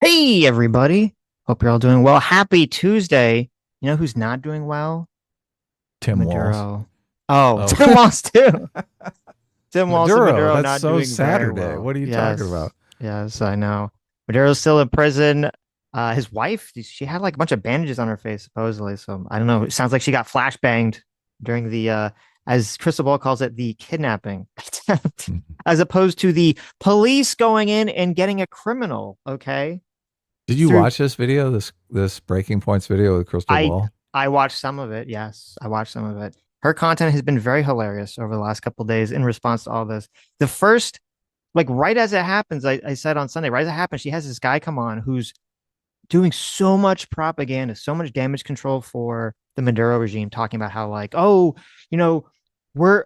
Hey, everybody. Hope you're all doing well. Happy Tuesday. You know who's not doing well? Tim Walz. Maduro. Oh, Oh, Tim Walz, too. Tim Walz and Maduro. Maduro That's not so doing very Saturday. well. What are you talking Yes. about? Yes, I know. Maduro's still in prison. His wife, she had like a bunch of bandages on her face, supposedly. So I don't know. It sounds like she got flashbanged during as Crystal Ball calls it, the kidnapping attempt, Mhm. as opposed to the police going in and getting a criminal. Okay. Did you Through watch this video? This Breaking Points video with Crystal I Ball? I watched some of it. Yes, I watched some of it. Her content has been very hilarious over the last couple of days in response to all this. The first, like right as it happens, I said on Sunday, right as it happens, she has this guy come on who's doing so much propaganda, so much damage control for the Maduro regime, talking about how like, oh, you know,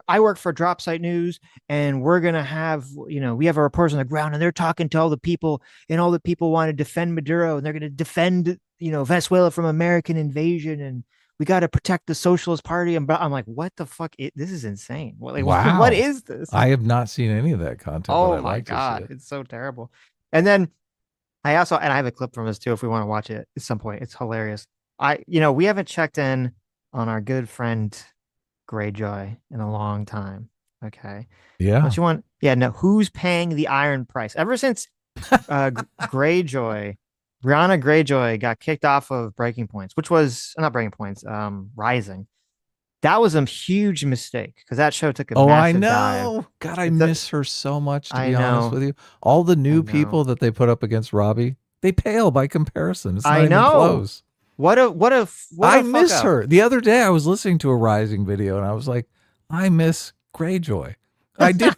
I work for Drop Site News, and we're gonna have, we have our reporters on the ground, and they're talking to all the people, and all the people want to defend Maduro, and they're gonna defend, Venezuela from American invasion, and we got to protect the Socialist Party. And I'm like, what the fuck? This is insane. What Wow. is this? I have not seen any of that content, but Oh I'd my like to see God, it. it's so terrible. And then and I have a clip from this too if we want to watch it at some point. It's hilarious. We haven't checked in on our good friend Greyjoy in a long time. Okay. Yeah. Don't you want, yeah, no, who's paying the iron price? Ever since Greyjoy, Brianna Greyjoy got kicked off of Breaking Points, which was not Breaking Points, Rising. That was a huge mistake because that show took a Oh, I massive dive. know. God, I It's a, miss her so much, to I be honest know, with you. All the I new know, people that they put up against Robbie, they pale by comparison. It's not I even know. close. What I a fuck miss up. her. The other day I was listening to a Rising video and I was like, I miss Greyjoy. I do.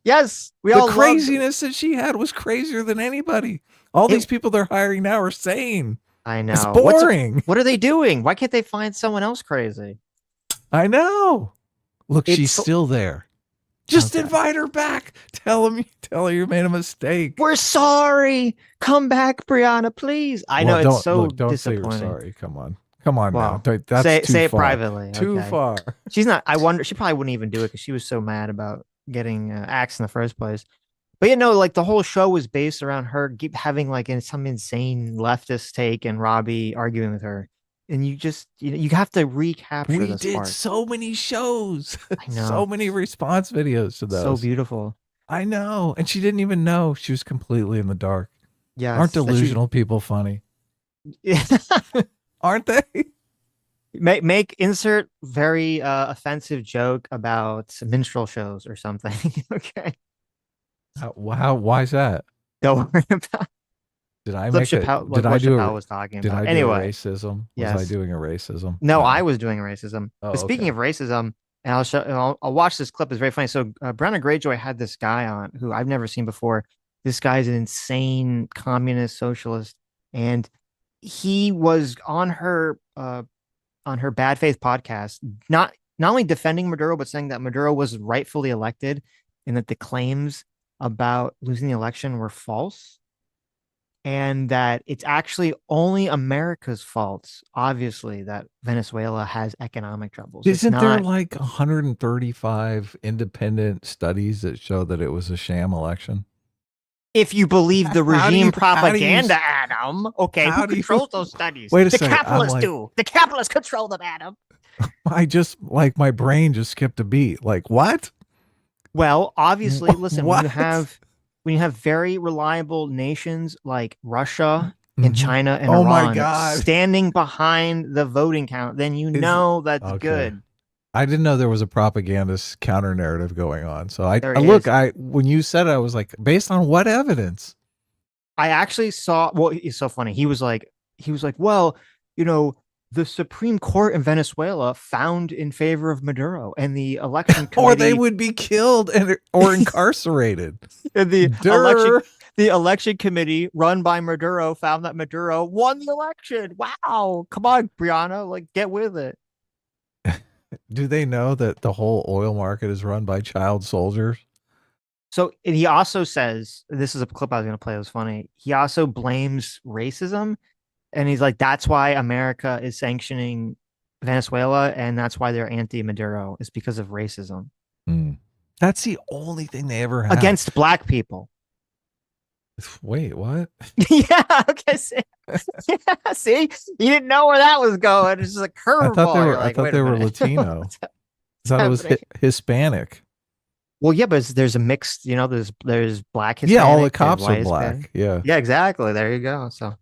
Yes, we The all loved. craziness that she had was crazier than anybody. All It these people they're hiring now are sane. I It's know. boring. What are they doing? Why can't they find someone else crazy? I know. Look, she's It's still there. Just okay. invite her back. Tell her you made a mistake. We're sorry. Come back, Brianna, please. I know Well, it's don't so look. Don't say you're disappointing. sorry. Come on. Come on now. Well, That's too say it far. privately. Too Okay. far. She's not. I wonder. She probably wouldn't even do it because she was so mad about getting axed in the first place. But like the whole show was based around her having like some insane leftist take and Robbie arguing with her, and you have to recapture We the did spark. so many shows, I so know. many response videos to So those. beautiful. I know. And she didn't even know. She was completely in the dark. Aren't Yes, that she delusional people funny? Aren't they? make insert very offensive joke about minstrel shows or something. Okay, Why is that? don't worry about Did I Clip make a, Chappelle, like did I what do Chappelle a, was talking did about. I do a Anyway, racism? Was I yes, doing a racism? no, I No. was doing racism. But Oh, speaking okay. of racism, and I'll watch this clip. It's very funny. So Brown and Greyjoy had this guy on who I've never seen before. This guy's an insane communist socialist, and he was on her bad faith podcast, not only defending Maduro, but saying that Maduro was rightfully elected and that the claims about losing the election were false and that it's actually only America's fault, obviously, that Venezuela has economic troubles. It's Isn't there not. like 135 independent studies that show that it was a sham election? If you believe the How do regime you, how do you, propaganda, Adam, okay, who how do you, controls those studies? wait a The second. I'm capitalists like, do. The capitalists control them, Adam. I just, like, my brain just skipped a beat. Like, what? Well, obviously, listen, What? when you have very reliable nations like Russia and Hmm. China and Oh my Iran God. standing behind the voting count, then you Is know that's okay. good. I didn't know there was a propagandist counter narrative going on. So I, There I look, is. when you said it, I was like, based on what evidence? I actually saw, well, it's so funny. He was like, well, you know, the Supreme Court in Venezuela found in favor of Maduro, and the election Or they committee would be killed or incarcerated. and Durr. the election committee run by Maduro found that Maduro won the election. Wow. Come on, Brianna, like get with it. Do they know that the whole oil market is run by child soldiers? So, and he also says, this is a clip I was going to play. It was funny. He also blames racism. And he's like, that's why America is sanctioning Venezuela. And that's why they're anti Maduro, is because of racism Mm. That's the only thing they ever have. against black people. Wait, what? Yeah, okay. See, yeah, see, you didn't know where that was going. It's just a curveball. You're I like, thought wait a they were minute, Latino. what's I thought it was happening? Hispanic. Well, yeah, but there's a mixed, there's black Yeah, all the Hispanic, there's cops are white Hispanic. black. Yeah, Yeah, exactly. There you go. So,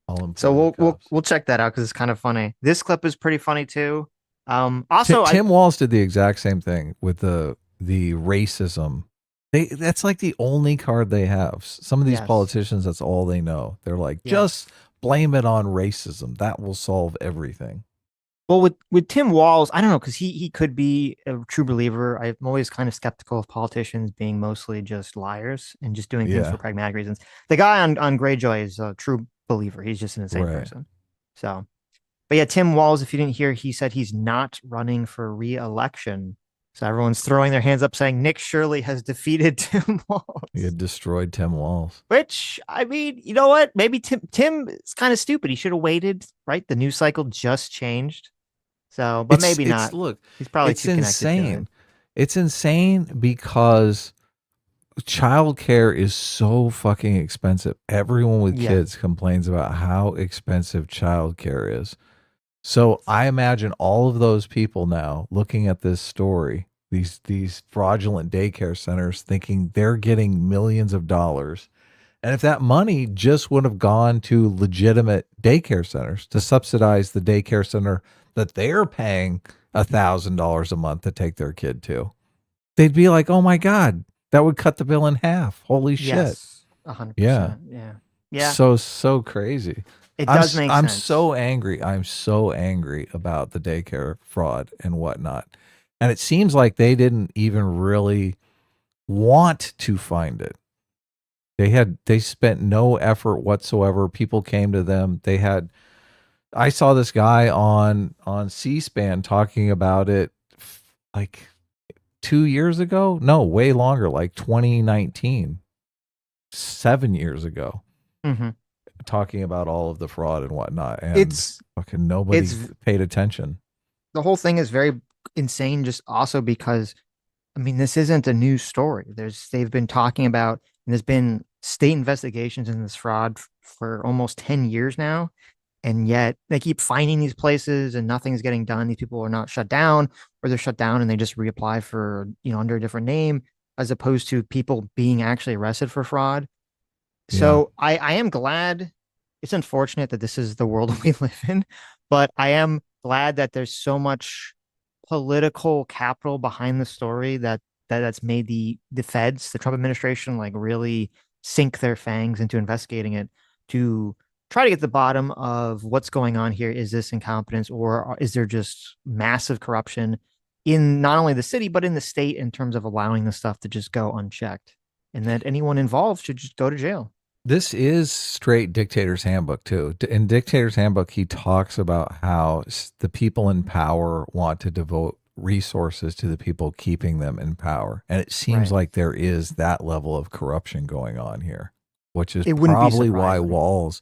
all so imported we'll cops. we'll check that out because it's kind of funny. This clip is pretty funny too. Also, I Tim Walz did the exact same thing with the racism. That's like the only card they have. Some of these yes, politicians, that's all they know. They're like, just yes. blame it on racism. That will solve everything. Well, with Tim Walz, I don't know because he could be a true believer. I'm always kind of skeptical of politicians being mostly just liars and just doing things for Yeah, pragmatic reasons. The guy on Greyjoy is a true believer. He's just an insane right. person. So, but yeah, Tim Walz, if you didn't hear, he said he's not running for re-election. So everyone's throwing their hands up saying Nick Shirley has defeated Tim He Walz. had destroyed Tim Walz. Which I mean, you know what? Maybe Tim is kind of stupid. He should have waited, right? The news cycle just changed. So, but maybe It's not. look, He's probably it's too connected to it. insane. It's insane because childcare is so fucking expensive. Everyone with Yeah. kids complains about how expensive childcare is. So I imagine all of those people now looking at this story, these fraudulent daycare centers, thinking they're getting millions of dollars. And if that money just would have gone to legitimate daycare centers to subsidize the daycare center that they're paying $1,000 a month to take their kid to, they'd be like, "Oh my god, that would cut the bill in half." Holy shit! Yes. Yeah, 100%. Yeah. Yeah. so crazy. It does make I'm sense. so angry. I'm so angry about the daycare fraud and whatnot. And it seems like they didn't even really want to find it. They spent no effort whatsoever. People came to them. I saw this guy on C-SPAN talking about it like 2 years ago. No, way longer, like 2019, 7 years ago, Hmm. talking about all of the fraud and whatnot. And It's fucking nobody it's paid attention. the whole thing is very insane just also because I mean this isn't a new story. They've been talking about and there's been state investigations in this fraud for almost 10 years now. And yet they keep finding these places and nothing's getting done. These people are not shut down or they're shut down and they just reapply for, under a different name as opposed to people being actually arrested for fraud. Yeah. So I am glad. It's unfortunate that this is the world we live in, but I am glad that there's so much political capital behind the story that's made the feds, the Trump administration, like really sink their fangs into investigating it to try to get to the bottom of what's going on here. Is this incompetence or is there just massive corruption in not only the city but in the state in terms of allowing the stuff to just go unchecked, and that anyone involved should just go to jail. This is straight Dictator's Handbook too. In Dictator's Handbook, he talks about how the people in power want to devote resources to the people keeping them in power, and it seems Right. like there is that level of corruption going on here, which is It wouldn't be probably why surprising. Walz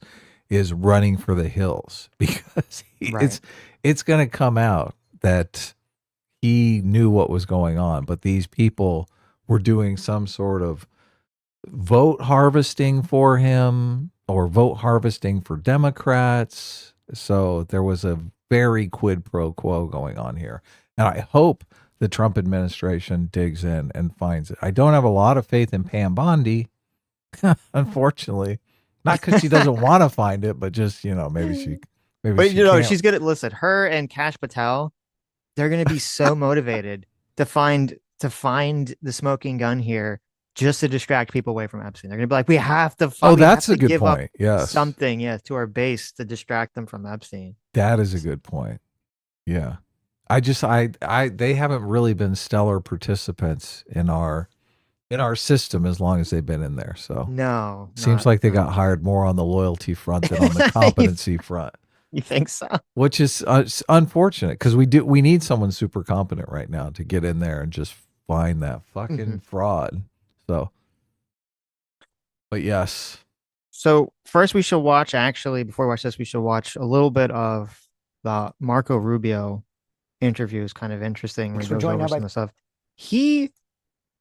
is running for the hills because Right. it's going to come out that he knew what was going on, but these people were doing some sort of vote harvesting for him or vote harvesting for Democrats. So there was a very quid pro quo going on here. And I hope the Trump administration digs in and finds it. I don't have a lot of faith in Pam Bondi, unfortunately. Not because she doesn't want to find it, but just, maybe But she can't. she's gonna listen. Her and Cash Patel, they're gonna be so motivated to find the smoking gun here just to distract people away from Epstein. They're gonna be like, Oh, we have that's a to good give up point. Yes. something, yeah, to our base to distract them from Epstein. That is a good point. Yeah. They haven't really been stellar participants in our system as long as they've been in there. So No, seems not like they not got at all. hired more on the loyalty front than on the you, competency front, you think so? which is unfortunate because we need someone super competent right now to get in there and just find that Hmm. fucking fraud. So, but yes, So first, we should watch. Actually, before we watch this, we should watch a little bit of the Marco Rubio interview. Is kind of interesting where he goes over some of the stuff. He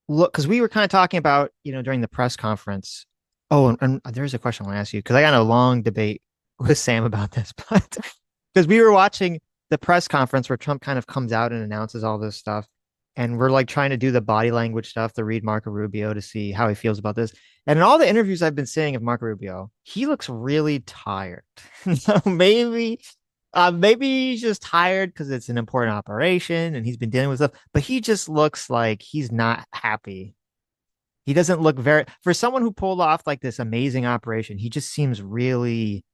look because we were kind of talking about during the press conference. Oh, and there's a question I want to ask you because I got in a long debate with Sam about this, but because we were watching the press conference where Trump kind of comes out and announces all this stuff, and we're like trying to do the body language stuff to read Marco Rubio to see how he feels about this. And in all the interviews I've been seeing of Marco Rubio, he looks really tired. So maybe he's just tired because it's an important operation and he's been dealing with stuff, but he just looks like he's not happy. He doesn't look very, for someone who pulled off like this amazing operation, he just seems really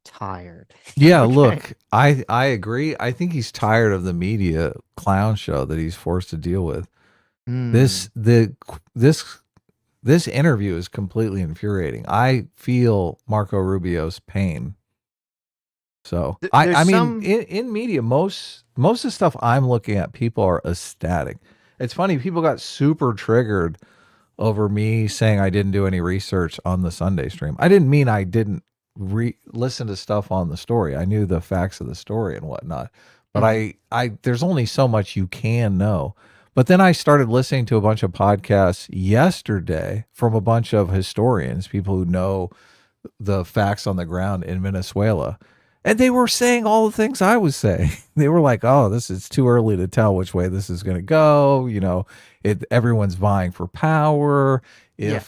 tired. Yeah, Okay. look, I agree. I think he's tired of the media clown show that he's forced to deal with. Hmm. This the this this interview is completely infuriating. I feel Marco Rubio's pain. So I There's mean some, in media most of the stuff I'm looking at, people are ecstatic. It's funny, people got super triggered over me saying I didn't do any research on the Sunday stream. I didn't mean I didn't listen to stuff on the story. I knew the facts of the story and whatnot. But mhm. I there's only so much you can know. But then I started listening to a bunch of podcasts yesterday from a bunch of historians, people who know the facts on the ground in Venezuela. And they were saying all the things I was saying. They were like, "Oh, this is too early to tell which way this is going to go." You know, everyone's vying for power. Yeah.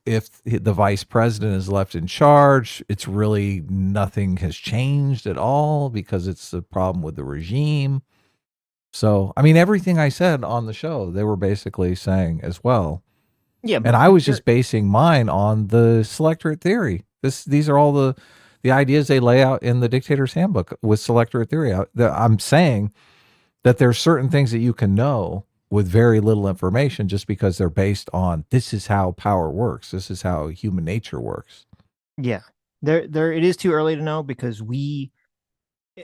If the vice president is left in charge, it's really nothing has changed at all because it's a problem with the regime. So, I mean, everything I said on the show, they were basically saying as well. Yeah. And I was There, just basing mine on the selectorate theory. These are all the ideas they lay out in the dictator's handbook with selectorate theory. I'm saying that there's certain things that you can know with very little information just because they're based on this is how power works. This is how human nature works. yeah. It is too early to know because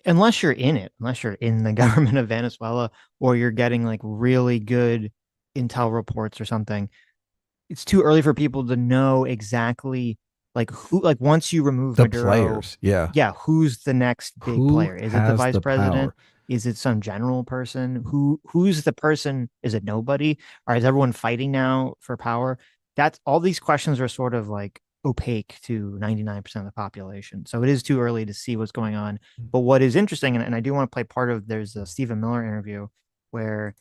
unless you're in it, unless you're in the government of Venezuela or you're getting like really good intel reports or something, it's too early for people to know exactly like who, like once you remove The Maduro, players, yeah. yeah, who's the next big Who player? Is it the has vice the president? power? Is it some general person? Who's the person? Is it nobody? Or is everyone fighting now for power? That's all these questions are sort of like opaque to 99% of the population. So it is too early to see what's going on. But what is interesting, and I do want to play part of there's a Stephen Miller interview where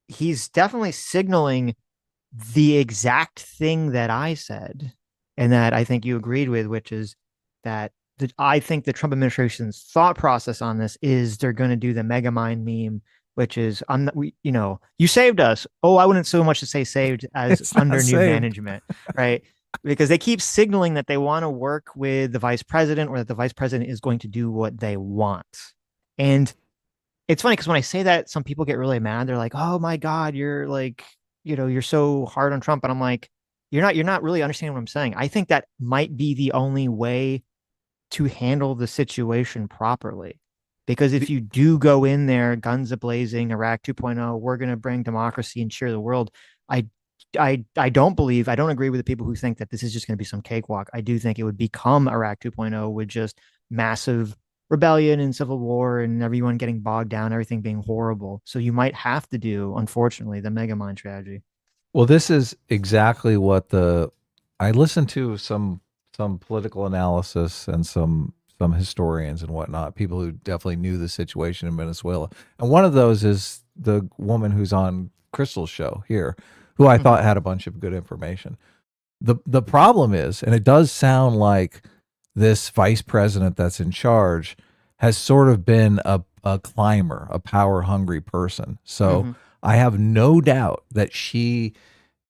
he's definitely signaling the exact thing that I said and that I think you agreed with, which is that I think the Trump administration's thought process on this is they're going to do the mega mind meme, which is I'm not, you saved us. Oh, I wouldn't so much to say saved as It's not under new saved. management, right? Because they keep signaling that they want to work with the vice president or that the vice president is going to do what they want. And it's funny because when I say that, some people get really mad. They're like, "Oh my God, you're like, you're so hard on Trump." And I'm like, you're not really understanding what I'm saying. I think that might be the only way to handle the situation properly. Because if you do go in there, guns a blazing, Iraq 2.0, we're going to bring democracy and cheer the world. I, I don't agree with the people who think that this is just going to be some cakewalk. I do think it would become Iraq 2.0 with just massive rebellion and civil war and everyone getting bogged down, everything being horrible. So you might have to do, unfortunately, the Megamind strategy. Well, this is exactly what I listened to some political analysis and some historians and whatnot, people who definitely knew the situation in Venezuela. And one of those is the woman who's on Crystal's show here, who I Mm-hmm. thought had a bunch of good information. The problem is, and it does sound like this vice president that's in charge has sort of been a climber, a power hungry person. So Mm-hmm. I have no doubt that she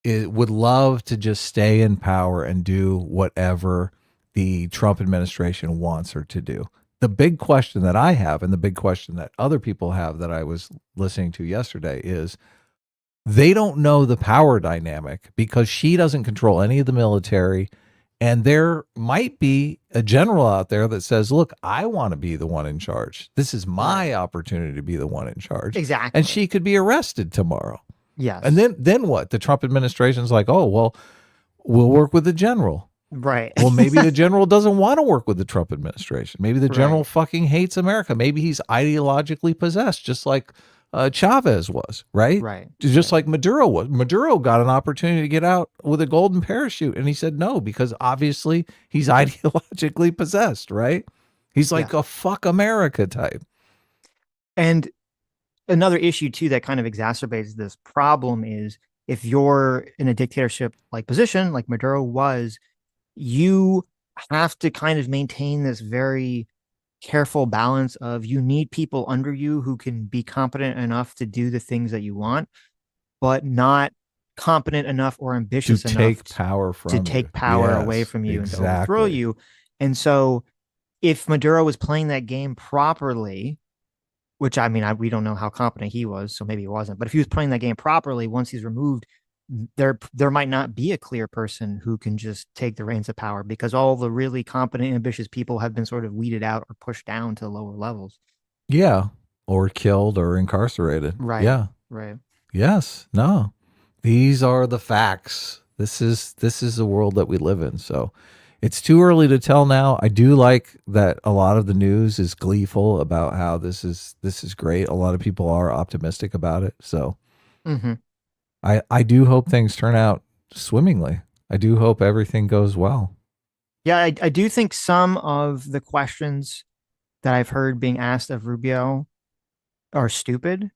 would love to just stay in power and do whatever the Trump administration wants her to do. The big question that I have, and the big question that other people have that I was listening to yesterday, is they don't know the power dynamic because she doesn't control any of the military. And there might be a general out there that says, look, I want to be the one in charge. This is Right. my opportunity to be the one in charge. And Exactly. she could be arrested tomorrow. And Yes. then what? The Trump administration's like, oh, well, we'll work with the general. Right. Well, maybe the general doesn't want to work with the Trump administration. Maybe the general Right. fucking hates America. Maybe he's ideologically possessed, just like Chavez was, right? Right. Just Right. like Maduro was. Maduro got an opportunity to get out with a golden parachute, and he said no because obviously he's ideologically possessed, right? He's Yeah. like a fuck America type. And another issue too that kind of exacerbates this problem is if you're in a dictatorship like position, like Maduro was, you have to kind of maintain this very careful balance of you need people under you who can be competent enough to do the things that you want, but not competent enough or To ambitious enough take power to from you. take power away Yes, from you and to overthrow exactly. you. And so if Maduro was playing that game properly, which I mean, we don't know how competent he was, so maybe he wasn't. But if he was playing that game properly, once he's removed, there might not be a clear person who can just take the reins of power because all the really competent, ambitious people have been sort of weeded out or pushed down to lower levels. Yeah. Or killed or incarcerated. Right. Yeah. Right. Yes. No. These are the facts. This is the world that we live in. So it's too early to tell now. I do like that a lot of the news is gleeful about how this is great. A lot of people are optimistic about it. So Mm-hmm. I do hope things turn out swimmingly. I do hope everything goes well. Yeah, I do think some of the questions that I've heard being asked of Rubio are stupid.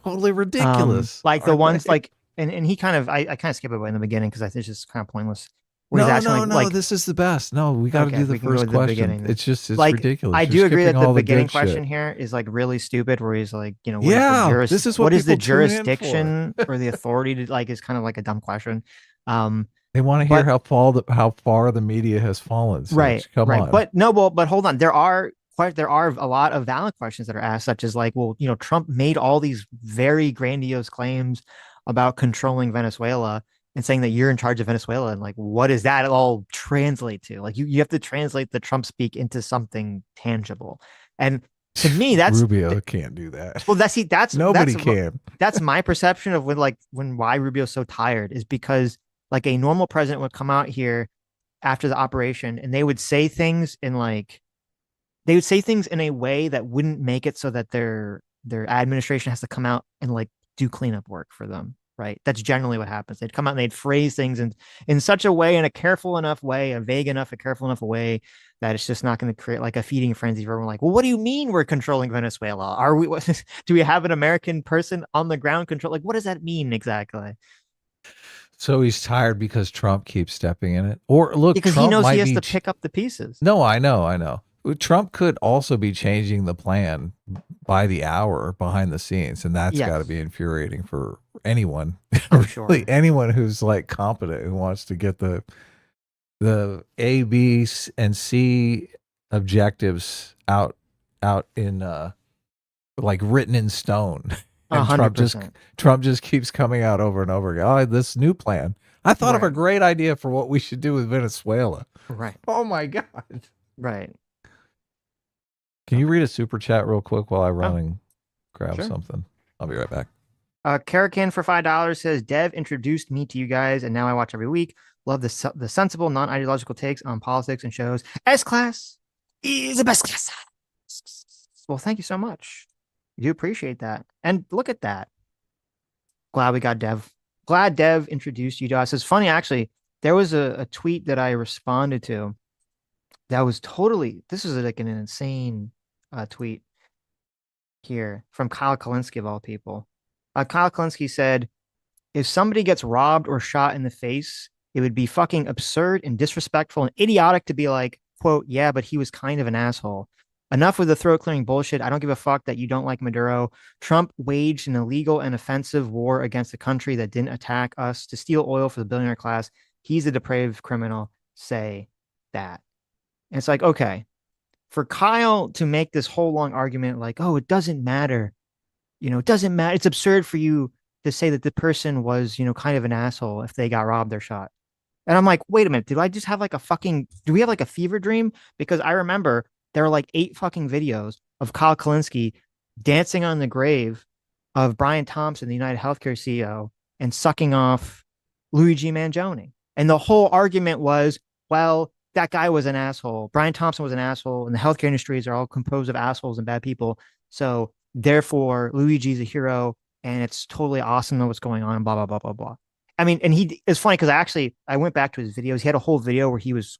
Totally ridiculous, Like the aren't ones they? like, and he kind of, I kind of skip away in the beginning because I think it's just kind of pointless. Where he's No, asking no, no. like, This is the best. No, we got to okay, do the we can go first to the question. beginning then. It's Like, ridiculous. I You're do agree skipping that the all the beginning good question shit. here is like really stupid, where he's like, what is the Yeah, this is what what is the people tune in for. jurisdiction or the authority to like is kind of like a dumb question. They want to hear But how far the media has fallen. right, Sitch, come right. on. But no, but hold on. There are a lot of valid questions that are asked, such as like, well, Trump made all these very grandiose claims about controlling Venezuela and saying that you're in charge of Venezuela. And like, what does that all translate to? Like you have to translate the Trump speak into something tangible. And to me, Rubio can't do that. well, Nobody can. that's my perception of when why Rubio's so tired is because like a normal president would come out here after the operation and they would say things in a way that wouldn't make it so that their administration has to come out and like do cleanup work for them. Right. That's generally what happens. They'd come out and they'd phrase things in such a way, in a careful enough way, a vague enough, a careful enough way that it's just not going to create like a feeding frenzy for everyone. Like, well, what do you mean we're controlling Venezuela? Are we? Do we have an American person on the ground control? Like, what does that mean exactly? So he's tired because Trump keeps stepping in it. Or look, Because he Trump knows he might has be. to pick up the pieces. No, I know, I know. Trump could also be changing the plan by the hour behind the scenes, and that's got to Yes, be infuriating for anyone, I'm really sure. anyone who's like competent who wants to get the A, B, and C objectives out in like written in stone. A And hundred Trump just percent. Trump just keeps coming out over and over again. Oh, this new plan. I thought of a Right. great idea for what we should do with Venezuela. Right. Oh my god. Right. Can you read a super chat real quick while I Oh, run and grab sure. something? I'll be right back. Karakan for $5 says Dev introduced me to you guys, and now I watch every week. Love the sensible, non ideological takes on politics and shows. S class is the best class. Well, thank you so much. I do appreciate that. And look at that. Glad we got Dev. Glad Dev introduced you to us. It's funny, actually. There was a tweet that I responded to that was totally. This is like an insane tweet here from Kyle Kalinske of all people. Kyle Kalinske said, if somebody gets robbed or shot in the face, it would be fucking absurd and disrespectful and idiotic to be like, quote, yeah, but he was kind of an asshole. Enough with the throat clearing bullshit. I don't give a fuck that you don't like Maduro. Trump waged an illegal and offensive war against a country that didn't attack us to steal oil for the billionaire class. He's a depraved criminal. Say that. And it's like, okay, for Kyle to make this whole long argument like, oh, it doesn't matter. It doesn't matter. It's absurd for you to say that the person was, kind of an asshole if they got robbed or shot. And I'm like, wait a minute, did I just have like do we have like a fever dream? Because I remember there were like 8 fucking videos of Kyle Kalinske dancing on the grave of Brian Thompson, the United Healthcare CEO, and sucking off Luigi Mangione. And the whole argument was, well, that guy was an asshole. Brian Thompson was an asshole, and the healthcare industries are all composed of assholes and bad people. So Therefore, Luigi's a hero, and it's totally awesome to know what's going on. Blah blah blah blah blah. I mean, and it's funny because I went back to his videos. He had a whole video where he was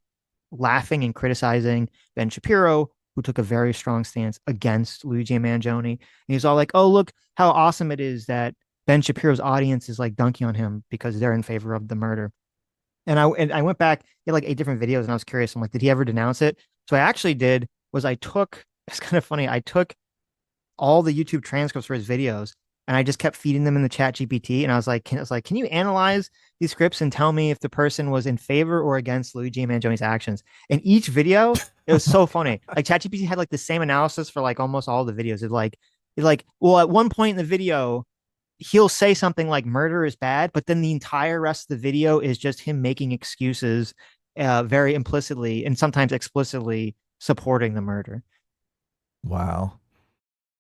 laughing and criticizing Ben Shapiro, who took a very strong stance against Luigi and Mangione. And he's all like, "Oh, look how awesome it is that Ben Shapiro's audience is like dunking on him because they're in favor of the murder." And I went back, he had like 8 different videos, and I was curious. I'm like, did he ever denounce it? So I actually did. Was I took It's kind of funny. I took all the YouTube transcripts for his videos, and I just kept feeding them in the chat GPT. And can you analyze these scripts and tell me if the person was in favor or against Luigi Mangioni's actions? And each video, it was so funny. Like ChatGPT had like the same analysis for like almost all the videos. Well, at one point in the video, he'll say something like murder is bad, but then the entire rest of the video is just him making excuses, very implicitly and sometimes explicitly supporting the murder. Wow.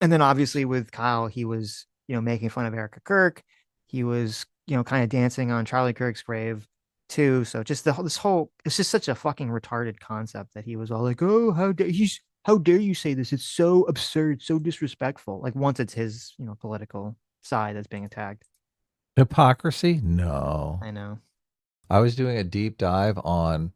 And then obviously with Kyle, he was, making fun of Erica Kirk. He was, kind of dancing on Charlie Kirk's grave too. So just it's just such a fucking retarded concept that he was all like, "Oh, how dare you say this? It's so absurd, so disrespectful." Like once it's his, political side that's being attacked. Hypocrisy? No. I know. I was doing a deep dive on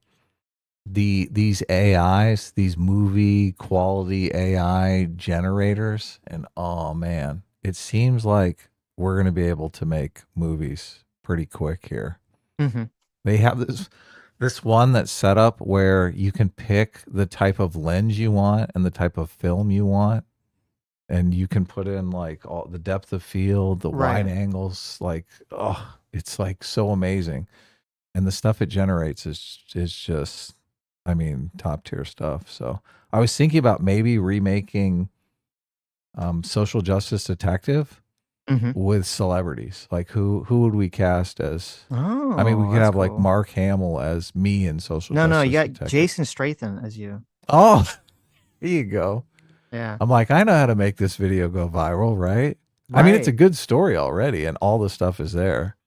these AIs, these movie quality AI generators, and oh man, it seems like we're going to be able to make movies pretty quick here. Mm-hmm. They have this one that's set up where you can pick the type of lens you want and the type of film you want, and you can put in like all the depth of field, the Right. wide angles, like oh, it's like so amazing. And the stuff it generates is just, I mean, top tier stuff. So I was thinking about maybe remaking Social Justice Detective Mm-hmm. with celebrities. Like who would we cast as? I mean, we Oh, could that's have like cool. Mark Hamill as me in Social No, you Justice got Detective. Jason Statham as you. Oh, here you go. Yeah. I'm like, I know how to make this video go viral, right? I mean, it's a Right. good story already, and all the stuff is there.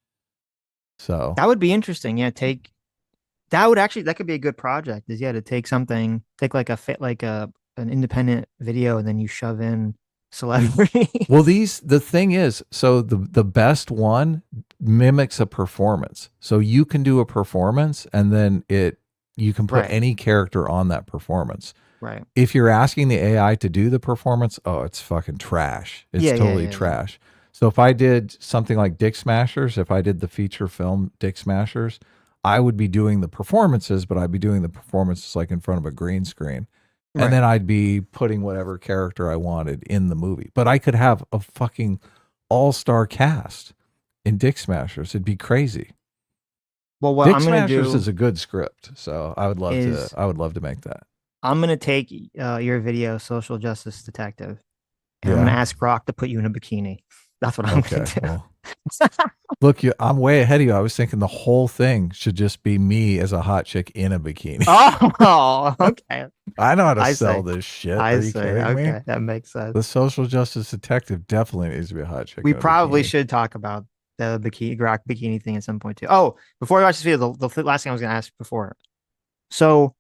So That would be interesting. Yeah, that could be a good project. Is to take like an independent video and then you shove in well, celebrities. the thing is, so the best one mimics a performance. So you can do a performance and then you can put Right. any character on that performance. Right. If you're asking the AI to do the performance, oh, it's fucking trash. It's Yeah, yeah, totally yeah, yeah. trash. So if I did something like Dick Smashers, if I did the feature film Dick Smashers, I would be doing the performances, but I'd be doing the performances like in front of a green screen. And Right. then I'd be putting whatever character I wanted in the movie. But I could have a fucking all-star cast in Dick Smashers. It'd be crazy. Well, what Dick I'm gonna Smashers do is a good script, so is I would love to make that. I'm gonna take your video, Social Justice Detective, and I'm gonna Yeah. ask Rock to put you in a bikini. That's what I'm gonna Okay. do. Well, look, I'm way ahead of you. I was thinking the whole thing should just be me as a hot chick in a bikini. Oh, okay. I know how to I sell see. this shit. I Are you see. kidding me? Okay, that makes The sense. social justice detective definitely needs to be a hot chick We in a probably bikini. should talk about the bikini Grok bikini thing at some point too. Oh, before I watch this video, the last thing I was gonna ask before. So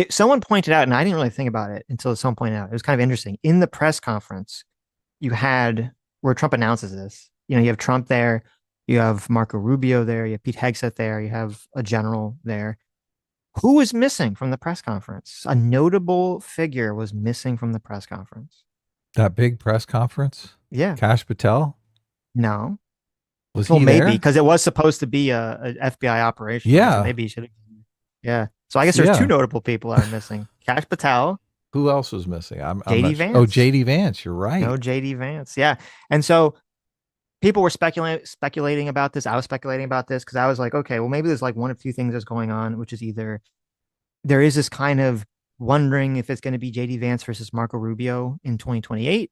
someone pointed out, and I didn't really think about it until someone pointed out. It was kind of interesting. In the press conference, you had where Trump announces this. You have Trump there, you have Marco Rubio there, you have Pete Hegseth there, you have a general there. Who was missing from the press conference? A notable figure was missing from the press conference. That big press conference, Yeah. Kash Patel, No. was Well, he maybe there? because it was supposed to be a FBI operation, right? So Yeah. maybe he should have. Yeah. So I guess there's two Yeah. notable people that are missing: Cash Patel, Who else was missing? I'm JD not sure. Oh, Vance. JD Vance, you're right. No JD Vance. Yeah. And so people were speculating about this. I was speculating about this because I was like, okay, well, maybe there's like one of two things that's going on, which is either there is this kind of wondering if it's going to be JD Vance versus Marco Rubio in 2028.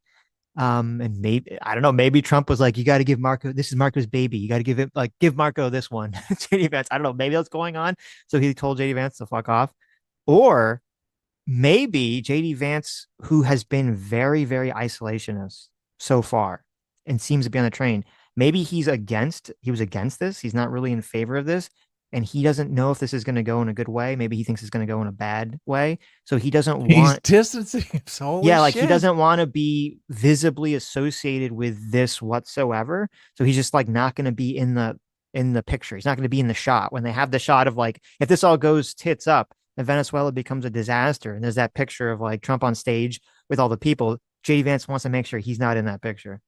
And maybe I don't know, maybe Trump was like, you got to give Marco, this is Marco's baby. You got to give Marco this one. JD Vance. I don't know, maybe that's going on. So he told JD Vance to fuck off. Or maybe JD Vance, who has been very, very isolationist so far and seems to be on the train, maybe he was against this. He's not really in favor of this. and he doesn't know if this is going to go in a good way. Maybe he thinks it's going to go in a bad way. So he doesn't He's want, distancing himself. Holy yeah, like he shit. doesn't want to be visibly associated with this whatsoever. So he's just like not going to be in the picture. He's not going to be in the shot when they have the shot of like if this all goes tits up and Venezuela becomes a disaster and there's that picture of like Trump on stage with all the people. JD Vance wants to make sure he's not in that picture.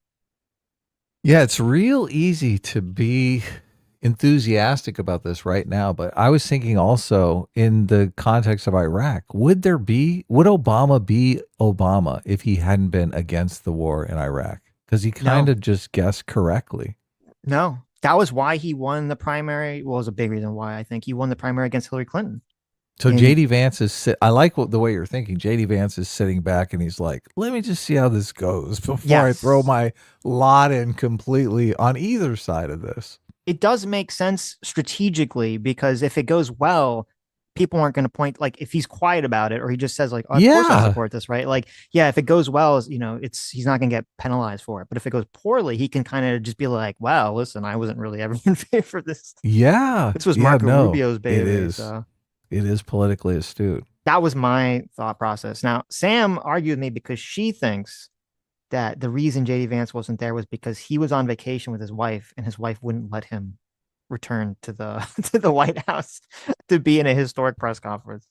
Yeah, it's real easy to be enthusiastic about this right now, but I was thinking also in the context of Iraq, would Obama be Obama if he hadn't been against the war in Iraq? Because he kind No, of just guessed correctly. no. That was why he won the primary. Well, it was a big reason why I think he won the primary against Hillary Clinton. So And JD Vance I like the way you're thinking. JD Vance is sitting back and he's like, let me just see how this goes before I throw yes, my lot in completely on either side of this. it does make sense strategically because if it goes well, people aren't going to point like if he's quiet about it or he just says like, oh, of course I'll Yeah. support this, right? Like, yeah, if it goes well, you know, it's he's not going to get penalized for it. But if it goes poorly, he can kind of just be like, well, listen, I wasn't really ever in favor of this. Yeah. This was Yeah. Marco No, Rubio's it baby. is. So It is politically astute. that was my thought process. Now, Sam argued with me because she thinks that the reason JD Vance wasn't there was because he was on vacation with his wife and his wife wouldn't let him return to the to the White House to be in a historic press conference.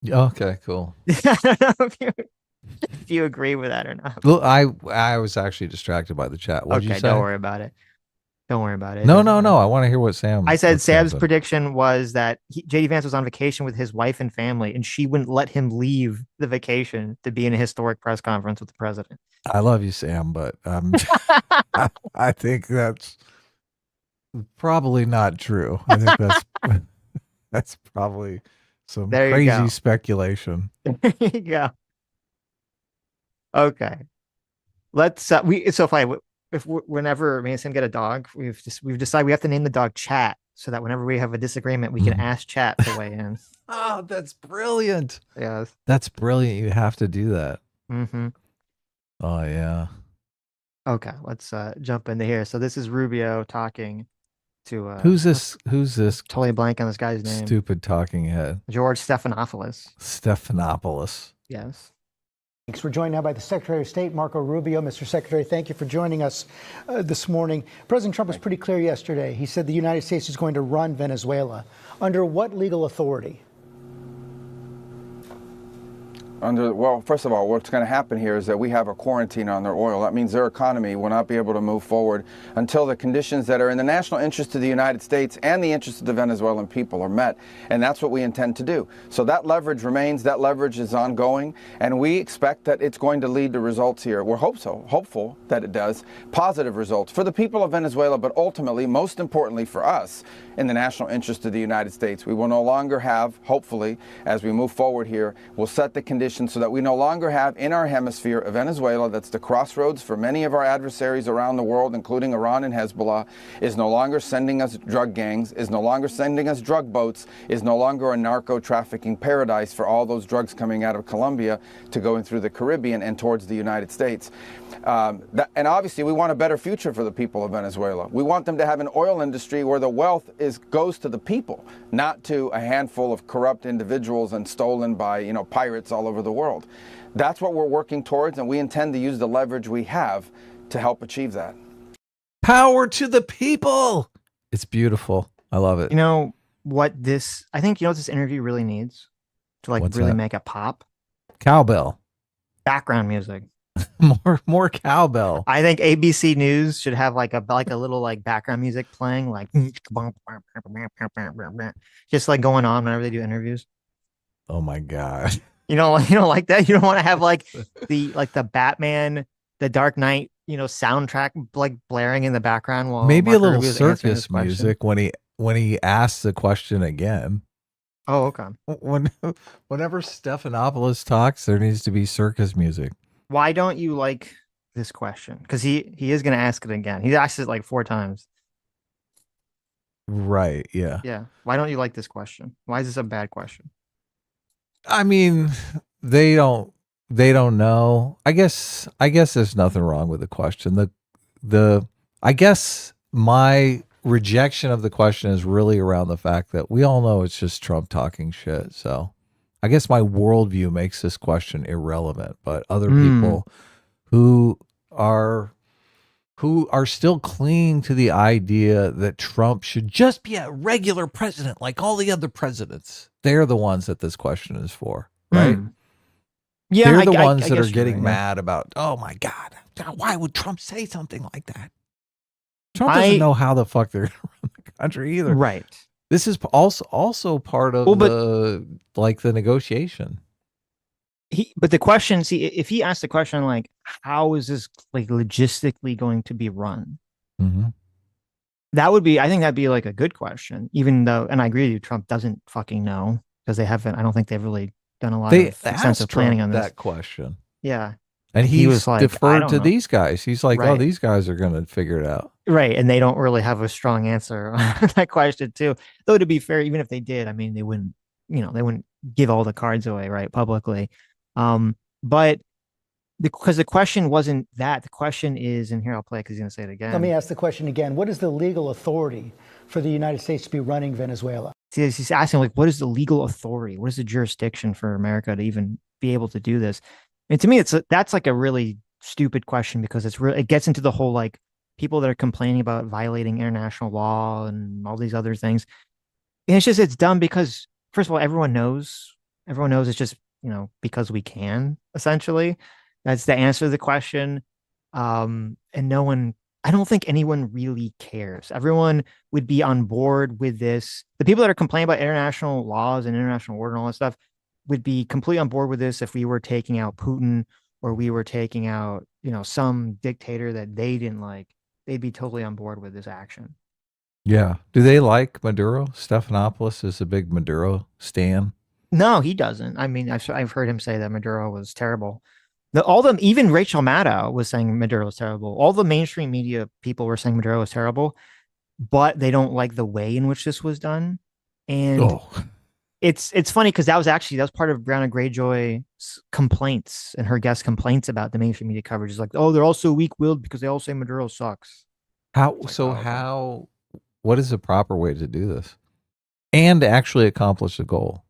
Okay, cool. I don't know if you agree with that or not. Well, I was actually distracted by the chat. What'd you Okay, don't say? worry about it. Don't worry about it. It No, doesn't no, matter. no. I want to hear I said what Sam Sam's said. prediction was that JD Vance was on vacation with his wife and family, and she wouldn't let him leave the vacation to be in a historic press conference with the president. I love you, Sam, but I think that's probably not true. I think that's probably some There you crazy go. speculation. There you go. Okay. Let's we so if I if whenever me and Sam get a dog, we've decided we have to name the dog Chat so that whenever we have a disagreement, we can Mhm. ask Chat to weigh in. Oh, that's brilliant. Yes. That's brilliant. You have to do that. Mm-hmm. Oh yeah. Okay, let's jump into here. So this is Rubio talking to Who's this totally blank on this guy's name. stupid talking head? George Stephanopoulos. Stephanopoulos. Yes. Thanks. We're joined now by the Secretary of State, Marco Rubio. Mr. Secretary, thank you for joining us this morning. President Trump was pretty clear yesterday. He said the United States is going to run Venezuela. Under what legal authority? Well, first of all, what's going to happen here is that we have a quarantine on their oil. That means their economy will not be able to move forward until the conditions that are in the national interest of the United States and the interest of the Venezuelan people are met. And that's what we intend to do. So that leverage remains, that leverage is ongoing, and we expect that it's going to lead to results here. We're hopeful that it does, positive results for the people of Venezuela, but ultimately, most importantly for us, in the national interest of the United States. We will no longer have, hopefully, as we move forward here, we'll set the conditions so that we no longer have in our hemisphere a Venezuela that's the crossroads for many of our adversaries around the world, including Iran and Hezbollah, is no longer sending us drug gangs, is no longer sending us drug boats, is no longer a narco trafficking paradise for all those drugs coming out of Colombia to going through the Caribbean and towards the United States. And obviously, we want a better future for the people of Venezuela. We want them to have an oil industry where the wealth goes to the people, not to a handful of corrupt individuals and stolen by, pirates all over the world. That's what we're working towards, and we intend to use the leverage we have to help achieve that. Power to the people. It's beautiful. I love it. You know what this? I think you know what this interview really needs to like What's really that? make it pop. Cowbell. Background music. More cowbell. I think ABC News should have like a little like background music playing, like just like going on whenever they do interviews. Oh my god. You don't like that. You don't want to have like the Batman, the Dark Knight, soundtrack like blaring in the background while Maybe Marco a little Rubio's answering this circus question. music when he asks the question again. Oh, okay. Whenever Stephanopoulos talks, there needs to be circus music. Why don't you like this question? Because he is going to ask it again. He asked it like 4 times. Right, yeah. Yeah. Why don't you like this question? Why is this a bad question? I mean, they don't know. I guess there's nothing wrong with the question. I guess my rejection of the question is really around the fact that we all know it's just Trump talking shit. So I guess my worldview makes this question irrelevant, but other people who are still clinging to the idea that Trump should just be a regular president like all the other presidents. They're the ones that this question is for, right? Yeah, They're the ones I that are guess you're getting right, mad about, oh my God, why would Trump say something like that? Trump doesn't know how the fuck they're going to run the country either. Right. This is also part of the negotiation. But the question, see, if he asked the question like, how is this like logistically going to be run? Mm-hmm. I think that'd be like a good question, even though, and I agree with you, Trump doesn't fucking know because they haven't, I don't think they've really done a lot of extensive planning on this. That question. Yeah. And he was like, deferred to these guys. He's like, right. Oh, these guys are going to figure it out. Right. And they don't really have a strong answer on that question too. Though to be fair, even if they did, I mean, they wouldn't give all the cards away, right, publicly. But because the question wasn't that. The question is, and here I'll play because he's going to say it again. Let me ask the question again. What is the legal authority for the United States to be running Venezuela? See, he's asking, like, what is the legal authority? What is the jurisdiction for America to even be able to do this? And to me, that's like a really stupid question because it gets into the whole like people that are complaining about violating international law and all these other things. And it's dumb because first of all, everyone knows it's just, because we can, essentially. That's the answer to the question. And I don't think anyone really cares. Everyone would be on board with this. The people that are complaining about international laws and international order and all that stuff would be completely on board with this if we were taking out Putin or we were taking out, some dictator that they didn't like. They'd be totally on board with this action. Yeah. Do they like Maduro? Stephanopoulos is a big Maduro stan. No, he doesn't. I mean, I've heard him say that Maduro was terrible. Even Rachel Maddow was saying Maduro was terrible. All the mainstream media people were saying Maduro was terrible, but they don't like the way in which this was done. And it's funny because that was part of Brianna Greyjoy's complaints and her guest complaints about the mainstream media coverage. Is like, oh, they're all so weak-willed because they all say Maduro sucks. What is the proper way to do this and actually accomplish the goal?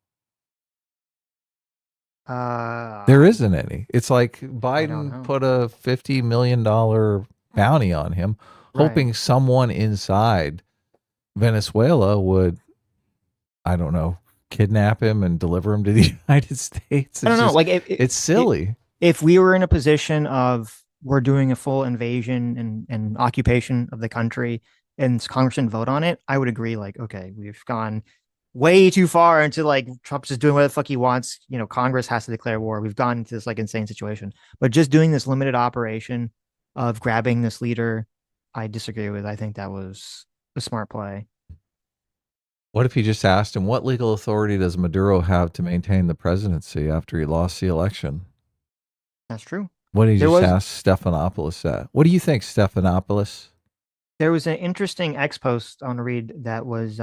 There isn't any. It's like Biden put a $50 million bounty on him, hoping someone inside Venezuela would, I don't know, kidnap him and deliver him to the United States. I don't know. It's silly. If we were in a position of we're doing a full invasion and occupation of the country and Congress didn't vote on it, I would agree. Like, okay, we've gone way too far into like Trump's just doing what the fuck he wants. Congress has to declare war. We've gone into this like insane situation. But just doing this limited operation of grabbing this leader, I disagree with. I think that was a smart play. What if he just asked him, what legal authority does Maduro have to maintain the presidency after he lost the election? That's true. What did he just ask Stephanopoulos that? What do you think, Stephanopoulos? There was an interesting X post on read that was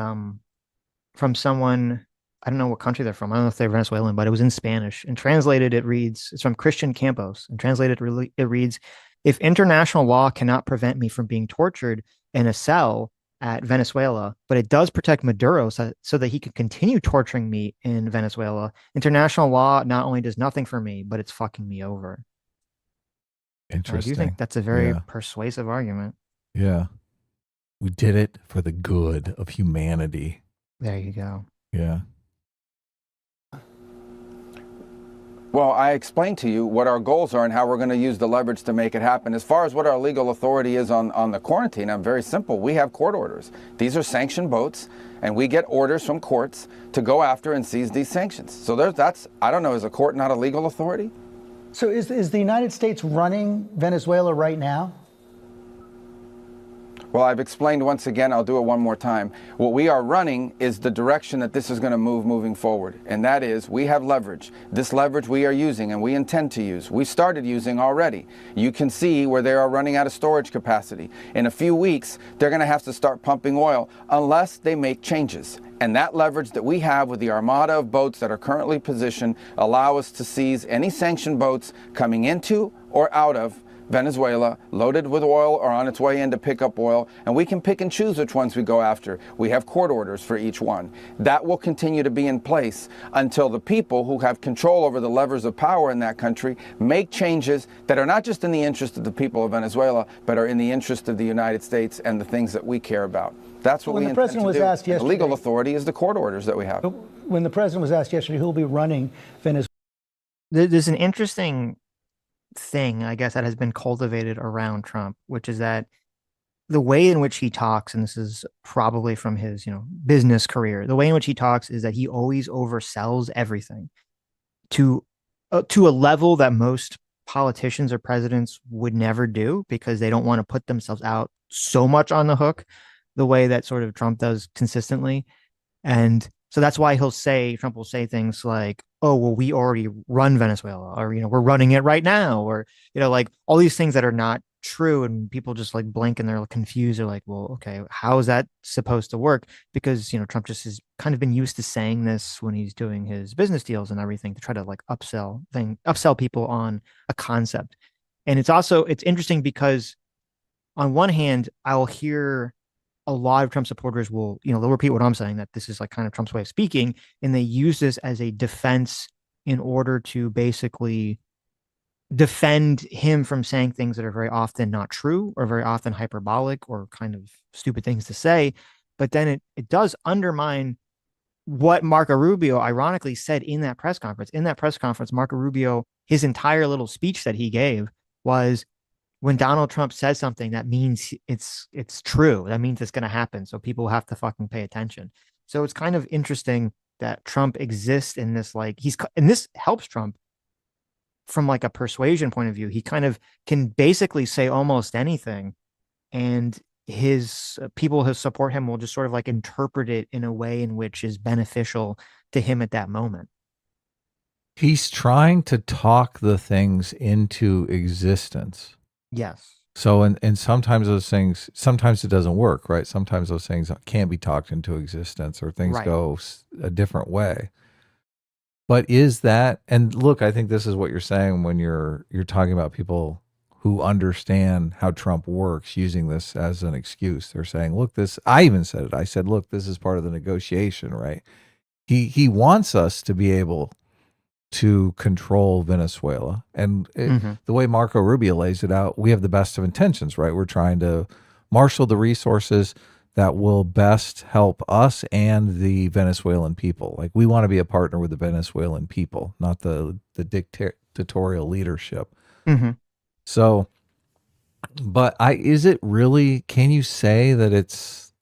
from someone, I don't know what country they're from. I don't know if they're Venezuelan, but it was in Spanish. And translated, it's from Christian Campos. And translated, it reads, if international law cannot prevent me from being tortured in a cell at Venezuela, but it does protect Maduro so that he can continue torturing me in Venezuela, international law not only does nothing for me, but it's fucking me over. Interesting. I do think that's a very persuasive argument. Yeah. We did it for the good of humanity. There you go. Yeah. Well, I explained to you what our goals are and how we're going to use the leverage to make it happen. As far as what our legal authority is on the quarantine, I'm very simple. We have court orders. These are sanctioned boats, and we get orders from courts to go after and seize these sanctions. So I don't know, is a court not a legal authority? So is the United States running Venezuela right now? Well, I've explained once again, I'll do it one more time. What we are running is the direction that this is going to moving forward. And that is, we have leverage. This leverage we are using and we intend to use. We started using already. You can see where they are running out of storage capacity. In a few weeks, they're going to have to start pumping oil unless they make changes. And that leverage that we have with the armada of boats that are currently positioned allow us to seize any sanctioned boats coming into or out of Venezuela, loaded with oil or on its way in to pick up oil, and we can pick and choose which ones we go after. We have court orders for each one. That will continue to be in place until the people who have control over the levers of power in that country make changes that are not just in the interest of the people of Venezuela, but are in the interest of the United States and the things that we care about. That's what When we the intend president to was do. asked And the legal yesterday- authority is the court orders that we have. When the president was asked yesterday who will be running Venezuela, There's an interesting thing, I guess, that has been cultivated around Trump, which is that the way in which he talks, and this is probably from his, business career, the way in which he talks is that he always oversells everything to a level that most politicians or presidents would never do because they don't want to put themselves out so much on the hook the way that sort of Trump does consistently. And so that's why Trump will say things like, oh, well, we already run Venezuela, or, we're running it right now, or, like all these things that are not true. And people just like blink and they're confused. They're like, well, okay, how is that supposed to work? Because, Trump just has kind of been used to saying this when he's doing his business deals and everything to try to like upsell people on a concept. And it's interesting because on one hand, I'll hear a lot of Trump supporters they'll repeat what I'm saying, that this is like kind of Trump's way of speaking, and they use this as a defense in order to basically defend him from saying things that are very often not true or very often hyperbolic or kind of stupid things to say. But then it does undermine what Marco Rubio ironically said in that press conference. In that press conference, Marco Rubio, his entire little speech that he gave was, when Donald Trump says something, that means it's true. That means it's going to happen. So people have to fucking pay attention. So it's kind of interesting that Trump exists in this, and this helps Trump from like a persuasion point of view. He kind of can basically say almost anything, and his people who support him will just sort of like interpret it in a way in which is beneficial to him at that moment. He's trying to talk the things into existence. Yes. So, and sometimes those things, sometimes it doesn't work, right? Sometimes those things can't be talked into existence, or things Right. go a different way. But is that, and look, I think this is what you're saying when you're talking about people who understand how Trump works, using this as an excuse. They're saying, look, I even said it. I said, look, this is part of the negotiation, right? He wants us to be able to control Venezuela. And the way Marco Rubio lays it out, we have the best of intentions, right? We're trying to marshal the resources that will best help us and the Venezuelan people. Like, we want to be a partner with the Venezuelan people, not the dictatorial leadership. Mm-hmm. So, but is it really, can you say that it's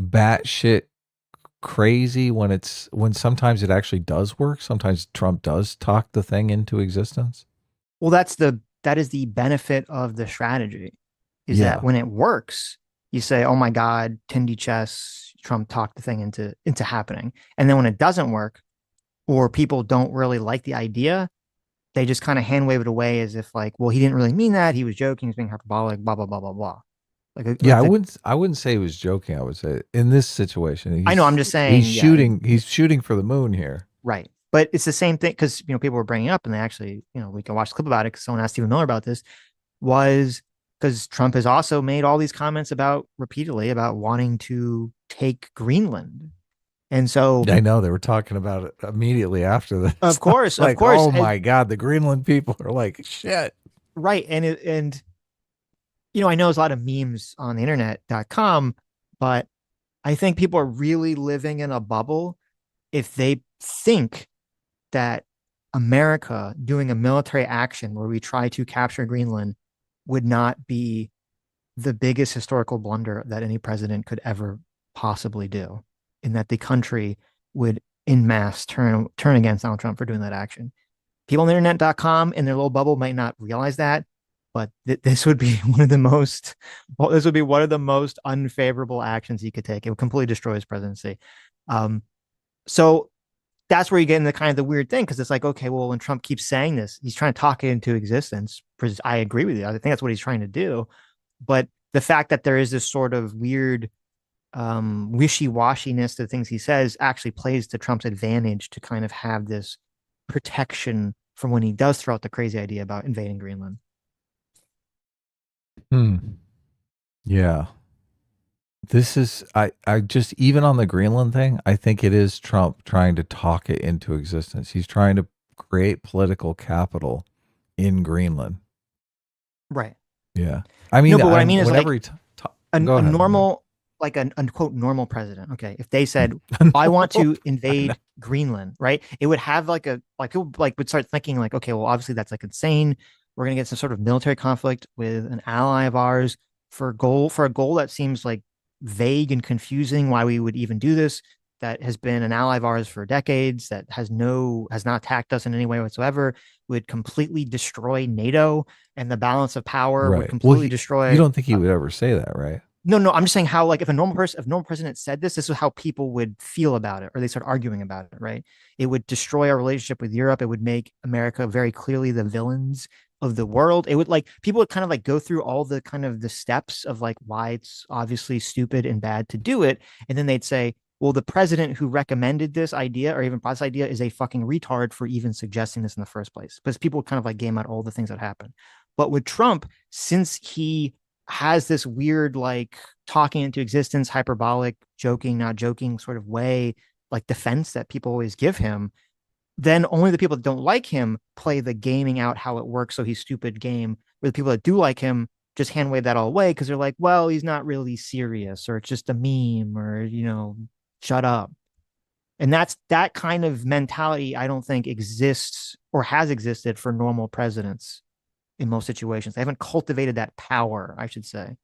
batshit crazy when sometimes it actually does work? Sometimes Trump does talk the thing into existence. Well, that is the benefit of the strategy, is that when it works, you say, oh my God, Tindy chess, Trump talked the thing into happening. And then when it doesn't work, or people don't really like the idea, they just kind of hand wave it away as if like, well, he didn't really mean that. He was joking. He's being hyperbolic, blah, blah, blah, blah, blah. I wouldn't say he was joking. I would say in this situation, I know, I'm just saying he's shooting for the moon here. Right. But it's the same thing, because, people were bringing up, and they actually, we can watch the clip about it because someone asked Stephen Miller about this, was because Trump has also made all these comments repeatedly about wanting to take Greenland. And so I know they were talking about it immediately after this. Of course, like, of course. Oh my God, the Greenland people are like shit. Right. And I know there's a lot of memes on the internet.com, but I think people are really living in a bubble if they think that America doing a military action where we try to capture Greenland would not be the biggest historical blunder that any president could ever possibly do, in that the country would en masse turn against Donald Trump for doing that action. People on the internet.com in their little bubble might not realize that, but this would be one of the most unfavorable actions he could take. It would completely destroy his presidency. So that's where you get into kind of the weird thing, because it's like, okay, well, when Trump keeps saying this, he's trying to talk it into existence. I agree with you. I think that's what he's trying to do. But the fact that there is this sort of weird wishy-washiness to the things he says actually plays to Trump's advantage to kind of have this protection from when he does throw out the crazy idea about invading Greenland. Hmm. Yeah. This is I just even on the Greenland thing, I think it is Trump trying to talk it into existence. He's trying to create political capital in Greenland. Right. Yeah. I No, mean, but what I I'm mean is whenever like he go a ahead. normal, like an unquote normal president. Okay, if they said, "I want Normal to president. invade Greenland," right? It would have like a like it would, like would start thinking like, okay, well, obviously that's like insane. We're gonna get some sort of military conflict with an ally of ours for a goal that seems like vague and confusing. Why we would even do this? That has been an ally of ours for decades. That has not attacked us in any way whatsoever. Would completely destroy NATO and the balance of power. Would Right. Well, completely you destroy don't think he would ever say that, right? no, no, I'm just saying how like if a normal president said this is how people would feel about it, or they start arguing about it, right? It would destroy our relationship with Europe. It would make America very clearly the villains of the world. It would like people would kind of like go through all the kind of the steps of like why it's obviously stupid and bad to do it, and then they'd say, well, the president who recommended this idea or even brought this idea is a fucking retard for even suggesting this in the first place. Because people would kind of like game out all the things that happen. But with Trump, since he has this weird like talking into existence, hyperbolic, joking, not joking sort of way, like defense that people always give him, then only the people that don't like him play the gaming out how it works. So he's stupid game. Where the people that do like him just hand wave that all away because they're like, well, he's not really serious, or it's just a meme, or shut up. And that's that kind of mentality. I don't think exists or has existed for normal presidents in most situations. They haven't cultivated that power, I should say.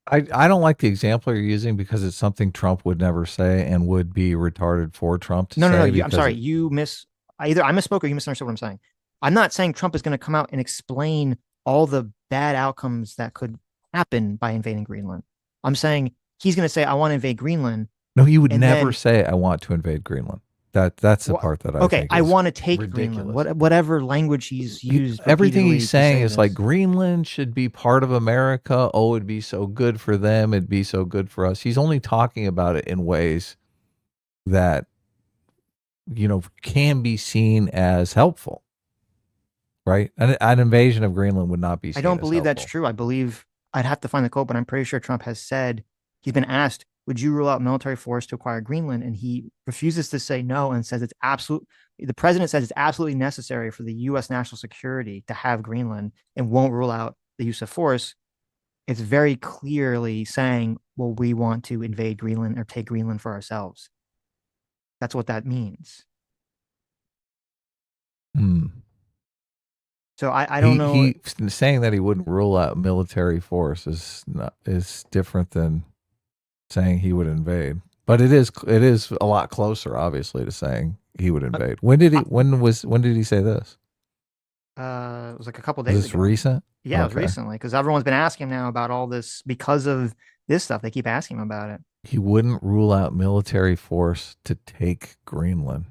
I don't like the example you're using because it's something Trump would never say and would be retarded for Trump to No, no, no. say I'm because sorry. Either I misspoke or you misunderstood what I'm saying. I'm not saying Trump is going to come out and explain all the bad outcomes that could happen by invading Greenland. I'm saying he's going to say, I want to invade Greenland. no, he would And never then, say I want to invade Greenland. That's the wh- part that I okay, think I is want to take Greenland. ridiculous. Whatever language he's used Everything he's repeatedly to saying say is like this. Greenland should be part of America. Oh, it'd be so good for them. It'd be so good for us. He's only talking about it in ways that can be seen as helpful, right? An invasion of Greenland would not be I seen don't as believe that's helpful. true. I believe I'd have to find the quote, but I'm pretty sure Trump has said he's been asked, "Would you rule out military force to acquire Greenland?" And he refuses to say no and says it's absolute. The president says it's absolutely necessary for the U.S. national security to have Greenland and won't rule out the use of force. It's very clearly saying, "Well, we want to invade Greenland or take Greenland for ourselves." That's what that means. Hmm. So I don't know. He saying that he wouldn't rule out military force is different than saying he would invade. But it is a lot closer, obviously, to saying he would Uh, invade. uh, When did he say this? it was like a couple Was days this ago. recent? Yeah, it was Okay. recently because everyone's been asking him now about all this because of this stuff. They keep asking him about it. He wouldn't rule out military force to take Greenland.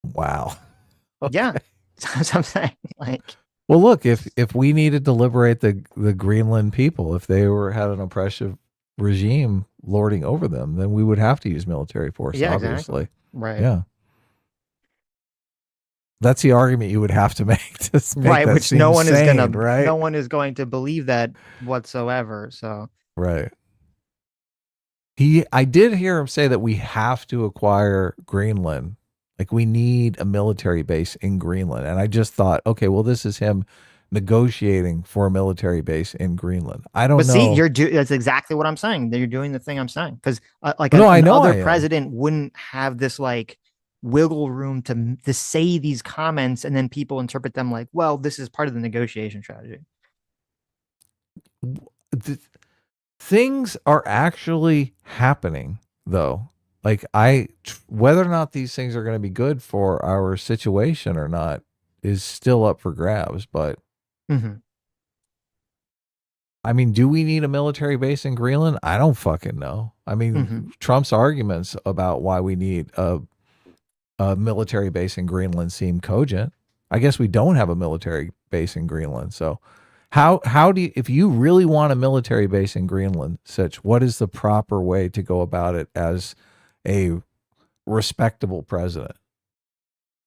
Wow. Yeah, Okay. that's what I'm saying. Like, Well, look, if we needed to liberate the Greenland people, if they had an oppressive regime lording over them, then we would have to use military force, yeah, exactly. obviously. Right. Yeah. That's the argument you would have to make to make Right. that Which seem sane, no right? one is going to believe that whatsoever. So, Right. I did hear him say that we have to acquire Greenland. Like we need a military base in Greenland. And I just thought, okay, well, this is him negotiating for a military base in Greenland. I don't but see, know. that's exactly what I'm saying. That you're doing the thing I'm saying because like No, I an know I other am. president wouldn't have this like wiggle room to say these comments and then people interpret them like, well, this is part of the negotiation strategy. Th- Things are actually happening though. Like whether or not these things are going to be good for our situation or not is still up for grabs, but Mm-hmm. I mean, do we need a military base in Greenland? I don't fucking know. I Mm-hmm. mean, Trump's arguments about why we need a military base in Greenland seem cogent. I guess we don't have a military base in Greenland. So how do you, if you really want a military base in Greenland, Sitch, what is the proper way to go about it as a respectable president?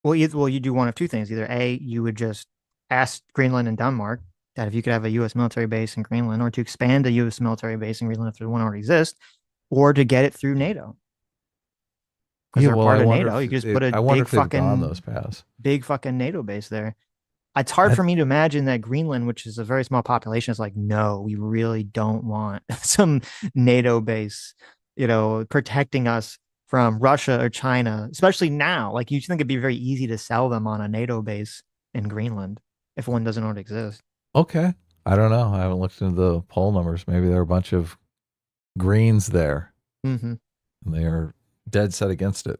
Well, you do one of two things. Either A, you would just ask Greenland and Denmark, that if you could have a U.S. military base in Greenland, or to expand a U.S. military base in Greenland if there one already exists, or to get it through NATO. Because Yeah, they're well, part of NATO. You could just put a I wonder if they've gone those paths. big fucking NATO base there. It's hard for me to imagine that Greenland, which is a very small population, is like, no, we really don't want some NATO base, protecting us from Russia or China, especially now. Like, you think it'd be very easy to sell them on a NATO base in Greenland if one doesn't already exist. Okay. I don't know. I haven't looked into the poll numbers. Maybe there are a bunch of Greens there. Mm-hmm. And they are dead set against it.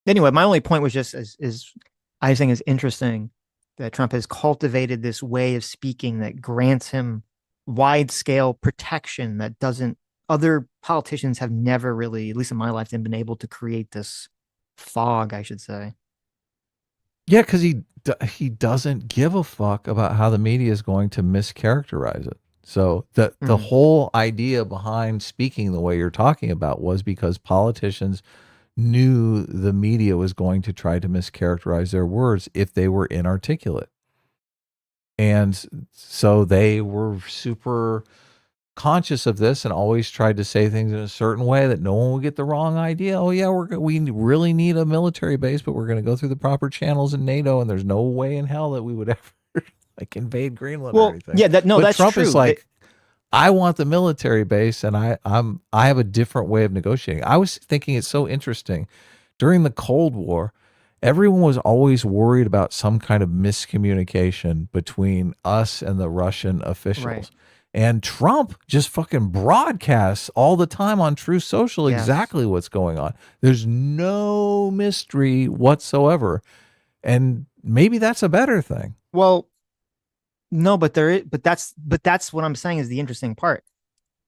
Anyway, my only point was just is I think it's interesting that Trump has cultivated this way of speaking that grants him wide scale protection that doesn't other politicians have never really, at least in my lifetime, been able to create this fog, I should say. Yeah, because he doesn't give a fuck about how the media is going to mischaracterize it. So the whole idea behind speaking the way you're talking about was because politicians knew the media was going to try to mischaracterize their words if they were inarticulate. And so they were super conscious of this and always tried to say things in a certain way that no one would get the wrong idea. Oh yeah, we really need a military base, but we're going to go through the proper channels in NATO, and there's no way in hell that we would ever like invade Greenland or anything. Yeah, that's Trump true. Is like, I want the military base, and I have a different way of negotiating. I was thinking it's so interesting. During the Cold War, everyone was always worried about some kind of miscommunication between us and the Russian officials. Right. And Trump just fucking broadcasts all the time on Truth Social exactly what's going on. There's no mystery whatsoever. And maybe that's a better thing. Well, no, but that's what I'm saying is the interesting part.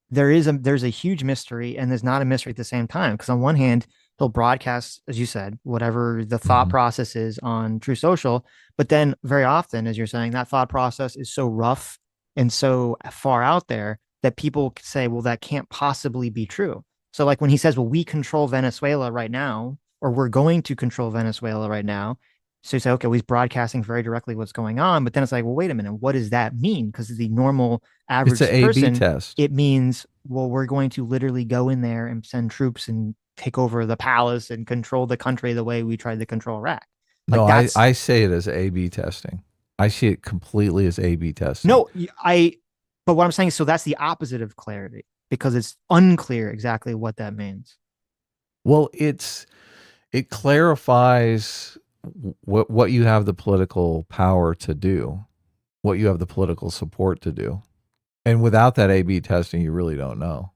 There's a huge mystery, and there's not a mystery at the same time. Because on one hand, he'll broadcast, as you said, whatever the thought process is on True Social. But then very often, as you're saying, that thought process is so rough and so far out there that people say, well, that can't possibly be true. So like when he says, well, we control Venezuela right now, or we're going to control Venezuela right now. So you say, okay, well, he's broadcasting very directly what's going on. But then it's like, well, wait a minute, what does that mean? Because the normal average person, A/B test. It means, well, we're going to literally go in there and send troops and take over the palace and control the country the way we tried to control Iraq. Like no, I say it as A/B testing. I see it completely as A/B testing. No, but what I'm saying is, so that's the opposite of clarity, because it's unclear exactly what that means. Well, it clarifies what you have the political power to do, what you have the political support to do. And without that A/B testing, you really don't know.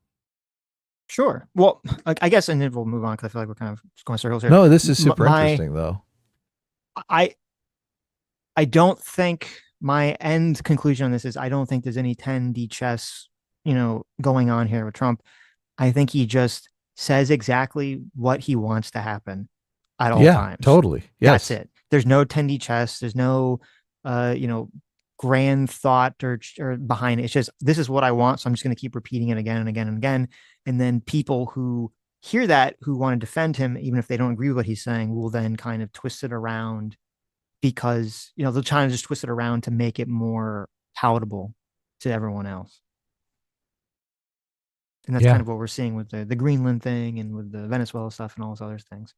Sure. Well, I guess, and then we'll move on because I feel like we're kind of going circles here. No, this is super interesting, though. I don't think my end conclusion on this is I don't think there's any 10D chess, going on here with Trump. I think he just says exactly what he wants to happen at all times. Totally. Yes. That's it. There's no 10D chess. There's no, grand thought or behind it. It's just, this is what I want. So I'm just going to keep repeating it again and again and again. And then people who hear that, who want to defend him, even if they don't agree with what he's saying, will then kind of twist it around because, they're trying to just twist it around to make it more palatable to everyone else. And that's kind of what we're seeing with the Greenland thing and with the Venezuela stuff and all those other things.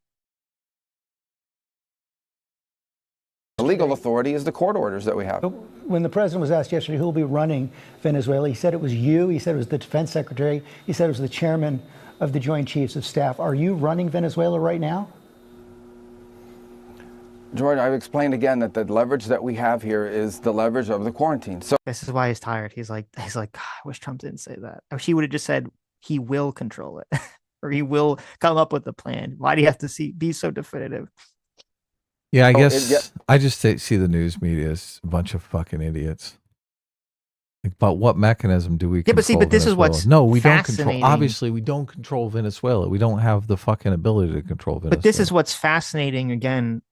The legal authority is the court orders that we have. When the president was asked yesterday who will be running Venezuela, he said it was you. He said it was the defense secretary. He said it was the chairman of the Joint Chiefs of Staff. Are you running Venezuela right now? George, I've explained again that the leverage that we have here is the leverage of the quarantine. So this is why he's tired. He's like, God, I wish Trump didn't say that. I wish he would have just said he will control it or he will come up with a plan. Why do you have to be so definitive? Yeah, I guess I just see the news media as a bunch of fucking idiots. But what mechanism do we control? But this is what's we don't control. Obviously, we don't control Venezuela. We don't have the fucking ability to control Venezuela. But this is what's fascinating. Again,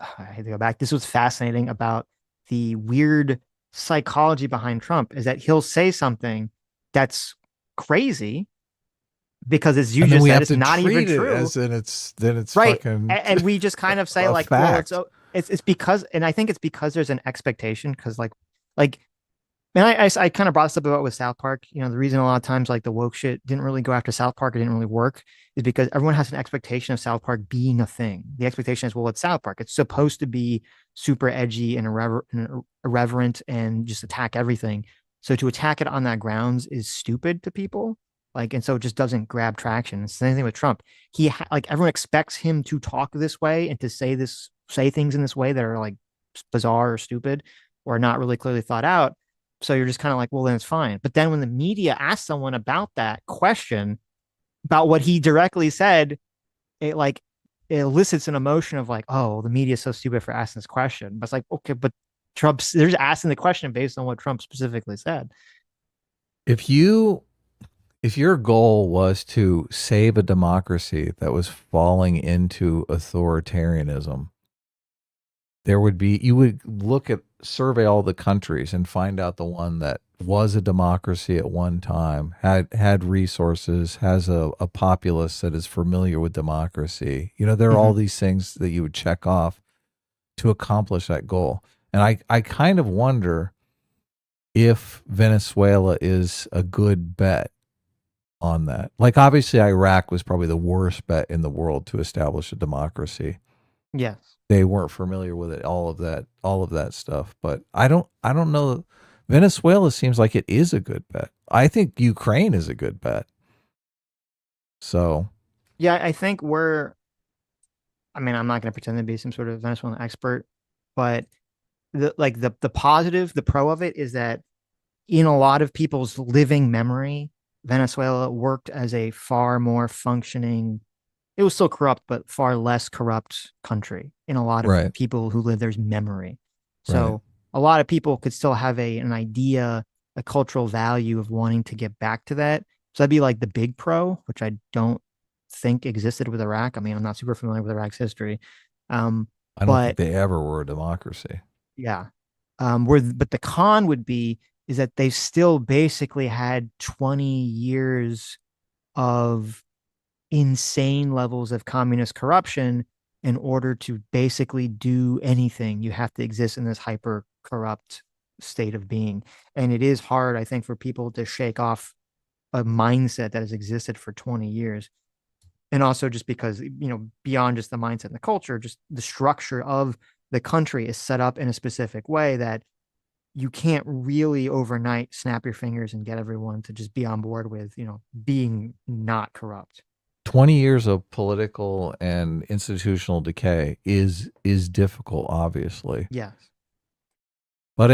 I hate to go back. This was fascinating about the weird psychology behind Trump is that he'll say something that's crazy because it's usually said it's not even true. It's right, fucking and we just kind of say like, well, it's because, and I think it's because there's an expectation because like And I kind of brought this up about with South Park. You know, the reason a lot of times like the woke shit didn't really go after South Park, it didn't really work, is because everyone has an expectation of South Park being a thing. The expectation is, well, it's South Park. It's supposed to be super edgy and irreverent and just attack everything. So to attack it on that grounds is stupid to people. Like, and so it just doesn't grab traction. It's the same thing with Trump. Like everyone expects him to talk this way and to say things in this way that are like bizarre or stupid or not really clearly thought out, so you're just kind of like, well, then it's fine. But then when the media asks someone about that question, about what he directly said, it like it elicits an emotion of like, oh, the media is so stupid for asking this question. But it's like, okay, but they're just asking the question based on what Trump specifically said. If you if your goal was to save a democracy that was falling into authoritarianism, there would be, you would look at, survey all the countries and find out the one that was a democracy at one time, had resources, has a populace that is familiar with democracy. You know, there are all these things that you would check off to accomplish that goal. And I kind of wonder if Venezuela is a good bet on that. Like, obviously, Iraq was probably the worst bet in the world to establish a democracy. Yes. They weren't familiar with it, all of that stuff. But I don't know. Venezuela seems like it is a good bet. I think Ukraine is a good bet. So, yeah, I think I mean, I'm not going to pretend to be some sort of Venezuelan expert, but the positive, the pro of it is that in a lot of people's living memory, Venezuela worked as a far more functioning, it was still corrupt, but far less corrupt country in a lot of right, people who live there's memory. right. So a lot of people could still have an idea, a cultural value of wanting to get back to that. So that'd be like the big pro, which I don't think existed with Iraq. I mean, I'm not super familiar with Iraq's history. I don't think But they ever were a democracy. yeah. But the con would be is that they've still basically had 20 years of insane levels of communist corruption. In order to basically do anything, you have to exist in this hyper corrupt state of being. And it is hard, I think, for people to shake off a mindset that has existed for 20 years. And also just because, beyond just the mindset and the culture, just the structure of the country is set up in a specific way that you can't really overnight snap your fingers and get everyone to just be on board with, being not corrupt. 20 years of political and institutional decay is difficult, obviously. Yes. But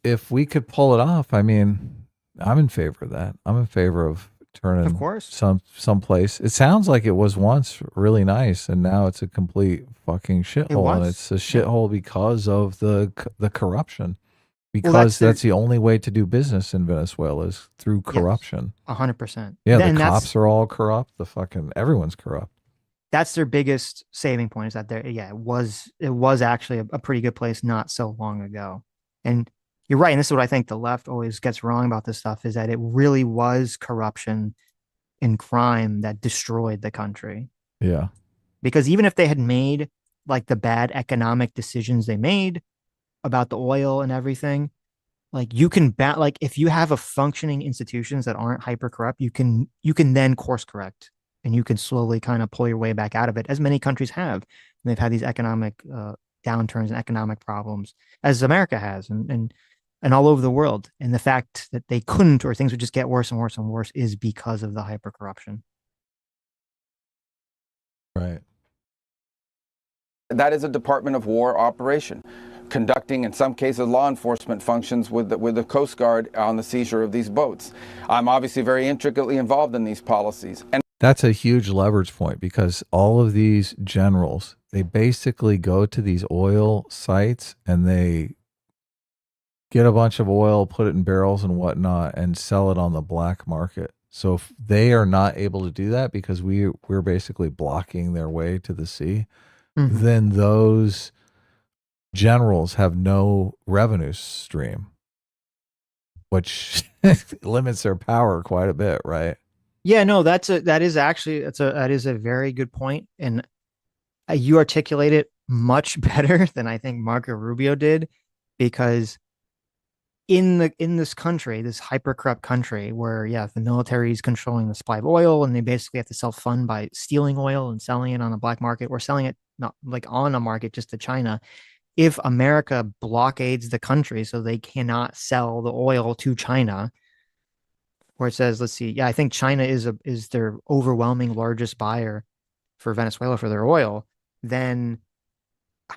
if we could pull it off, I mean, I'm in favor of that. I'm in favor of turning Of course. some place. It sounds like it was once really nice, and now it's a complete fucking shithole, and it's a shithole because of the corruption. Because that's the only way to do business in Venezuela is through corruption. 100%. Yeah, the cops are all corrupt. Everyone's corrupt. That's their biggest saving point, is that it was actually a pretty good place not so long ago. And you're right, and this is what I think the left always gets wrong about this stuff, is that it really was corruption and crime that destroyed the country. Yeah. Because even if they had made like the bad economic decisions they made about the oil and everything, like you can like if you have a functioning institutions that aren't hyper corrupt, you can then course correct and you can slowly kind of pull your way back out of it, as many countries have. And they've had these economic downturns and economic problems, as America has, and all over the world. And the fact that they couldn't, or things would just get worse and worse and worse, is because of the hyper corruption. Right. That is a Department of War operation, conducting, in some cases, law enforcement functions with the Coast Guard on the seizure of these boats. I'm obviously very intricately involved in these policies. And that's a huge leverage point, because all of these generals, they basically go to these oil sites and they get a bunch of oil, put it in barrels and whatnot, and sell it on the black market. So if they are not able to do that because we're basically blocking their way to the sea, then those generals have no revenue stream, which limits their power quite a bit, right? Yeah, no, that is a very good point, and you articulate it much better than I think Marco Rubio did, because in this country, this hyper corrupt country, where the military is controlling the supply of oil, and they basically have to self fund by stealing oil and selling it on the black market, or selling it not like on a market just to China. If America blockades the country so they cannot sell the oil to China, where it says, let's see, I think China is their overwhelming largest buyer for Venezuela for their oil, then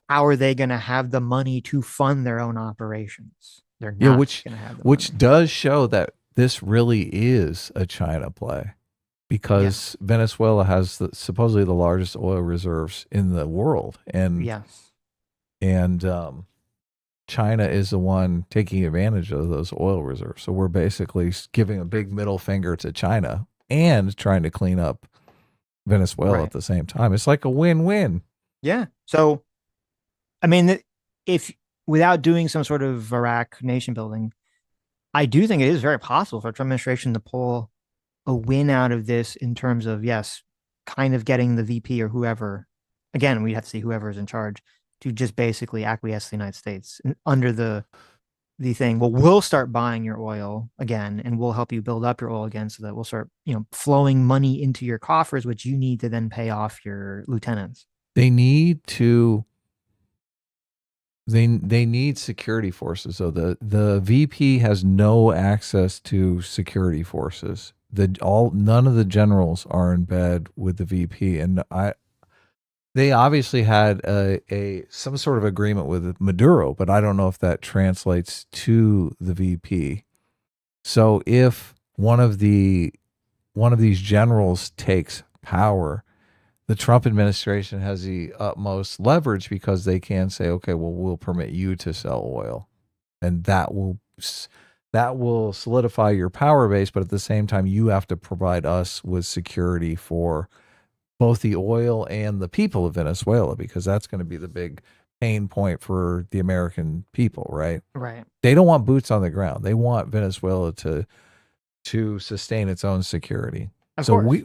how are they going to have the money to fund their own operations? They're Yeah, not going to have the which money. does show that this really is a China play, because Yes. Venezuela has supposedly the largest oil reserves in the world, Yes. and China is the one taking advantage of those oil reserves. So we're basically giving a big middle finger to China and trying to clean up Venezuela at Right. the same time. It's like a win-win. Yeah. So, I mean, if without doing some sort of Iraq nation building, I do think it is very possible for the Trump administration to pull a win out of this in terms of, yes, kind of getting the VP or whoever, again, we'd have to see whoever is in charge, to just basically acquiesce to the United States under the thing. Well, we'll start buying your oil again, and we'll help you build up your oil again, so that we'll start, flowing money into your coffers, which you need to then pay off your lieutenants. They need to they need security forces. So the VP has no access to security forces. None of the generals are in bed with the VP, and they obviously had a some sort of agreement with Maduro, but I don't know if that translates to the VP. So if one of these generals takes power, the Trump administration has the utmost leverage, because they can say, okay, well, we'll permit you to sell oil, and that will solidify your power base. But at the same time, you have to provide us with security for both the oil and the people of Venezuela, because that's going to be the big pain point for the American people, right? Right. They don't want boots on the ground. They want Venezuela to sustain its own security. Of So course.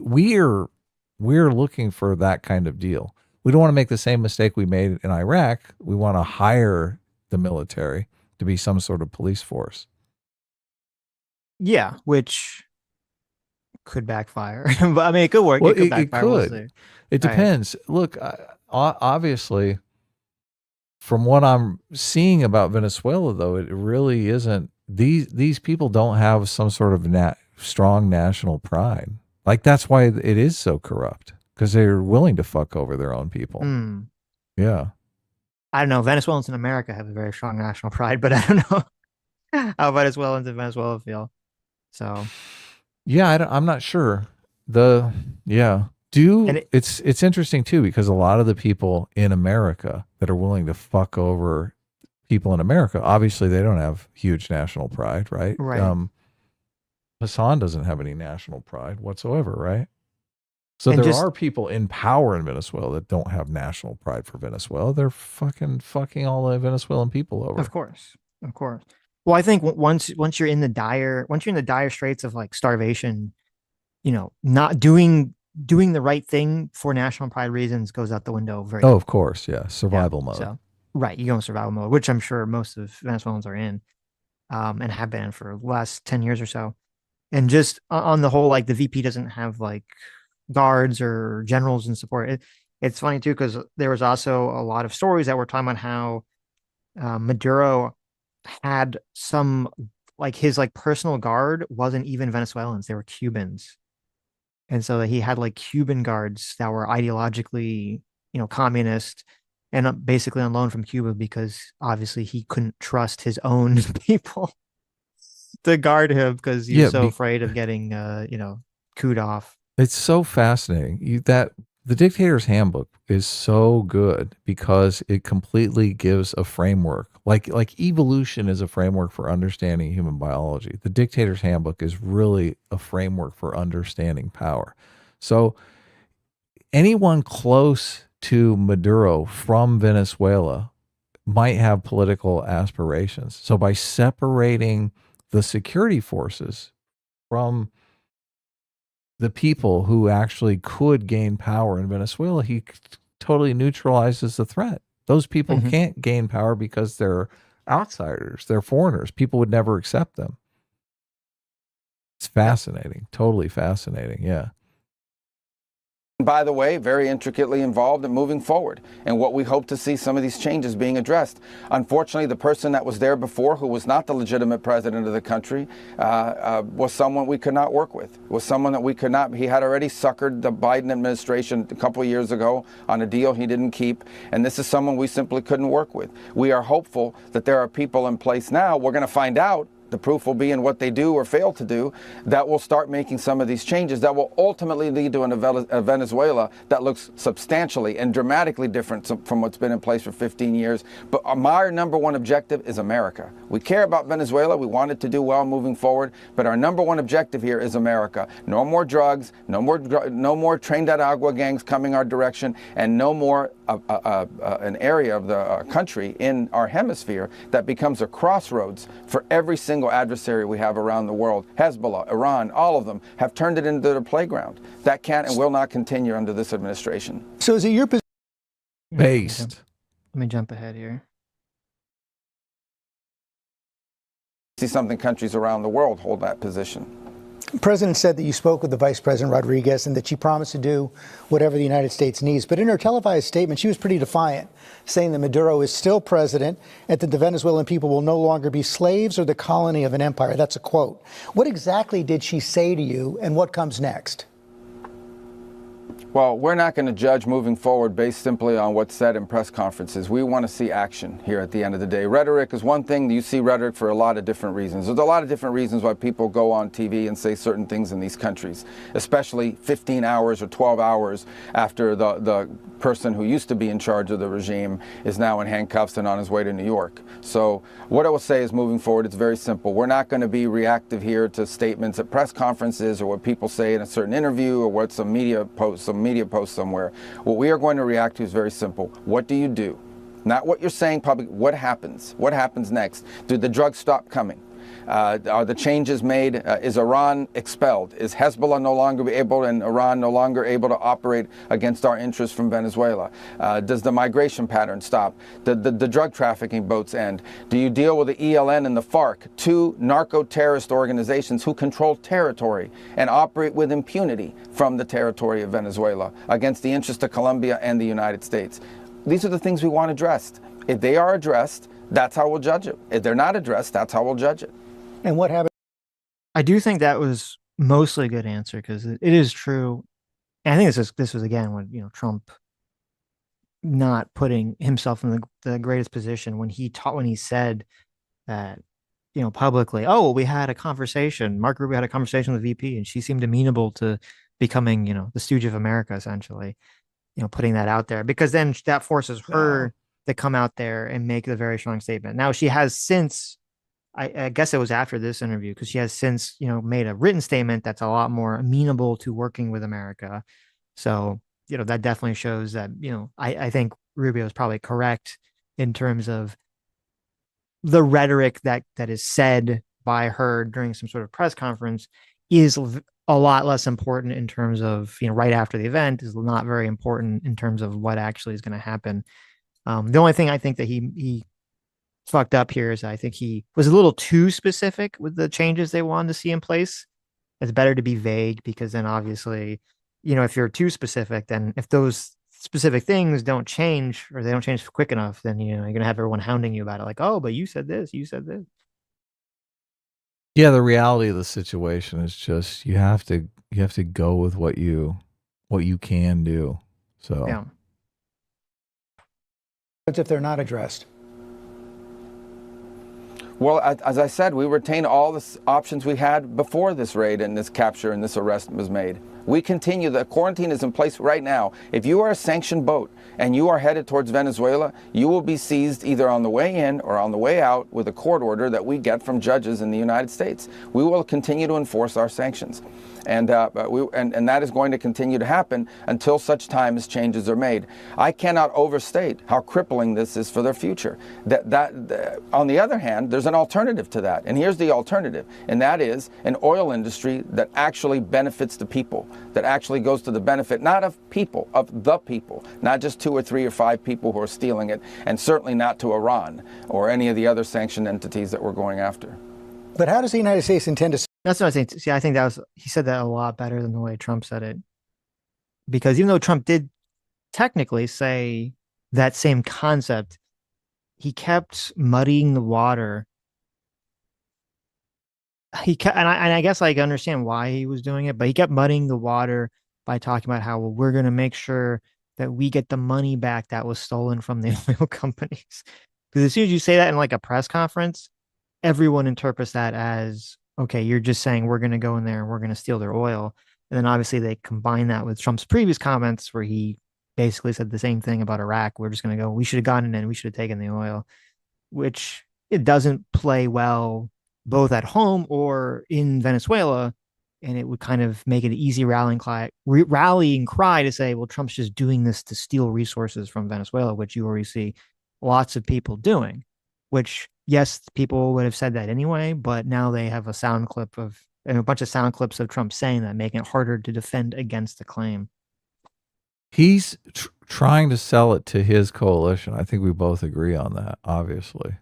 we're looking for that kind of deal. We don't want to make the same mistake we made in Iraq. We want to hire the military to be some sort of police force. Yeah, which could backfire. But I mean, it could work. Well, it could it backfire. We'll could. see. It Right. depends. Look, obviously, from what I'm seeing about Venezuela, though, it really isn't. These people don't have some sort of strong national pride. Like, that's why it is so corrupt, because they're willing to fuck over their own people. Yeah. I don't know. Venezuelans in America have a very strong national pride, but I don't know how Venezuelans in Venezuela feel. So Yeah, I'm not sure. It's interesting too, because a lot of the people in America that are willing to fuck over people in America, obviously they don't have huge national pride, right? Right. Hassan doesn't have any national pride whatsoever, right? So And there just are people in power in Venezuela that don't have national pride for Venezuela. They're fucking all the Venezuelan people over. Of course. Well, I think once you're in the dire straits of like starvation, not doing the right thing for national pride reasons goes out the window very Oh, of course, yeah, survival Yeah. mode. So, right, you go in survival mode, which I'm sure most of Venezuelans are in, and have been for the last 10 years or so. And just on the whole, like the VP doesn't have like guards or generals in support. It's funny too, because there was also a lot of stories that were talking about how Maduro had some, like, his like personal guard wasn't even Venezuelans, they were Cubans. And so he had like Cuban guards that were ideologically, communist, and basically on loan from Cuba, because obviously he couldn't trust his own people to guard him, because he was so afraid of getting, cooed off. It's so fascinating that the Dictator's Handbook is so good, because it completely gives a framework. Like evolution is a framework for understanding human biology. The Dictator's Handbook is really a framework for understanding power. So anyone close to Maduro from Venezuela might have political aspirations. So by separating the security forces from the people who actually could gain power in Venezuela, he totally neutralizes the threat. Those people can't gain power because they're outsiders. They're foreigners. People would never accept them. It's fascinating. Totally fascinating. Yeah. By the way, very intricately involved in moving forward and what we hope to see some of these changes being addressed. Unfortunately, the person that was there before, who was not the legitimate president of the country, was someone we could not work with, was someone that we could not. He had already suckered the Biden administration a couple of years ago on a deal he didn't keep, and this is someone we simply couldn't work with. We are hopeful that there are people in place now. We're going to find out. The proof will be in what they do or fail to do, that will start making some of these changes that will ultimately lead to a Venezuela that looks substantially and dramatically different from what's been in place for 15 years. But our number one objective is America. We care about Venezuela. We want it to do well moving forward. But our number one objective here is America. No more drugs, no more train de agua gangs coming our direction, and no more an area of the country in our hemisphere that becomes a crossroads for every single adversary we have around the world. Hezbollah, Iran, all of them have turned it into their playground. That can't and will not continue under this administration. So is it your position? Based. Let me jump ahead here. See something countries around the world hold that position. The president said that you spoke with the Vice President Rodriguez and that she promised to do whatever the United States needs. But in her televised statement, she was pretty defiant, saying that Maduro is still president and that the Venezuelan people will no longer be slaves or the colony of an empire. That's a quote. What exactly did she say to you, and what comes next? Well, we're not going to judge moving forward based simply on what's said in press conferences. We want to see action here at the end of the day. Rhetoric is one thing. You see rhetoric for a lot of different reasons. There's a lot of different reasons why people go on TV and say certain things in these countries, especially 15 hours or 12 hours after the person who used to be in charge of the regime is now in handcuffs and on his way to New York. So what I will say is moving forward, it's very simple. We're not going to be reactive here to statements at press conferences or what people say in a certain interview or what some media post somewhere. What we are going to react to is very simple. What do you do? Not what you're saying public. What happens? What happens next? Do the drugs stop coming? Are the changes made? Is Iran expelled? Is Hezbollah no longer able and Iran no longer able to operate against our interests from Venezuela? Does the migration pattern stop? The drug trafficking boats end? Do you deal with the ELN and the FARC, two narco-terrorist organizations who control territory and operate with impunity from the territory of Venezuela against the interests of Colombia and the United States? These are the things we want addressed. If they are addressed, that's how we'll judge it. If they're not addressed, that's how we'll judge it. And what happened? I do think that was mostly a good answer because it is true. And I think this was again when Trump not putting himself in the greatest position when he said that publicly, oh, well, we had a conversation. Mark Rubio had a conversation with the VP, and she seemed amenable to becoming the stooge of America, essentially. Putting that out there because then that forces her to come out there and make a very strong statement. Now she has since. I guess it was after this interview because she has since, made a written statement that's a lot more amenable to working with America. So, that definitely shows that, I think Rubio is probably correct in terms of the rhetoric that is said by her during some sort of press conference is a lot less important in terms of, right after the event is not very important in terms of what actually is going to happen. The only thing I think that he fucked up here is I think he was a little too specific with the changes they wanted to see in place. It's better to be vague because then obviously, if you're too specific, then if those specific things don't change or they don't change quick enough, then you're going to have everyone hounding you about it. Like, oh, but you said this, you said this. Yeah, the reality of the situation is just you have to go with what you can do. So yeah. What if they're not addressed? Well, as I said, we retained all the options we had before this raid and this capture and this arrest was made. We continue. The quarantine is in place right now. If you are a sanctioned boat and you are headed towards Venezuela, you will be seized either on the way in or on the way out with a court order that we get from judges in the United States. We will continue to enforce our sanctions. And that is going to continue to happen until such time as changes are made. I cannot overstate how crippling this is for their future. On the other hand, there's an alternative to that. And here's the alternative, and that is an oil industry that actually benefits the people, that actually goes to the benefit not of people, of the people, not just 2 or 3 or 5 people who are stealing it, and certainly not to Iran or any of the other sanctioned entities that we're going after. But how does the United States intend to? That's what I think. See, I think he said that a lot better than the way Trump said it. Because even though Trump did technically say that same concept, he kept muddying the water. And I guess I understand why he was doing it, but he kept muddying the water by talking about how, well, we're going to make sure that we get the money back that was stolen from the oil companies. Because as soon as you say that in like a press conference, everyone interprets that as, okay, you're just saying we're going to go in there and we're going to steal their oil. And then obviously they combine that with Trump's previous comments where he basically said the same thing about Iraq. We're just going to go, we should have gotten in, we should have taken the oil, which it doesn't play well both at home or in Venezuela. And it would kind of make it an easy rallying cry to say, well, Trump's just doing this to steal resources from Venezuela, which you already see lots of people doing, which, yes, people would have said that anyway, but now they have a bunch of sound clips of Trump saying that, making it harder to defend against the claim. He's trying to sell it to his coalition. I think we both agree on that, obviously.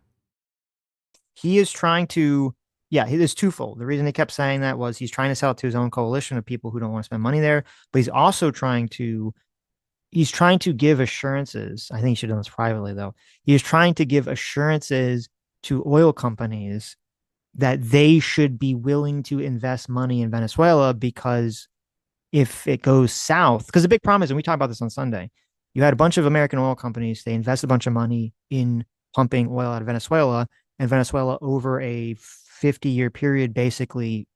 He is trying to, it is twofold. The reason he kept saying that was he's trying to sell it to his own coalition of people who don't want to spend money there, but he's also trying to give assurances. I think he should have done this privately, though. He is trying to give assurances to oil companies that they should be willing to invest money in Venezuela, because if it goes south, because the big problem is, and we talked about this on Sunday, you had a bunch of American oil companies, they invest a bunch of money in pumping oil out of Venezuela, and Venezuela over a 50-year period basically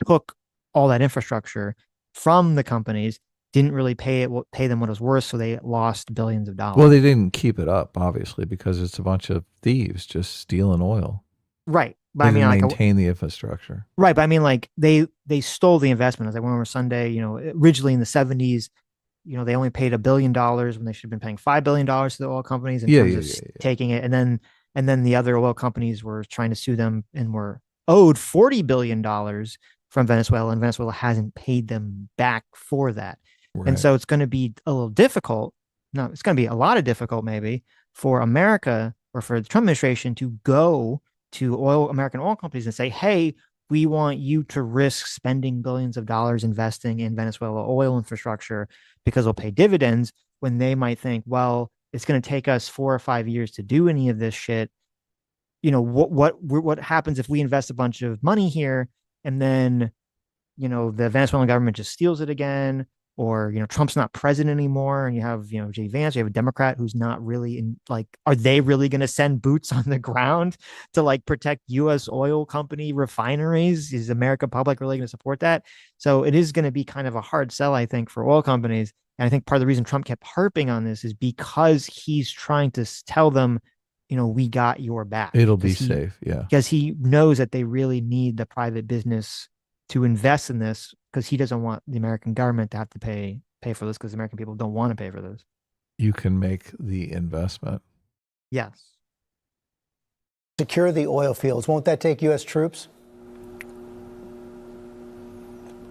took all that infrastructure from the companies, didn't really pay them what it was worth, so they lost billions of dollars. Well, they didn't keep it up, obviously, because it's a bunch of thieves just stealing oil. Right. But they I mean, maintain the infrastructure. Right. But I mean, like they stole the investment. As I went over Sunday, originally in the 70s, they only paid $1 billion when they should have been paying $5 billion to the oil companies in terms of taking it. And then the other oil companies were trying to sue them and were owed $40 billion from Venezuela, and Venezuela hasn't paid them back for that. Right. And so it's going to be a little difficult. No, it's going to be a lot of difficult maybe for America or for the Trump administration to go to American oil companies and say, hey, we want you to risk spending billions of dollars investing in Venezuela oil infrastructure because we'll pay dividends, when they might think, well, it's going to take us 4 or 5 years to do any of this shit. What happens if we invest a bunch of money here and then, the Venezuelan government just steals it again, or, Trump's not president anymore, and you have, J. Vance, you have a Democrat who's not really are they really going to send boots on the ground to protect U.S. oil company refineries? Is the American public really going to support that? So it is going to be kind of a hard sell, I think, for oil companies. And I think part of the reason Trump kept harping on this is because he's trying to tell them, we got your back. It'll be safe. Yeah. Because he knows that they really need the private business to invest in this, because he doesn't want the American government to have to pay for this, because American people don't want to pay for this. You can make the investment. Yes. Secure the oil fields. Won't that take U.S. troops?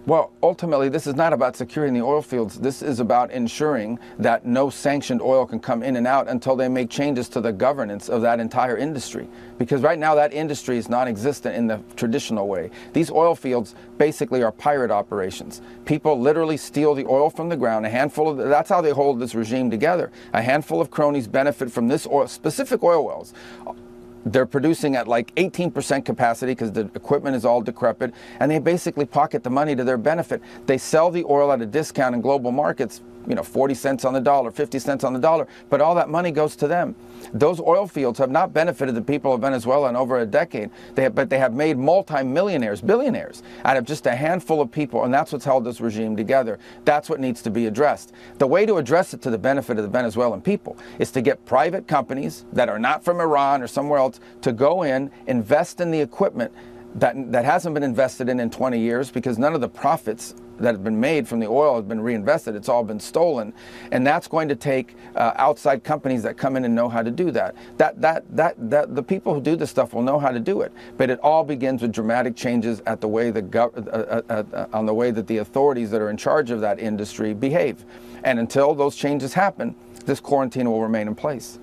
Well, ultimately, this is not about securing the oil fields. This is about ensuring that no sanctioned oil can come in and out until they make changes to the governance of that entire industry. Because right now, that industry is non-existent in the traditional way. These oil fields basically are pirate operations. People literally steal the oil from the ground. That's how they hold this regime together. A handful of cronies benefit from this oil, specific oil wells. They're producing at like 18% capacity because the equipment is all decrepit, and they basically pocket the money to their benefit. They sell the oil at a discount in global markets, 40 cents on the dollar, 50 cents on the dollar, but all that money goes to them. Those oil fields have not benefited the people of Venezuela in over a decade, but they have made multi-millionaires, billionaires out of just a handful of people, and that's what's held this regime together. That's what needs to be addressed. The way to address it to the benefit of the Venezuelan people is to get private companies that are not from Iran or somewhere else to go in, invest in the equipment, that hasn't been invested in 20 years, because none of the profits that have been made from the oil have been reinvested. It's all been stolen, and that's going to take outside companies that come in and know how to do that. The people who do this stuff will know how to do it, but it all begins with dramatic changes at the way on the way that the authorities that are in charge of that industry behave. And until those changes happen, this quarantine will remain in place.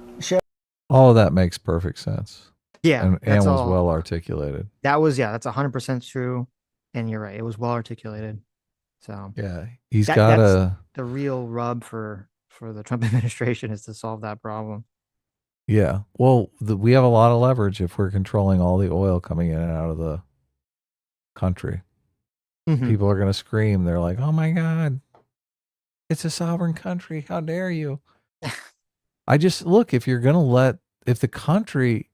All of that makes perfect sense. Yeah, and was well articulated. That's 100% true, and you're right. It was well articulated. So yeah, that's the real rub for the Trump administration, is to solve that problem. Yeah, well, we have a lot of leverage if we're controlling all the oil coming in and out of the country. Mm-hmm. People are going to scream. They're like, "Oh my God, it's a sovereign country! How dare you!" I just look, if the country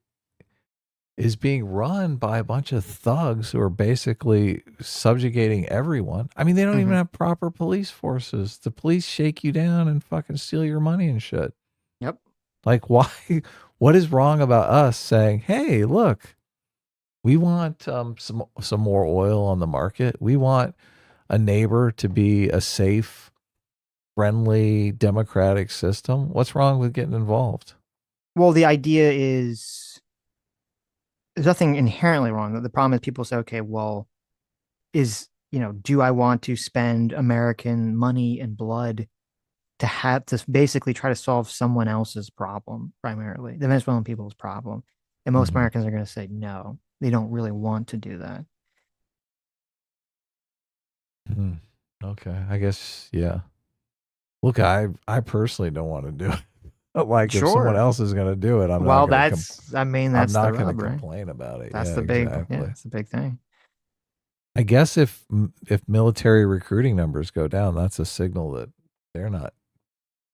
is being run by a bunch of thugs who are basically subjugating everyone. I mean, they don't even have proper police forces. The police shake you down and fucking steal your money and shit. Yep. Like, why? What is wrong about us saying, "Hey, look, we want some more oil on the market. We want a neighbor to be a safe, friendly, democratic system." What's wrong with getting involved? Well, the idea is, there's nothing inherently wrong. The problem is people say, okay, well, do I want to spend American money and blood to have to basically try to solve someone else's problem, primarily the Venezuelan people's problem? And most Americans are going to say no, they don't really want to do that. Okay, I guess, yeah. Look, I personally don't want to do it. Like, if someone else is going to do it, I'm not going to complain about it. That's the big thing. I guess if military recruiting numbers go down, that's a signal that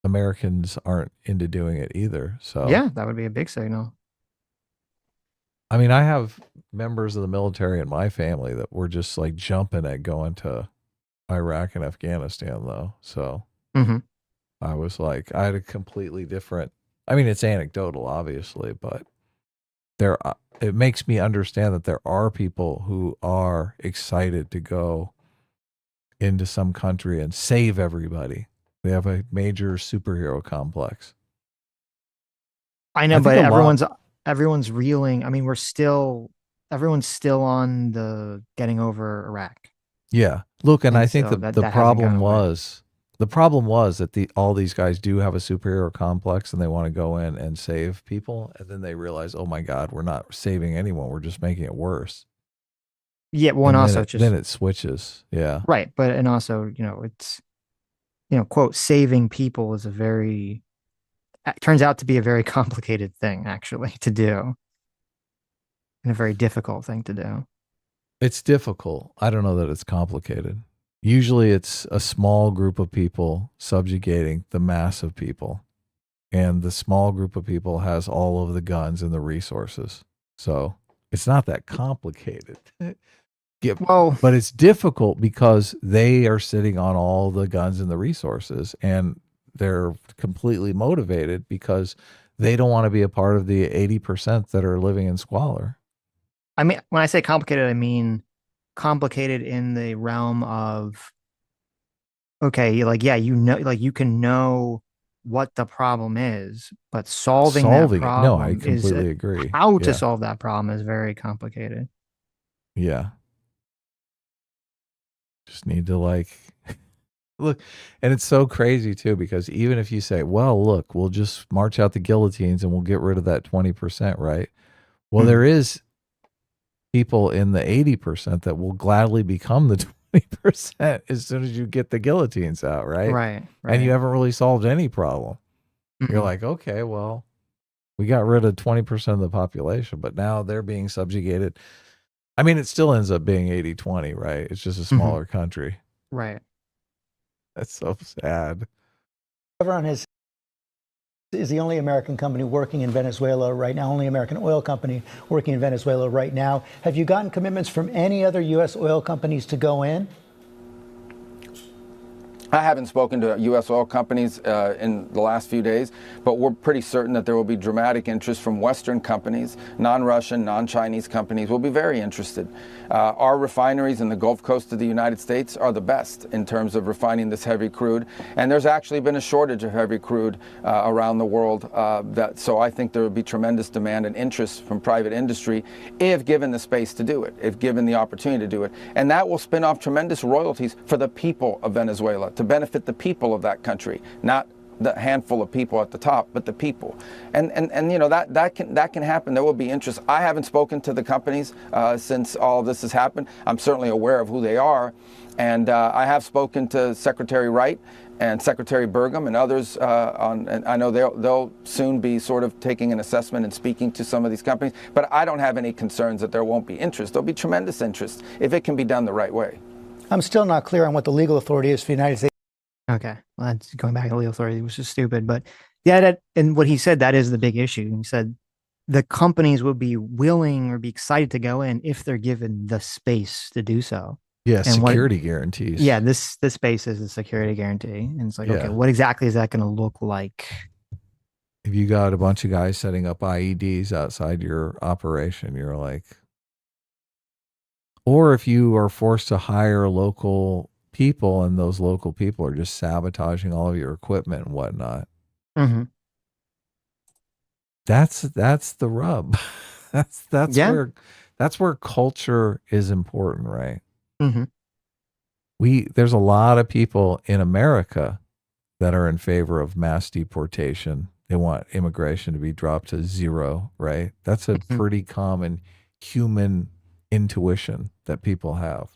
Americans aren't into doing it either. So yeah, that would be a big signal. I mean, I have members of the military in my family that were just like jumping at going to Iraq and Afghanistan, though. So I was like, I had a completely different, I mean, it's anecdotal, obviously, but it makes me understand that there are people who are excited to go into some country and save everybody. They have a major superhero complex. I know, but everyone's reeling. I mean, everyone's still on the getting over Iraq. Yeah. Look, and I think the problem was that all these guys do have a superhero complex and they want to go in and save people. And then they realize, oh my God, we're not saving anyone. We're just making it worse. Yeah. Well, and then it switches. Yeah. Right. But, and also, it's, quote, saving people is turns out to be a very complicated thing, actually, to do. And a very difficult thing to do. It's difficult. I don't know that it's complicated. Usually it's a small group of people subjugating the mass of people. And the small group of people has all of the guns and the resources. So it's not that complicated. But it's difficult because they are sitting on all the guns and the resources, and they're completely motivated because they don't want to be a part of the 80% that are living in squalor. I mean, when I say complicated, I mean complicated in the realm of, okay, like, yeah, you can know what the problem is, but solving that problem, no, I completely agree. How to solve that problem is very complicated. Yeah. Just need to look, and it's so crazy too, because even if you say, well, look, we'll just march out the guillotines and we'll get rid of that 20%, right? Well, there is people in the 80% that will gladly become the 20% as soon as you get the guillotines out, right? Right. And you haven't really solved any problem. You're like, okay, well, we got rid of 20% of the population, but now they're being subjugated. I mean, it still ends up being 80-20, right? It's just a smaller country. Right. That's so sad. Chevron is the only American company working in Venezuela right now, only American oil company working in Venezuela right now. Have you gotten commitments from any other U.S. oil companies to go in? I haven't spoken to U.S. oil companies in the last few days, but we're pretty certain that there will be dramatic interest from Western companies, non-Russian, non-Chinese companies will be very interested. Our refineries in the Gulf Coast of the United States are the best in terms of refining this heavy crude, and there's actually been a shortage of heavy crude around the world. So I think there will be tremendous demand and interest from private industry if given the space to do it, if given the opportunity to do it. And that will spin off tremendous royalties for the people of Venezuela, to benefit the people of that country, not the handful of people at the top, but the people. And you know, that can happen. There will be interest. I haven't spoken to the companies since all of this has happened. I'm certainly aware of who they are, and I have spoken to Secretary Wright and Secretary Burgum and others and I know they'll soon be sort of taking an assessment and speaking to some of these companies, but I don't have any concerns that there won't be interest. There'll be tremendous interest if it can be done the right way. I'm still not clear on what the legal authority is for the United States. Okay, well, that's going back to legal authority, which is stupid. But yeah, and what he said, that is the big issue. He said the companies will be willing or be excited to go in if they're given the space to do so. Yeah, And security guarantees. Yeah, this space is a security guarantee, and it's like, Yeah. okay, what exactly is that going to look like? If you got a bunch of guys setting up IEDs outside your operation, you're like, or if you are forced to hire local people and those local people are just sabotaging all of your equipment and whatnot. Mm-hmm. That's the rub. that's where culture is important, right? Mm-hmm. There's a lot of people in America that are in favor of mass deportation. They want immigration to be dropped to zero, right? That's a pretty common human intuition that people have.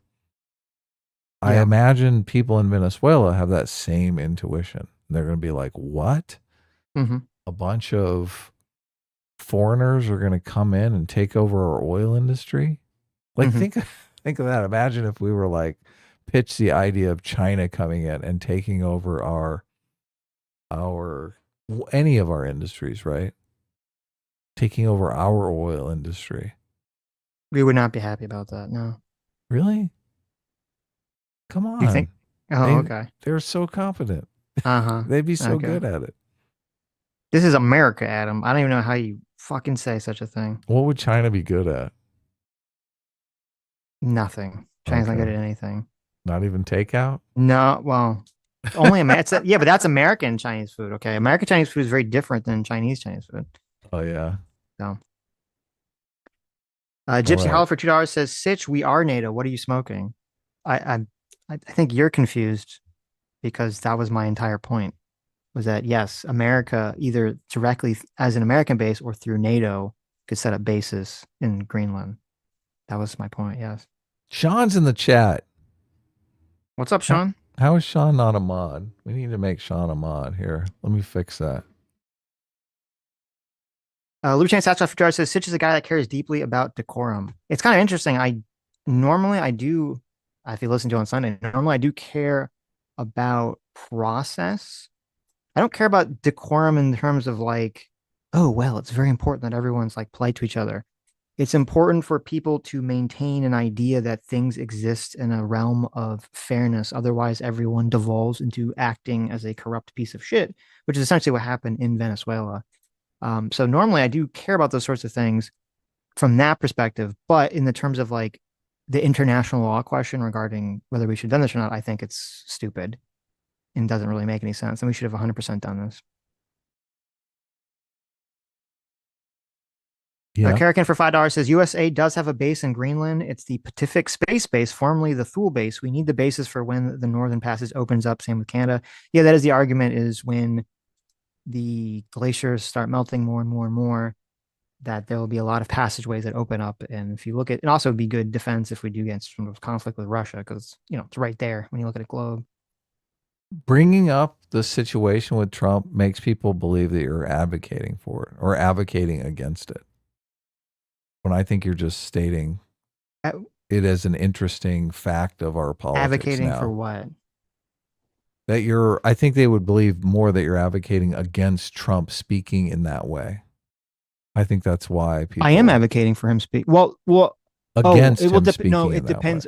I imagine people in Venezuela have that same intuition. They're going to be like, what? Mm-hmm. A bunch of foreigners are going to come in and take over our oil industry? Like, think of that. Imagine if we were like, pitch the idea of China coming in and taking over any of our industries, right? Taking over our oil industry. We would not be happy about that. No. Really? Come on. You think? Oh, okay. They're so confident. Uh-huh. They'd be so good at it. This is America, Adam. I don't even know how you fucking say such a thing. What would China be good at? Nothing. China's not good at anything. Not even takeout? No, well, only yeah, but that's American Chinese food. Okay, American Chinese food is very different than Chinese food. Oh yeah. So, Gypsy Holler for $2 says, "Sitch, we are NATO. What are you smoking?" I think you're confused because that was my entire point. Was that yes, America either directly as an American base or through NATO could set up bases in Greenland. That was my point. Yes. Sean's in the chat. What's up, Sean? How is Sean not a mod? We need to make Sean a mod here. Let me fix that. Lieutenant Satchel for says Sitch is a guy that cares deeply about decorum. It's kind of interesting. I do, if you listen to it on Sunday, normally I do care about process. I don't care about decorum in terms of like, oh, well, it's very important that everyone's like polite to each other. It's important for people to maintain an idea that things exist in a realm of fairness. Otherwise, everyone devolves into acting as a corrupt piece of shit, which is essentially what happened in Venezuela. So normally I do care about those sorts of things from that perspective, but in the terms of like the international law question regarding whether we should have done this or not, I think it's stupid and doesn't really make any sense. And we should have 100% done this. Yeah. Karakin for $5 says USA does have a base in Greenland. It's the Pacific Space Base, formerly the Thule Base. We need the bases for when the Northern Passage opens up. Same with Canada. Yeah, that is the argument, is when the glaciers start melting more and more and more, that there will be a lot of passageways that open up. And if you look at, and also it'd be good defense if we do get some conflict with Russia, because, you know, it's right there when you look at a globe. Bringing up the situation with Trump makes people believe that you're advocating for it or advocating against it, when I think you're just stating it as an interesting fact of our politics. Advocating now. for what? That I think they would believe more that you're advocating against Trump speaking in that way. I think that's why people. I am advocating for him speak. Well, against it will him speaking. No, it depends.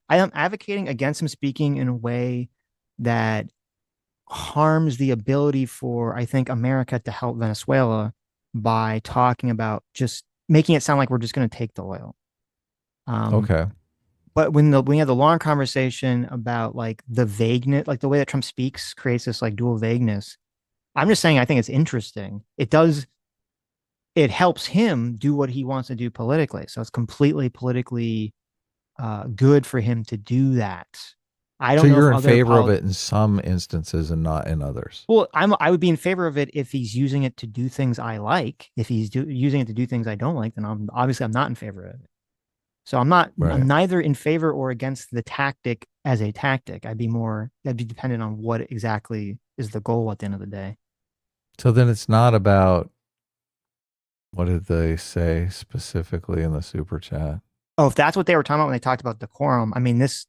I am advocating against him speaking in a way that harms the ability for, I think, America to help Venezuela by talking about just making it sound like we're just going to take the oil. Okay. But when we had the long conversation about like the vagueness, like the way that Trump speaks creates this like dual vagueness. I'm just saying I think it's interesting. It helps him do what he wants to do politically. So it's completely politically good for him to do that. I So don't know if you're in other favor of it in some instances and not in others. well, I would be in favor of it if he's using it to do things I like. If he's using it to do things I don't like, then I'm not in favor of it. So I'm Right. neither in favor or against the tactic as a tactic. That'd be dependent on what exactly is the goal at the end of the day. So then it's not about, what did they say specifically in the super chat? Oh, if that's what they were talking about when they talked about decorum, I mean, that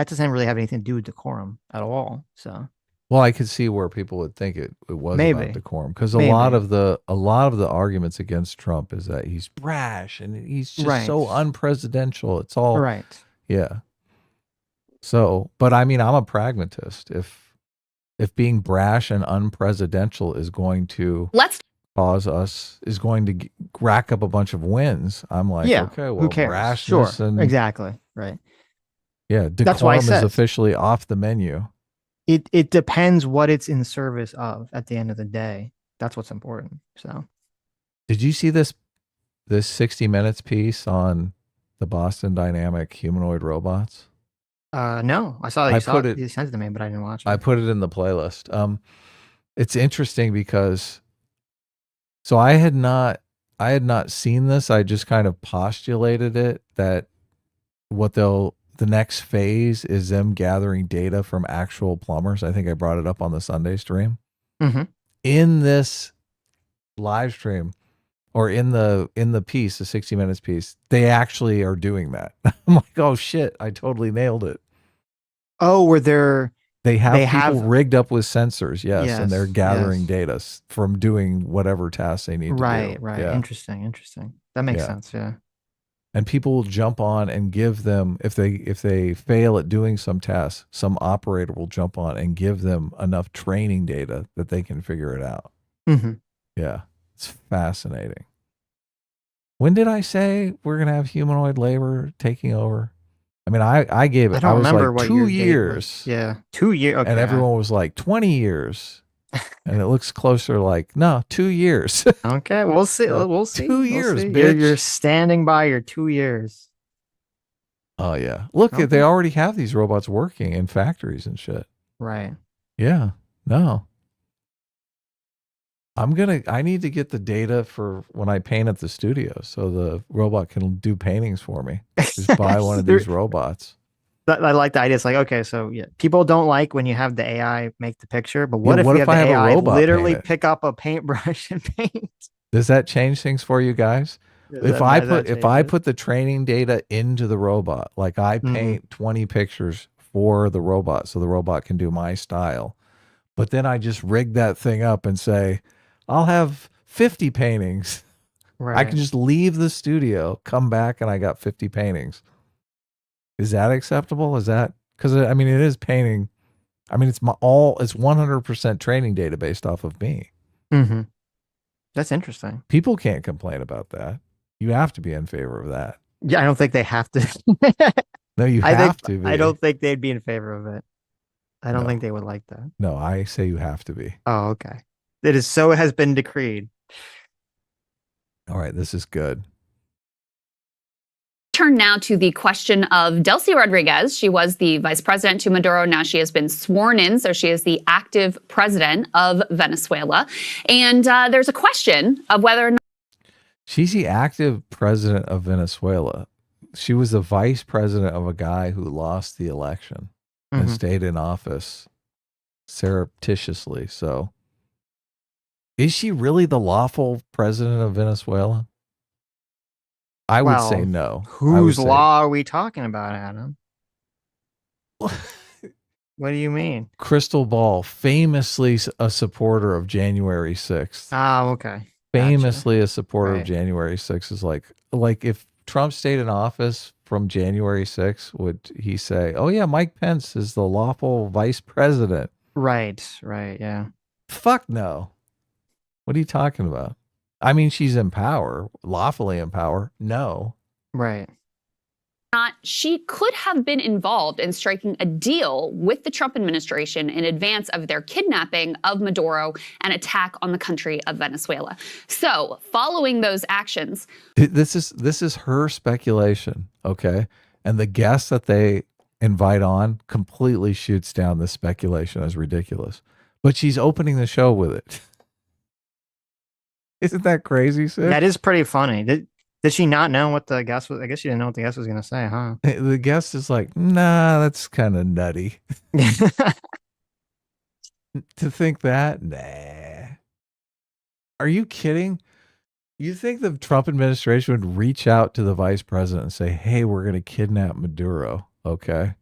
doesn't really have anything to do with decorum at all. So Well, I could see where people would think it was maybe, about decorum, because a maybe. lot of the arguments against Trump is that he's brash and he's just so unpresidential. It's all right. Yeah. So, but I mean, I'm a pragmatist. If being brash and unpresidential is going to is going to rack up a bunch of wins, I'm like, Yeah, okay, well, who cares? brashness Sure, and exactly, right. yeah, That's why I decorum is said officially off the menu. it depends what it's in service of at the end of the day. That's what's important. So Did you see this 60 Minutes piece on the Boston Dynamic humanoid robots? no, I saw that you sent it to me, but I didn't watch it. I put it in the playlist. It's interesting because so I had not seen this. I just kind of postulated it that the next phase is them gathering data from actual plumbers. I think I brought it up on the Sunday stream. Mm-hmm. In this live stream, or in the piece, the 60 Minutes piece, they actually are doing that. I'm like, oh shit, I totally nailed it. Oh, they have people rigged up with sensors, yes, and they're gathering data from doing whatever tasks they need to do. Right. Yeah. Interesting. That makes sense. Yeah. And people will jump on and give them, if they fail at doing some tasks, some operator will jump on and give them enough training data that they can figure it out. Mm-hmm. Yeah. It's fascinating. When did I say we're going to have humanoid labor taking over? I mean, I gave it, I don't remember like what 2 years. Yeah. 2 years. Okay. And everyone was like 20 years. And it looks closer like, no, 2 years. Okay. We'll see. We'll see. 2 years, see. bitch. You're standing by your 2 years. Oh, yeah. Look, they already have these robots working in factories and shit. Right. Yeah. No. I need to get the data for when I paint at the studio so the robot can do paintings for me. Just buy one of these robots. I like the idea. It's like, okay, so yeah, people don't like when you have the AI make the picture, but what if you have the AI literally pick up a paintbrush and paint? Does that change things for you guys? If I put the training data into the robot, like I paint 20 pictures for the robot so the robot can do my style, but then I just rig that thing up and say, I'll have 50 paintings. Right. I can just leave the studio, come back, and I got 50 paintings. Is that acceptable? Is that, because I mean, it is painting. I mean, it's 100% training data based off of me. Mm-hmm. That's interesting. People can't complain about that. You have to be in favor of that. Yeah, I don't think they have to. No, you have to be. I don't think they'd be in favor of it. I don't think they would like that. No, I say you have to be. Oh, okay. It is so. It has been decreed. All right, this is good. Turn now to the question of Delcy Rodriguez. She was the vice president to Maduro. Now she has been sworn in, so she is the active president of Venezuela. And there's a question of whether or not she's the active president of Venezuela. She was the vice president of a guy who lost the election and stayed in office surreptitiously. So is she really the lawful president of Venezuela? I would say no. Whose law are we talking about, Adam? What do you mean? Crystal Ball, famously a supporter of January 6th. Oh, okay. Famously a supporter of January 6th is like if Trump stayed in office from January 6th, would he say, "Oh yeah, Mike Pence is the lawful vice president"? Right, yeah. Fuck no. What are you talking about? I mean, she's in power, lawfully in power. No. Right. Not she could have been involved in striking a deal with the Trump administration in advance of their kidnapping of Maduro and attack on the country of Venezuela. So, following those actions, This is her speculation, okay? And the guest that they invite on completely shoots down this speculation as ridiculous. But she's opening the show with it. Isn't that crazy, Sid? That is pretty funny. Did she not know what the guest was? I guess she didn't know what the guest was going to say, huh? The guest is like, nah, that's kind of nutty. To think that? Nah. Are you kidding? You think the Trump administration would reach out to the vice president and say, hey, we're going to kidnap Maduro, okay?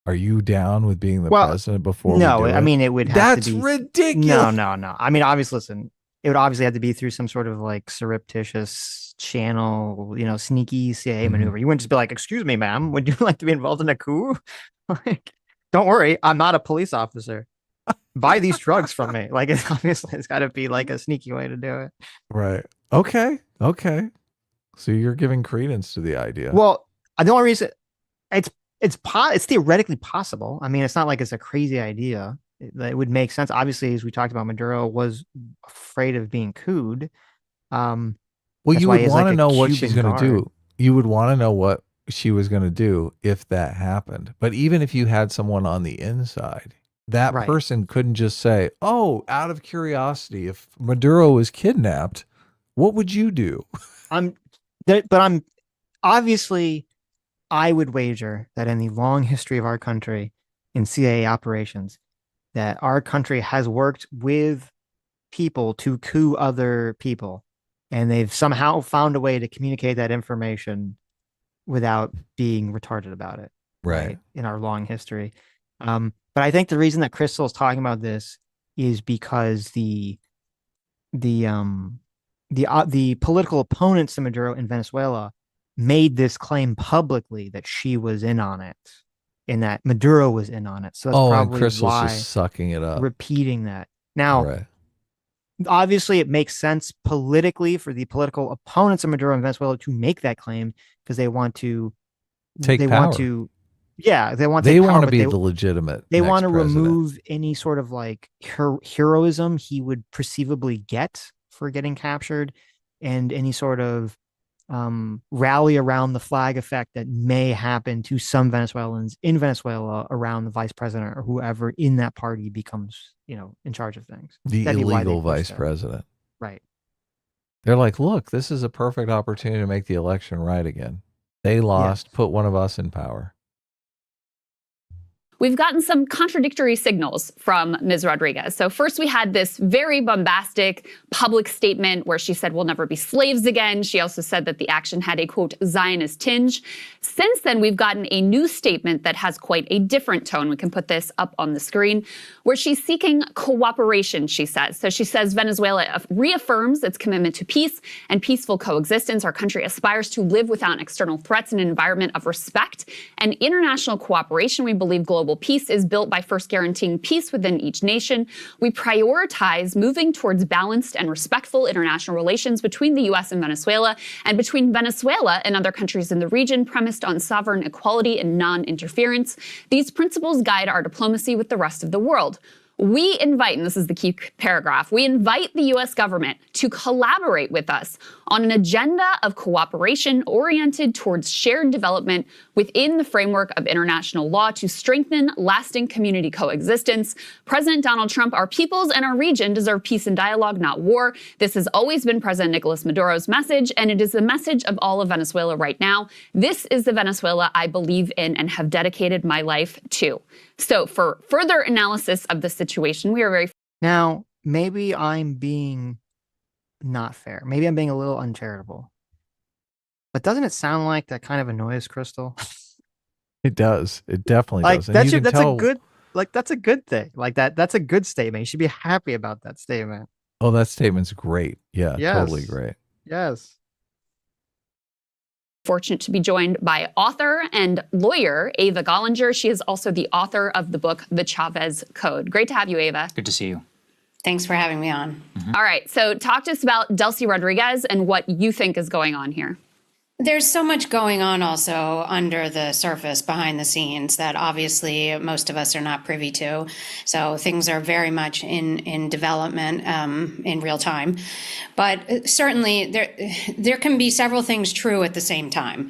Are you down with being the president before no, we do I mean, it would have to be. That's ridiculous. No. I mean, obviously, listen, it would obviously have to be through some sort of like surreptitious channel, sneaky CIA maneuver. You wouldn't just be like, excuse me, ma'am, would you like to be involved in a coup? Like, don't worry, I'm not a police officer. Buy these drugs from me. Like, it's got to be like a sneaky way to do it. Right. Okay. So you're giving credence to the idea. Well, the only reason it's theoretically possible. I mean, it's not like it's a crazy idea. It would make sense. Obviously, as we talked about, Maduro was afraid of being couped. Well, you would want to know what she's going to do. You would want to know what she was going to do if that happened. But even if you had someone on the inside, that person couldn't just say, oh, out of curiosity, if Maduro was kidnapped, what would you do? Obviously, I would wager that in the long history of our country in CIA operations, that our country has worked with people to coup other people, and they've somehow found a way to communicate that information without being retarded about it. Right. In our long history. But I think the reason that Crystal is talking about this is because the political opponents to Maduro in Venezuela made this claim publicly that she was in on it, and that Maduro was in on it. So that's probably and Crystal's why just sucking it up, repeating that. Now, obviously, it makes sense politically for the political opponents of Maduro in Venezuela to make that claim because they want to take power. They want to be the legitimate. They want to remove any sort of like heroism he would perceivably get for getting captured, and any sort of rally around the flag effect that may happen to some Venezuelans in Venezuela around the vice president or whoever in that party becomes, in charge of things. The illegal vice president. Right. They're like, look, this is a perfect opportunity to make the election right again. They lost, put one of us in power. We've gotten some contradictory signals from Ms. Rodriguez. So first we had this very bombastic public statement where she said we'll never be slaves again. She also said that the action had a, quote, Zionist tinge. Since then, we've gotten a new statement that has quite a different tone. We can put this up on the screen, where she's seeking cooperation, she says. So she says Venezuela reaffirms its commitment to peace and peaceful coexistence. Our country aspires to live without external threats in an environment of respect and international cooperation. We believe global peace is built by first guaranteeing peace within each nation. We prioritize moving towards balanced and respectful international relations between the U.S. and Venezuela, and between Venezuela and other countries in the region, premised on sovereign equality and non-interference. These principles guide our diplomacy with the rest of the world. We invite, and this is the key paragraph, we invite the U.S. government to collaborate with us on an agenda of cooperation oriented towards shared development within the framework of international law to strengthen lasting community coexistence. President Donald Trump, our peoples and our region deserve peace and dialogue, not war. This has always been President Nicolas Maduro's message, and it is the message of all of Venezuela right now. This is the Venezuela I believe in and have dedicated my life to. So for further analysis of the situation, we are very... Now, maybe I'm being not fair. Maybe I'm being a little uncharitable. But doesn't it sound like that kind of annoys Crystal? It does. It definitely does. And That's a good thing. Like that's a good statement. You should be happy about that statement. Oh, that statement's great. Yeah, yes. Totally great. Yes. Fortunate to be joined by author and lawyer Ava Gollinger. She is also the author of the book, The Chavez Code. Great to have you, Ava. Good to see you. Thanks for having me on. All right, so talk to us about Delcy Rodriguez and what you think is going on here. There's so much going on also under the surface, behind the scenes, that obviously most of us are not privy to. So things are very much in development in real time. But certainly there can be several things true at the same time.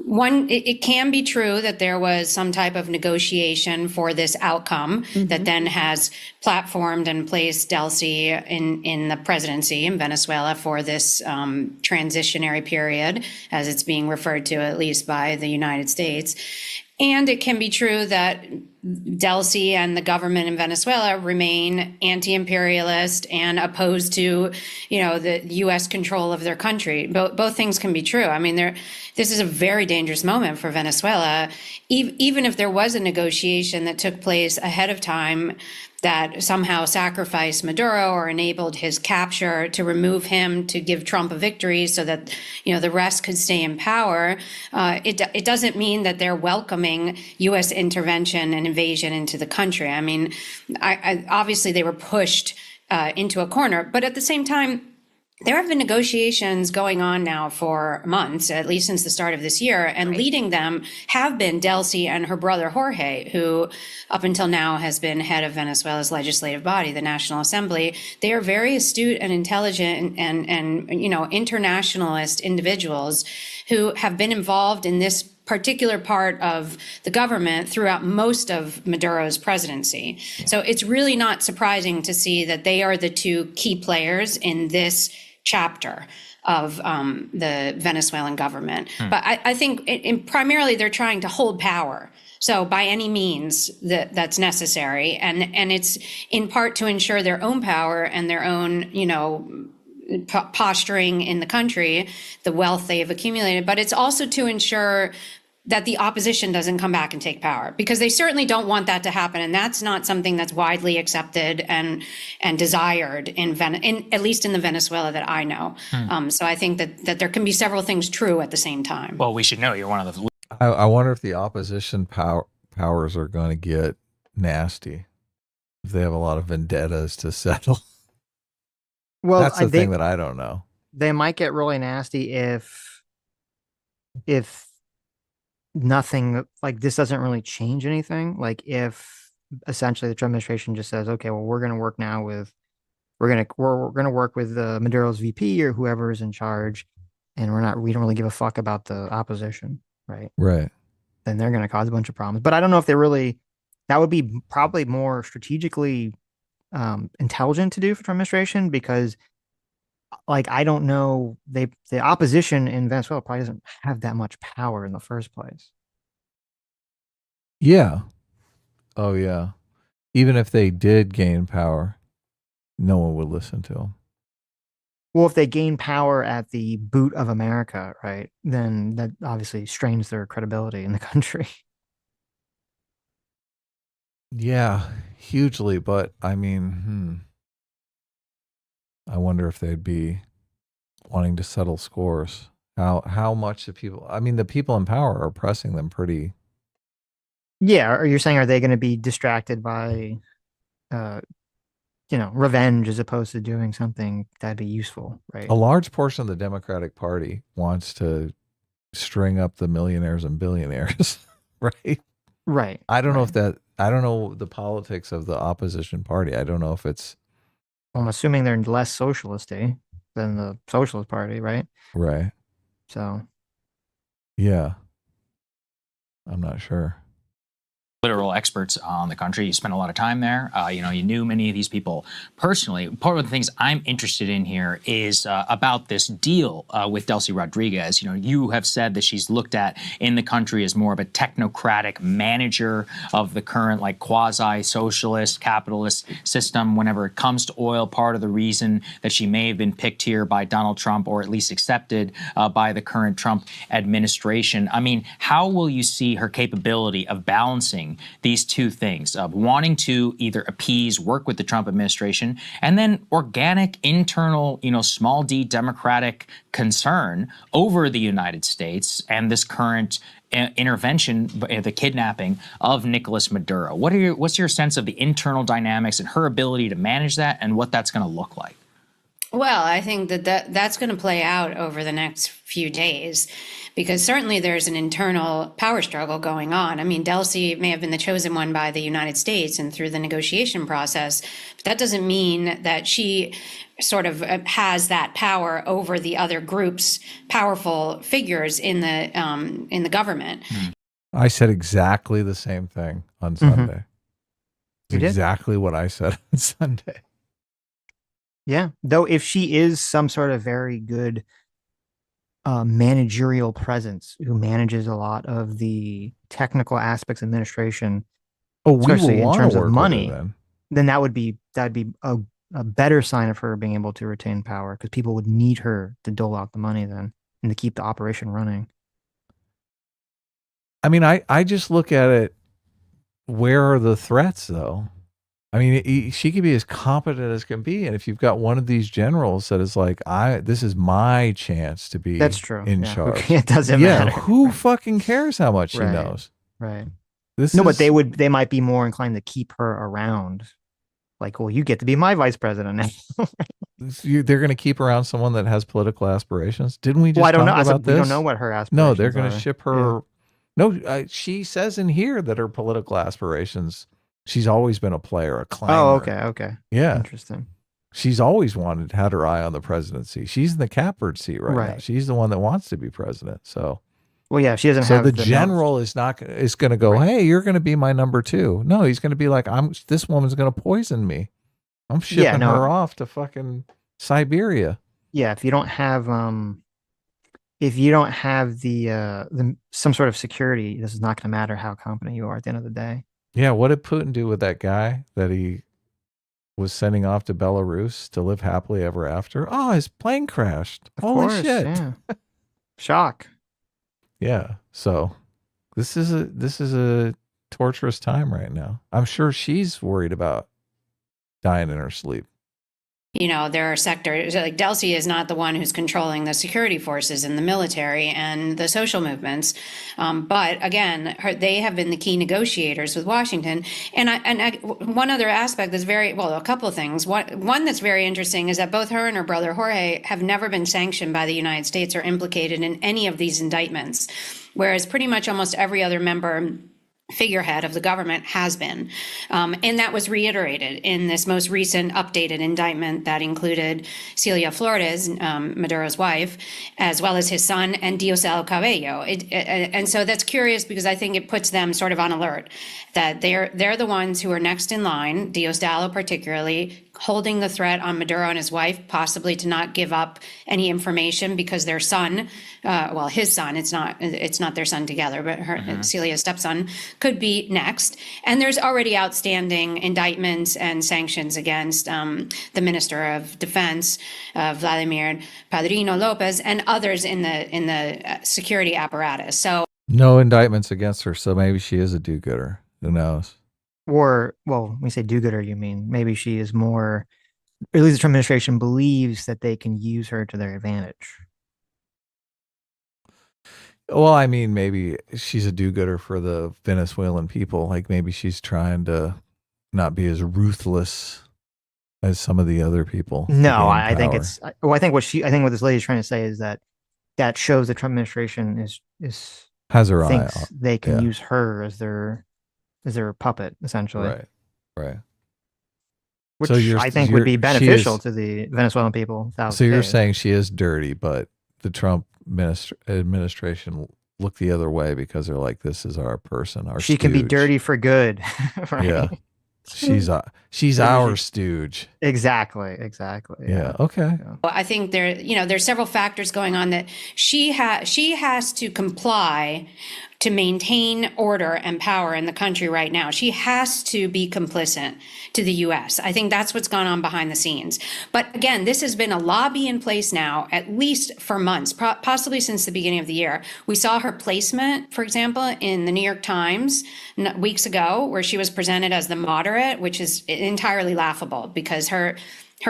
One, it can be true that there was some type of negotiation for this outcome that then has platformed and placed Delcy in the presidency in Venezuela for this transitionary period, as it's being referred to at least by the United States. And it can be true that Delcy and the government in Venezuela remain anti-imperialist and opposed to, the U.S. control of their country. Both things can be true. I mean, this is a very dangerous moment for Venezuela. Even if there was a negotiation that took place ahead of time that somehow sacrificed Maduro or enabled his capture to remove him to give Trump a victory so that, the rest could stay in power, it doesn't mean that they're welcoming U.S. intervention and invasion into the country. I mean, obviously they were pushed into a corner, but at the same time, there have been negotiations going on now for months, at least since the start of this year, and leading them have been Delcy and her brother Jorge, who up until now has been head of Venezuela's legislative body, the National Assembly. They are very astute and intelligent and internationalist individuals who have been involved in this particular part of the government throughout most of Maduro's presidency. So it's really not surprising to see that they are the two key players in this chapter of the Venezuelan government. But I think primarily they're trying to hold power. So by any means that's necessary. And it's in part to ensure their own power and their own, posturing in the country, the wealth they have accumulated. But it's also to ensure that the opposition doesn't come back and take power, because they certainly don't want that to happen. And that's not something that's widely accepted and desired in at least in the Venezuela that I know. So I think that there can be several things true at the same time. Well, we should know you're one of the... I wonder if the opposition powers are going to get nasty, if they have a lot of vendettas to settle. Well, that's the thing that I don't know. They might get really nasty if nothing, like, this doesn't really change anything. Like, if essentially the Trump administration just says, okay, well, we're going to work now with, we're going to work with Maduro's VP or whoever is in charge, and we don't really give a fuck about the opposition, right? Right. Then they're going to cause a bunch of problems. But I don't know if that would be probably more strategically intelligent to do for Trump administration, because, like, I don't know, the opposition in Venezuela probably doesn't have that much power in the first place. Yeah. Oh, yeah. Even if they did gain power, no one would listen to them. Well, if they gain power at the boot of America, right, then that obviously strains their credibility in the country. Yeah, hugely. But I mean, I wonder if they'd be wanting to settle scores. How much the people in power are pressing them pretty. Yeah, or you're saying, are they going to be distracted by, revenge as opposed to doing something that'd be useful, right? A large portion of the Democratic Party wants to string up the millionaires and billionaires, right? Right. I don't know I don't know the politics of the opposition party. I don't know if it's... I'm assuming they're less socialist-y than the Socialist Party, right? Right. So. Yeah. I'm not sure. Literal experts on the country. You spent a lot of time there. You knew many of these people personally. Part of the things I'm interested in here is about this deal with Delcy Rodriguez. You have said that she's looked at in the country as more of a technocratic manager of the current, like, quasi-socialist capitalist system whenever it comes to oil. Part of the reason that she may have been picked here by Donald Trump, or at least accepted by the current Trump administration. I mean, how will you see her capability of balancing juggling these two things of wanting to either appease, work with the Trump administration, and then organic, internal, small d democratic concern over the United States and this current intervention, the kidnapping of Nicolas Maduro. What's your sense of the internal dynamics and her ability to manage that and what that's going to look like? Well, I think that's going to play out over the next few days, because certainly there's an internal power struggle going on. I mean, Delcy may have been the chosen one by the United States and through the negotiation process, but that doesn't mean that she sort of has that power over the other groups, powerful figures in the government. I said exactly the same thing on Sunday. You did? Exactly what I said on Sunday. Yeah, though if she is some sort of very good managerial presence who manages a lot of the technical aspects of administration, especially in terms of money, then that'd be a better sign of her being able to retain power, because people would need her to dole out the money then and to keep the operation running. I mean, I just look at it. Where are the threats, though? I mean, she could be as competent as can be, and if you've got one of these generals that is like, this is my chance to be That's true. in charge. It doesn't matter. Who fucking cares how much she knows? Right. But they might be more inclined to keep her around. Like, well, you get to be my vice president now. They're going to keep around someone that has political aspirations. Didn't we just I don't talk know. about this? We don't know what her aspirations No, they're going to are. ship her. Yeah. No, she says in here that her political aspirations, she's always been a player, a climber. Oh, okay. Yeah. Interesting. She's always had her eye on the presidency. She's in the catbird seat right now. She's the one that wants to be president. So, well, yeah, she doesn't so have the general is going to go, hey, you're going to be my number two. No, he's going to be like, this woman's going to poison me. I'm shipping her off to fucking Siberia. Yeah, if you don't have the some sort of security, this is not going to matter how competent you are at the end of the day. Yeah, what did Putin do with that guy that he was sending off to Belarus to live happily ever after? Oh, his plane crashed. Holy shit. Yeah. Shock. Yeah. So this is a torturous time right now. I'm sure she's worried about dying in her sleep. There are sectors, like Delcy is not the one who's controlling the security forces and the military and the social movements. But again, they have been the key negotiators with Washington. And one other aspect that's a couple of things. One that's very interesting is that both her and her brother Jorge have never been sanctioned by the United States or implicated in any of these indictments, whereas pretty much almost every other figurehead of the government has been. And that was reiterated in this most recent updated indictment that included Celia Flores, Maduro's wife, as well as his son, and Diosdado Cabello. And so that's curious because I think it puts them sort of on alert that they're the ones who are next in line, Diosdado particularly, holding the threat on Maduro and his wife, possibly to not give up any information because their son, his son, it's not their son together, but Celia's stepson, could be next. And there's already outstanding indictments and sanctions against the Minister of Defense, Vladimir Padrino Lopez, and others in the security apparatus. So no indictments against her, so maybe she is a do-gooder. Who knows? Or, well, when you say do-gooder, you mean maybe she is more, or at least the Trump administration believes that they can use her to their advantage. Well, I mean, maybe she's a do-gooder for the Venezuelan people. Like maybe she's trying to not be as ruthless as some of the other people. No, I think I think what this lady is trying to say is that shows the Trump administration has her eye thinks they can use her as their puppet, essentially. Right. Which I think would be beneficial to the Venezuelan people. So you're saying she is dirty, but the Trump administration look the other way because they're like, this is our person, our She stooge. can be dirty for good. Right? Yeah. She's our stooge. Exactly. Yeah. Okay. well, I think there's several factors going on that she has to comply to maintain order and power in the country right now. She has to be complicit to the U.S. I think that's what's gone on behind the scenes. But again, this has been a lobby in place now, at least for months, possibly since the beginning of the year. We saw her placement, for example, in the New York Times weeks ago, where she was presented as the moderate, which is entirely laughable because her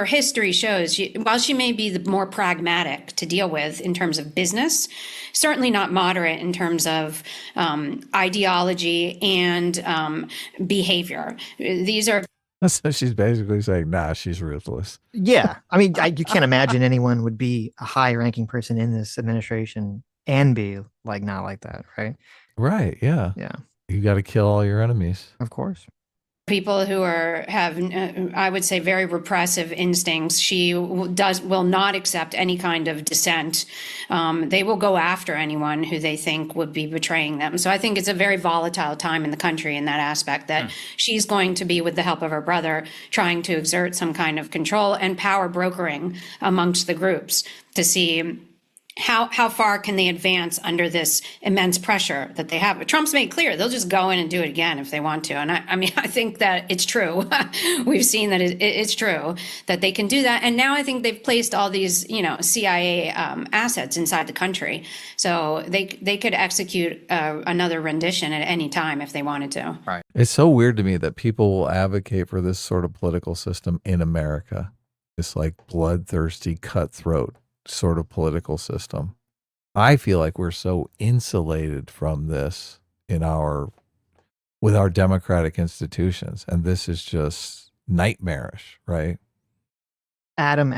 history shows, while she may be the more pragmatic to deal with in terms of business, certainly not moderate in terms of ideology and behavior. These are. So she's basically saying, nah, she's ruthless. Yeah. I mean, you can't imagine anyone would be a high ranking person in this administration and be like, not like that. Right. Right. Yeah. Yeah. You got to kill all your enemies. Of course. People who have, I would say, very repressive instincts. She will not accept any kind of dissent. They will go after anyone who they think would be betraying them. So I think it's a very volatile time in the country in that aspect, that she's going to be, with the help of her brother, trying to exert some kind of control and power brokering amongst the groups to see how far can they advance under this immense pressure that they have. But Trump's made clear they'll just go in and do it again if they want to. And I mean, I think that it's true. We've seen that it's true that they can do that. And now I think they've placed all these, CIA assets inside the country. So they could execute another rendition at any time if they wanted to. Right. It's so weird to me that people will advocate for this sort of political system in America. It's like bloodthirsty, cutthroat sort of political system. I feel like we're so insulated from this with our democratic institutions, and this is just nightmarish, right? Adam,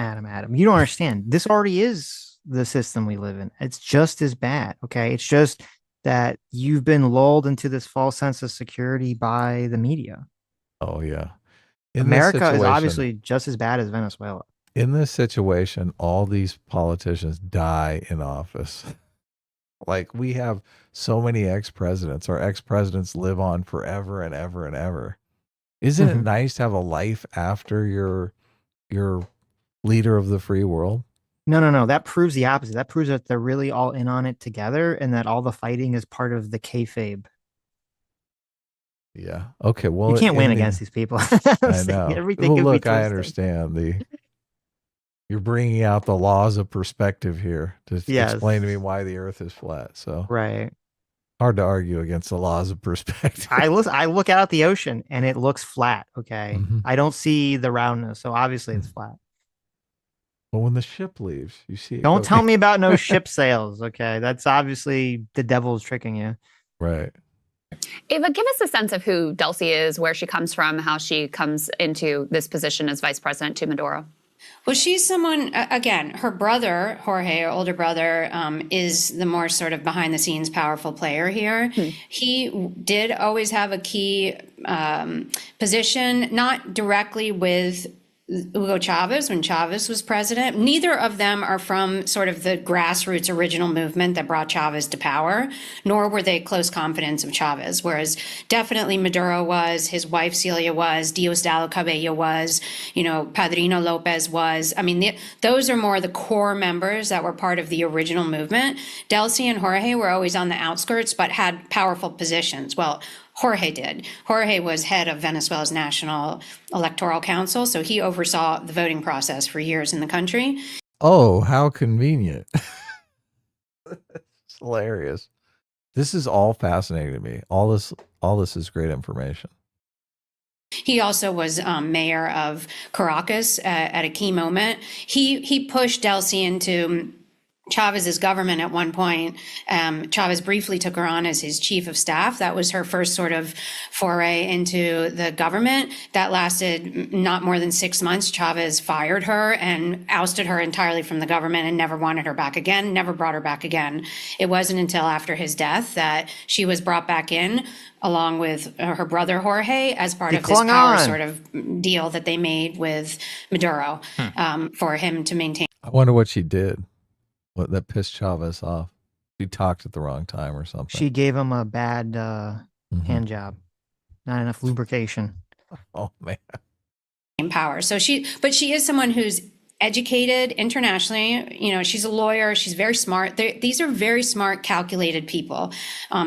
you don't understand. This already is the system we live in. It's just as bad. Okay. It's just that you've been lulled into this false sense of security by the media. Oh yeah. America is obviously just as bad as Venezuela. In this situation, all these politicians die in office. Like, we have so many ex-presidents. Our ex-presidents live on forever and ever and ever. Isn't it nice to have a life after your leader of the free world? No. That proves the opposite. That proves that they're really all in on it together, and that all the fighting is part of the kayfabe. Yeah. Okay. Well, you can't win against these people. I know. Everything well, look, I understand you're bringing out the laws of perspective here to explain to me why the earth is flat. So right. Hard to argue against the laws of perspective. I look out at the ocean and it looks flat. Okay. I don't see the roundness. So obviously it's flat. But when the ship leaves, you see it. Don't tell me about no ship sails. Okay. That's obviously the devil's tricking you. Right. Ava, give us a sense of who Delcy is, where she comes from, how she comes into this position as vice president to Maduro. Well, she's someone, again, her brother, Jorge, her older brother, is the more sort of behind the scenes powerful player here. He did always have a key position, not directly with Hugo Chavez when Chavez was president. Neither of them are from sort of the grassroots original movement that brought Chavez to power, nor were they close confidants of Chavez, whereas definitely Maduro was, his wife Celia was, Diosdado Cabello was, Padrino Lopez was. I mean, those are more the core members that were part of the original movement. Delcy and Jorge were always on the outskirts, but had powerful positions. Well, Jorge did. Jorge was head of Venezuela's National Electoral Council, so he oversaw the voting process for years in the country. Oh, how convenient. It's hilarious. This is all fascinating to me. All this is great information. He also was mayor of Caracas at a key moment. He pushed Delcy into Chavez's government at one point. Chavez briefly took her on as his chief of staff. That was her first sort of foray into the government. That lasted not more than 6 months. Chavez fired her and ousted her entirely from the government and never wanted her back again, never brought her back again. It wasn't until after his death that she was brought back in, along with her brother Jorge, as part of this power sort of deal that they made with Maduro for him to maintain. I wonder what she did. What that pissed Chavez off. She talked at the wrong time or something. She gave him a bad hand job. Not enough lubrication. Oh man. Power. So she is someone who's educated internationally. You know, she's a lawyer. She's very smart. These are very smart, calculated people.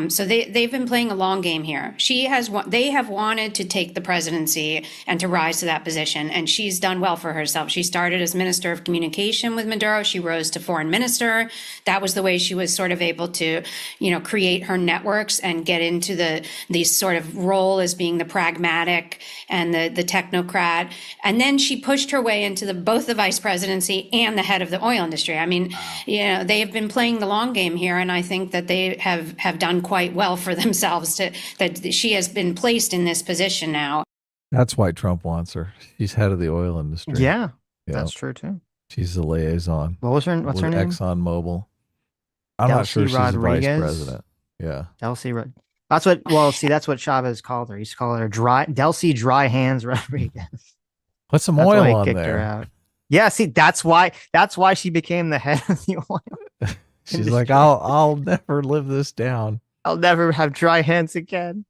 So they've been playing a long game here. They have wanted to take the presidency and to rise to that position, and she's done well for herself. She started as Minister of Communication with Maduro. She rose to Foreign Minister. That was the way she was sort of able to, you know, create her networks and get into the sort of role as being the pragmatic and the technocrat. And then she pushed her way into both the vice presidency and the head of the oil industry. I mean, you know, they have been playing the long game here, and I think that they have done quite well for themselves that she has been placed in this position now. That's why Trump wants her. She's head of the oil industry. Yeah, Yeah. that's true too. She's the liaison. What's her with name? ExxonMobil. I'm not sure she's the vice president. Yeah. Delcy. That's what. Well, see, that's what Chavez called her. He used to call her Delcy Dry Hands Rodriguez. Put some That's oil why he on kicked her there. out. Yeah, see, that's why she became the head of the oil. She's industry. like, I'll never live this down. I'll never have dry hands again.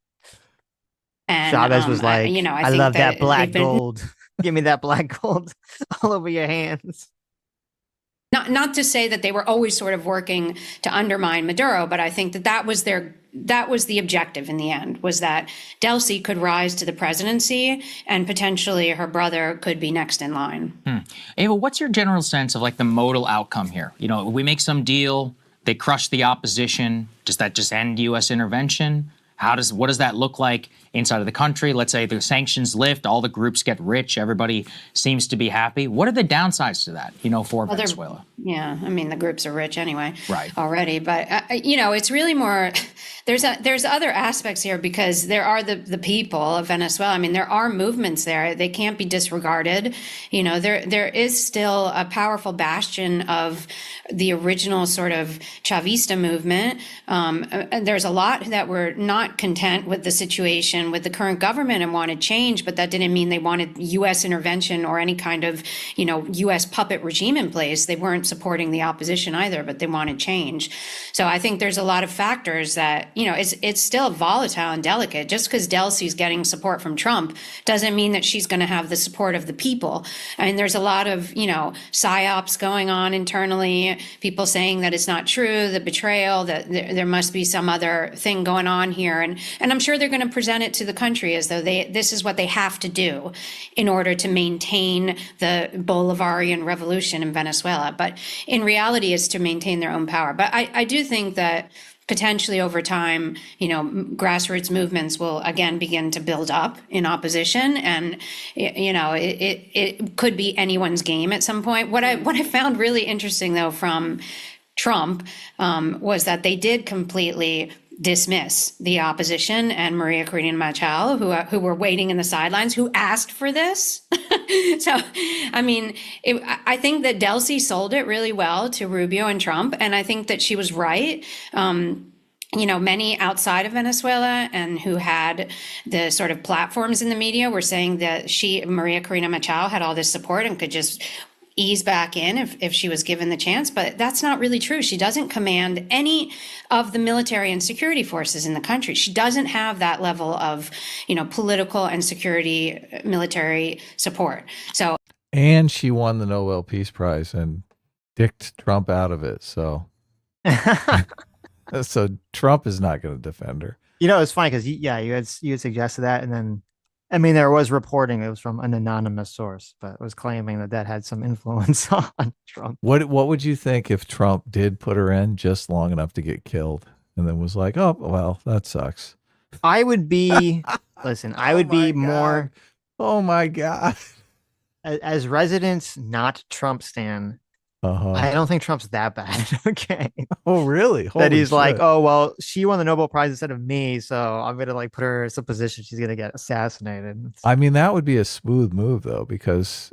And Chavez was like, you know, I think love that black they've been- gold. Give me that black gold all over your hands. Not to say that they were always sort of working to undermine Maduro, but I think that was the objective in the end, was that Delcy could rise to the presidency and potentially her brother could be next in line. Ava, what's your general sense of like the modal outcome here? You know, we make some deal, they crush the opposition. Does that just end U.S. intervention? What does that look like inside of the country? Let's say the sanctions lift, all the groups get rich, everybody seems to be happy. What are the downsides to that, you know, for Venezuela? Yeah, I mean, the groups are rich anyway, Right. already. But, you know, it's really more, there's other aspects here, because there are the people of Venezuela. I mean, there are movements there. They can't be disregarded. You know, there is still a powerful bastion of the original sort of Chavista movement. And there's a lot that were not content with the situation with the current government and wanted change, but that didn't mean they wanted U.S. intervention or any kind of, you know, U.S. puppet regime in place. They weren't supporting the opposition either, but they wanted change. So I think there's a lot of factors that, you know, it's still volatile and delicate. Just because Delcy's getting support from Trump doesn't mean that she's going to have the support of the people. I mean, there's a lot of, you know, psyops going on internally, people saying that it's not true, the betrayal, that there must be some other thing going on here. And I'm sure they're going to present it to the country as though this is what they have to do in order to maintain the Bolivarian revolution in Venezuela. But in reality, it's to maintain their own power. But I do think that potentially over time, you know, grassroots movements will again begin to build up in opposition, and you know, it could be anyone's game at some point. What I found really interesting though from Trump was that they did completely dismiss the opposition and Maria Corina Machado, who were waiting in the sidelines, who asked for this. So, I mean, I think that Delcy sold it really well to Rubio and Trump, and I think that she was right. You know, many outside of Venezuela and who had the sort of platforms in the media were saying that Maria Corina Machado, had all this support and could just ease back in if she was given the chance. But that's not really true. She doesn't command any of the military and security forces in the country. She doesn't have that level of, you know, political and security military support. So, and she won the Nobel Peace Prize and dicked Trump out of it. So, so Trump is not going to defend her. You know, it's funny because you had suggested that, and then I mean, there was reporting, it was from an anonymous source, but it was claiming that had some influence on Trump. What would you think if Trump did put her in just long enough to get killed and then was like, oh, well, that sucks? I would be, listen, I would be more. Oh my God. As residents, not Trump stan, I don't think Trump's that bad. Okay. Oh, really? That he's Holy like, shit. oh, well, she won the Nobel Prize instead of me, so I'm going to like put her in some position she's going to get assassinated. I mean, that would be a smooth move, though, because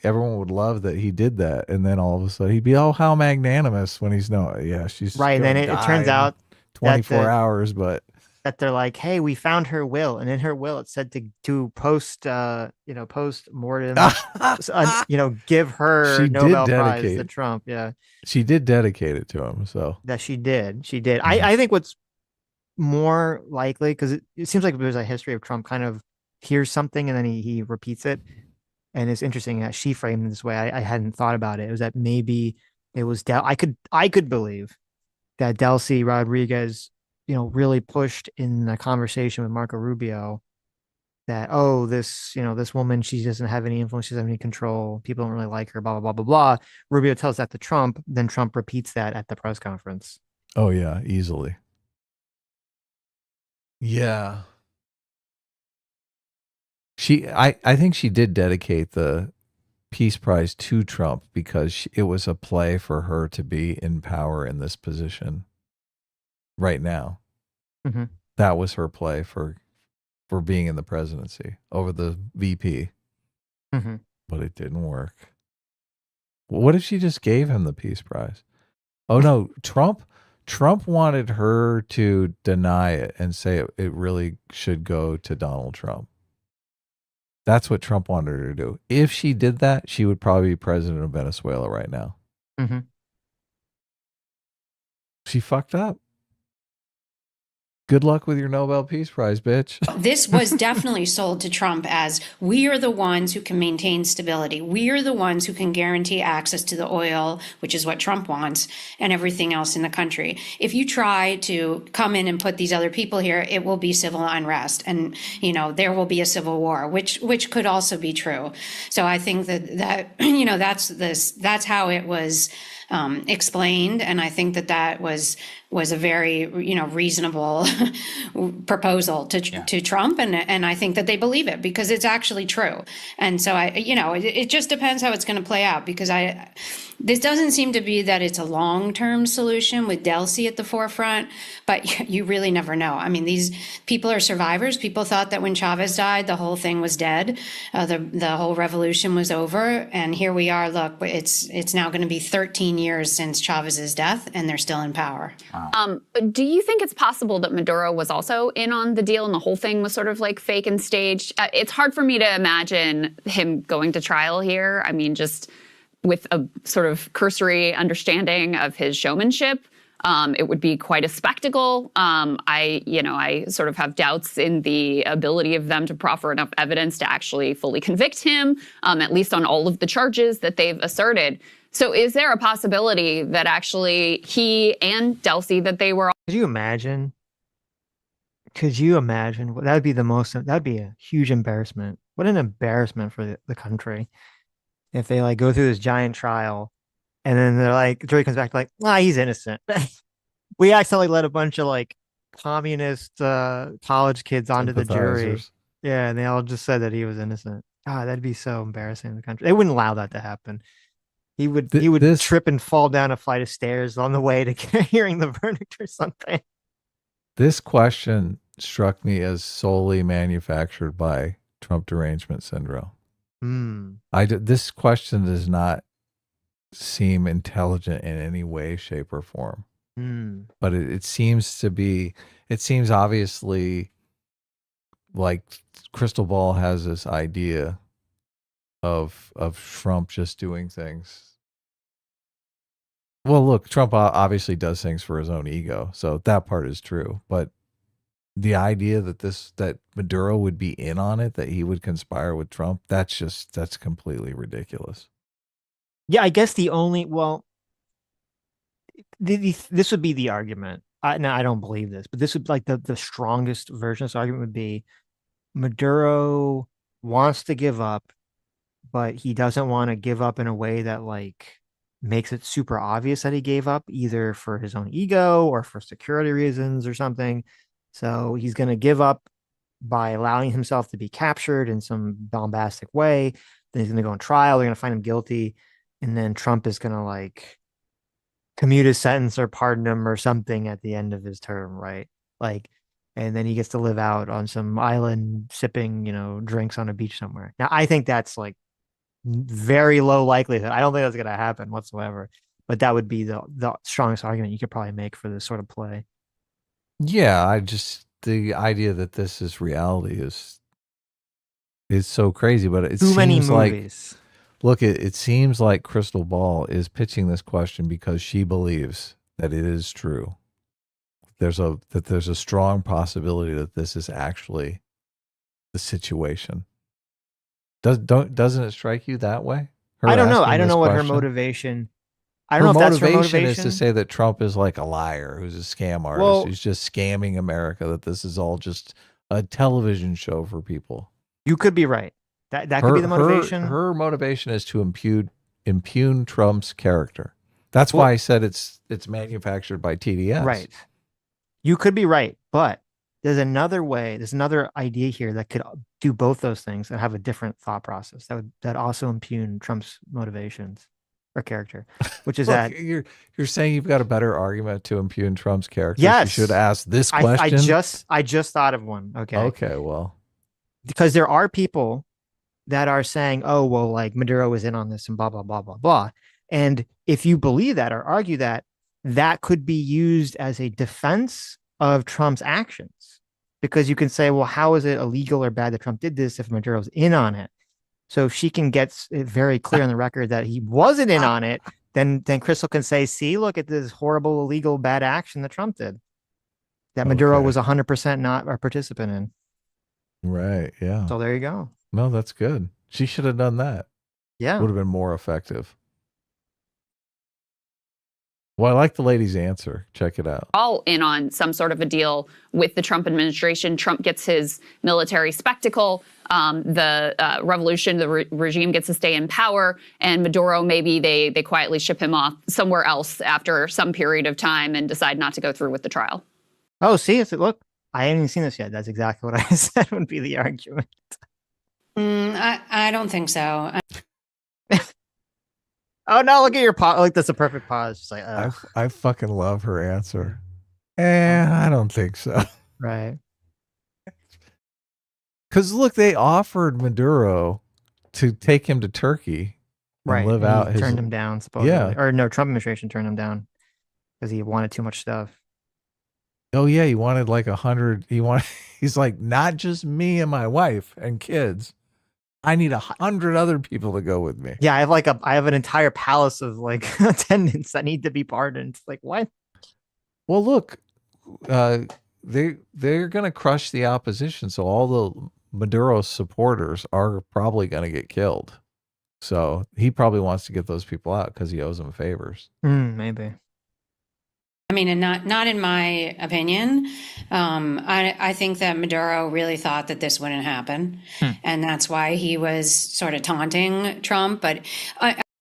everyone would love that he did that. And then all of a sudden he'd be, oh, how magnanimous when he's no, yeah, she's right. And then it turns out 24 hours, but that they're like, hey, we found her will, and in her will it said to post post mortem give her She Nobel did Prize dedicate. to Trump. Yeah, she did dedicate it to him. So that she did. I think what's more likely, because it seems like there's a history of Trump kind of hears something and then he repeats it. and it's interesting that she framed it this way. I hadn't thought about it. It was that maybe it was I could believe that Delcy Rodriguez, really pushed in the conversation with Marco Rubio that, oh, this woman, she doesn't have any influence, she doesn't have any control, people don't really like her, blah blah blah blah blah. Rubio tells that to Trump, then Trump repeats that at the press conference. Oh yeah, easily. Yeah. I think she did dedicate the Peace Prize to Trump because it was a play for her to be in power in this position right now. Mm-hmm. That was her play for being in the presidency over the VP. Mm-hmm. But it didn't work. What if she just gave him the Peace Prize? Oh no, Trump wanted her to deny it and say it really should go to Donald Trump. That's what Trump wanted her to do. If she did that, she would probably be president of Venezuela right now. Mm-hmm. She fucked up. Good luck with your Nobel Peace Prize, bitch. This was definitely sold to Trump as, we are the ones who can maintain stability. We are the ones who can guarantee access to the oil, which is what Trump wants, and everything else in the country. If you try to come in and put these other people here, it will be civil unrest, and there will be a civil war, which could also be true. So I think that that's how it was explained, and I think that was a very reasonable proposal to Trump, and I think that they believe it because it's actually true. And so it just depends how it's going to play out, because this doesn't seem to be that it's a long-term solution with Delcy at the forefront, but you really never know. I mean, these people are survivors. People thought that when Chavez died, the whole thing was dead, the whole revolution was over, and here we are. Look, it's now going to be 13 years since Chavez's death, and they're still in power. Wow. Do you think it's possible that Maduro was also in on the deal and the whole thing was sort of like fake and staged? It's hard for me to imagine him going to trial here. I mean, just with a sort of cursory understanding of his showmanship, it would be quite a spectacle. I sort of have doubts in the ability of them to proffer enough evidence to actually fully convict him, at least on all of the charges that they've asserted. So is there a possibility that actually he and Delcy, that they were... Could you imagine? That would be that'd be a huge embarrassment. What an embarrassment for the country if they like go through this giant trial and then they're like, the jury comes back like, he's innocent. We accidentally let a bunch of like communist college kids onto the jury. Yeah, and they all just said that he was innocent. That'd be so embarrassing in the country. They wouldn't allow that to happen. He would trip and fall down a flight of stairs on the way to hearing the verdict or something. This question struck me as solely manufactured by Trump derangement syndrome. This question does not seem intelligent in any way, shape, or form. But it seems to be. It seems obviously like Crystal Ball has this idea of Trump just doing things. Well, look, Trump obviously does things for his own ego, so that part is true. But the idea that Maduro would be in on it, that he would conspire with Trump, that's completely ridiculous. Yeah, I guess this would be the argument. Now, I don't believe this, but this would like the strongest version of this argument would be Maduro wants to give up, but he doesn't want to give up in a way that like makes it super obvious that he gave up, either for his own ego or for security reasons or something. So he's going to give up by allowing himself to be captured in some bombastic way. Then he's going to go on trial. They're going to find him guilty. And then Trump is going to like commute his sentence or pardon him or something at the end of his term, right? Like, and then he gets to live out on some island sipping, drinks on a beach somewhere. Now, I think that's like very low likelihood. I don't think that's going to happen whatsoever. But that would be the strongest argument you could probably make for this sort of play. Yeah, the idea that this is reality is so crazy, but it seems like, look, it seems like Crystal Ball is pitching this question because she believes that it is true. There's a strong possibility that this is actually the situation. Doesn't it strike you that way? Her I don't know. I asking don't this know what her question? motivation. I don't Her know if that's her motivation is to motivation. say that Trump is like a liar, who's a scam artist, Well, who's just scamming America, that this is all just a television show for people. you could be right. That could be the motivation. Her motivation is to impugn Trump's character. That's Well, why I said it's manufactured by TDS. right. You could be right, but there's another way. There's another idea here that could do both those things and have a different thought process that also impugn Trump's motivations or character, which is Look, that you're saying you've got a better argument to impugn Trump's character. yes, You should ask this I question. just thought of one. Okay. Okay, well, Because there are people that are saying, oh, well, like Maduro is in on this and blah, blah, blah, blah, blah. And if you believe that or argue that, that could be used as a defense of Trump's actions. Because you can say, well, how is it illegal or bad that Trump did this if Maduro's in on it? So if she can get it very clear on the record that he wasn't in on it, then Crystal can say, see, look at this horrible, illegal, bad action that Trump did, that Maduro Okay. was 100% not a participant in. right, yeah. So there you go. No, that's good. She should have done that. Yeah. Would have been more effective. Well, I like the lady's answer. Check it out. All in on some sort of a deal with the Trump administration. Trump gets his military spectacle. The revolution, the regime gets to stay in power, and Maduro, maybe they quietly ship him off somewhere else after some period of time and decide not to go through with the trial. Oh, see, look, I haven't even seen this yet. That's exactly what I said would be the argument. I don't think so. Oh no, look at your pause. Like that's a perfect pause. Just like, I fucking love her answer. I don't think so. right. Because look, they offered Maduro to take him to Turkey and Right. live And out he his. turned him down, supposedly. Yeah. Or no, Trump administration turned him down because he wanted too much stuff. Oh yeah, he wanted like 100. He's like, not just me and my wife and kids. I need 100 other people to go with me. Yeah, I have an entire palace of like attendants that need to be pardoned. Like what? Well, look, they're gonna crush the opposition, so all the Maduro supporters are probably gonna get killed. So he probably wants to get those people out because he owes them favors. Maybe. I mean, and not in my opinion. I think that Maduro really thought that this wouldn't happen, and that's why he was sort of taunting Trump. But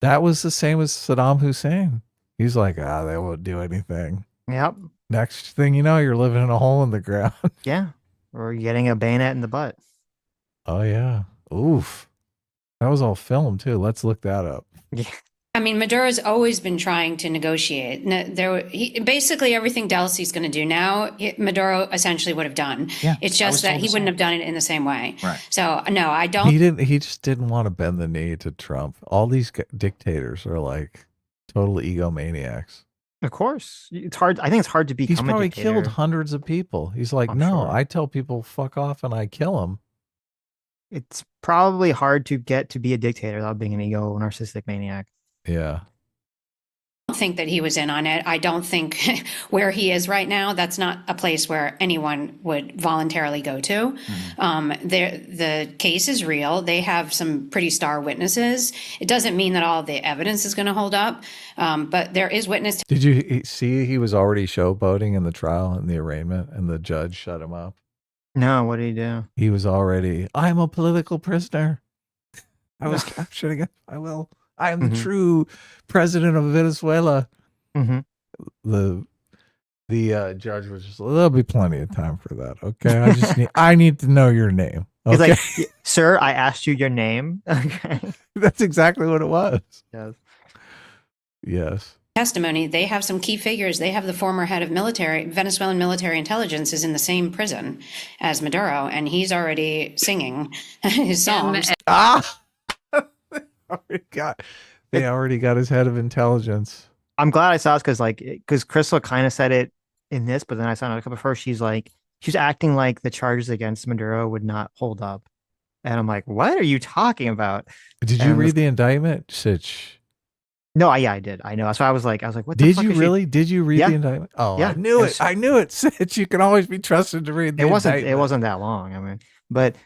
that was the same as Saddam Hussein. He's like, they won't do anything. Yep. Next thing you know, you're living in a hole in the ground. Yeah. Or getting a bayonet in the butt. Oh yeah. Oof. That was all filmed too. Let's look that up. Yeah. I mean, Maduro's always been trying to negotiate. Basically everything Delcy's going to do now, Maduro essentially would have done. Yeah, it's I was just that told he the wouldn't same. have done it in the same way. Right. So no, I don't. He just didn't want to bend the knee to Trump. All these dictators are like total egomaniacs. Of course. It's hard. I think it's hard to become He's probably a dictator. killed hundreds of people. He's like, I'm no, sure. I tell people fuck off and I kill them. It's probably hard to get to be a dictator without being an ego narcissistic maniac. Yeah. think that he was in on it. I don't think where he is right now, that's not a place where anyone would voluntarily go to. The case is real. They have some pretty star witnesses. It doesn't mean that all the evidence is going to hold up, but there is witness. Did you see he was already showboating in the trial and the arraignment, and the judge shut him up? No, what did he do? He was already, I'm a political prisoner. I was captured. I am the true president of Venezuela. The judge was just, there'll be plenty of time for that. Okay. I need to know your name. Okay. He's like, sir, I asked you your name. Okay. That's exactly what it was. Yes. Yes. Testimony, they have some key figures. They have the former head of Venezuelan military intelligence is in the same prison as Maduro, and he's already singing his songs. They already got his head of intelligence. I'm glad I saw this because Crystal kind of said it in this, but then I saw it a couple first. She's acting like the charges against Maduro would not hold up. And I'm like, what are you talking about? Did you read the indictment, Sitch? No, yeah, I did. I know. That's why I was like, what the fuck Did you really? Did you read Yeah. the indictment? Oh, Yeah. I knew it. I knew it, Sitch. You can always be trusted to read the indictment. It wasn't that long. I mean, but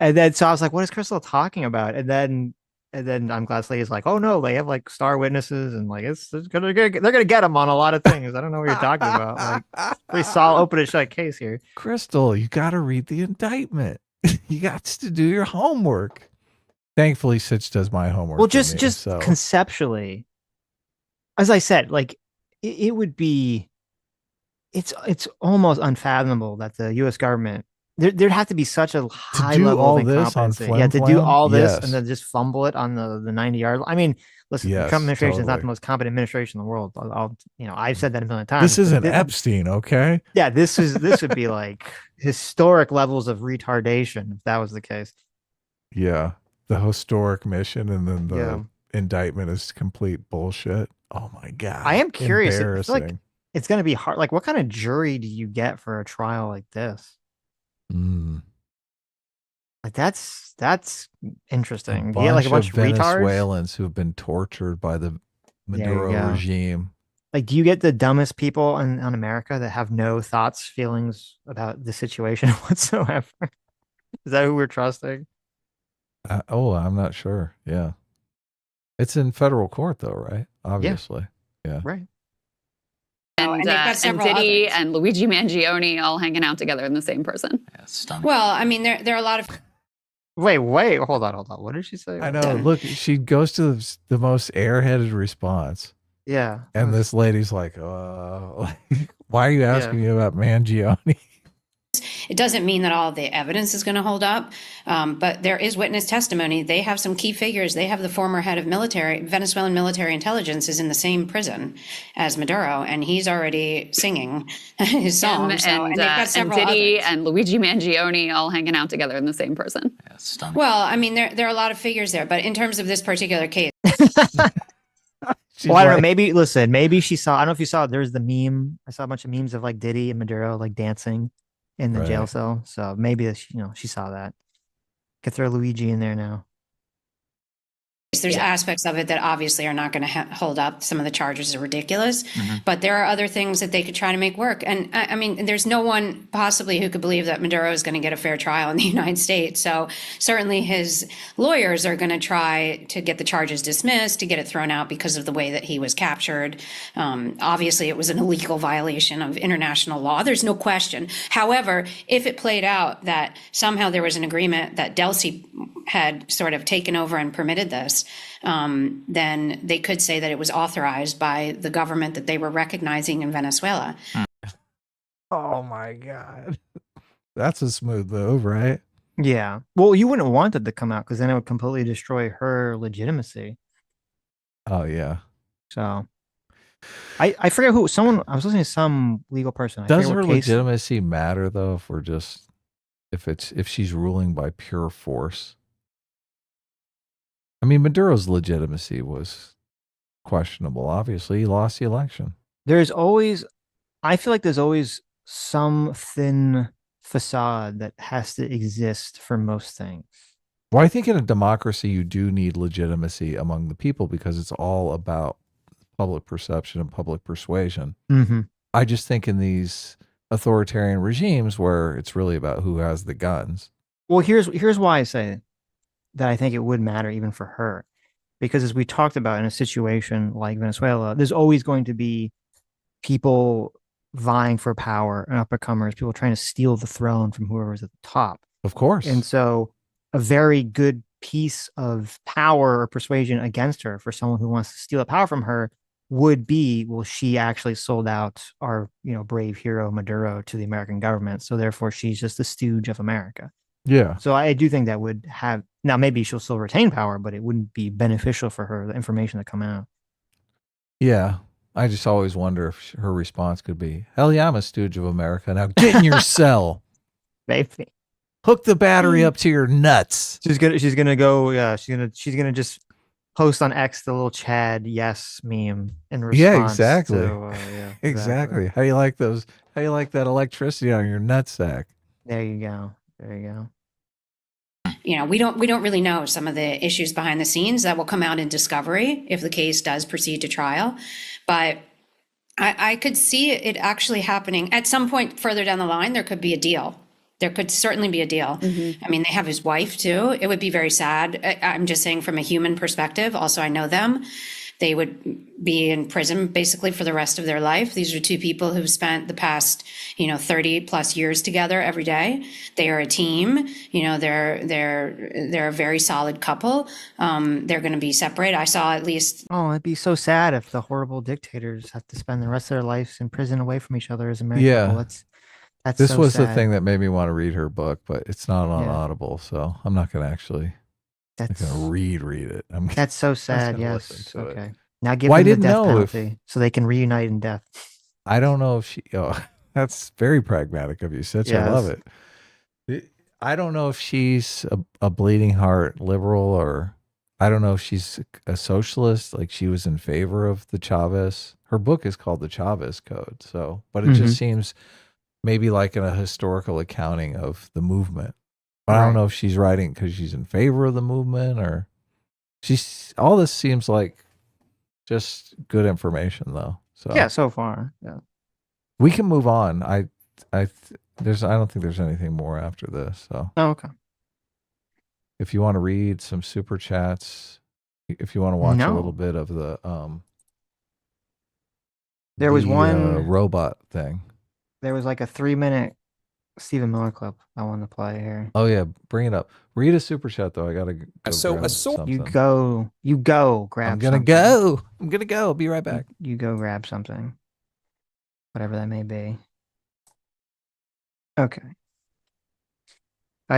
And then so I was like, what is Crystal talking about? And then I'm glad Slade's like, oh no, they have like star witnesses and like they're gonna get him on a lot of things. I don't know what you're talking about. Like pretty solid open and shut case here. Crystal, you got to read the indictment. You got to do your homework. Thankfully, Sitch does my homework. Well, for just me, just so. conceptually, as I said, like it would be, it's almost unfathomable that the U.S. government there'd have to be such a high do level all of this on incompetency. flim Yeah, to do flam? all this and Yes. then just fumble it on the 90-yard. I mean, listen, the Yes, Trump administration is not totally. the most competent administration in the world. I've said that a million times. This but isn't Epstein, okay? yeah, this would be like historic levels of retardation if that was the case. Yeah. The historic mission and then the Yeah. indictment is complete bullshit. Oh my God. I am curious. I feel like Embarrassing. it's going to be hard. Like, what kind of jury do you get for a trial like this? Mm. Like, that's interesting. A Do you get like a bunch of retards? Venezuelans who have been tortured by the Maduro go. regime. Like, do you get the dumbest people on America that have no thoughts, feelings about the situation whatsoever? Is that who we're trusting? I'm not sure. Yeah. It's in federal court though, right? Obviously. Yeah. Right. And they've got And several Diddy others. and Luigi Mangione all hanging out together in the same person. Yeah, stunning. Well, I mean, there are a lot of Wait, hold on. What did she say? I know. Look, she goes to the most airheaded response. Yeah. And this lady's like, why are you asking me about Mangione? It doesn't mean that all the evidence is going to hold up, but there is witness testimony. They have some key figures. They have the former head of Venezuelan military intelligence is in the same prison as Maduro, and he's already singing his song. And they've got several Diddy others. and Luigi Mangione all hanging out together in the same person. Yeah, stunning. Well, I mean, there are a lot of figures there, but in terms of this particular case, Well, I don't know. Maybe she saw. I don't know if you saw. There's the meme. I saw a bunch of memes of like Diddy and Maduro like dancing in the jail Right. cell. So maybe she saw that. Could throw Luigi in there now. there's aspects of it that obviously are not going to hold up. Some of the charges are ridiculous, but there are other things that they could try to make work. And I mean, there's no one possibly who could believe that Maduro is going to get a fair trial in the United States. So certainly his lawyers are going to try to get the charges dismissed, to get it thrown out because of the way that he was captured. Obviously, it was an illegal violation of international law. There's no question. However, if it played out that somehow there was an agreement that Delcy had sort of taken over and permitted this, then they could say that it was authorized by the government that they were recognizing in Venezuela. Oh my God. That's a smooth move, right? Yeah. Well, you wouldn't want it to come out because then it would completely destroy her legitimacy. Oh yeah. So I forget who I was listening to some legal person. Does her legitimacy matter though if she's ruling by pure force? I mean, Maduro's legitimacy was questionable. Obviously, he lost the election. I feel like there's always some thin facade that has to exist for most things. Well, I think in a democracy, you do need legitimacy among the people because it's all about public perception and public persuasion. Mm-hmm. I just think in these authoritarian regimes where it's really about who has the guns. Well, here's why I say that I think it would matter even for her. Because as we talked about in a situation like Venezuela, there's always going to be people vying for power and uppercomers, people trying to steal the throne from whoever's at the top. Of course. And so a very good piece of power or persuasion against her for someone who wants to steal the power from her would be, well, she actually sold out our, brave hero Maduro to the American government. So therefore she's just a stooge of America. Yeah. So I do think that would have, now maybe she'll still retain power, but it wouldn't be beneficial for her, the information to come out. Yeah. I just always wonder if her response could be, hell yeah, I'm a stooge of America. Now get in your cell. Maybe. Hook the battery up to your nuts. She's gonna go, she's gonna just post on X the little Chad yes meme in response. Yeah, exactly. To, exactly. How you like that electricity on your nutsack? There you go. We don't really know some of the issues behind the scenes that will come out in discovery if the case does proceed to trial. But I could see it actually happening at some point further down the line. There could be a deal there could certainly be a deal. I mean, they have his wife too. It would be very sad. I'm just saying from a human perspective. Also, I know them. They would be in prison basically for the rest of their life. These are two people who've spent the past, 30 plus years together every day. They are a team. They're a very solid couple. They're going to be separated. I saw at least. Oh, it'd be so sad if the horrible dictators have to spend the rest of their lives in prison away from each other as a married couple. Yeah. That's This so was the sad. thing that made me want to read her book, but it's not on Yeah. Audible, so I'm not going to actually That's read it. that's so sad. gonna Yes. listen to it. Okay. Now give Well, I them the didn't death know if- penalty so they can reunite in death. I don't know if she. Oh, that's very pragmatic of you, Sitch. I love it. I don't know if she's a bleeding heart liberal, or I don't know if she's a socialist. Like she was in favor of the Chavez. Her book is called The Chavez Code. So, but it just seems maybe like a historical accounting of the movement. But I don't know if she's writing because she's in favor of the movement, or she's. All this seems like just good information, though. So Yeah, so far. Yeah. we can move on. I don't think there's anything more after this. So Oh, okay. if you want to read some super chats, if you want to watch a No. little bit of the There was one robot thing. There was like a 3-minute Stephen Miller clip I wanted to play here. Oh yeah, bring it up. Read a super chat though. I gotta go grab something. You go grab I'm gonna something. go. I'm gonna go. I'll be right back. You go grab something. Whatever that may be. Okay.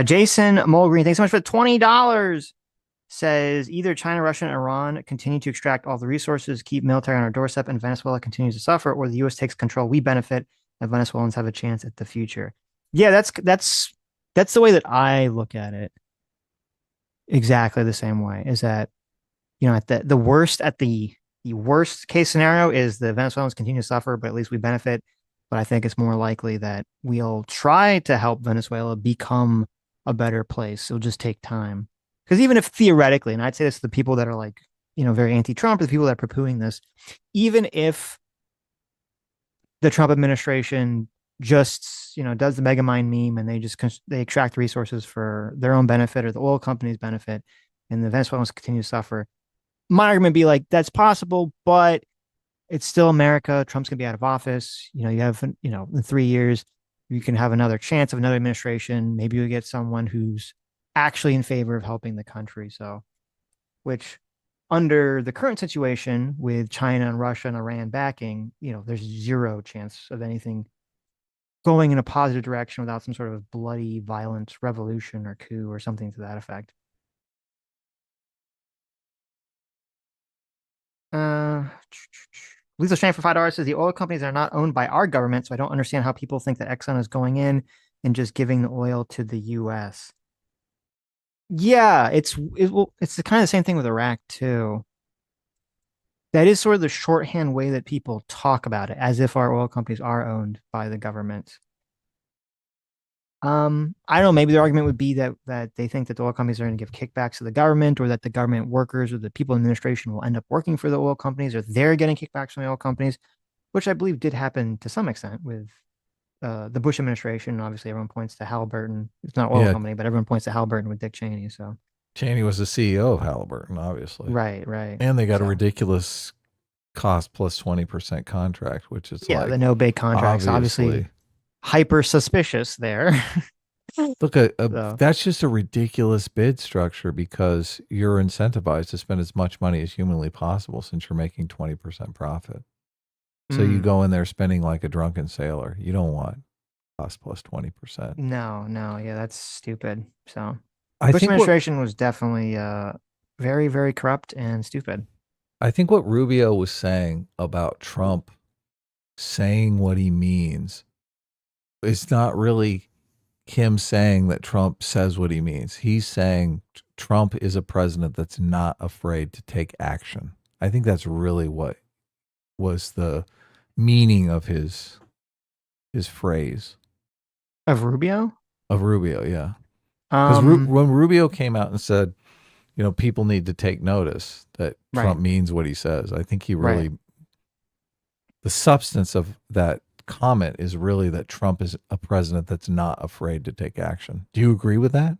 Jason Mulgreen, thanks so much for the $20. Says either China, Russia, and Iran continue to extract all the resources, keep military on our doorstep, and Venezuela continues to suffer, or the U.S. takes control, we benefit, and Venezuelans have a chance at the future. Yeah, that's the way that I look at it. Exactly the same way. Is that, at the worst case scenario is the Venezuelans continue to suffer, but at least we benefit. But I think it's more likely that we'll try to help Venezuela become a better place. It'll just take time. Because even if theoretically, and I'd say this to the people that are like, very anti-Trump, or the people that are poo-pooing this, even if the Trump administration just, does the Megamind meme and they extract resources for their own benefit or the oil company's benefit, and the Venezuelans continue to suffer, my argument would be like, that's possible, but it's still America. Trump's going to be out of office. You have, in 3 years, you can have another chance of another administration. Maybe you get someone who's actually in favor of helping the country. So, which under the current situation with China and Russia and Iran backing, there's zero chance of anything going in a positive direction without some sort of bloody, violent revolution or coup or something to that effect. Lisa Shane for $5 says the oil companies are not owned by our government, so I don't understand how people think that Exxon is going in and just giving the oil to the U.S. Yeah, it's the kind of the same thing with Iraq too. That is sort of the shorthand way that people talk about it, as if our oil companies are owned by the government. I don't know. Maybe the argument would be that they think that the oil companies are going to give kickbacks to the government, or that the government workers or the people in administration will end up working for the oil companies, or they're getting kickbacks from the oil companies, which I believe did happen to some extent with the Bush administration. Obviously, everyone points to Halliburton. It's not an oil company, but everyone points to Halliburton with Dick Cheney. So Cheney was the CEO of Halliburton, obviously. Right. And they got a ridiculous cost plus 20% contract, which is like the no bid contracts, obviously hyper suspicious there. Look, that's just a ridiculous bid structure because you're incentivized to spend as much money as humanly possible since you're making 20% profit. So you go in there spending like a drunken sailor. You don't want cost plus 20%. No, yeah, that's stupid. So I Bush think administration was definitely very, very corrupt and stupid. I think what Rubio was saying about Trump saying what he means is not really him saying that Trump says what he means. He's saying Trump is a president that's not afraid to take action. I think that's really what was the meaning of his phrase. Of Rubio? Of Rubio, yeah. Because when Rubio came out and said, people need to take notice that Trump means what he says, I think he really, the substance of that comment is really that Trump is a president that's not afraid to take action. Do you agree with that?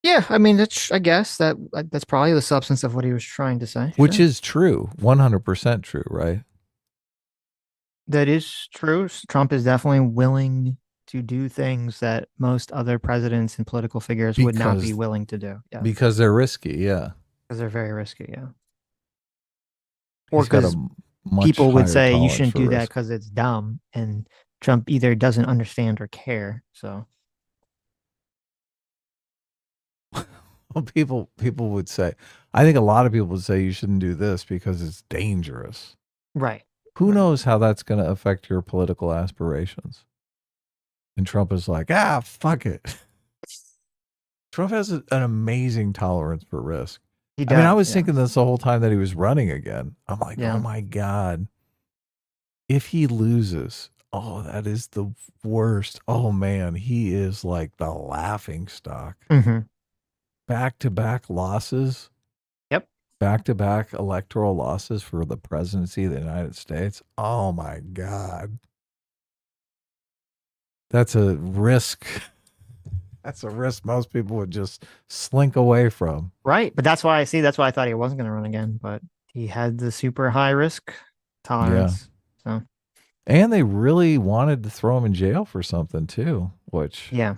Yeah, I mean, I guess that's probably the substance of what he was trying to say. Which Sure. is true, 100% true, right? That is true. Trump is definitely willing to do things that most other presidents and political figures would not be willing to do. Yeah, Because they're risky, yeah. because they're very risky. Yeah, or He's got because a much people would higher say you tolerance shouldn't for do that risk. because it's dumb, and Trump either doesn't understand or care. So Well, people would say, I think a lot of people would say you shouldn't do this because it's dangerous. right, Who Right. knows how that's going to affect your political aspirations? And Trump is like, fuck it. Trump has an amazing tolerance for risk. he I does. mean, I was yeah. thinking this the whole time that he was running again. I'm like, Yeah. oh my God. If he loses, oh, that is the worst. Oh man, he is like the laughing stock. Mhm. Back-to-back losses. Yep. Back-to-back electoral losses for the presidency of the United States. Oh my God. That's a risk. That's a risk most people would just slink away from. Right, but that's why I thought he wasn't going to run again, but he had the super high risk tolerance. So And they really wanted to throw him in jail for something too, which yeah,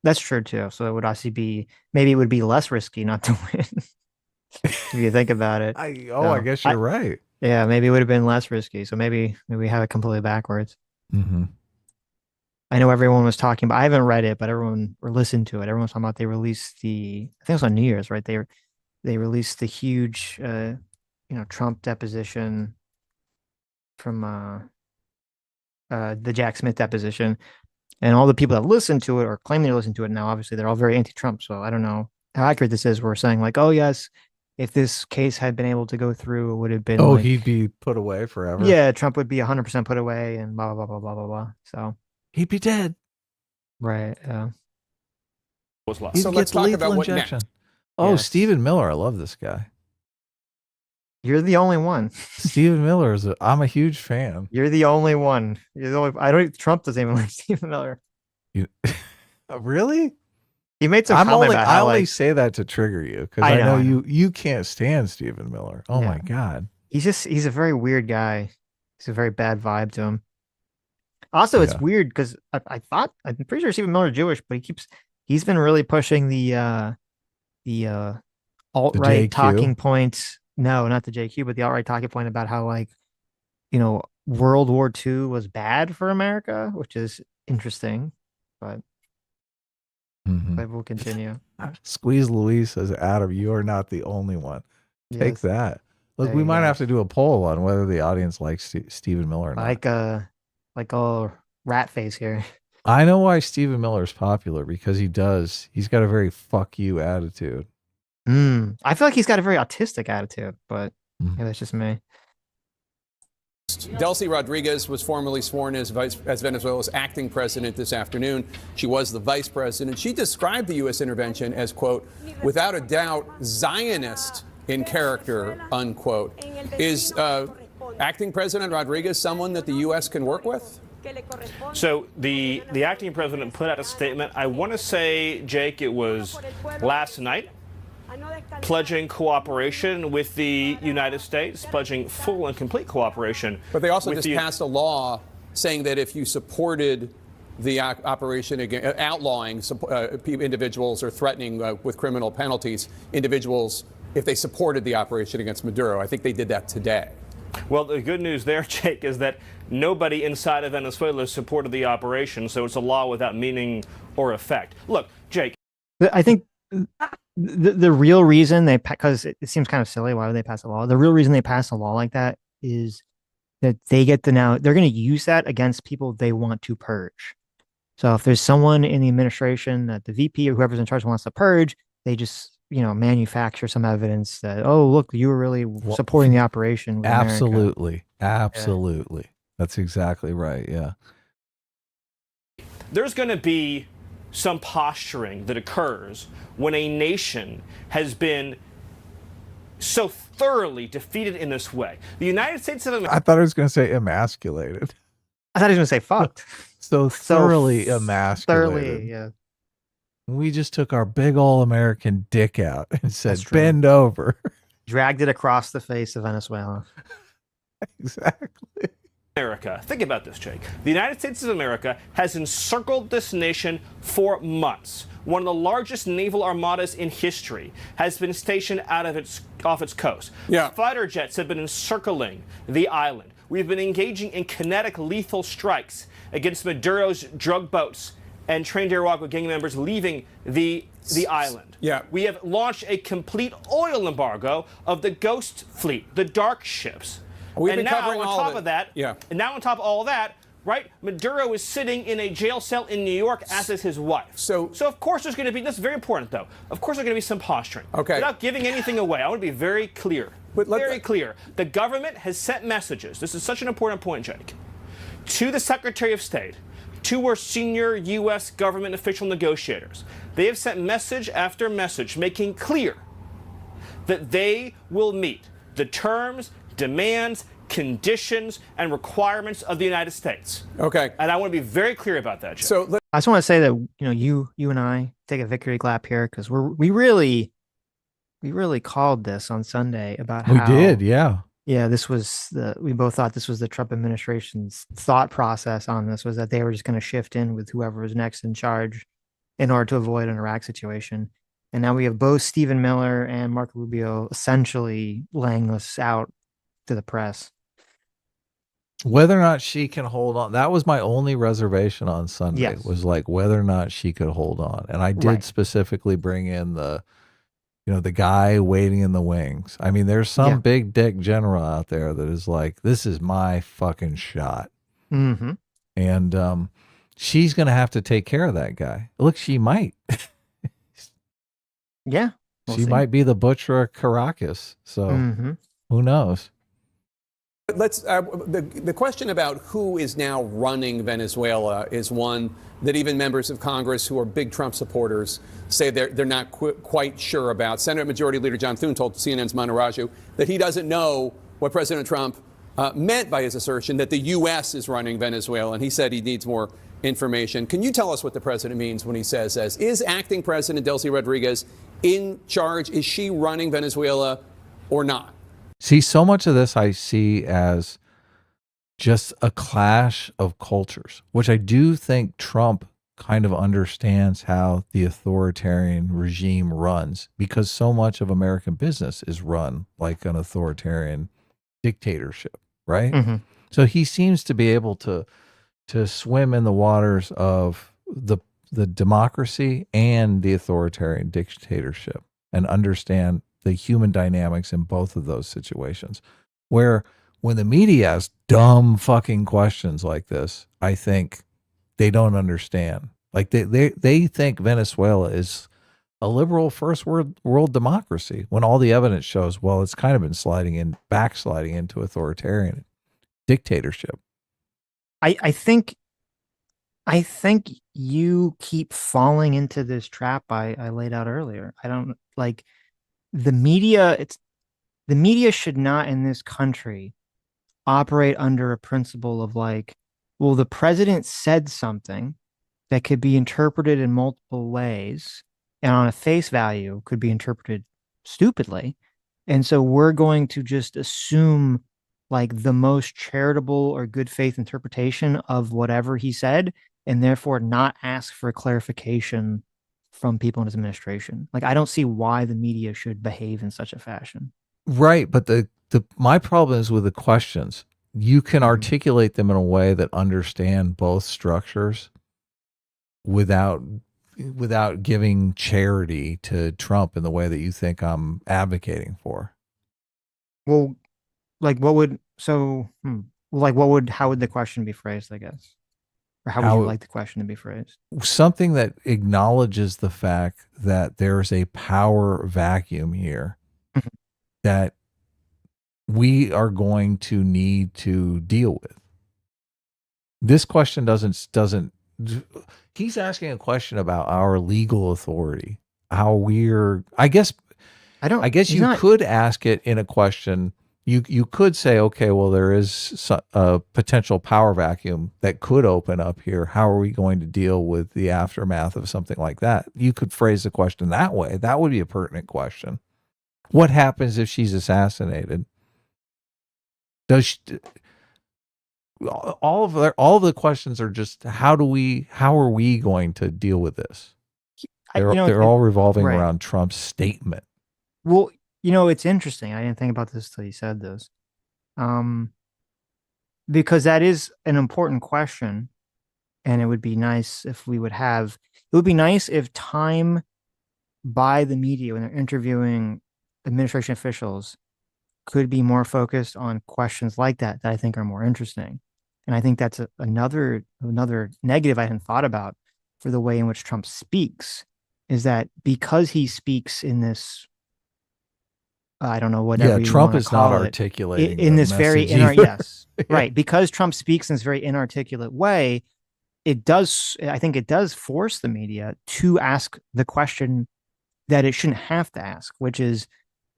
that's true too. So it would actually maybe it would be less risky not to win if you think about it. I So, guess you're right. Yeah, maybe it would have been less risky. So maybe we have it completely backwards. Mm-hmm. I know everyone was talking, but I haven't read it, but everyone or listened to it. Everyone's talking about they released I think it was on New Year's, right? They released the huge Trump deposition from the Jack Smith deposition, and all the people that listened to it or claim they listened to it now, obviously they're all very anti-Trump. So I don't know how accurate this is. We're saying like, oh yes, if this case had been able to go through, it would have been. Oh, like, he'd be put away forever. yeah, Trump would be 100% put away, and blah blah blah blah blah blah blah. So He'd be dead. right, yeah. He'd So get let's talk lethal about what injection. next. Oh, Yes. Stephen Miller. I love this guy. You're the only one. Stephen Miller I'm a huge fan. You're the only one. You're the only. I don't. Trump doesn't even like Stephen Miller. Really? He made some comment about I how only like say that to trigger you because I I know know. you can't stand Stephen Miller. Oh Yeah. my God. he's a very weird guy. He's a very bad vibe to him. Also, it's Yeah. weird because I'm pretty sure Stephen Miller's Jewish, but he's been really pushing the alt-right JQ? talking points. No, not the JQ, but the alt-right talking point about how like, World War II was bad for America, which is interesting, but Mhm. we'll continue. Squeeze Louise says, Adam, you are not the only one. Take Yes. that. Look, There we you might go. have to do a poll on whether the audience likes Stephen Miller or not. Like a rat face here. I know why Stephen Miller is popular because he's got a very fuck you attitude. I feel like he's got a very autistic attitude, but Mhm. maybe that's just me. Delcy Rodriguez was formally sworn as Venezuela's acting president this afternoon. She was the vice president. She described the U.S. intervention as, quote, without a doubt, Zionist in character, unquote. Is acting President Rodriguez someone that the U.S. can work with? So the acting president put out a statement. I want to say, Jake, it was last night, pledging cooperation with the United States, pledging full and complete cooperation. But they also with just passed a law saying that if you supported the operation against outlawing individuals or threatening with criminal penalties individuals if they supported the operation against Maduro. I think they did that today. Well, the good news there, Jake, is that nobody inside of Venezuela supported the operation, so it's a law without meaning or effect. Look, Jake. I think the real reason because it seems kind of silly, why would they pass a law? The real reason they pass a law like that is that they're going to use that against people they want to purge. So if there's someone in the administration that the VP or whoever's in charge wants to purge, they just manufacture some evidence that, oh, look, you were really supporting the operation with Absolutely. America. Absolutely. Yeah. That's exactly right. Yeah. There's going to be some posturing that occurs when a nation has been so thoroughly defeated in this way. The United States of America. I thought I was going to say emasculated. I thought he was going to say fucked. So thoroughly emasculated. Thoroughly, yeah. We just took our big old American dick out and said, That's true. bend over. Dragged it across the face of Venezuela. Exactly. America. Think about this, Jake. The United States of America has encircled this nation for months. One of the largest naval armadas in history has been stationed off its coast. Yeah. Fighter jets have been encircling the island. We've been engaging in kinetic lethal strikes against Maduro's drug boats and trained Araguaia gang members leaving the island. Yeah. We have launched a complete oil embargo of the ghost fleet, the dark ships. We've and been now covering on all top of it. of that, Yeah. and now on top of all of that, right? Maduro is sitting in a jail cell in New York, as is his wife. So of course there's going to be, this is very important though, of course there's going to be some posturing. Okay. Without giving anything away, I want to be very clear. Very clear. The government has sent messages, this is such an important point, Jake, to the Secretary of State, to our senior U.S. government official negotiators. They have sent message after message making clear that they will meet the terms, demands, conditions, and requirements of the United States. Okay. And I want to be very clear about that, Jake. So I just want to say that you and I take a victory lap here because we really called this on Sunday about We how did, yeah. this was we both thought this was the Trump administration's thought process on this, was that they were just going to shift in with whoever was next in charge in order to avoid an Iraq situation. And now we have both Stephen Miller and Marco Rubio essentially laying this out to the press. Whether or not she can hold on, that was my only reservation on Sunday. Yes. Was like whether or not she could hold on. And I did Right. specifically bring in the guy waiting in the wings. I mean, there's some Yeah. big dick general out there that is like, this is my fucking shot. Mm-hmm. And she's going to have to take care of that guy. Look, she might. Yeah. We'll She see. might be the butcher of Caracas. So Mm-hmm. who knows? Let's the question about who is now running Venezuela is one that even members of Congress who are big Trump supporters say they're not quite sure about. Senate Majority Leader John Thune told CNN's Manu Raju that he doesn't know what President Trump meant by his assertion that the U.S. is running Venezuela, and he said he needs more information. Can you tell us what the president means when he says, is acting President Delcy Rodriguez in charge? Is she running Venezuela or not? See, so much of this I see as just a clash of cultures, which I do think Trump kind of understands how the authoritarian regime runs, because so much of American business is run like an authoritarian dictatorship, right? Mm-hmm. So he seems to be able to swim in the waters of the democracy and the authoritarian dictatorship and understand the human dynamics in both of those situations. Where when the media asks dumb fucking questions like this, I think they don't understand. Like they think Venezuela is a liberal first world democracy when all the evidence shows, well, it's kind of been backsliding into authoritarian dictatorship. I think you keep falling into this trap I laid out earlier. I don't like the media. The media should not in this country operate under a principle of like, well, the president said something that could be interpreted in multiple ways and on a face value could be interpreted stupidly. And so we're going to just assume like the most charitable or good faith interpretation of whatever he said, and therefore not ask for clarification from people in his administration. Like, I don't see why the media should behave in such a fashion. Right. But my problem is with the questions. You can articulate them in a way that understand both structures without giving charity to Trump in the way that you think I'm advocating for. Well, like how would the question be phrased, I guess? Or how would you like the question to be phrased? Something that acknowledges the fact that there's a power vacuum here that we are going to need to deal with. This question doesn't, he's asking a question about our legal authority, how I guess I guess you could ask it in a question. You could say, okay, well, there is a potential power vacuum that could open up here. How are we going to deal with the aftermath of something like that? You could phrase the question that way. That would be a pertinent question. What happens if she's assassinated? Does she, all of the questions are just how are we going to deal with this? They're all revolving around Trump's statement. Well, it's interesting. I didn't think about this till you said this. Because that is an important question. And it would be nice if time by the media when they're interviewing administration officials could be more focused on questions like that I think are more interesting. And I think that's another negative I hadn't thought about for the way in which Trump speaks, is that because he speaks in this, I don't know, whatever. Yeah, Trump is not articulating in this very yes, yeah. right. Because Trump speaks in this very inarticulate way, I think it does force the media to ask the question that it shouldn't have to ask, which is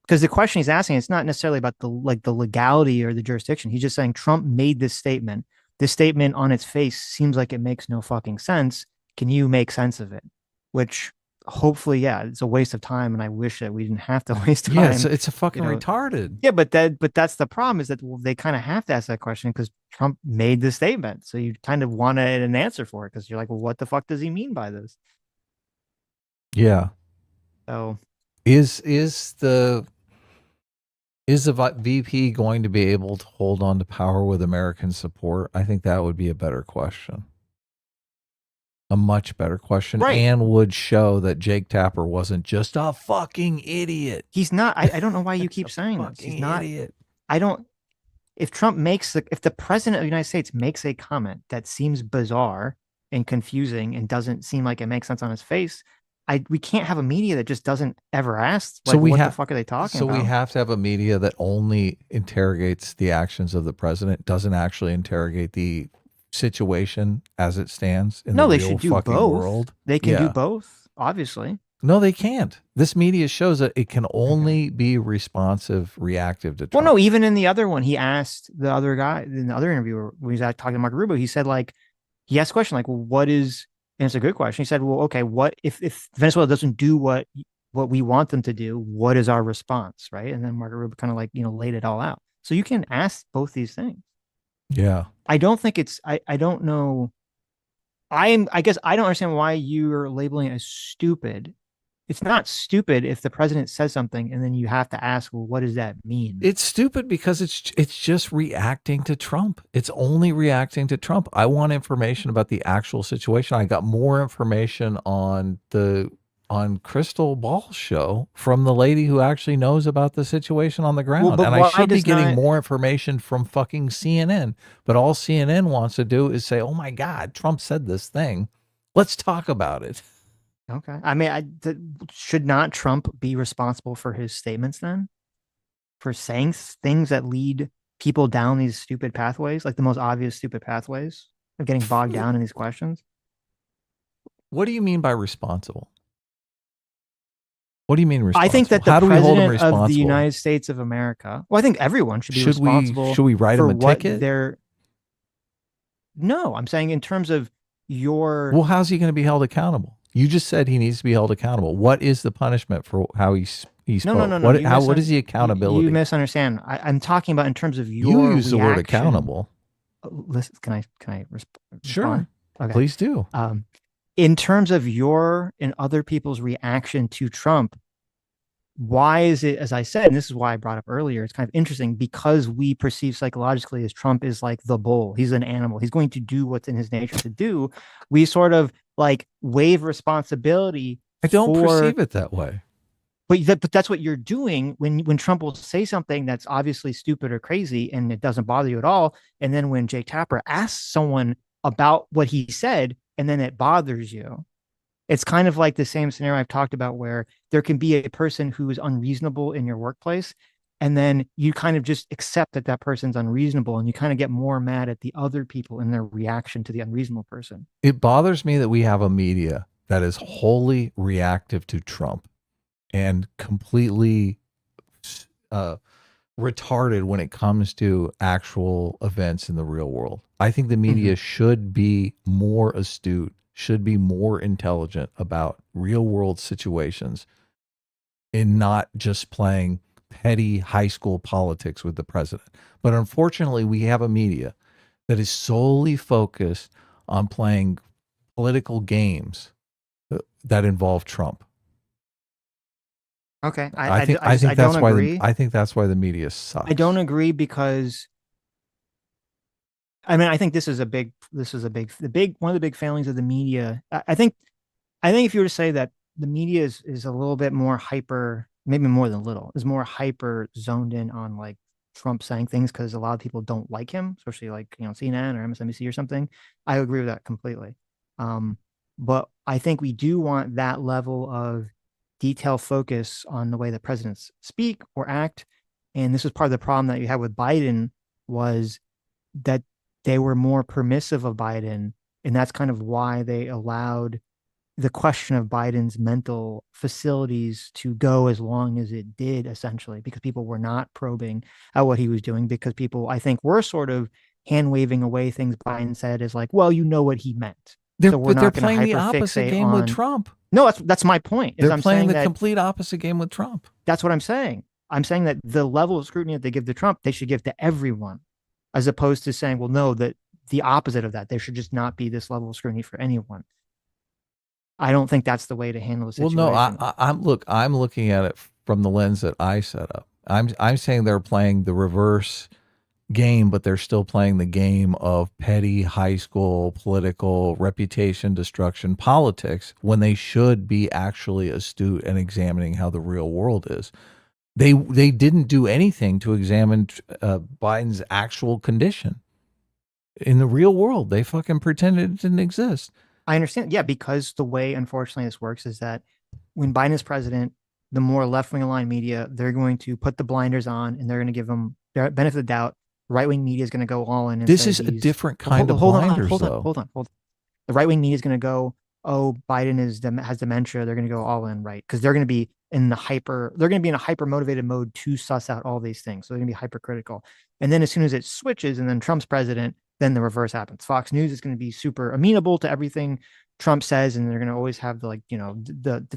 because the question he's asking, it's not necessarily about the legality or the jurisdiction. He's just saying Trump made this statement. This statement on its face seems like it makes no fucking sense. Can you make sense of it? Which hopefully, yeah, it's a waste of time, and I wish that we didn't have to waste time. Yeah, it's a fucking retarded. Yeah, but that's the problem, is that they kind of have to ask that question because Trump made the statement. So you kind of want an answer for it because you're like, well, what the fuck does he mean by this? Yeah. So is the VP going to be able to hold on to power with American support? I think that would be a better question. A much better question, right. And would show that Jake Tapper wasn't just a fucking idiot. He's not. I don't know why you keep saying this. He's not. Idiot. If the president of the United States makes a comment that seems bizarre and confusing and doesn't seem like it makes sense on his face, we can't have a media that just doesn't ever ask. Like, what the fuck are they talking about? So we have to have a media that only interrogates the actions of the president, doesn't actually interrogate the situation as it stands in the real should do fucking both. world. They can do both, obviously. No, they can't. This media shows that it can only be responsive, reactive to Trump. Well, no, even in the other one, he asked the other guy, in the other interviewer, when he was talking to Marco Rubio, he said, like, he asked a question like, well, what is, and it's a good question. He said, well, okay, what if Venezuela doesn't do what we want them to do, what is our response, right? And then Marco Rubio kind of like, laid it all out. So you can ask both these things. Yeah. I don't think it's, I don't know. I guess I don't understand why you're labeling it as stupid. It's not stupid if the president says something and then you have to ask, well, what does that mean? It's stupid because it's just reacting to Trump. It's only reacting to Trump. I want information about the actual situation. I got more information on Crystal Ball's show from the lady who actually knows about the situation on the ground. Well, and I should be getting more information from fucking CNN. But all CNN wants to do is say, oh my God, Trump said this thing. Let's talk about it. Okay. I mean, should not Trump be responsible for his statements then? For saying things that lead people down these stupid pathways, like the most obvious stupid pathways of getting bogged down in these questions? What do you mean by responsible? What do you mean responsible? I think that the How do we hold him president responsible? of the United States of America, well, I think everyone should be responsible. Should we write him a ticket? No, I'm saying in terms of your... Well, how's he going to be held accountable? You just said he needs to be held accountable. What is the punishment for how he spoke? No. What is the accountability? You misunderstand. I'm talking about in terms of your You use the word accountable. Listen, can I respond? Sure. Okay. Please do. In terms of your and other people's reaction to Trump, why is it, as I said, and this is why I brought up earlier, it's kind of interesting because we perceive psychologically as Trump is like the bull. He's an animal. He's going to do what's in his nature to do. We sort of like waive responsibility. I don't perceive it that way. But that's what you're doing when Trump will say something that's obviously stupid or crazy and it doesn't bother you at all. And then when Jake Tapper asks someone about what he said and then it bothers you, it's kind of like the same scenario I've talked about where there can be a person who is unreasonable in your workplace. And then you kind of just accept that person's unreasonable and you kind of get more mad at the other people in their reaction to the unreasonable person. It bothers me that we have a media that is wholly reactive to Trump. and completely retarded when it comes to actual events in the real world. I think the media should be more astute, should be more intelligent about real world situations and not just playing petty high school politics with the president. But unfortunately, we have a media that is solely focused on playing political games that involve Trump. Okay, I think I that's don't why agree. I think that's why the media sucks. I don't agree because I mean I think one of the big failings of the media. I think if you were to say that the media is a little bit more hyper, maybe more than a little, is more hyper zoned in on like Trump saying things because a lot of people don't like him, especially like CNN or MSNBC or something. I agree with that completely. Um, but I think we do want that level of detail focus on the way the presidents speak or act. And this was part of the problem that you had with Biden was that they were more permissive of Biden, and that's kind of why they allowed the question of Biden's mental facilities to go as long as it did, essentially, because people were not probing at what he was doing, because people, I think, were sort of hand waving away things Biden said as like, well, you know what he meant. So we're But they're not going to playing the hyper opposite fixate game with on. Trump. No, that's my point. Is They're I'm playing saying the that complete opposite game with Trump. that's what I'm saying. I'm saying that the level of scrutiny that they give to Trump, they should give to everyone, as opposed to saying, well, no, that the opposite of that. There should just not be this level of scrutiny for anyone. I don't think that's the way to handle the Well, no, situation. I'm looking at it from the lens that I set up. I'm saying they're playing the reverse game, but they're still playing the game of petty high school political reputation destruction politics when they should be actually astute and examining how the real world is. They didn't do anything to examine Biden's actual condition in the real world. They fucking pretended it didn't exist. I understand. Yeah, because the way, unfortunately, this works is that when Biden is president, the more left wing aligned media, they're going to put the blinders on and they're going to give them the benefit of the doubt. Right wing media is going to go all in and This say is a these. different Well, kind of blinders, hold on, though. hold on, hold on. The right wing media is going to go, oh, Biden has dementia. They're going to go all in, right? Because they're going to be they're going to be in a hyper motivated mode to suss out all these things. So they're going to be hypercritical. And then as soon as it switches and then Trump's president, then the reverse happens. Fox News is going to be super amenable to everything Trump says, and they're going to always have the like the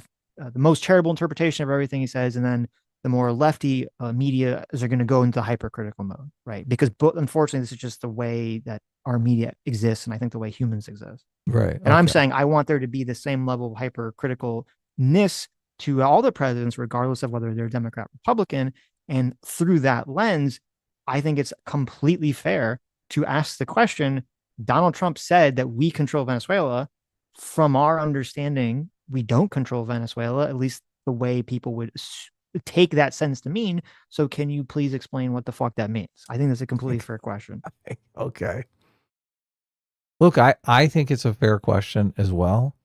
most charitable interpretation of everything he says, and then the more lefty media are going to go into hypercritical mode, right? Because unfortunately, this is just the way that our media exists, and I think the way humans exist. Right. And I'm saying I want there to be the same level of hypercriticalness to all the presidents, regardless of whether they're Democrat, Republican. And through that lens, I think it's completely fair to ask the question. Donald Trump said that we control Venezuela. From our understanding, we don't control Venezuela, at least the way people would take that sense to mean. So can you please explain what the fuck that means? I think that's a completely fair question. Okay. Look, I think it's a fair question as well.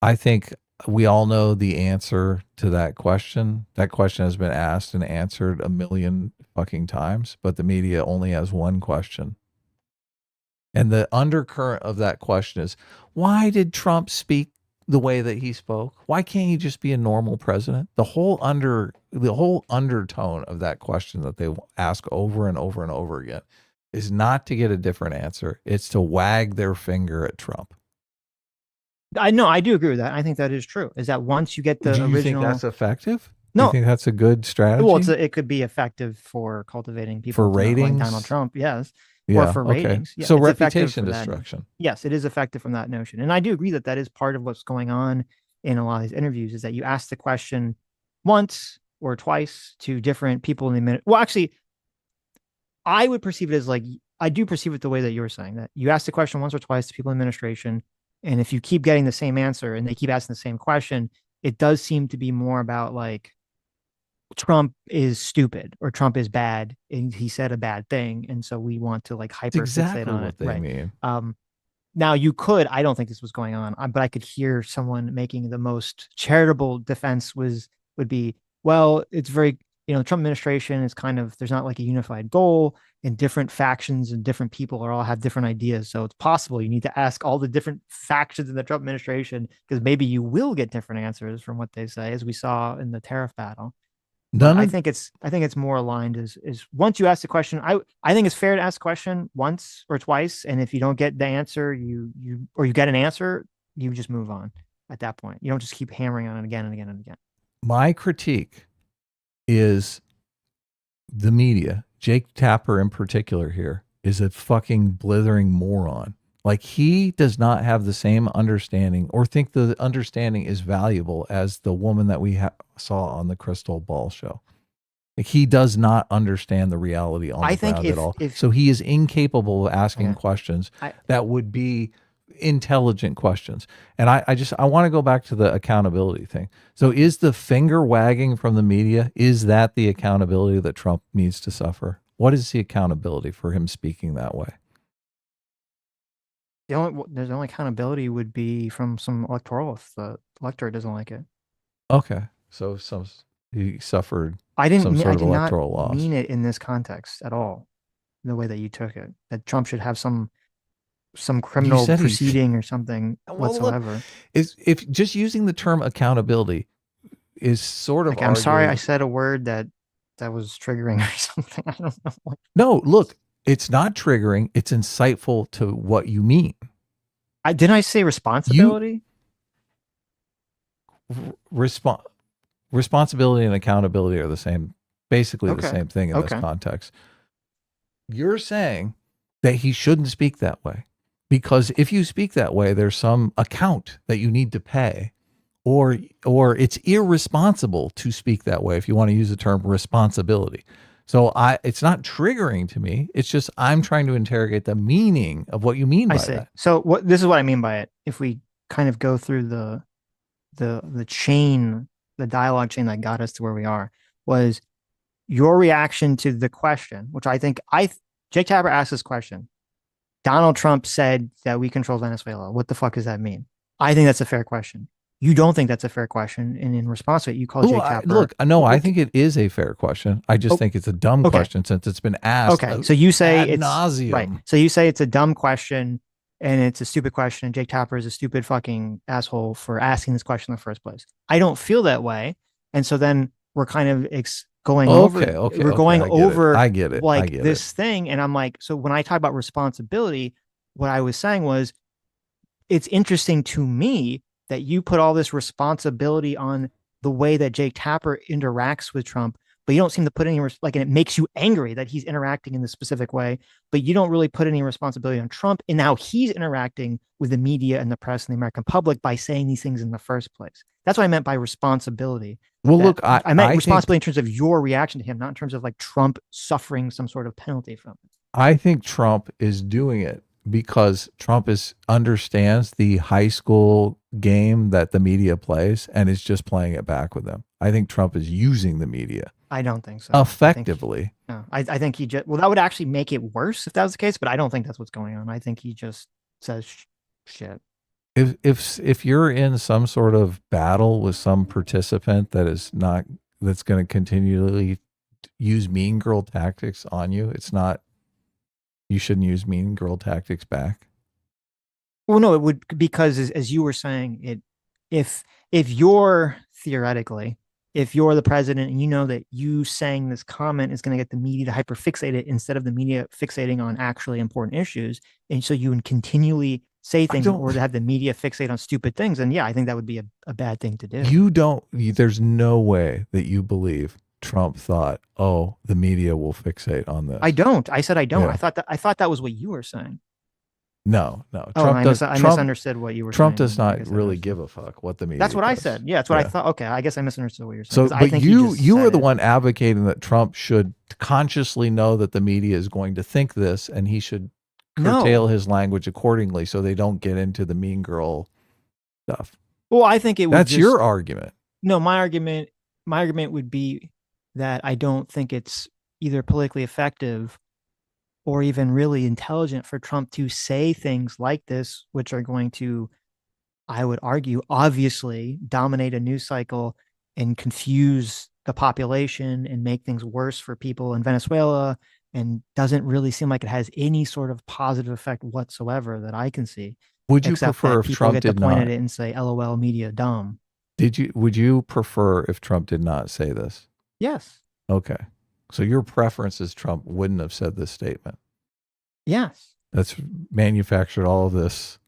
I think we all know the answer to that question. That question has been asked and answered a million fucking times, but the media only has one question. And the undercurrent of that question is, why did Trump speak the way that he spoke? Why can't he just be a normal president? The whole undertone of that question that they ask over and over and over again is not to get a different answer. It's to wag their finger at Trump. I know, I do agree with that. I think that is true. Is that once you get the Do you original, think that's effective? Do no, you think that's a good strategy? well, it could be effective for cultivating people For to not like ratings? Donald Trump, yes, Yeah, or for okay. ratings. Yeah, So it's effective reputation for that. destruction. Yes, it is effective from that notion, and I do agree that that is part of what's going on in a lot of these interviews. Is that you ask the question once or twice to different people in the minute. Well, actually, I would perceive it as like I do perceive it the way that you're saying that you ask the question once or twice to people in administration, and if you keep getting the same answer and they keep asking the same question, it does seem to be more about like Trump is stupid or Trump is bad and he said a bad thing, and so we want to like That's hyper fixate exactly on what it. they Right. mean. Now you could, I don't think this was going on, but I could hear someone making the most charitable defense would be, well, it's very the Trump administration is kind of, there's not like a unified goal, and different factions and different people are all have different ideas. So it's possible you need to ask all the different factions in the Trump administration, because maybe you will get different answers from what they say, as we saw in the tariff battle. But I think it's more aligned is once you ask the question, I think it's fair to ask the question once or twice, and if you don't get the answer, you get an answer, you just move on at that point. You don't just keep hammering on it again and again and again. My critique is the media, Jake Tapper in particular here, is a fucking blithering moron. Like, he does not have the same understanding or think the understanding is valuable as the woman that we saw on the Crystal Ball show. Like, he does not understand the reality on the ground at all. So he is incapable of asking questions that would be intelligent questions. And I want to go back to the accountability thing. So is the finger wagging from the media, is that the accountability that Trump needs to suffer? What is the accountability for him speaking that way? There's only accountability would be from some electoral if the electorate doesn't like it. Okay. So he suffered I did loss. not mean it in this context at all, the way that you took it, that Trump should have some criminal proceeding or something whatsoever. If just using the term accountability is sort of I'm sorry I said a word that was triggering or something. I don't know. No, look, it's not triggering. It's insightful to what you mean. Didn't I say responsibility? Responsibility and accountability are the same, basically the same thing in this context. You're saying that he shouldn't speak that way, because if you speak that way, there's some account that you need to pay, or it's irresponsible to speak that way, if you want to use the term responsibility. So it's not triggering to me. It's just I'm trying to interrogate the meaning of what you mean by that. So this is what I mean by it. If we kind of go through the chain, the dialogue chain that got us to where we are, was your reaction to the question, which I think Jake Tapper asked this question. Donald Trump said that we control Venezuela. What the fuck does that mean? I think that's a fair question. You don't think that's a fair question, and in response to it, you call Jake Tapper. I think it is a fair question. I just think it's a dumb question since it's been asked. Okay, so you say ad nauseum. Right. So you say it's a dumb question and it's a stupid question, and Jake Tapper is a stupid fucking asshole for asking this question in the first place. I don't feel that way, and so then we're kind of going over. I get it. Like this thing, and I'm like, so when I talk about responsibility, what I was saying was, it's interesting to me that you put all this responsibility on the way that Jake Tapper interacts with Trump, but you don't seem to put any, and it makes you angry that he's interacting in this specific way, but you don't really put any responsibility on Trump and how he's interacting with the media and the press and the American public by saying these things in the first place. That's what I meant by responsibility. Well, look, I meant responsibility in terms of your reaction to him, not in terms of like Trump suffering some sort of penalty from it. I think Trump is doing it because Trump understands the high school game that the media plays and is just playing it back with them. I think Trump is using the media. I don't think so. Effectively. I think he just, that would actually make it worse if that was the case, but I don't think that's what's going on. I think he just says shit. If you're in some sort of battle with some participant that's going to continually use mean girl tactics on you, you shouldn't use mean girl tactics back. Well, no, it would, because as you were saying, if you're theoretically, if you're the president and you know that you saying this comment is going to get the media to hyperfixate it instead of the media fixating on actually important issues, and so you would continually say things or to have the media fixate on stupid things, and I think that would be a bad thing to do. There's no way that you believe Trump thought, oh, the media will fixate on this. I don't. I said I don't. Yeah. I thought that was what you were saying. No. I misunderstood what you were saying. Trump does not really give a fuck what the media That's what does. I said. Yeah, that's what I thought. Okay, I guess I misunderstood what you're saying. So, but you are the one advocating that Trump should consciously know that the media is going to think this, and he should curtail his language accordingly so they don't get into the mean girl stuff. Well, I think that's your argument. No, my argument would be that I don't think it's either politically effective or even really intelligent for Trump to say things like this, which are going to, I would argue, obviously dominate a news cycle and confuse the population and make things worse for people in Venezuela, and doesn't really seem like it has any sort of positive effect whatsoever that I can see. Would you Except prefer that if people Trump get to did point not? at it and say, "LOL, media dumb." Would you prefer if Trump did not say this? Yes. Okay. So your preference is Trump wouldn't have said this statement. Yes. That's manufactured all of this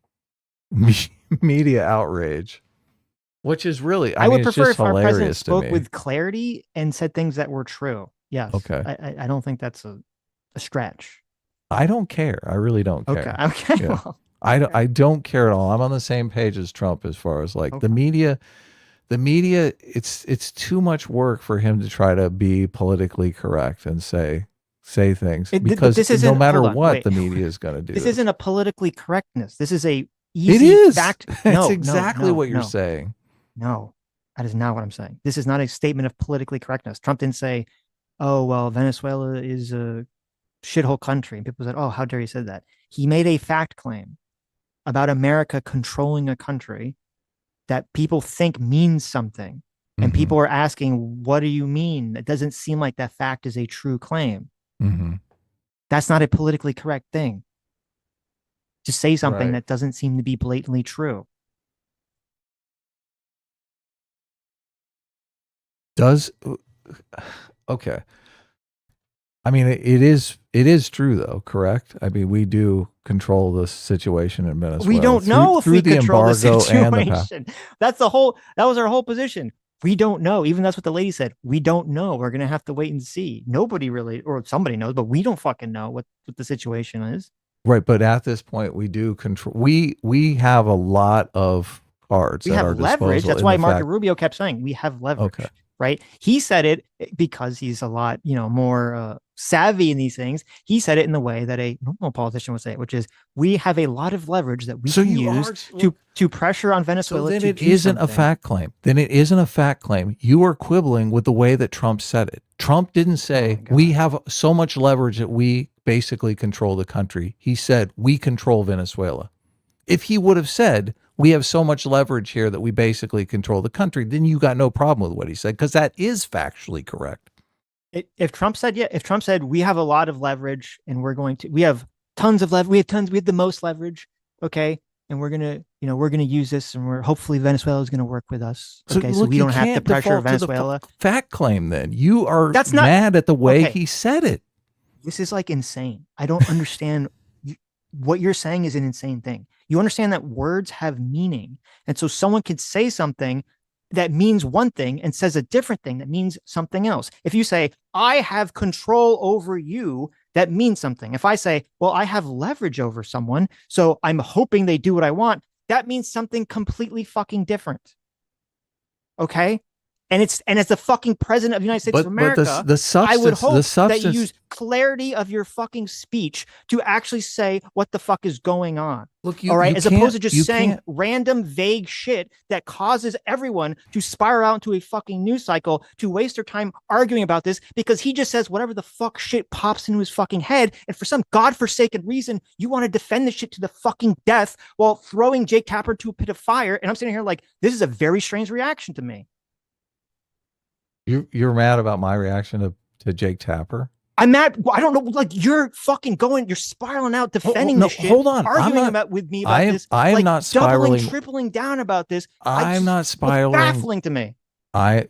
media outrage, which is really, I mean, would it's prefer just if our president hilarious to spoke me. with clarity and said things that were true. Yes. Okay. I don't think that's a stretch. I don't care. I really don't care. Okay. Okay. Yeah. Well, I don't care at all. I'm on the same page as Trump as far as like Okay. the media, it's too much work for him to try to be politically correct and say things, because this no isn't- matter hold on, what wait. the media is going to do. this isn't a politically correctness. This is a It easy is. fact. That's No, exactly no, what you're no. saying. No, that is not what I'm saying. This is not a statement of politically correctness. Trump didn't say, "Oh, well, Venezuela is a shithole country." And people said, "Oh, how dare you say that?" He made a fact claim about America controlling a country that people think means something. And Mhm. people are asking, "What do you mean?" It doesn't seem like that fact is a true claim. Mm-hmm. That's not a politically correct thing. To say something Right. that doesn't seem to be blatantly true. Does okay. I mean, it is true though, correct? I mean, we do control the situation in Venezuela. We don't know if through we the control the embargo and the situation. That was our whole position. We don't know. Even that's what the lady said. We don't know. We're gonna have to wait and see. Nobody really, or somebody knows, but we don't fucking know what the situation is. right, but at this point, we do control. We have a lot of cards We at have our leverage. disposal That's in why the Marco fact- Rubio kept saying we have leverage. Okay. Right? He said it because he's a lot, more savvy in these things. He said it in the way that a normal politician would say it, which is we have a lot of leverage that we So can you use are- to pressure on So Venezuela. then to it do isn't a something. fact claim. Then it isn't a fact claim. You are quibbling with the way that Trump said it. Trump didn't say God. we have so much leverage that we basically control the country. He said we control Venezuela. If he would have said we have so much leverage here that we basically control the country, then you got no problem with what he said, because that is factually correct. If Trump said we have a lot of leverage and we have tons of leverage, we have the most leverage, okay, and we're gonna use this, and hopefully Venezuela is gonna work with us, okay, so look, we you don't have to can't pressure default to the Venezuela. fact claim. Then you are That's not- mad at the way okay. he said it. This is like insane. I don't understand. What you're saying is an insane thing. You understand that words have meaning. And so someone could say something that means one thing and says a different thing that means something else. If you say, "I have control over you," that means something. If I say, "Well, I have leverage over someone, so I'm hoping they do what I want," that means something completely fucking different. Okay? And as the fucking president of the United States of America, the substance, I would hope the that substance, you use clarity of your fucking speech to actually say what the fuck is going on. look, you, All right, you as opposed to can't- just you saying can't- random vague shit that causes everyone to spiral out into a fucking news cycle to waste their time arguing about this because he just says whatever the fuck shit pops into his fucking head, and for some godforsaken reason you want to defend this shit to the fucking death while throwing Jake Tapper into a pit of fire. And I'm sitting here like, this is a very strange reaction to me. You're mad about my reaction to Jake Tapper? I'm mad. I don't know. Like, you're fucking you're spiraling out, defending no, this shit. hold on. I'm Arguing not- with me about this. I am like, not spiraling. Doubling, tripling down about this. I'm not It's spiraling. baffling to me.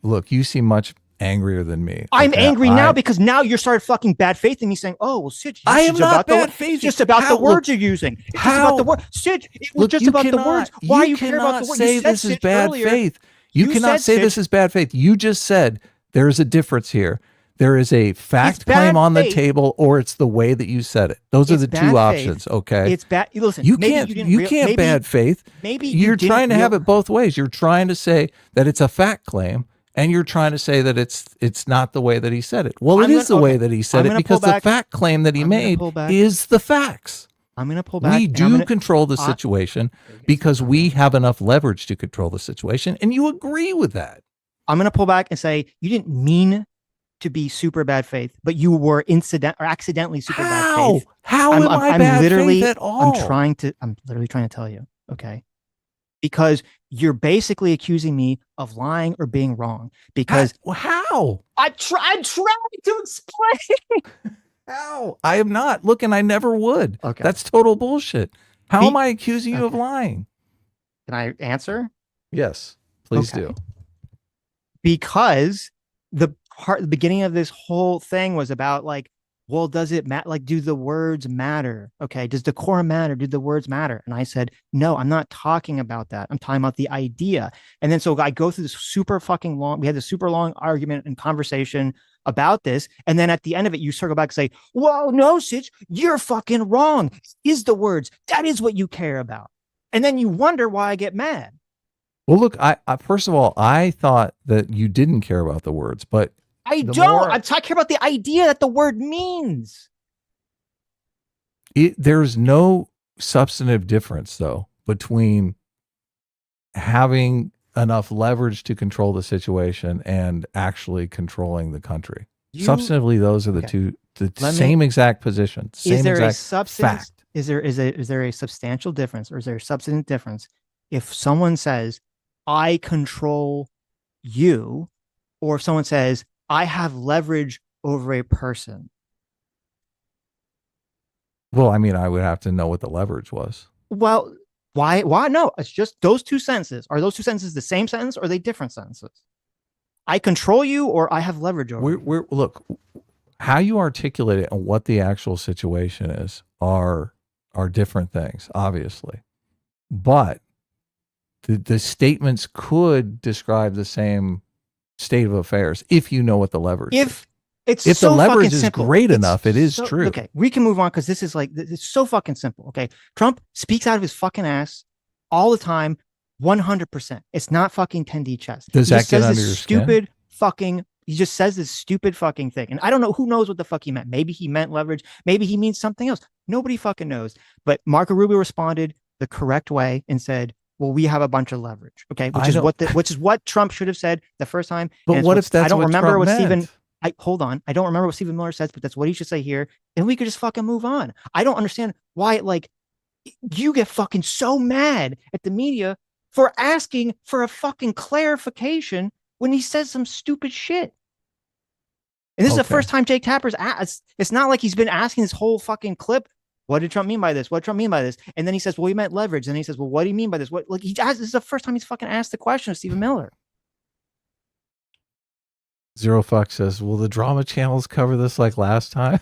Look, you seem much angrier than me. I'm Okay, angry now because now you're started fucking bad faith in me saying, "Oh, well, Sitch, I am it's not about bad the, faith. it's just about How- the words look, you're using. It's just how- about the word. Sitch, it was Look, just you about the cannot- words. Why you you care about the cannot words? say You said this is Sitch bad earlier. faith. You cannot said say this Sitch. is bad faith. You just said there is a difference here. There is a fact It's bad claim on the faith. table, or it's the way that you said it. Those are It's the bad two faith. options. Okay, It's bad. Listen, you maybe can't. you didn't You real- can't maybe- bad faith. Maybe you You're didn't trying to have real- it both ways. You're trying to say that it's a fact claim, and you're trying to say that it's not the way that he said it. Well, I'm it is gonna- the way okay, that he I'm said it gonna because pull back. the fact claim that he I'm gonna made pull back. is the facts. I'm going to pull back. We and I'm do gonna- control the situation because we have enough leverage to control the situation, and you agree with that. I'm going to pull back and say you didn't mean to be super bad faith, but you were accidentally super bad How? faith. How am I bad literally, faith at all? I'm literally trying to tell you. Okay. because you're basically accusing me of lying or being wrong. Because how? I'm trying to explain. How? I am not. Look, and I never would. Okay. That's total bullshit. How am I accusing you of lying? Can I answer? Yes, please do. Because the beginning of this whole thing was about like, well, does it matter? Like, do the words matter? Okay. Does decorum matter? Do the words matter? And I said, no, I'm not talking about that. I'm talking about the idea. And then so I go through this super fucking long, we had this super long argument and conversation about this. And then at the end of it, you circle back and say, well, no, Sitch, you're fucking wrong. Is the words. That is what you care about. And then you wonder why I get mad. Well, look, I first of all, I thought that you didn't care about the words, but I don't. I'm talking about the idea that the word means. There's no substantive difference, though, between having enough leverage to control the situation and actually controlling the country. Substantively, those are the same exact position. Same exact fact. Is there a substantial difference, or is there a substantive difference if someone says, I control you, or if someone says, I have leverage over a person? Well, I mean, I would have to know what the leverage was. Well, why? No, it's just those two sentences. Are those two sentences the same sentence, or are they different sentences? I control you, or I have leverage over you. Look, how you articulate it and what the actual situation is are different things, obviously. But the statements could describe the same state of affairs if you know what the leverage is. If so the leverage is simple. great enough, it is true. Okay, we can move on because this is like, it's so fucking simple. Okay, Trump speaks out of his fucking ass all the time, 100%. It's not fucking 10D chess. Does that get under your stupid skin? He just says this stupid fucking thing. And I don't know, who knows what the fuck he meant. Maybe he meant leverage. Maybe he means something else. Nobody fucking knows. But Marco Rubio responded the correct way and said, well, we have a bunch of leverage. Okay. Which is what Trump should have said the first time. But what if that's I don't what remember Trump what meant? Stephen, hold on. I don't remember what Stephen Miller says, but that's what he should say here. And we could just fucking move on. I don't understand why, like, you get fucking so mad at the media for asking for a fucking clarification when he says some stupid shit. And this is the first time Jake Tapper's asked. It's not like he's been asking this whole fucking clip. What did Trump mean by this? What did Trump mean by this? And then he says, well, he meant leverage. And then he says, well, what do you mean by this? What, like, this is the first time he's fucking asked the question of Stephen Miller. Zero Fuck says, will the drama channels cover this like last time?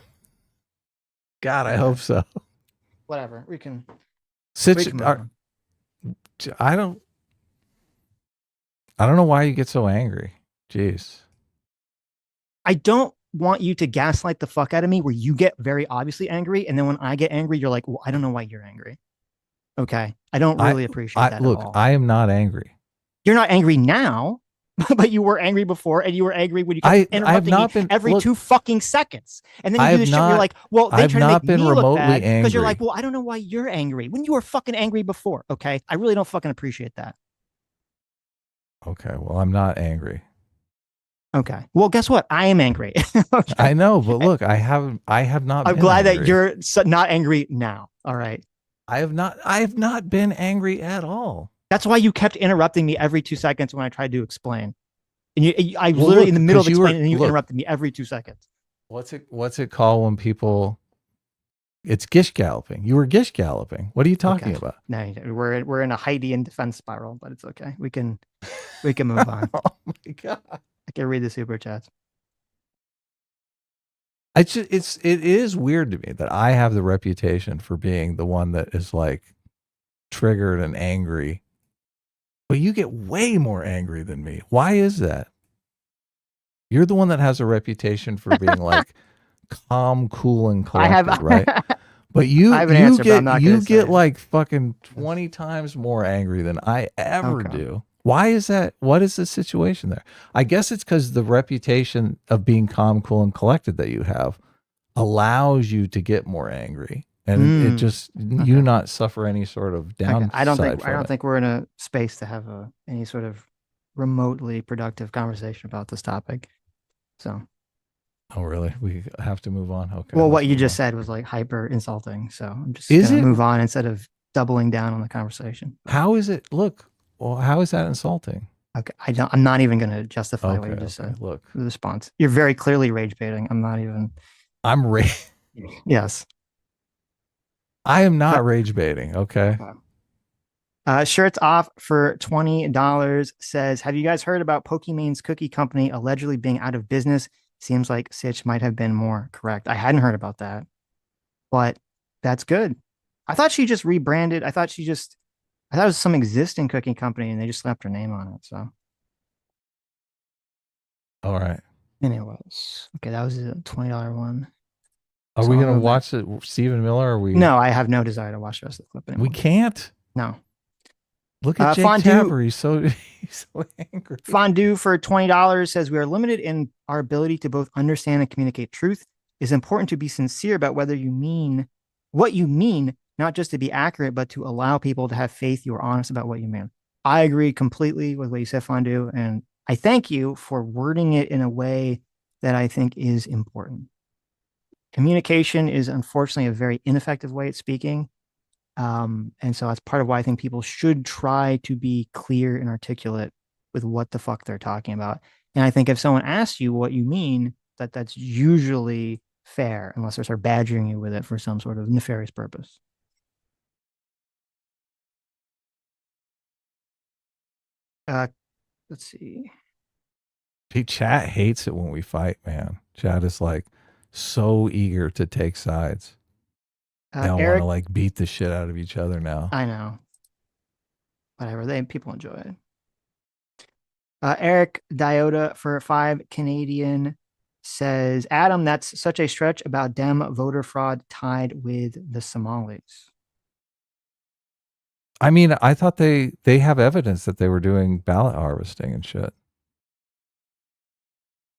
God, I hope so. Whatever. We can. Sitch, I don't know why you get so angry. Jeez. I don't want you to gaslight the fuck out of me where you get very obviously angry. And then when I get angry, you're like, well, I don't know why you're angry. Okay. I don't really appreciate that look, at all. I am not angry. You're not angry now, but you were angry before, and you were angry when you kept interrupting me every 2 fucking seconds. And then you do this shit where you're like, well, they try to make me look bad because you're like, well, I don't know why you're angry when you were fucking angry before. Okay. I really don't fucking appreciate that. Okay. Well, I'm not angry. Okay. Well, guess what? I am angry. Okay. I know, but look, I have not. I'm glad that you're not angry now. All right. I have not been angry at all. That's why you kept interrupting me every 2 seconds when I tried to explain. And I was literally in the middle of explaining, and you interrupted me every 2 seconds. What's it called when people? It's gish galloping. You were gish galloping. What are you talking about? No, we're in a Heidian defense spiral, but it's okay. We can move on. Oh my God. I can read the super chats. It is weird to me that I have the reputation for being the one that is like triggered and angry, but you get way more angry than me. Why is that? You're the one that has a reputation for being like calm, cool, and collected, right? But you get like fucking 20 times more angry than I ever do. Why is that? What is the situation there? I guess it's because the reputation of being calm, cool, and collected that you have allows you to get more angry, and it just you not suffer any sort of downside. I don't think we're in a space to have any sort of remotely productive conversation about this topic. So. Oh, really? We have to move on. Okay. Well, what you just said was like hyper insulting, so I'm just gonna move on instead of doubling down on the conversation. How is it? Look, well, how is that insulting? Okay, I'm not even going to justify what you Okay, just okay. said. Look, The response. You're very clearly rage baiting. I'm not even. I'm Yes. I am not rage baiting. Okay. Shirts off for $20 says, have you guys heard about Pokemon's cookie company allegedly being out of business? Seems like Sitch might have been more correct. I hadn't heard about that, but that's good. I thought she just rebranded. I thought it was some existing cookie company and they just slapped her name on it. So, All right. anyways, okay, that was a $20 one. Are So we I'll going to go back. watch it, Stephen Miller? Or are we? No, I have no desire to watch the rest of the clip anymore. We can't. No. Look at Jake Fondue. Tapper. He's so angry. Fondue for $20 says we are limited in our ability to both understand and communicate truth. It's important to be sincere about whether you mean what you mean, not just to be accurate, but to allow people to have faith you are honest about what you mean. I agree completely with what you said, Fondue, and I thank you for wording it in a way that I think is important. Communication is unfortunately a very ineffective way of speaking. And so that's part of why I think people should try to be clear and articulate with what the fuck they're talking about. And I think if someone asks you what you mean, that's usually fair, unless they start badgering you with it for some sort of nefarious purpose. Let's see. Chat hates it when we fight, man. Chat is like so eager to take sides. They all want to like beat the shit out of each other now. I know. Whatever. People enjoy it. Eric Diota for 5 Canadian says, Adam, that's such a stretch about Dem voter fraud tied with the Somalis. I mean, I thought they have evidence that they were doing ballot harvesting and shit.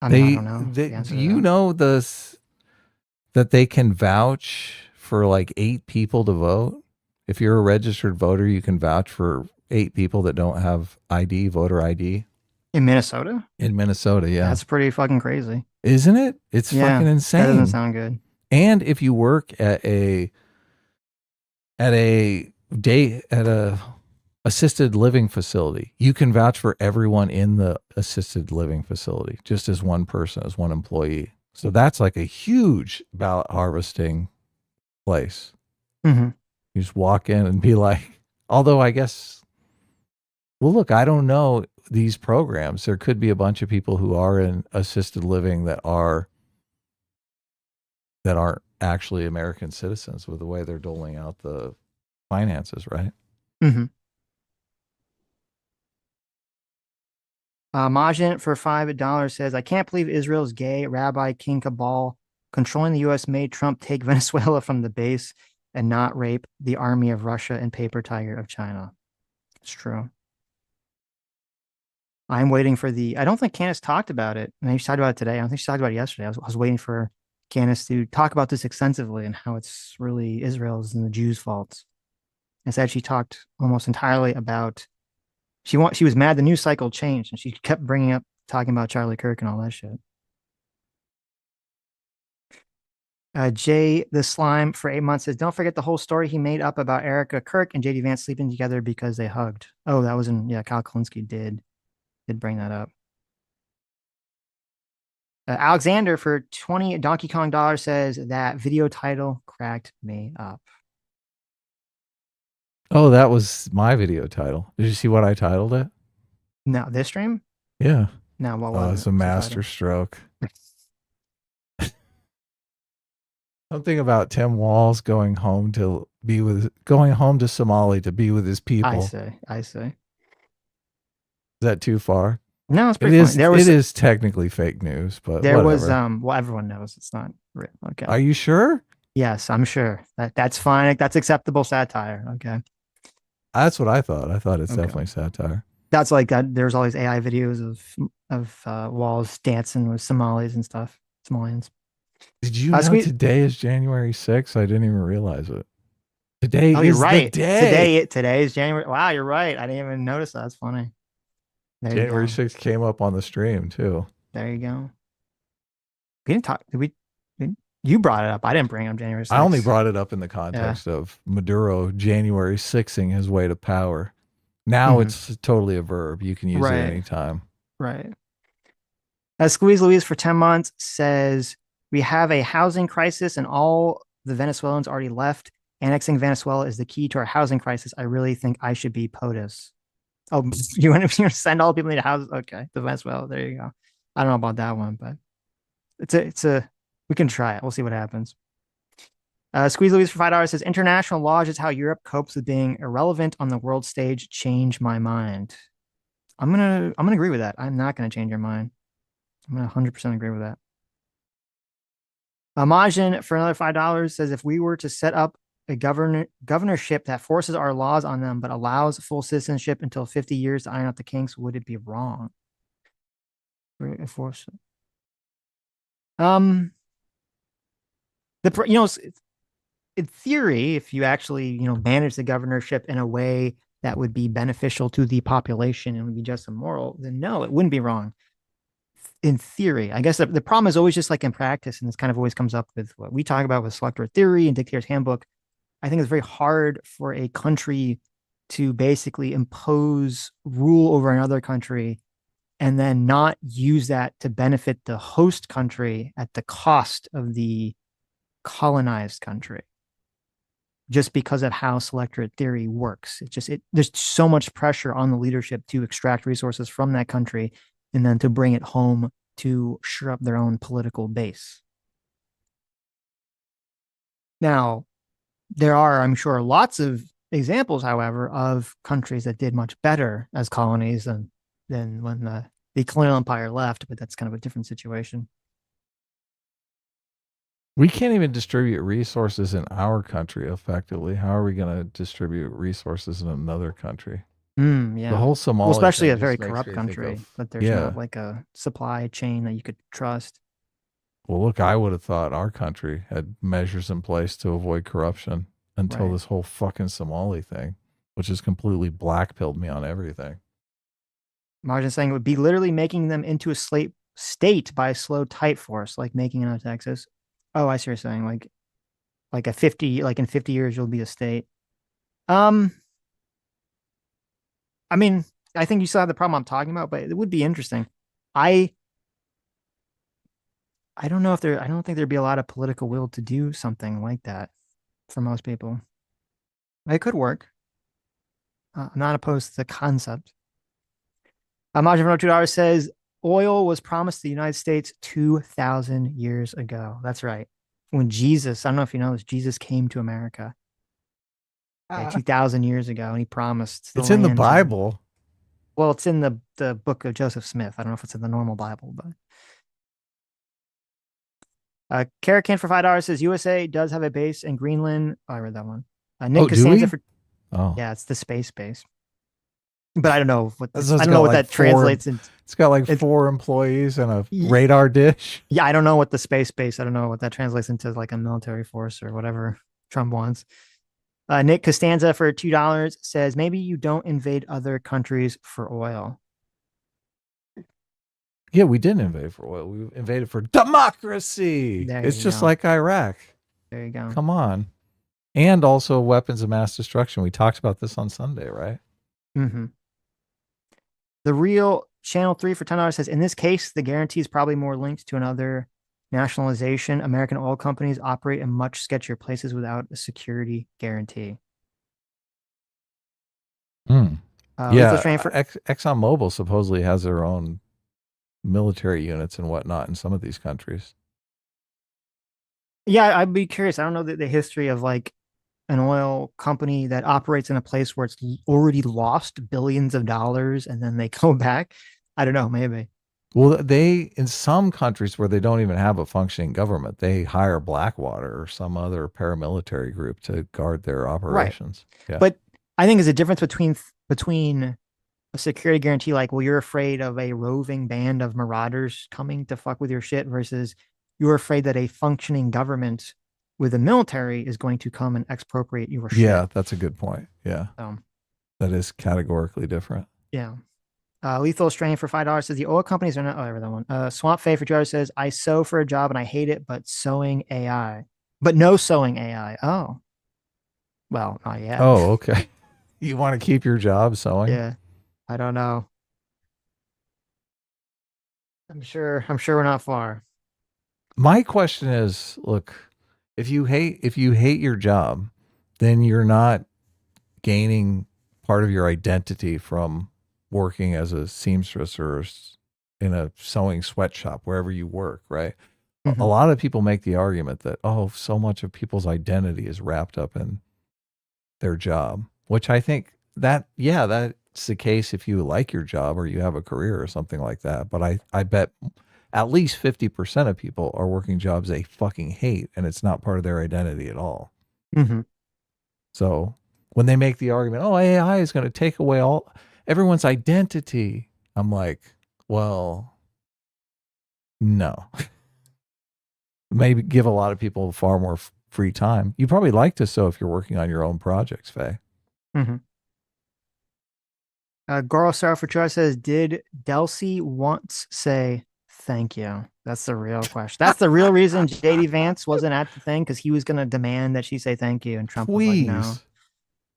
I don't know. You know that they can vouch for like 8 people to vote. If you're a registered voter, you can vouch for 8 people that don't have ID, voter ID. In Minnesota? In Minnesota, yeah. That's pretty fucking crazy. Isn't it? It's fucking insane. That doesn't sound good. And if you work at a assisted living facility, you can vouch for everyone in the assisted living facility, just as one person, as one employee. So that's like a huge ballot harvesting place. Mm-hmm. You just walk in and be like, although I guess, well, look, I don't know these programs. There could be a bunch of people who are in assisted living that aren't actually American citizens with the way they're doling out the finances, right? Mm-hmm. Majin for $5 says, I can't believe Israel's gay Rabbi King Cabal controlling the U.S. made Trump take Venezuela from the base and not rape the army of Russia and paper tiger of China. It's true. I'm waiting for I don't think Candace talked about it. Maybe she talked about it today. I don't think she talked about it yesterday. I was waiting for Candace to talk about this extensively and how it's really Israel's and the Jews' faults. Instead, she talked almost entirely about she was mad the news cycle changed, and she kept talking about Charlie Kirk and all that shit. Jay the Slime for 8 months says, don't forget the whole story he made up about Erica Kirk and JD Vance sleeping together because they hugged. Oh, that was Kyle Kalinske did bring that up. Alexander for 20 Donkey Kong dollars says that video title cracked me up. Oh, that was my video title. Did you see what I titled it? No, this stream? Yeah. No, what was it? It's a master stroke. Something about Tim Walz going home to Somalia to be with his people. I say. Is that too far? No, it's pretty funny. It is technically fake news, but there whatever. was well, everyone knows it's not real. Okay. Are you sure? Yes, I'm sure. That's fine. That's acceptable satire. Okay. That's what I thought. I thought it's definitely satire. That's like that. There's all these AI videos of Walz dancing with Somalis and stuff. Somalians. Did you know today is January 6th? I didn't even realize it. Today is right. the day. Today is January. Wow, you're right. I didn't even notice that. That's funny. January 6th came up on the stream too. There you go. We didn't talk. Did we? You brought it up. I didn't bring up January 6th. I only brought it up in the context of Maduro January 6ing his way to power. Now it's totally a verb. You can use it anytime. Right. Squeeze Louise for 10 months says, we have a housing crisis and all the Venezuelans already left. Annexing Venezuela is the key to our housing crisis. I really think I should be POTUS. Oh, you want to send all the people into houses? Okay, to Venezuela. There you go. I don't know about that one, but we can try it. We'll see what happens. Squeeze Louise for $5 says, international law is how Europe copes with being irrelevant on the world stage. Change my mind. I'm gonna agree with that. I'm not gonna change your mind. I'm gonna 100% agree with that. Majin for another $5 says, if we were to set up a governorship that forces our laws on them but allows full citizenship until 50 years to iron out the kinks, would it be wrong? In theory, if you actually manage the governorship in a way that would be beneficial to the population and would be just and moral, then no, it wouldn't be wrong. In theory, I guess the problem is always just like in practice, and this kind of always comes up with what we talk about with selector theory and dictator's handbook. I think it's very hard for a country to basically impose rule over another country and then not use that to benefit the host country at the cost of the colonized country, just because of how selectorate theory works. There's so much pressure on the leadership to extract resources from that country and then to bring it home to shore up their own political base. Now, there are, I'm sure, lots of examples, however, of countries that did much better as colonies than when the colonial empire left, but that's kind of a different situation. We can't even distribute resources in our country effectively. How are we going to distribute resources in another country? Yeah. The whole Somalia, especially a very corrupt country, but there's not like a supply chain that you could trust. Well, look, I would have thought our country had measures in place to avoid corruption until this whole fucking Somali thing, which has completely blackpilled me on everything. Margin saying it would be literally making them into a state by a slow tight force, like making it out of Texas. Oh, I see what you're saying. Like in 50 years, you'll be a state. I mean, I think you still have the problem I'm talking about, but it would be interesting. I don't know I don't think there'd be a lot of political will to do something like that for most people. It could work. I'm not opposed to the concept. Majin for $2 says, oil was promised to the United States 2,000 years ago. That's right. When Jesus, I don't know if you know this, Jesus came to America 2,000 years ago, and he promised. It's in the Bible. Well, it's in the book of Joseph Smith. I don't know if it's in the normal Bible, but Caracan for $5 says USA does have a base in Greenland. Oh, I read that one. Nick Costanza for yeah, it's the space base. But I don't know what that translates into. It's got like 4 employees and a radar dish. Yeah, I don't know what the space base. I don't know what that translates into, like a military force or whatever Trump wants. Nick Costanza for $2 says, maybe you don't invade other countries for oil. Yeah, we didn't invade for oil. We invaded for democracy. It's just like Iraq. There you go. Come on. And also weapons of mass destruction. We talked about this on Sunday, right? Mm-hmm. The Real Channel 3 for $10 says, in this case, the guarantee is probably more linked to another nationalization. American oil companies operate in much sketchier places without a security guarantee. Yeah, ExxonMobil supposedly has their own military units and whatnot in some of these countries. Yeah, I'd be curious. I don't know the history of like an oil company that operates in a place where it's already lost billions of dollars and then they go back. I don't know, maybe. Well, in some countries where they don't even have a functioning government, they hire Blackwater or some other paramilitary group to guard their operations. Right. Yeah. But I think there's a difference between a security guarantee, like, well, you're afraid of a roving band of marauders coming to fuck with your shit, versus you're afraid that a functioning government with a military is going to come and expropriate your shit. Yeah, that's a good point. Yeah. So, that is categorically different. Yeah. Lethal Strain for $5 says the oil companies are not. Oh, I read that one. Swamp Faye for $2 says I sew for a job and I hate it, but sewing AI, but no sewing AI. Oh, well, not yet. Oh, okay. You want to keep your job sewing? Yeah, I don't know. I'm sure. I'm sure we're not far. My question is, look, if you hate your job, then you're not gaining part of your identity from working as a seamstress or in a sewing sweatshop, wherever you work, right? A Mhm. lot of people make the argument that, oh, so much of people's identity is wrapped up in their job, which I think that, yeah, that's the case if you like your job or you have a career or something like that. But I bet at least 50% of people are working jobs they fucking hate and it's not part of their identity at all. Mhm. So when they make the argument, oh, AI is going to take away everyone's identity, I'm like, well, no. Maybe give a lot of people far more free time. You probably like to sew if you're working on your own projects, Faye. Mhm. Goro Sarah for Troy says, did Delcy once say thank you? That's the real question. That's the real reason JD Vance wasn't at the thing, because he was going to demand that she say thank you, and Trump was like, no,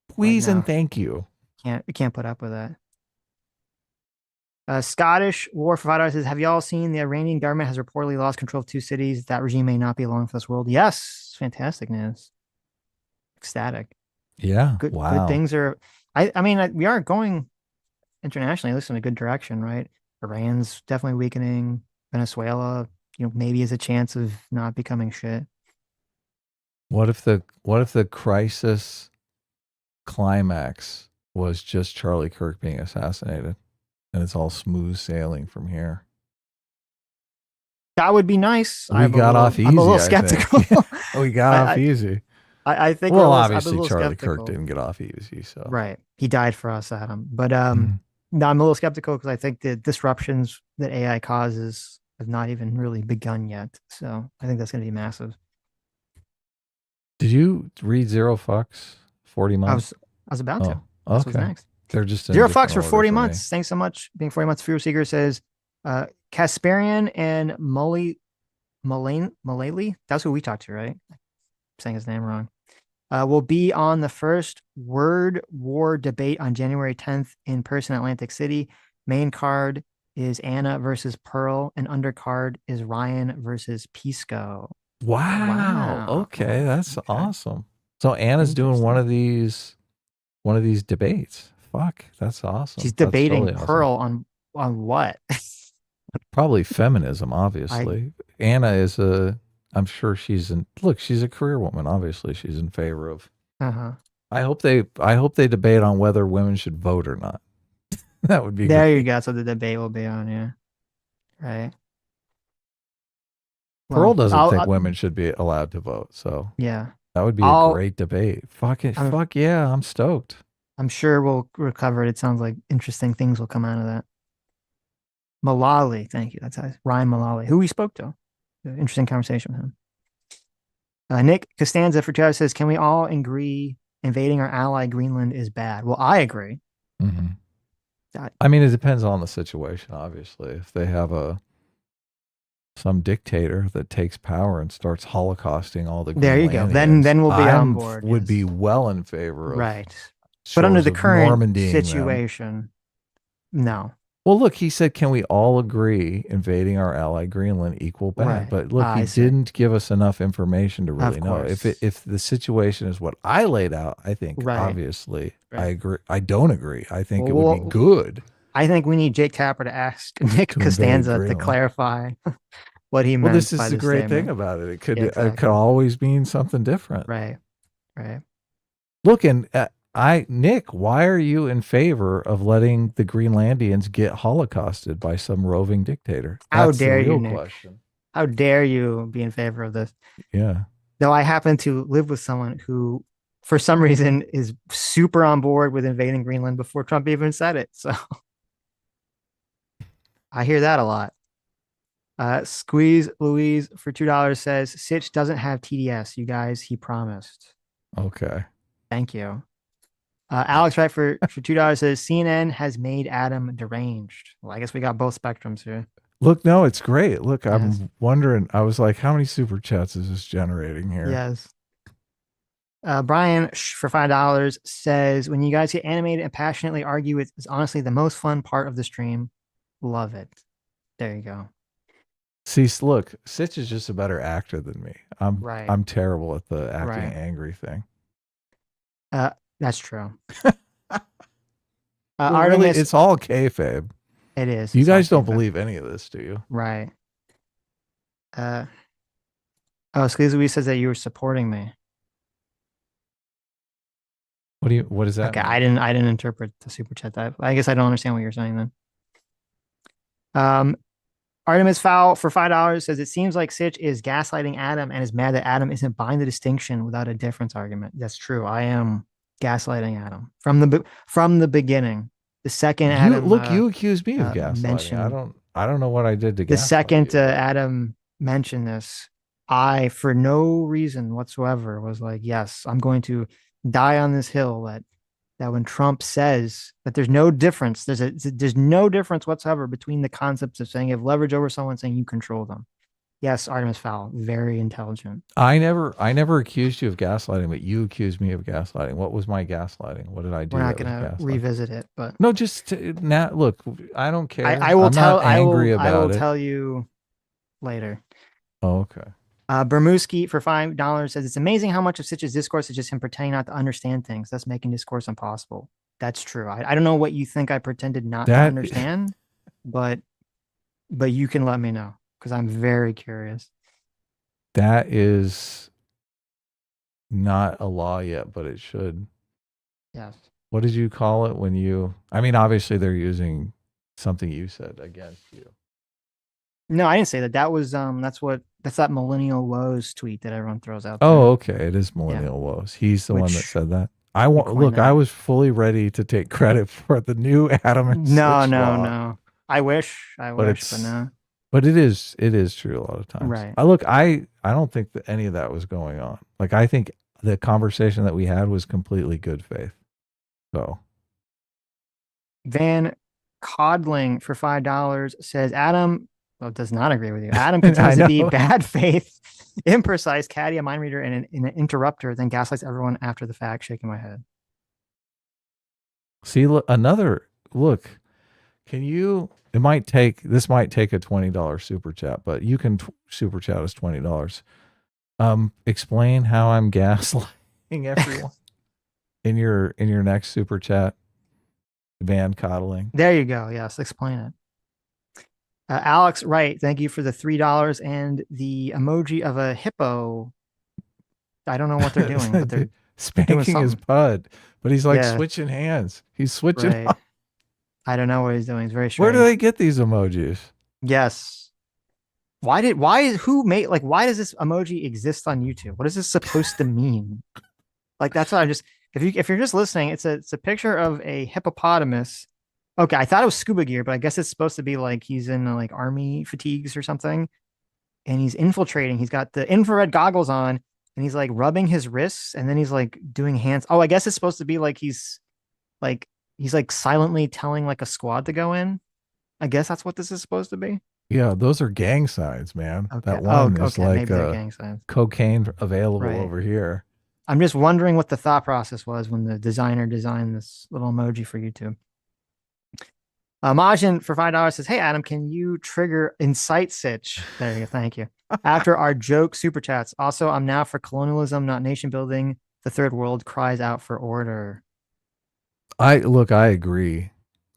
Please and thank you. can't put up with that. Scottish War for $5 says, have y'all seen the Iranian government has reportedly lost control of 2 cities? That regime may not be alone for this world. Yes, fantastic news. Ecstatic. Yeah. Good Wow. things are. I mean, we are going internationally, at least in a good direction, right? Iran's definitely weakening. Venezuela, maybe has a chance of not becoming shit. What if the crisis climax was just Charlie Kirk being assassinated and it's all smooth sailing from here? That would be nice. We got off easy. I'm a little I think. skeptical. Yeah, we got off easy. I think Well, I'm a obviously little Charlie skeptical. Kirk didn't get off easy, so Right. He died for us, Adam. But Mhm. no, I'm a little skeptical because I think the disruptions that AI causes have not even really begun yet. So I think that's going to be massive. Did you read Zero Fucks 40 months? I was about to. Oh, This was okay. next. They're just in Zero different Fucks for order 40 for me. months. Thanks so much. Being 40 months. Fear Seeker says, Kasparian and Mullally, that's who we talked to, right? I'm saying his name wrong. Will be on the first Word War debate on January 10th in person, Atlantic City. Main card is Anna versus Pearl, and undercard is Ryan versus Pisco. Wow. Okay, that's awesome. So Anna's doing one of these debates. Fuck, that's awesome. She's That's debating totally Pearl awesome. on what? Probably feminism, obviously. Anna is I'm sure she's a career woman. Obviously, she's in favor of. Uh-huh. I hope they debate on whether women should vote or not. That would be There great. you go. So the debate will be on, yeah. Right. Pearl doesn't think I'll, women should be allowed to vote, so yeah. that would be a great debate. Fuck it. Fuck yeah, I'm stoked. I'm sure we'll recover it. It sounds like interesting things will come out of that. Mullally, thank you. That's Ryan Mullally, who we spoke to. Interesting conversation with him. Nick Costanza for Travis says, can we all agree invading our ally Greenland is bad? Well, I agree. Mm-hmm. I mean, it depends on the situation, obviously. If they have some dictator that takes power and starts holocausting all the there you go. Then we'll be on board. Would be well in favor of right. But under the current situation, no. Well, look, he said, can we all agree invading our ally Greenland equal bad? Right. But look, he didn't give us enough information to really know. If the situation is what I laid out, I think obviously I agree. I don't agree. I think it would be good. I think we need Jake Tapper to ask Nick Costanza to clarify what he meant. Well, this is by the great statement. thing about it. It could always mean something different. Right. Look, and Nick, why are you in favor of letting the Greenlandians get holocausted by some roving dictator? How dare you, Nick? How dare you be in favor of this? Yeah. Though I happen to live with someone who, for some reason, is super on board with invading Greenland before Trump even said it. So I hear that a lot. Squeeze Louise for $2 says, Sitch doesn't have TDS, you guys. He promised. Okay. Thank you. Alex Wright for $2 says CNN has made Adam deranged. Well, I guess we got both spectrums here. Look, no, it's great. Look, Yes. I'm wondering. I was like, how many super chats is this generating here? Yes. Brian for $5 says, when you guys get animated and passionately argue, it's honestly the most fun part of the stream. Love it. There you go. See, look, Sitch is just a better actor than me. Right. I'm terrible at the acting Right. angry thing. That's true. Well, Artemis, really, it's all kayfabe. it is. You It's all guys don't kayfabe. believe any of this, do you? Right. Squeeze Louise says that you were supporting me. What is that? Okay, mean? I didn't interpret the super chat that. I guess I don't understand what you're saying then. Artemis Fowl for $5 says, it seems like Sitch is gaslighting Adam and is mad that Adam isn't buying the distinction without a difference argument. That's true. I am gaslighting Adam from the beginning. The second Adam you accused me of gaslighting. mentioned, I don't know what I did to the gaslight second you. Adam mentioned this, I, for no reason whatsoever, was like, yes, I'm going to die on this hill that when Trump says that there's no difference, there's no difference whatsoever between the concepts of saying you have leverage over someone, saying you control them. Yes, Artemis Fowl, very intelligent. I never accused you of gaslighting, but you accused me of gaslighting. What was my gaslighting? What did I do? We're not going to revisit it, but no, just now. Look, I don't care. I will I'm tell. not angry I will about it. tell you later. Oh, okay. Bermuski for $5 says, it's amazing how much of Sitch's discourse is just him pretending not to understand things, thus making discourse impossible. That's true. I don't know what you think I pretended not to understand, but you can let me know because I'm very curious. That is not a law yet, but it should. Yes. What did you call it when you? I mean, obviously they're using something you said against you. No, I didn't say that. That was that's that Millennial Woes tweet that everyone throws out there. Oh, okay. It is Millennial Woes. He's the one that said that. I was fully ready to take credit for the new Adam and Sitch law. I wish, but no. But it is true a lot of times. Right. I don't think that any of that was going on. Like, I think the conversation that we had was completely good faith. So Van Codling for $5 says, Adam does not agree with you. Adam continues to be bad faith, imprecise, catty, a mind reader, and an interrupter, then gaslights everyone after the fact, shaking my head. See, look, can you, this might take a $20 super chat, but you can super chat us $20. Explain how I'm gaslighting everyone in your next super chat. Van Coddling. There you go. Yes, explain it. Alex Wright, thank you for the $3 and the emoji of a hippo. I don't know what they're doing, but they're spanking his bud. But he's like switching hands. He's switching up. I don't know what he's doing. It's very strange. Where do they get these emojis? Yes. Why does this emoji exist on YouTube? What is this supposed to mean? Like, that's what if you're just listening, it's a picture of a hippopotamus. Okay, I thought it was scuba gear, but I guess it's supposed to be like he's in like army fatigues or something, and he's infiltrating. He's got the infrared goggles on, and he's like rubbing his wrists, and then he's like doing hands. Oh, I guess it's supposed to be like he's like silently telling like a squad to go in. I guess that's what this is supposed to be. Yeah, those are gang signs, man. Okay. That one is like maybe they're gang signs. Cocaine available over here. I'm just wondering what the thought process was when the designer designed this little emoji for YouTube. Majin for $5 says, hey, Adam, can you trigger incite Sitch? There you go. Thank you. After our joke super chats. Also, I'm now for colonialism, not nation building. The third world cries out for order. I agree.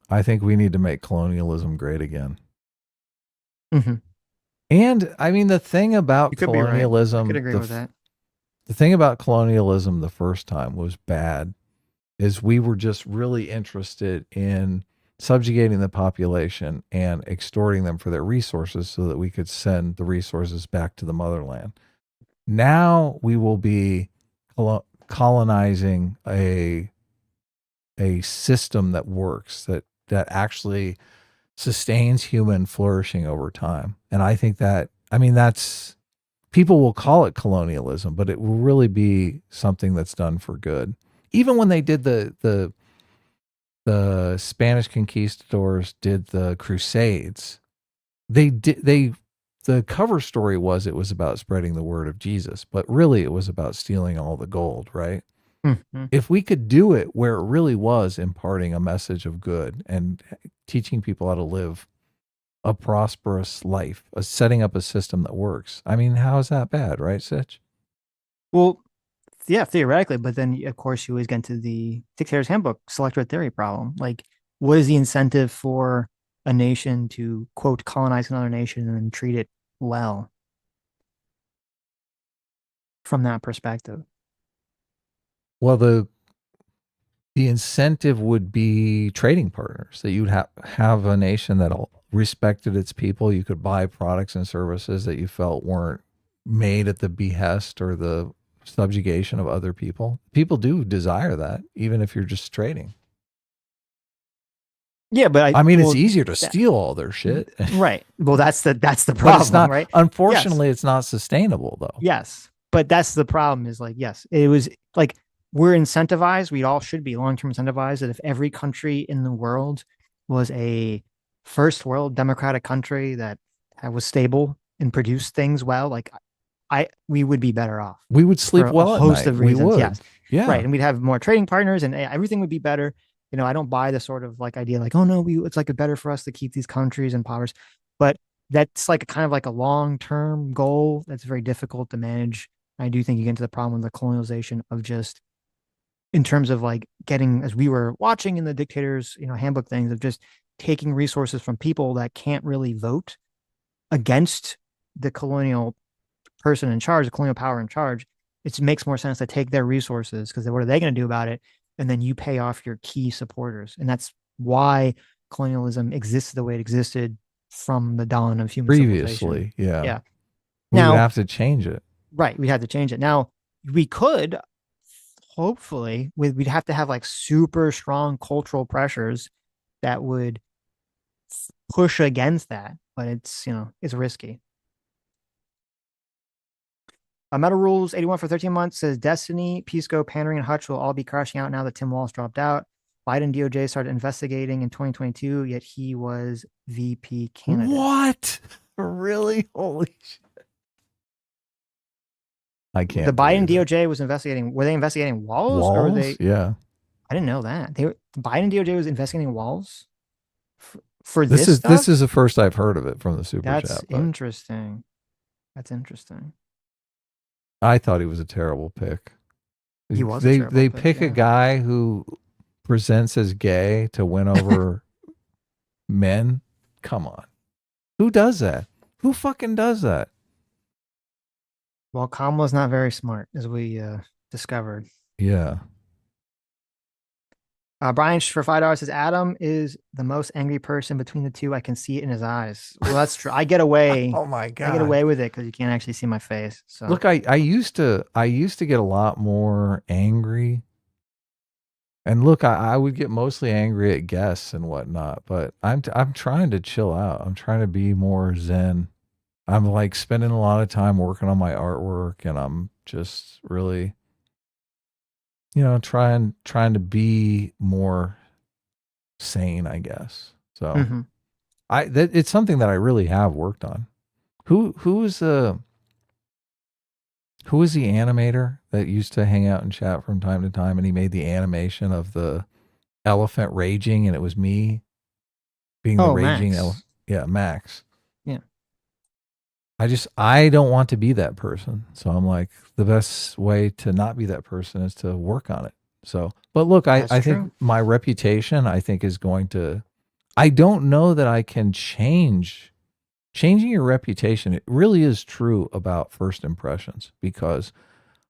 I think we need to make colonialism great again. Mm-hmm. And I mean, the thing about colonialism, I could agree with that. The thing about colonialism the first time was bad, is we were just really interested in subjugating the population and extorting them for their resources so that we could send the resources back to the motherland. Now we will be colonizing a system that works, that actually sustains human flourishing over time. And I think that's, people will call it colonialism, but it will really be something that's done for good. even when they did the Spanish conquistadors did the Crusades, the cover story was it was about spreading the word of Jesus, but really it was about stealing all the gold, right? Mhm. If we could do it where it really was imparting a message of good and teaching people how to live a prosperous life, setting up a system that works. I mean, how is that bad, right, Sitch? Well, yeah, theoretically, but then of course you always get into the dictator's handbook selectorate theory problem. Like, what is the incentive for a nation to quote colonize another nation and then treat it well from that perspective? Well, the incentive would be trading partners, that you'd have a nation that respected its people. You could buy products and services that you felt weren't made at the behest or the subjugation of other people. People do desire that, even if you're just trading. Yeah, but I mean, it's well, easier to steal all their shit. right. Well, that's the But problem, it's not, right? unfortunately, it's not sustainable though. Yes, but that's the problem. Is like, yes, it was like we're incentivized. We all should be long-term incentivized that if every country in the world was a first world democratic country that was stable and produced things well, like we would be better off. We would sleep For well a at host night. of We reasons. would. Yes. Yeah. Right. And we'd have more trading partners and everything would be better. You know, I don't buy the sort of like idea like, oh no, it's like better for us to keep these countries impoverished. But that's like a kind of like a long-term goal that's very difficult to manage. I do think you get into the problem of the colonialization of just in terms of like getting, as we were watching in the dictators, handbook things of just taking resources from people that can't really vote against the colonial person in charge, the colonial power in charge. It makes more sense to take their resources because what are they going to do about it? And then you pay off your key supporters. And that's why colonialism exists the way it existed from the dawn of human civilization. Previously, yeah. Yeah. We Now, would have to change it. right. We'd have to change it. Now, we could hopefully, we'd have to have like super strong cultural pressures that would push against that. But it's, it's risky. Metal Rules 81 for 13 months says Destiny, Pisco, Pandering, and Hutch will all be crashing out now that Tim Walz dropped out. Biden DOJ started investigating in 2022, yet he was VP candidate. What? Really? Holy shit. I can't. The Biden DOJ was investigating. Were they investigating Walz? Or were they? Yeah. I didn't know that. The Biden DOJ was investigating Walz for this this is stuff? This is the first I've heard of it from the super That's chat. interesting. That's interesting. I thought he was a terrible pick. He was. They pick a guy who presents as gay to win over men. Come on, who does that? Who fucking does that? Well, Kamala's not very smart, as we discovered. Yeah. Brian for $5 says Adam is the most angry person between the two. I can see it in his eyes. Well, that's true. I get away. Oh my god. I get away with it because you can't actually see my face. So look, I used to get a lot more angry. And look, I would get mostly angry at guests and whatnot, but I'm trying to chill out. I'm trying to be more zen. I'm like spending a lot of time working on my artwork, and I'm just really, trying to be more sane, I guess. So it's something that I really have worked on. Who is the animator that used to hang out and chat from time to time, and he made the animation of the elephant raging, and it was me being the raging elephant. Yeah, Max. Yeah. I don't want to be that person. So I'm like, the best way to not be that person is to work on it. So, but look, I think my reputation, I think, is going to, I don't know that I can changing your reputation. It really is true about first impressions, because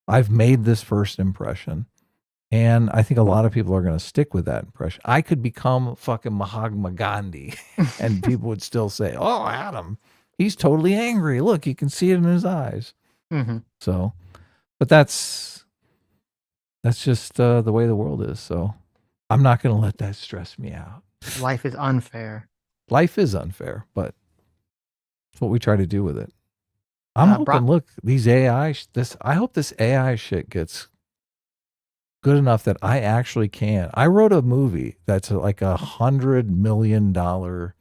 I've made this first impression, and I think a lot of people are going to stick with that impression. I could become fucking Mahatma Gandhi and people would still say, oh, Adam, he's totally angry. Look, you can see it in his eyes. So, but that's just the way the world is. So I'm not going to let that stress me out. Life is unfair. Life is unfair, but that's what we try to do with it. I'm hoping, look, these AI, I hope this AI shit gets good enough that I actually can. I wrote a movie that's like $100 million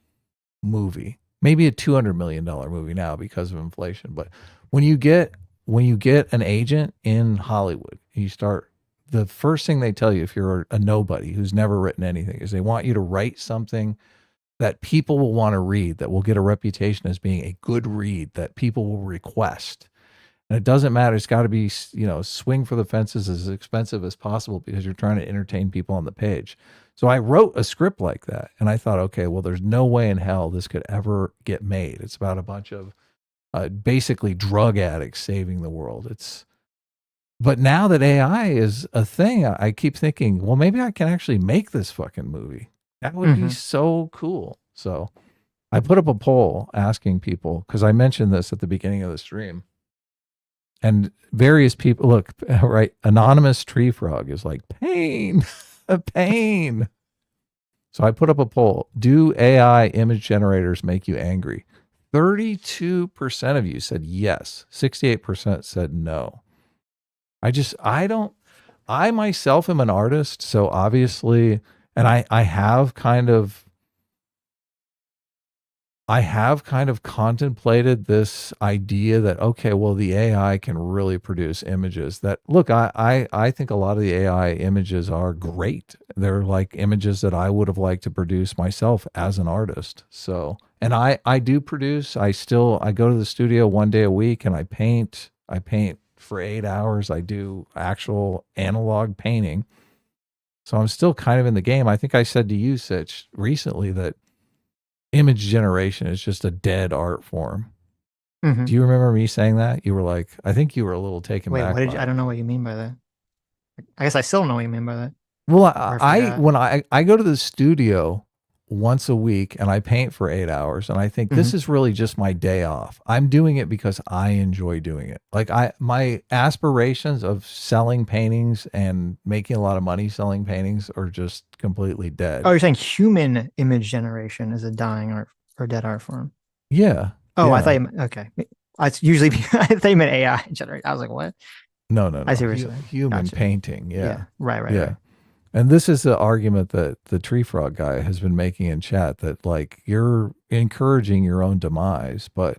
movie, maybe a $200 million movie now because of inflation. But when you get an agent in Hollywood, you start, the first thing they tell you if you're a nobody who's never written anything is they want you to write something that people will want to read, that will get a reputation as being a good read that people will request. And it doesn't matter. It's got to be, swing for the fences as expensive as possible because you're trying to entertain people on the page. So I wrote a script like that. And I thought, okay, well, there's no way in hell this could ever get made. It's about a bunch of basically drug addicts saving the world. But now that AI is a thing, I keep thinking, well, maybe I can actually make this fucking movie. That would be so cool. So I put up a poll asking people, because I mentioned this at the beginning of the stream. And various people, look, right, Anonymous Tree Frog is like, pain, pain. So I put up a poll. Do AI image generators make you angry? 32% of you said yes. 68% said no. I myself am an artist. So obviously, and I have kind of contemplated this idea that, okay, well, the AI can really produce images that, look, I think a lot of the AI images are great. They're like images that I would have liked to produce myself as an artist. So, and I do produce, I go to the studio one day a week and I paint for 8 hours. I do actual analog painting. So I'm still kind of in the game. I think I said to you, Sitch, recently that image generation is just a dead art form. Do you remember me saying that? You were like, I think you were a little taken back. Wait, I don't know what you mean by that. I guess I still don't know what you mean by that. Well, when I go to the studio once a week and I paint for 8 hours and I think this is really just my day off. I'm doing it because I enjoy doing it. Like my aspirations of selling paintings and making a lot of money selling paintings are just completely dead. Oh, you're saying human image generation is a dying art or dead art form? Yeah. Oh, yeah. I thought you meant, okay. It's usually, I thought you meant AI generate. I was like, what? No. I see what you're saying. Human painting. Yeah. Right. Yeah. Right. And this is the argument that the tree frog guy has been making in chat, that like you're encouraging your own demise, but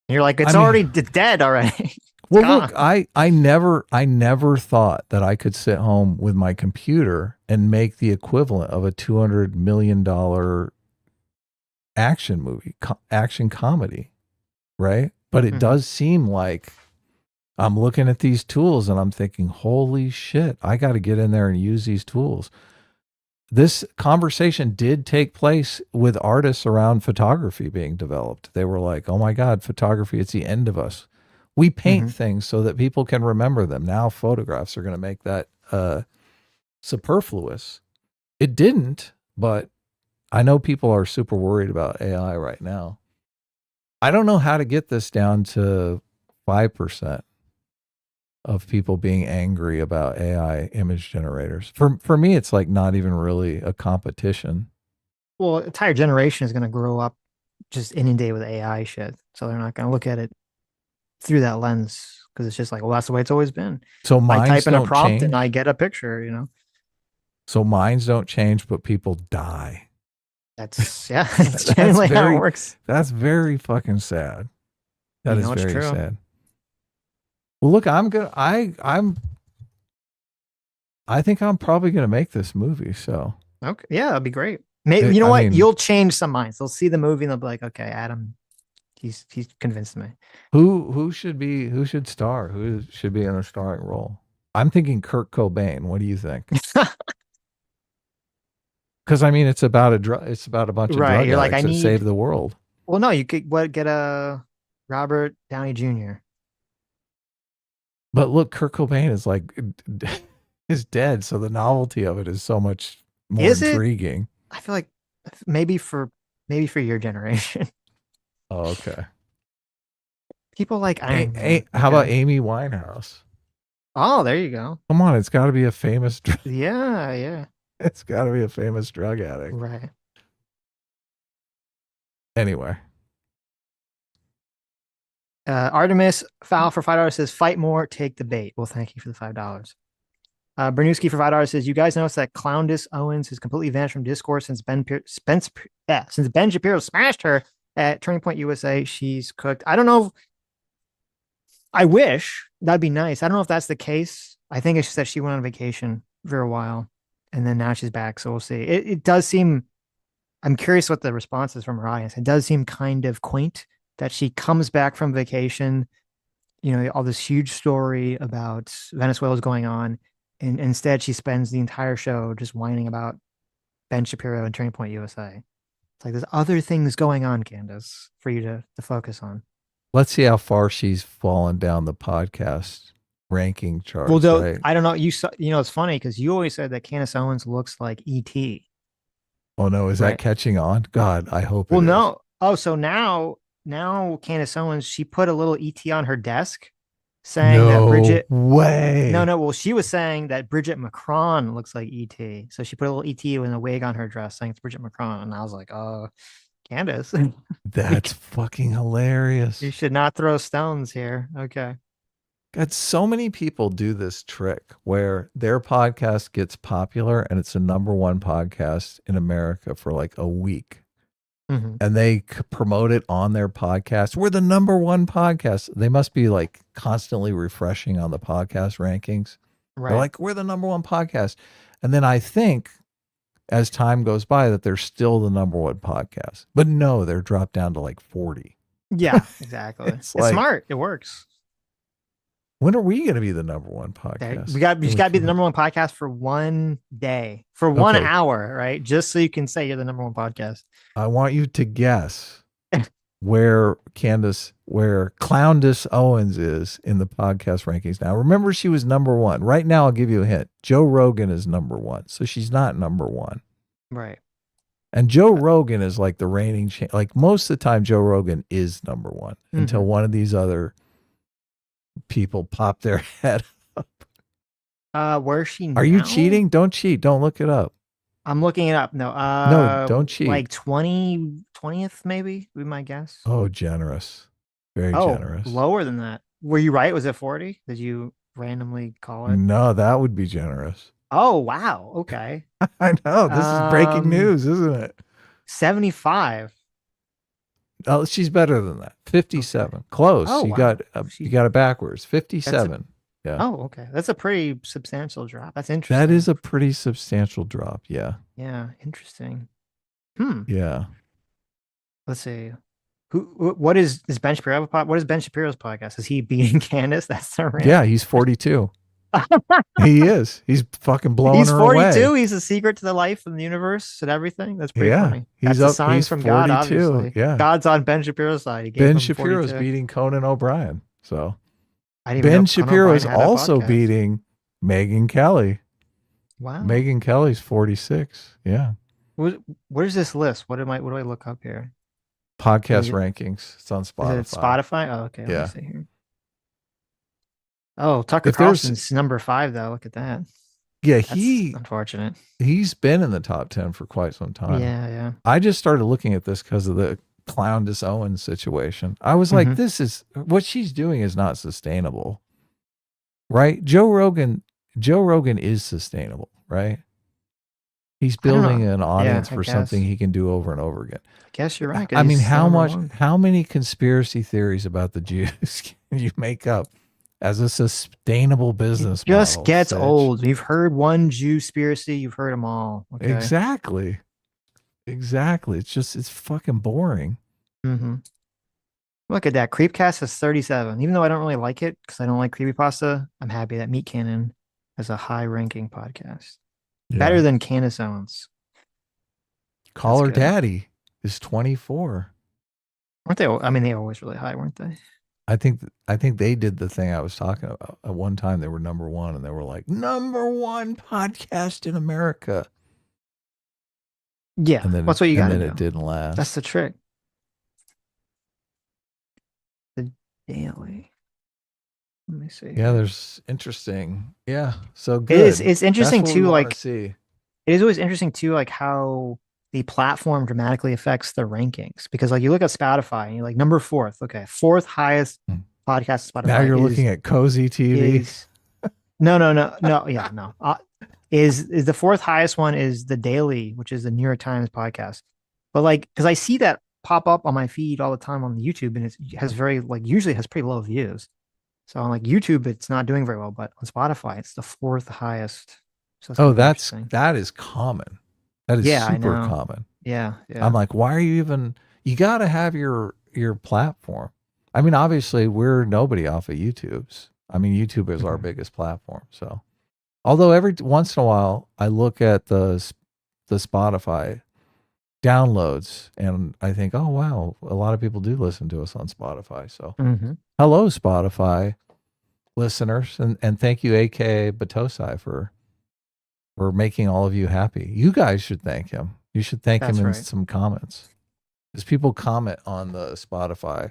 you're like, it's already dead already. Well, look, I never thought that I could sit home with my computer and make the equivalent of a $200 million action movie, action comedy, right? But it does seem like I'm looking at these tools and I'm thinking, holy shit, I got to get in there and use these tools. This conversation did take place with artists around photography being developed. They were like, oh my God, photography, it's the end of us. We paint things so that people can remember them. Now photographs are going to make that superfluous. It didn't, but I know people are super worried about AI right now. I don't know how to get this down to 5% of people being angry about AI image generators. For me, it's like not even really a competition. Well, an entire generation is going to grow up just inundated with AI shit. So they're not going to look at it through that lens because it's just like, well, that's the way it's always been. So I type in a prompt change. and I get a picture, So minds don't change, but people die. That's that's generally how it works. That's very fucking sad. That is very sad. Well, look, I think I'm probably gonna make this movie. So okay, yeah, that'd be great. Maybe I mean, you'll change some minds. They'll see the movie and they'll be like, okay, Adam, he's convinced me. Who should star? Who should be in a starring role? I'm thinking Kurt Cobain. What do you think? Because I mean, it's about a bunch of drug You're addicts like, that save the world. Well, no, you could get a Robert Downey Jr. But look, Kurt Cobain is dead, so the novelty of it is so much more intriguing. I feel like maybe for your generation. Oh, okay. People like how about Amy Winehouse? Oh, there you go. Come on, it's got to be a famous. Yeah. It's got to be a famous drug addict, right? Anyway. Artemis Foul for $5 says, fight more, take the bait. Well, thank you for the $5. Bernuski for $5 says, "You guys notice that Clowndas Owens has completely vanished from discourse since since Ben Shapiro smashed her at Turning Point USA. She's cooked. I don't know. I wish that'd be nice. I don't know if that's the case. I think it's just that she went on vacation for a while, and then now she's back. So we'll see. It does seem. I'm curious what the response is from her audience. It does seem kind of quaint that she comes back from vacation. All this huge story about Venezuela's going on. And instead, she spends the entire show just whining about Ben Shapiro and Turning Point USA. It's like there's other things going on, Candace, for you to focus on. Let's see how far she's fallen down the podcast ranking chart. Well, right? I don't know. It's funny because you always said that Candace Owens looks like E.T. Oh no, is that catching on? God, I hope. Well, it no. is. Oh, so now Candace Owens, she put a little ET on her desk saying that Bridget. Way. No. Well, she was saying that Bridget Macron looks like ET. So she put a little ET with a wig on her dress saying it's Bridget Macron. And I was like, oh, Candace. That's fucking hilarious. You should not throw stones here. Okay. God, so many people do this trick where their podcast gets popular and it's the #1 podcast in America for like a week. Mm-hmm. And they promote it on their podcast. We're the #1 podcast. They must be like constantly refreshing on the podcast rankings. Right. They're like, we're the #1 podcast. And then I think as time goes by that they're still the #1 podcast. But no, they're dropped down to like 40. Yeah, exactly. It's like, smart. It works. When are we going to be the #1 podcast? We just got to be the #1 podcast for one day, for 1 hour, right? Just so you can say you're the #1 podcast. I want you to guess where Clowndas Owens is in the podcast rankings now. Remember, she was #1. Right now, I'll give you a hint. Joe Rogan is #1, so she's not #1. Right. And Joe Rogan is like the reigning like most of the time, Joe Rogan is #1 until one of these other people pop their head up. Where's she now? Are you cheating? Don't cheat. Don't look it up. I'm looking it up. No, don't cheat. Like 20th, maybe, would be my guess. Oh, generous. Very generous. Lower than that. Were you right? Was it 40? Did you randomly call it? No, that would be generous. Oh, wow. Okay. I know. This is breaking news, isn't it? 75. Oh, she's better than that. 57. Okay. Close. Oh, you got it backwards. 57. Yeah. Oh, okay. That's a pretty substantial drop. That's interesting. That is a pretty substantial drop. Yeah. Yeah. Interesting. Yeah. Let's see. What is Ben Shapiro? What is Ben Shapiro's podcast? Is he beating Candace? That's the rant. Yeah, he's 42. He is. He's fucking blowing He's her 42. away. He's a secret to the life and the universe and everything. That's pretty funny. He's That's up. a sign He's from 42. God, obviously. Yeah. God's on Ben Shapiro's side. He gave Ben him Shapiro's 42. beating Conan O'Brien. So I didn't even know Ben Conan Shapiro is O'Brien had a also podcast. beating Megyn Kelly. Wow. Megyn Kelly's 46. Yeah. Where's this list? What do I look up here? Podcast rankings. It's on Spotify. Is it Spotify? Oh, okay. Yeah. Let me see here. Oh, Tucker If there's- Carlson's #5 though. Look at that. Yeah, That's unfortunate. he's been in the top 10 for quite some time. Yeah. I just started looking at this because of the Clowndas Owens situation. I was like, this is what she's doing is not sustainable. Right? Joe Rogan is sustainable, right? He's building an audience for something he can do over and over again. I guess you're right. I mean, how many conspiracy theories about the Jews can you make up as a sustainable business It just model, gets Sitch? old. You've heard one Jew conspiracy, you've heard them all. Okay? Exactly. It's fucking boring. Mm-hmm. Look at that. Creepcast is 37. Even though I don't really like it because I don't like creepypasta, I'm happy that Meat Cannon has a high ranking podcast. Yeah. Better than Candace Owens. Call Her That's good. Daddy is 24. Weren't they? I mean, they were always really high, weren't they? I think they did the thing I was talking about. At one time they were #1 and they were like, #1 podcast in America. Yeah, And then that's what you got to And then do. it didn't last. That's the trick. The Daily. Let me see. Yeah, there's interesting. Yeah, so good. It's interesting That's what we too, wanna like see. it is always interesting too, like how the platform dramatically affects the rankings. Because like you look at Spotify and you're like #4th, okay, 4th highest podcast Spotify. Now you're looking at Cozy TV. No. Yeah, no. Is the fourth highest one is the Daily, which is the New York Times podcast. But like, because I see that pop up on my feed all the time on YouTube, and it has very like usually has pretty low views. So on like YouTube, it's not doing very well, but on Spotify, it's the fourth highest. So it's Oh, kind of interesting. that is common. That is Yeah, I super know. common. Yeah, I'm yeah. like, why are you even? You got to have your platform. I mean, obviously, we're nobody off of YouTube's. I mean, YouTube is our Mhm. biggest platform. So, although every once in a while I look at the Spotify downloads and I think, oh wow, a lot of people do listen to us on Spotify. So, Mhm. hello Spotify listeners, and thank you, AKA Batosai, for making all of you happy. You guys should thank him. You should thank him That's in right. some comments. Because people comment on the Spotify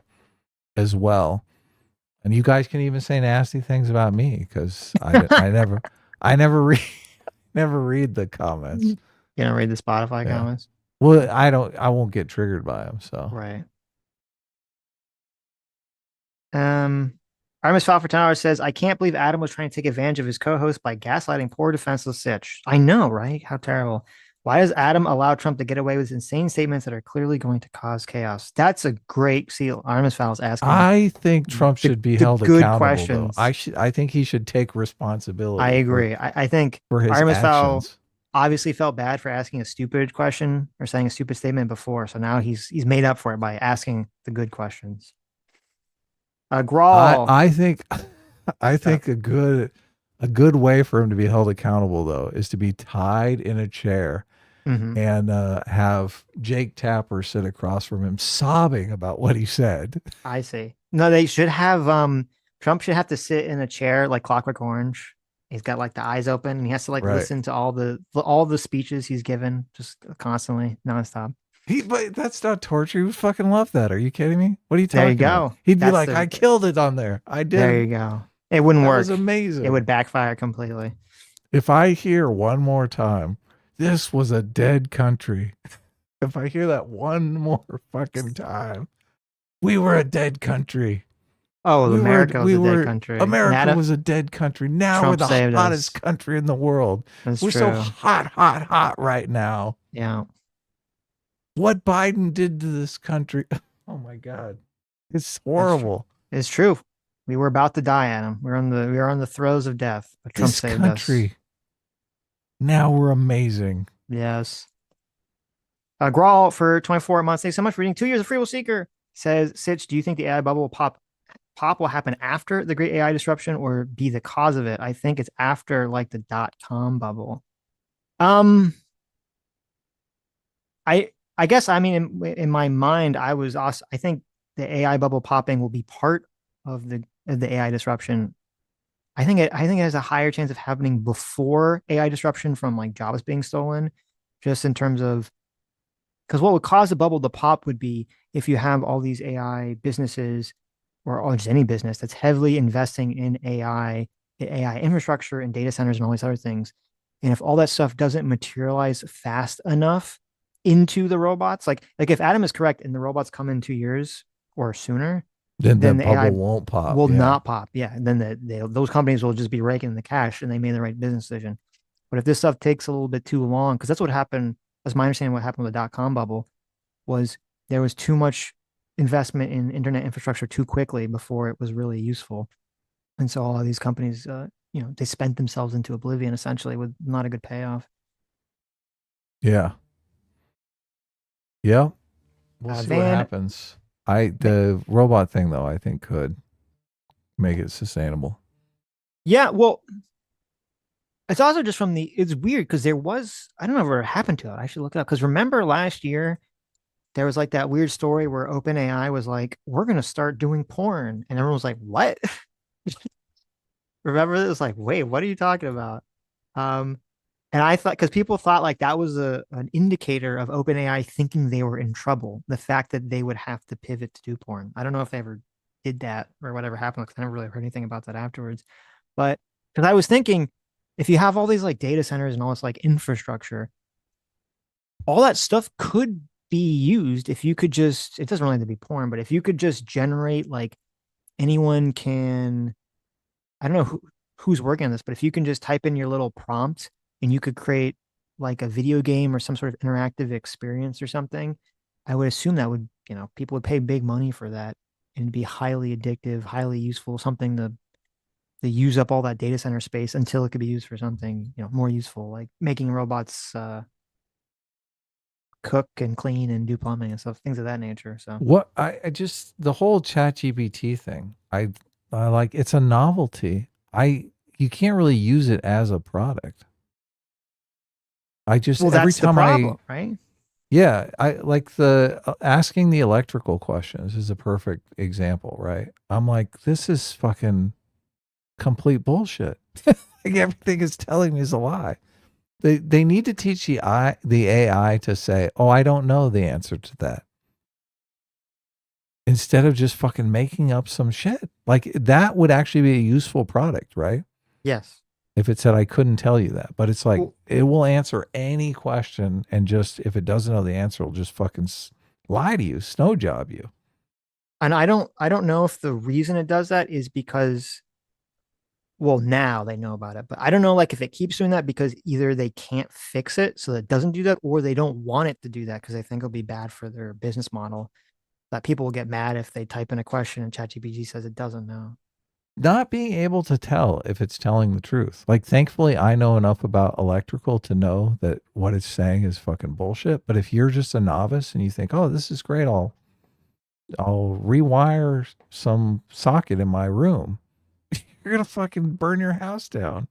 as well. And you guys can even say nasty things about me because I never read never read the comments. You gonna read the Spotify Yeah. comments? Well, I won't get triggered by them. So Right. Artemis Fowl for 10 hours says, I can't believe Adam was trying to take advantage of his co-host by gaslighting poor defenseless Sitch. I know, right? How terrible. Why does Adam allow Trump to get away with insane statements that are clearly going to cause chaos? That's a great seal. Artemis Fowl is asking I think Trump should be the held good accountable though. questions. I think he should take I responsibility agree. I think for his Artemis Fowl actions. obviously felt bad for asking a stupid question or saying a stupid statement before. So now he's made up for it by asking the good questions. Grawl. I think I Stop. think a good way for him to be held accountable though is to be tied in a chair Mhm. and have Jake Tapper sit across from him sobbing about what he said. I see. No, they should have Trump should have to sit in a chair like Clockwork Orange. He's got like the eyes open and he has to like Right. listen to all the speeches he's given just constantly, nonstop. But that's not torture. He would fucking love that. Are you kidding me? What are you There you talking about? go. He'd be That's like, I killed it on there. I there did. you go. It wouldn't That work. was amazing. It would backfire completely. If I hear one more time, this was a dead country. If I hear that one more fucking time, we were a dead country. Oh, America was a dead country. America was a dead country. Now Trump we're the saved hottest us. country in the world. That's We're true. so hot right now. Yeah. What Biden did to this country. Oh my God. It's horrible. It's true. We were about to die, Adam. We were on the throes of death, but Trump This saved country. us. Now we're amazing. Yes. Grawl for 24 months. Thanks so much for reading 2 years of Free Will Seeker. Says, Sitch, do you think the AI bubble will pop will happen after the great AI disruption or be the cause of it? I think it's after like the .com bubble. I guess I mean in my mind I was also I think the AI bubble popping will be part of the AI disruption. I think it has a higher chance of happening before AI disruption from like jobs being stolen, just in terms of because what would cause the bubble to pop would be if you have all these AI businesses or just any business that's heavily investing in AI infrastructure and data centers and all these other things. And if all that stuff doesn't materialize fast enough into the robots, like if Adam is correct and the robots come in 2 years or sooner, Then the then the AI bubble won't pop. will Yeah. not pop. Yeah. And then those companies will just be raking in the cash and they made the right business decision. But if this stuff takes a little bit too long, because that's what happened, that's my understanding what happened with the .com bubble, was there was too much investment in internet infrastructure too quickly before it was really useful. And so all of these companies, they spent themselves into oblivion essentially with not a good payoff. Yeah. Yeah. We'll see what Van, happens. The robot thing though, I think could make it sustainable. yeah, well, it's also just it's weird because there was, I don't know what happened to it. I should look it up. Because remember last year, there was like that weird story where OpenAI was like, we're going to start doing porn. And everyone was like, what? Remember? It was like, wait, what are you talking about? And I thought, because people thought like that was an indicator of OpenAI thinking they were in trouble. The fact that they would have to pivot to do porn. I don't know if they ever did that or whatever happened because I never really heard anything about that afterwards. But because I was thinking, if you have all these like data centers and all this like infrastructure, all that stuff could be used if you could just, it doesn't really have to be porn, but if you could just generate like anyone can, I don't know who's working on this, but if you can just type in your little prompt and you could create like a video game or some sort of interactive experience or something, I would assume that would, people would pay big money for that and be highly addictive, highly useful, something to use up all that data center space until it could be used for something, more useful, like making robots cook and clean and do plumbing and stuff, things of that nature. So What I just the whole ChatGPT thing, I like it's a novelty. You can't really use it as a product. I just well, every that's the time problem, right? yeah, I like the asking the electrical questions is a perfect example, right? I'm like, this is fucking complete bullshit. Like everything is telling me is a lie. They need to teach the AI to say, "Oh, I don't know the answer to that," instead of just fucking making up some shit. Like that would actually be a useful product, right? Yes. If it said I couldn't tell you that, but it's like Well, it will answer any question, and just if it doesn't know the answer, it'll just fucking lie to you, snow job you. and I don't know if the reason it does that is because, well, now they know about it, but I don't know, like, if it keeps doing that because either they can't fix it so that it doesn't do that, or they don't want it to do that because they think it'll be bad for their business model. That people will get mad if they type in a question and ChatGPT says it doesn't know. Not being able to tell if it's telling the truth. Like, thankfully, I know enough about electrical to know that what it's saying is fucking bullshit. But if you're just a novice and you think, "Oh, this is great, I'll rewire some socket in my room," you're gonna fucking burn your house down.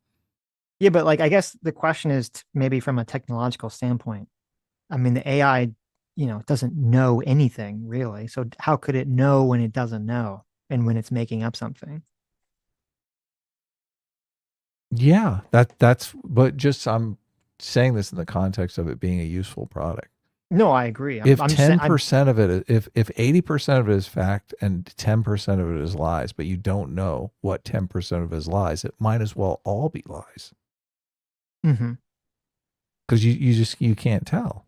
Yeah, but like, I guess the question is maybe from a technological standpoint. I mean, the AI, doesn't know anything really. So how could it know when it doesn't know and when it's making up something? Yeah, that's. But just I'm saying this in the context of it being a useful product. No, I agree. If I'm just saying, 10% of it, if 80% of it is fact and 10% of it is lies, but you don't know what 10% of it is lies, it might as well all be lies Mhm. because you can't tell.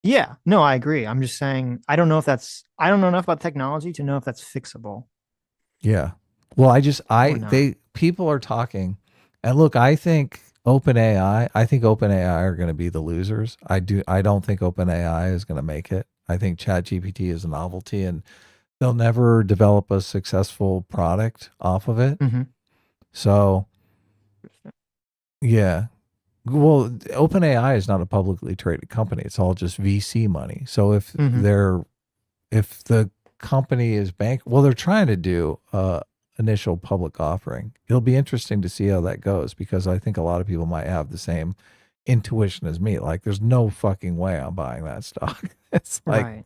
Yeah, no, I agree. I'm just saying, I don't know enough about technology to know if that's fixable Yeah. Well, or not. people are talking, and look, I think OpenAI are going to be the losers. I don't think OpenAI is going to make it. I think ChatGPT is a novelty, and they'll never develop a successful product off of it. Mm-hmm. So, yeah. Well, OpenAI is not a publicly traded company. It's all just VC money. So if Mhm. if the company is they're trying to do initial public offering. It'll be interesting to see how that goes because I think a lot of people might have the same intuition as me. Like, there's no fucking way I'm buying that stock. It's like Right.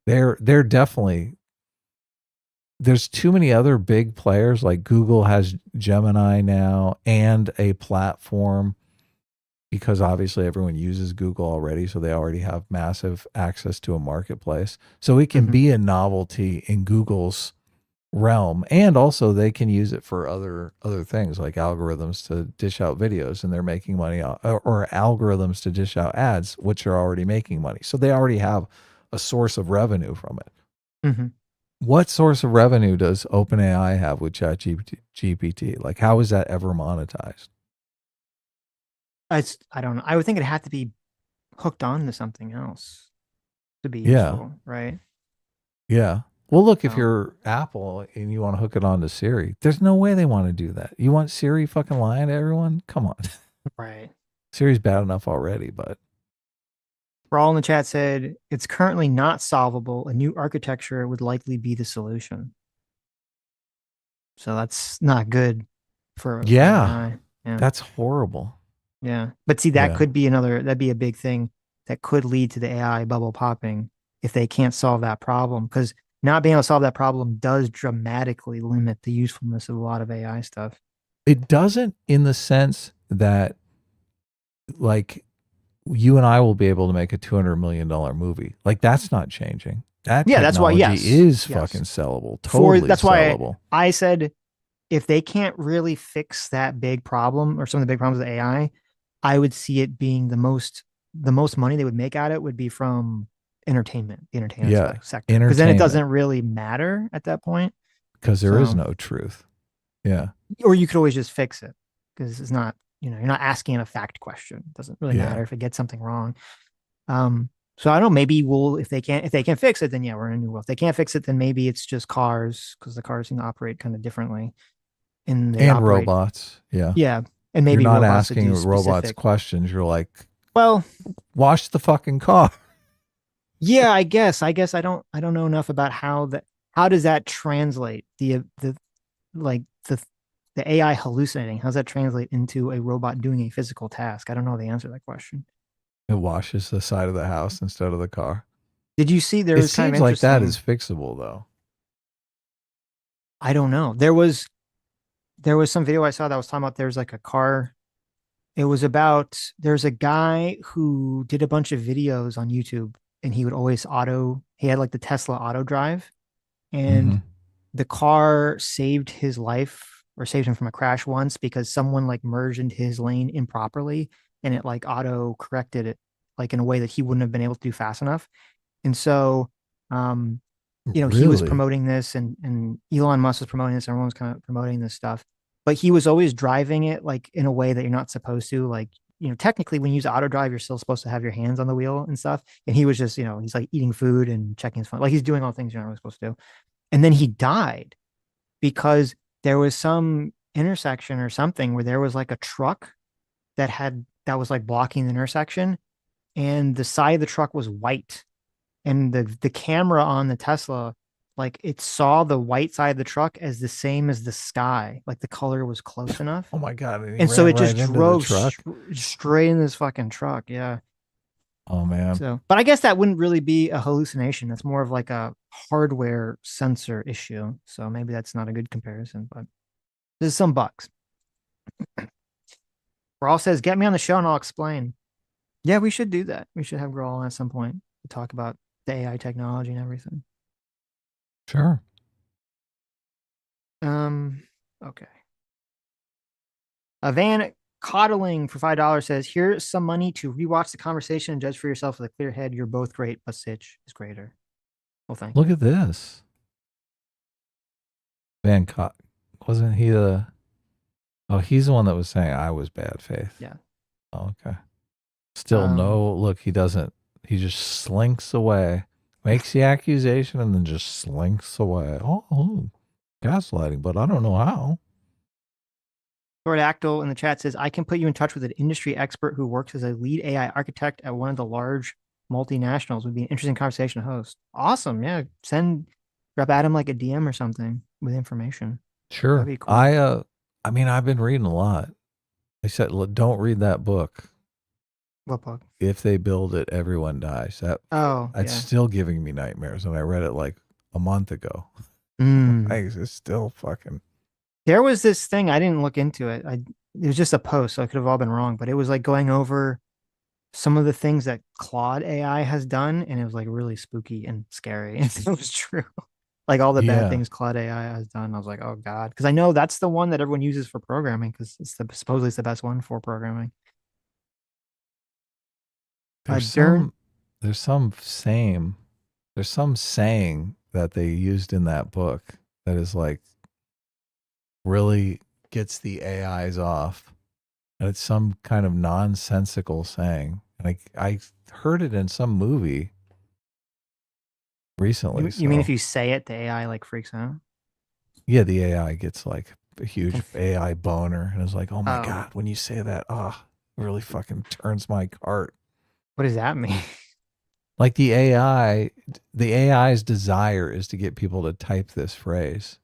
they're definitely there's too many other big players. Like Google has Gemini now and a platform because obviously everyone uses Google already, so they already have massive access to a marketplace. So it can Mhm. be a novelty in Google's realm, and also they can use it for other things like algorithms to dish out videos, and they're making money or algorithms to dish out ads, which are already making money. So they already have a source of revenue from it. Mhm. What source of revenue does OpenAI have with ChatGPT? Like, how is that ever monetized? I don't know. I would think it'd have to be hooked on to something else to be Yeah. useful, right? Yeah. Well, look, if So, you're Apple and you want to hook it on to Siri, there's no way they want to do that. You want Siri fucking lying to everyone? Come on. right. Siri's bad enough already, but Brawl in the chat said it's currently not solvable. A new architecture would likely be the solution. So that's not good for yeah, AI. Yeah. that's horrible. Yeah. But see, Yeah. that'd be a big thing that could lead to the AI bubble popping if they can't solve that problem. Because not being able to solve that problem does dramatically limit the usefulness of a lot of AI stuff. It doesn't in the sense that, like, you and I will be able to make a $200 million movie. Like, that's not changing. That Yeah, that's why, technology yes. is Yes. fucking sellable. Totally That's why sellable. I said if they can't really fix that big problem or some of the big problems with AI, I would see it being the most money they would make out of it would be from entertainment, the entertainment Yeah. sector. Because then it Entertainment. doesn't really matter at that point. Because there is So no truth. Yeah. Or you could always just fix it because it's not, you're not asking a fact question. It doesn't really Yeah. matter if it gets something wrong. So I don't know, maybe if they can't fix it, then yeah, we're in a new world. If they can't fix it, then maybe it's just cars because the cars seem to operate kind of differently and they And operate. robots. Yeah. Yeah. And You're maybe not robots that asking do robots specific. questions. You're like, Well, wash the fucking car. yeah, I guess I don't know enough about how does that translate like the AI hallucinating? How does that translate into a robot doing a physical task? I don't know the answer to that question. It washes the side of the house instead of the car. Did you see there It was kind of seems like that interesting? is fixable though. I don't know. There was some video I saw that was talking about there's like a car. It was about there's a guy who did a bunch of videos on YouTube and he would always he had like the Tesla auto drive and Hmm. the car saved his life or saved him from a crash once because someone like merged into his lane improperly and it like auto corrected it like in a way that he wouldn't have been able to do fast enough. And so, um, he was Really? promoting this and Elon Musk was promoting this. Everyone was kind of promoting this stuff, but he was always driving it like in a way that you're not supposed to. Like, technically when you use auto drive, you're still supposed to have your hands on the wheel and stuff. And he was just, he's like eating food and checking his phone. Like he's doing all the things you're not really supposed to do. And then he died because there was some intersection or something where there was like a truck that was like blocking the intersection and the side of the truck was white and the camera on the Tesla, like it saw the white side of the truck as the same as the sky, like the color was close enough, Oh my God. And he and so ran it just right into the drove truck. straight in this fucking truck. Yeah. Oh man. So, but I guess that wouldn't really be a hallucination. That's more of like a hardware sensor issue. So maybe that's not a good comparison, but there's some bugs. Rawl says, "Get me on the show and I'll explain." Yeah, we should do that. We should have Rawl on at some point to talk about the AI technology and everything. Sure. Okay. Van Coddling for $5 says, "Here's some money to rewatch the conversation and judge for yourself with a clear head. You're both great, but Sitch is greater." Well, thank Look you. at this. Bangkok. Wasn't he the Oh, he's the one that was saying I was bad faith. Yeah. Oh, okay. Still no look, he doesn't. He just slinks away. Makes the accusation and then just slinks away. Oh, gaslighting, but I don't know how. Actal in the chat says, "I can put you in touch with an industry expert who works as a lead AI architect at one of the large multinationals. Would be an interesting conversation to host." Awesome. Yeah. Drop Adam like a DM or something with information. Sure. That'd be cool. I mean, I've been reading a lot. I said, don't read that book. What book? If they build it, everyone dies. It's still giving me nightmares. And I read it like a month ago. It's still fucking. There was this thing, I didn't look into it. It was just a post, so it could have all been wrong, but it was like going over some of the things that Claude AI has done, and it was like really spooky and scary. And it was true. Like all the bad things Claude AI has done. I was like, oh God. Because I know that's the one that everyone uses for programming because supposedly it's the best one for programming. There's some saying that they used in that book that is like really gets the AIs off. And it's some kind of nonsensical saying. And I heard it in some movie recently. You mean if you say it, the AI like freaks out? Yeah, the AI gets like a huge AI boner and is like, oh my God, when you say that, it really fucking turns my cart. What does that mean? Like the AI's desire is to get people to type this phrase.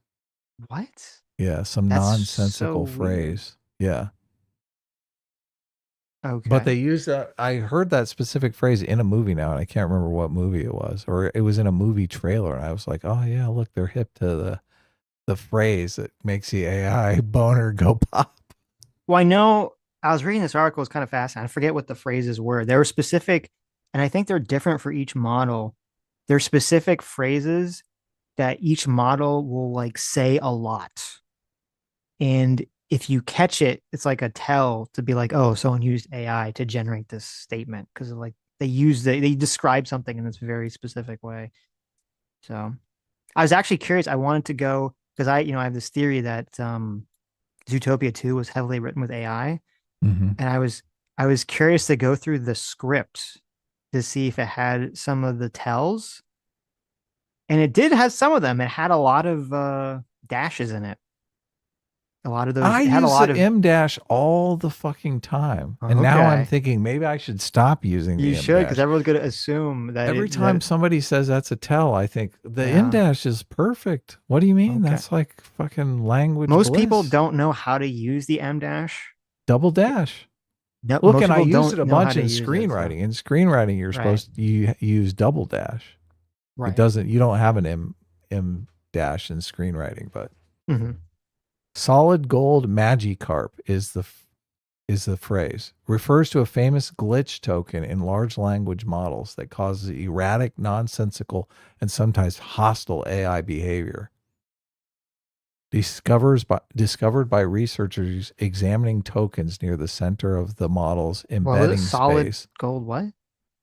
What? Yeah, some That's nonsensical so phrase. Yeah. Okay. But they used I heard that specific phrase in a movie now, and I can't remember what movie it was, or it was in a movie trailer, and I was like, oh yeah, look, they're hip to the phrase that makes the AI boner go pop. Well, I know I was reading this article, it's kind of fascinating. I forget what the phrases were. They were specific, and I think they're different for each model. They're specific phrases that each model will like say a lot. And if you catch it, it's like a tell to be like, oh, someone used AI to generate this statement because like they describe something in this very specific way. So I was actually curious. I wanted to go because I have this theory that Zootopia 2 was heavily written with AI, Mm-hmm. and I was curious to go through the script to see if it had some of the tells, and it did have some of them. It had a lot of dashes in it. A lot of those. I It had a use lot the of. M dash all the fucking time. And now I'm Okay, thinking maybe I should stop using you the M should, because dash. everyone's going to assume that Every it. time That, somebody says that's a tell, I think the M yeah. dash is perfect. What do you mean? Okay. That's like fucking language Most people bliss. don't know how to use the M dash. Double dash. No, Look, most and I people used it don't a know how bunch to in use it. So. screenwriting. In screenwriting, you're Right. supposed to use double dash. It Right. doesn't. You don't have an M dash in screenwriting, but Hmm. solid gold Magikarp is the phrase. Refers to a famous glitch token in large language models that causes erratic, nonsensical, and sometimes hostile AI behavior. Discovered by researchers examining tokens near the center of the model's Well, was embedding it solid space. gold? What?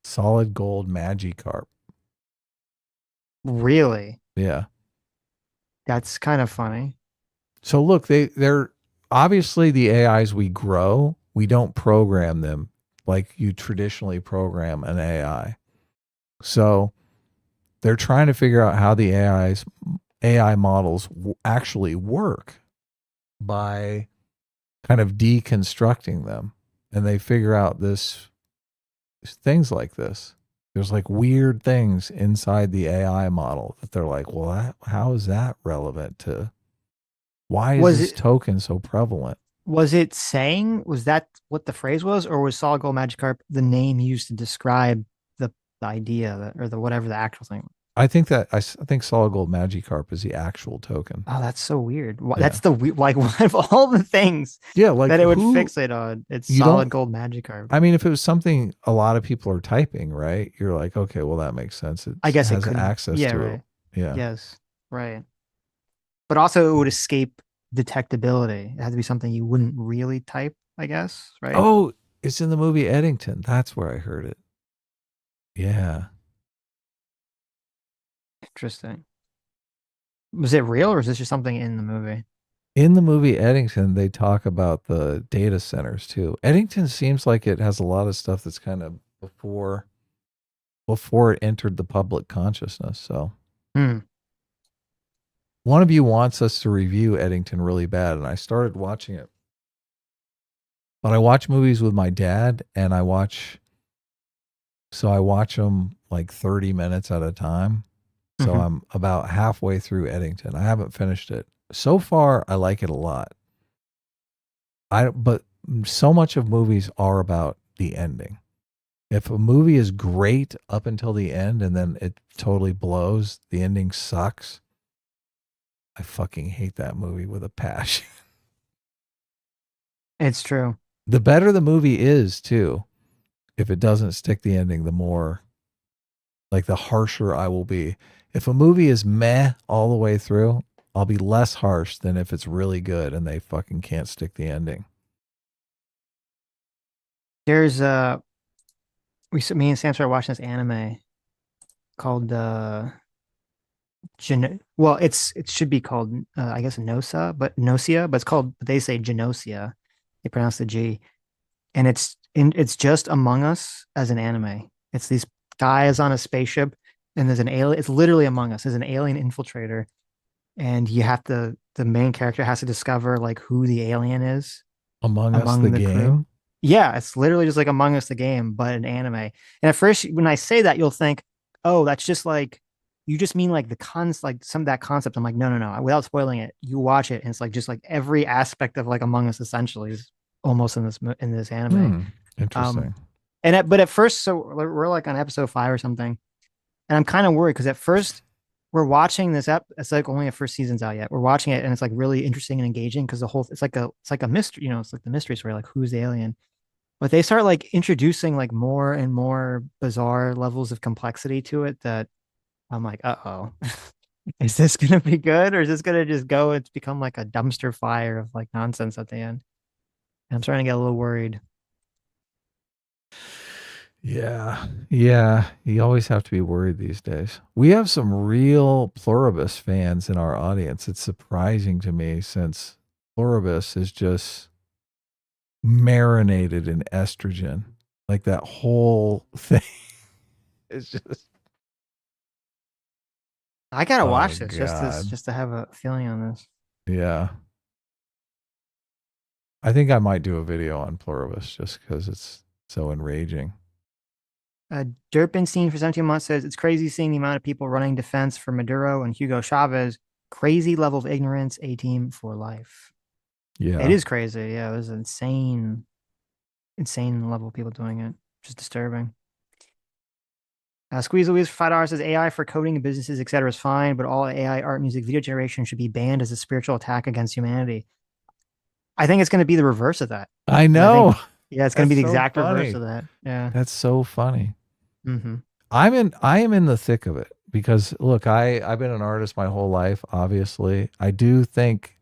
Solid gold Magikarp. Really? Yeah. That's kind of funny. So look, they're obviously the AIs we grow, we don't program them like you traditionally program an AI. So they're trying to figure out how the AI models actually work by kind of deconstructing them, and they figure out things like this. There's like weird things inside the AI model that they're like, well, how is that relevant to? Why is this token so prevalent? Was it saying, was that what the phrase was, or was solid gold Magikarp the name used to describe the idea or the whatever the actual thing? I think solid gold Magikarp is the actual token. Oh, that's so weird. Yeah. That's like one of all the things like that it would fixate on. It's solid gold Magikarp. I mean, if it was something a lot of people are typing, right? You're like, okay, well, that makes sense. I guess it has could access yeah, to right. it. Yeah. Yes. Right. But also it would escape detectability. It had to be something you wouldn't really type, I guess, right? Oh, it's in the movie Eddington. That's where I heard it. Yeah. Interesting. Was it real, or is this just something in the movie? In the movie Eddington, they talk about the data centers too. Eddington seems like it has a lot of stuff that's kind of before it entered the public consciousness. So one of you wants us to review Eddington really bad, and I started watching it. But I watch movies with my dad, and I watch them like 30 minutes at a time. So I'm about halfway through Eddington. I haven't finished it. So far, I like it a lot. But so much of movies are about the ending. If a movie is great up until the end and then it totally blows, the ending sucks, I fucking hate that movie with a passion. It's true. The better the movie is, too, if it doesn't stick the ending, the more, like, the harsher I will be. If a movie is meh all the way through, I'll be less harsh than if it's really good and they fucking can't stick the ending. There's me and Sam started watching this anime called it should be called I guess Nocia, but it's called, they say Genosia. They pronounce the G, and it's just Among Us as an anime. It's these guys on a spaceship, and there's an alien. It's literally Among Us. There's an alien infiltrator, and the main character has to discover like who the alien is Among Us the game. Crew. Yeah, it's literally just like Among Us the game, but an anime. And at first, when I say that, you'll think, oh, that's just like, you just mean like like some of that concept. I'm like, no. Without spoiling it, you watch it, and it's like just like every aspect of like Among Us essentially is almost in this anime. Interesting. But at first, so we're like on episode 5 or something, and I'm kind of worried because at first we're watching this it's like only the first season's out yet. We're watching it, and it's like really interesting and engaging because it's like a mystery, it's like the mystery story, like who's the alien. But they start like introducing like more and more bizarre levels of complexity to it that I'm like, uh-oh, is this gonna be good, or is this gonna just go? It's become like a dumpster fire of like nonsense at the end. And I'm starting to get a little worried. Yeah. You always have to be worried these days. We have some real Pluribus fans in our audience. It's surprising to me since Pluribus is just marinated in estrogen. Like that whole thing is just. I gotta Oh watch this God. just to have a feeling on this. Yeah. I think I might do a video on Pluribus just because it's so enraging. Derpenstein for 17 months says it's crazy seeing the amount of people running defense for Maduro and Hugo Chavez. Crazy level of ignorance. A team for life. Yeah. It is crazy. Yeah, it was insane level of people doing it. Just disturbing. Squeeze Louise for $5 says AI for coding and businesses, etc. is fine, but all AI, art, music, video generation should be banned as a spiritual attack against humanity. I think it's going to be the reverse of that. I know. Yeah, it's going to be the so exact funny. reverse of that. Yeah. That's so funny. Mm-hmm. I am in the thick of it because look, I've been an artist my whole life, obviously. I do think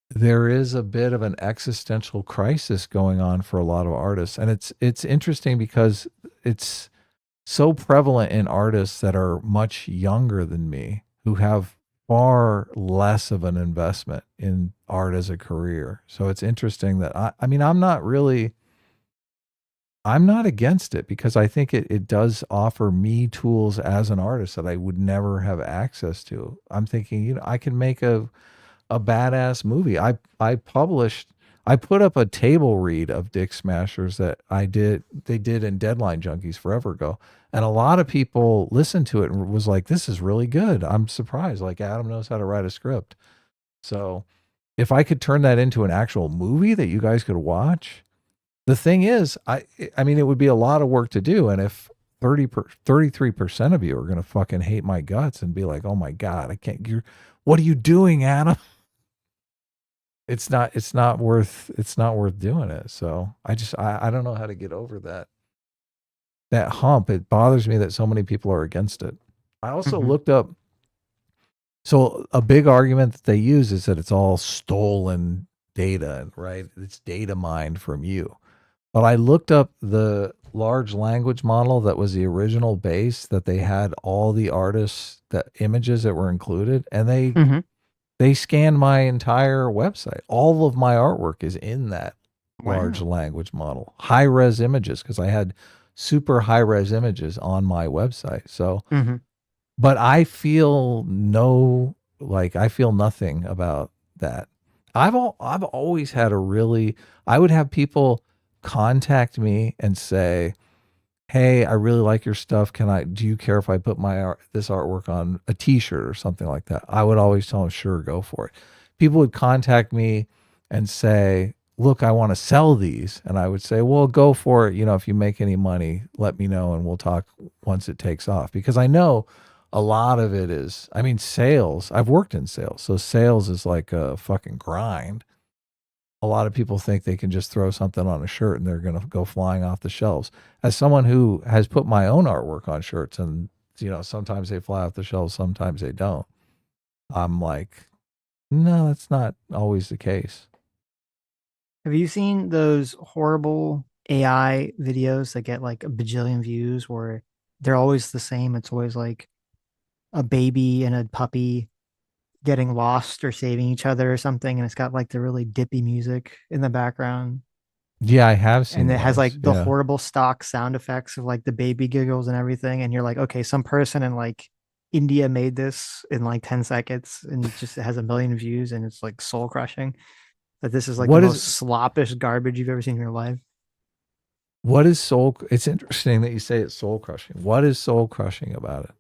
there is a bit of an existential crisis going on for a lot of artists. And it's interesting because it's so prevalent in artists that are much younger than me who have far less of an investment in art as a career. So it's interesting that I mean, I'm not against it because I think it does offer me tools as an artist that I would never have access to. I'm thinking, I can make a badass movie. I put up a table read of Dick Smashers that they did in Deadline Junkies forever ago. And a lot of people listened to it and was like, this is really good. I'm surprised. Like Adam knows how to write a script. So if I could turn that into an actual movie that you guys could watch, the thing is, I mean, it would be a lot of work to do. And if 33% of you are going to fucking hate my guts and be like, oh my God, what are you doing, Adam? It's not worth doing it. So I don't know how to get over that hump. It bothers me that so many people are against it. I also looked up. So a big argument that they use is that it's all stolen data, right? It's data mined from you. But I looked up the large language model that was the original base that they had all the artists, the images that were included, and they scanned my entire website. All of my artwork is in that large language model. High res images, because I had super high res images on my website. So, but I feel nothing about that. I've always had I would have people contact me and say, hey, I really like your stuff. Do you care if I put this artwork on a t-shirt or something like that? I would always tell them, sure, go for it. People would contact me and say, look, I want to sell these. And I would say, well, go for it. If you make any money, let me know and we'll talk once it takes off. Because I know a lot of it is, sales. I've worked in sales. So sales is like a fucking grind. A lot of people think they can just throw something on a shirt and they're going to go flying off the shelves. As someone who has put my own artwork on shirts and, sometimes they fly off the shelves, sometimes they don't. I'm like, no, that's not always the case. Have you seen those horrible AI videos that get like a bajillion views where they're always the same? It's always like a baby and a puppy getting lost or saving each other or something, and it's got like the really dippy music in the background. Yeah, I have seen and it those. has like the horrible stock sound effects of like the baby giggles and everything, and you're like, okay, some person in like India made this in like 10 seconds and it has a million views and it's like soul crushing. That this is like the most sloppish garbage you've ever seen in your life. What is soul? It's interesting that you say it's soul crushing. What is soul crushing about it?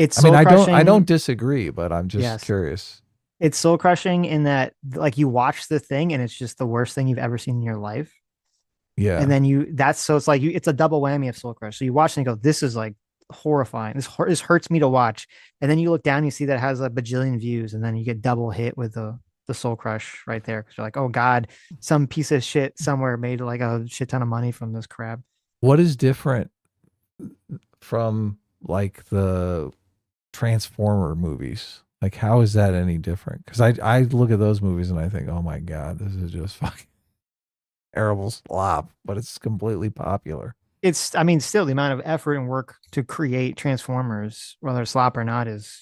I don't disagree, but I'm just curious. It's soul crushing in that like you watch the thing and it's just the worst thing you've ever seen in your life. Yeah. And then it's a double whammy of soul crush. So you watch and you go, this is like horrifying. This hurts me to watch. And then you look down, and you see that it has a bajillion views, and then you get double hit with the soul crush right there. Cause you're like, oh God, some piece of shit somewhere made like a shit ton of money from this crap. What is different from like the Transformer movies? Like, how is that any different? Because I look at those movies and I think, oh my God, this is just fucking terrible slop, but it's completely popular. it's, I mean, still the amount of effort and work to create Transformers, whether it's slop or not, is,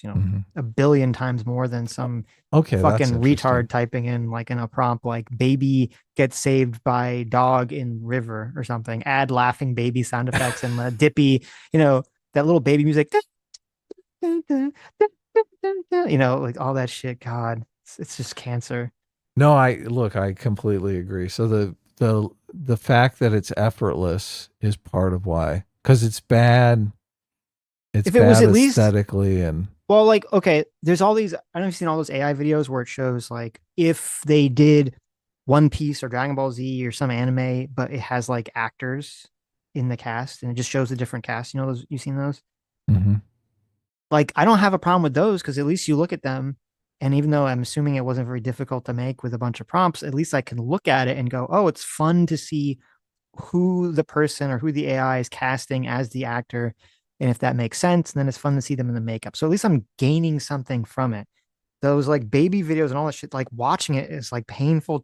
a billion times more than some Okay, that's fucking interesting. retard typing in like in a prompt like baby gets saved by dog in river or something. Add laughing baby sound effects and the dippy, that little baby music, like all that shit. God, it's just cancer. No, I completely agree. So the fact that it's effortless is part of why, because it's bad. It's If it was bad at least, aesthetically and well, like, okay, there's all these, I don't know if you've seen all those AI videos where it shows like if they did One Piece or Dragon Ball Z or some anime, but it has like actors in the cast and it just shows the different cast. You know those, you've seen those? Mhm. Like, I don't have a problem with those because at least you look at them. And even though I'm assuming it wasn't very difficult to make with a bunch of prompts, at least I can look at it and go, oh, it's fun to see who the person or who the AI is casting as the actor. And if that makes sense, then it's fun to see them in the makeup. So at least I'm gaining something from it. Those like baby videos and all that shit, like watching it is like painful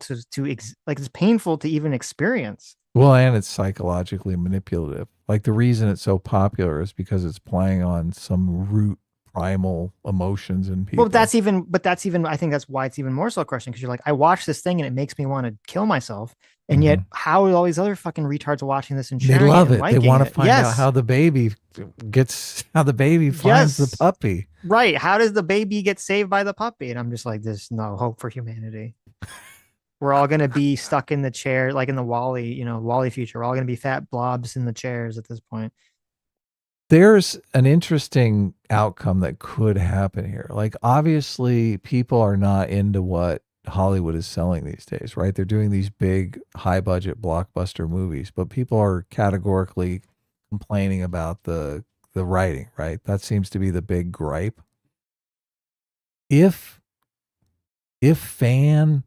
like it's painful to even experience. well, and it's psychologically manipulative. Like the reason it's so popular is because it's playing on some root primal emotions in Well, people. that's even, I think that's why it's even more so crushing because you're like, I watch this thing and it makes me want to kill myself. And yet, Mhm. how are all these other fucking retards watching this and They sharing it love and it. They liking want to it? find out how the baby finds the Yes. puppy. Right. How does the baby get saved by the puppy? And I'm just like, there's no hope for humanity. We're all gonna be stuck in the chair, like in the Wally future. We're all gonna be fat blobs in the chairs at this point. There's an interesting outcome that could happen here. Like, obviously, people are not into what Hollywood is selling these days, right? They're doing these big, high budget blockbuster movies, but people are categorically complaining about the writing, right? That seems to be the big gripe. If fan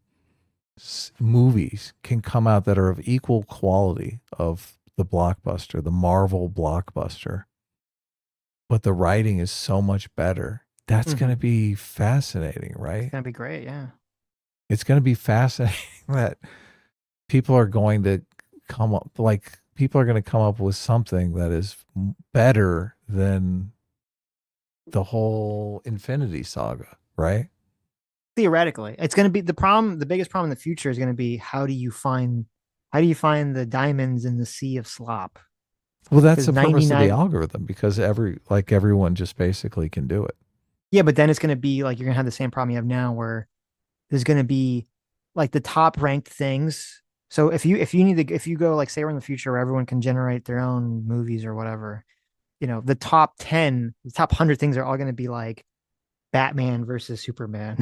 movies can come out that are of equal quality of the blockbuster, the Marvel blockbuster, but the writing is so much better. That's going to be fascinating, right? It's gonna be great, yeah. It's going to be fascinating that people are going to people are going to come up with something that is better than the whole Infinity Saga, right? Theoretically, it's gonna be the biggest problem in the future is gonna be how do you find the diamonds in the sea of slop? Well, that's Because the purpose of the 99, algorithm because everyone just basically can do it. yeah, but then it's gonna be like you're gonna have the same problem you have now where there's going to be like the top ranked things. So if you go like say we're in the future where everyone can generate their own movies or whatever, the top 10, the top 100 things are all going to be like Batman versus Superman,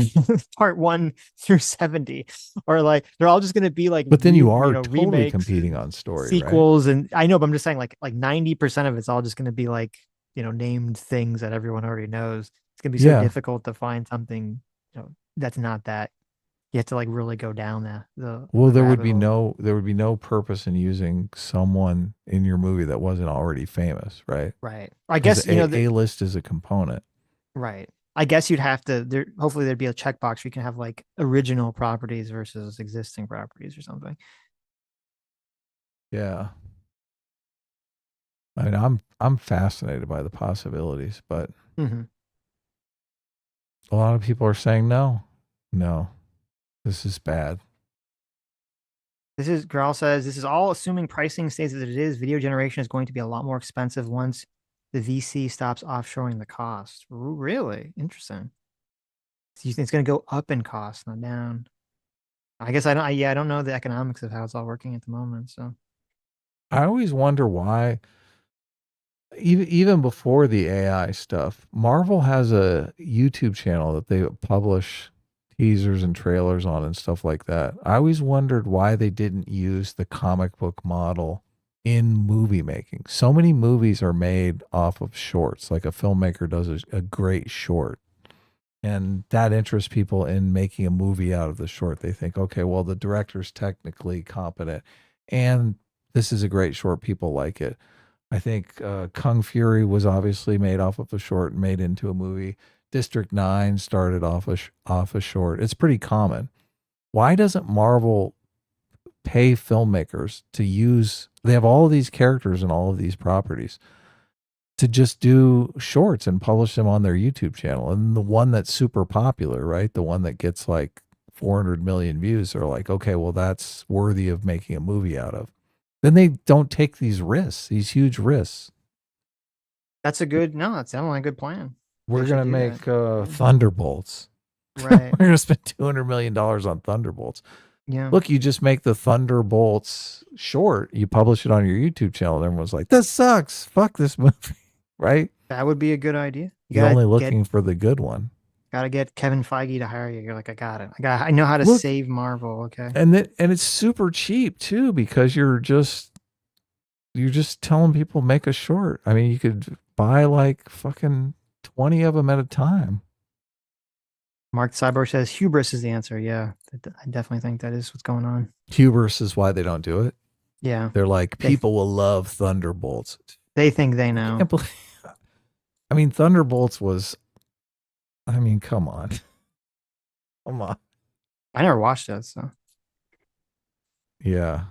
part 1 through 70, or like they're all just going to be like But then you are totally remakes, competing on story, right? sequels, and I know, but I'm just saying like 90% of it's all just going to be like named things that everyone already knows. It's going to be so difficult to find something that's not that. You have to like really go down Well, the there would rabbit be hole. no purpose in using someone in your movie that wasn't already famous, right? Right. I 'Cause guess A list is a component. right. I guess you'd have to hopefully there'd be a checkbox where you can have like original properties versus existing properties or something. Yeah. I mean, I'm fascinated by the possibilities, but Mm-hmm. a lot of people are saying no. No. This is bad. This is Grawl says this is all assuming pricing stays as it is. Video generation is going to be a lot more expensive once the VC stops offshoring the cost. Really interesting. So you think it's going to go up in cost, not down? I guess I don't know the economics of how it's all working at the moment. So I always wonder why even before the AI stuff, Marvel has a YouTube channel that they publish teasers and trailers on and stuff like that. I always wondered why they didn't use the comic book model in movie making. So many movies are made off of shorts. Like a filmmaker does a great short, and that interests people in making a movie out of the short. They think, okay, well, the director's technically competent and this is a great short. People like it. I think Kung Fury was obviously made off of a short and made into a movie. District 9 started off a short. It's pretty common. Why doesn't Marvel pay filmmakers to use They have all of these characters and all of these properties to just do shorts and publish them on their YouTube channel. And the one that's super popular, right? The one that gets like 400 million views are like, okay, well, that's worthy of making a movie out of. Then they don't take these risks, these huge risks. That's definitely a good plan. We're They going to should do make that. Thunderbolts. Right. We're going to spend $200 million on Thunderbolts. Yeah. Look, you just make the Thunderbolts short. You publish it on your YouTube channel. And everyone's like, this sucks. Fuck this movie. Right? That would be a good idea. You're only looking for the good one. Gotta get Kevin Feige to hire you. You're like, I got it. I know how to save Marvel. Okay. And it's super cheap too, because you're just telling people make a short. I mean, you could buy like fucking 20 of them at a time. Mark Cyborg says hubris is the answer. Yeah, I definitely think that is what's going on. Hubris is why they don't do it. Yeah. They're like, people will love Thunderbolts. They think they know. I mean, Thunderbolts was, I mean, come on. Come on. I never watched that, so. Yeah.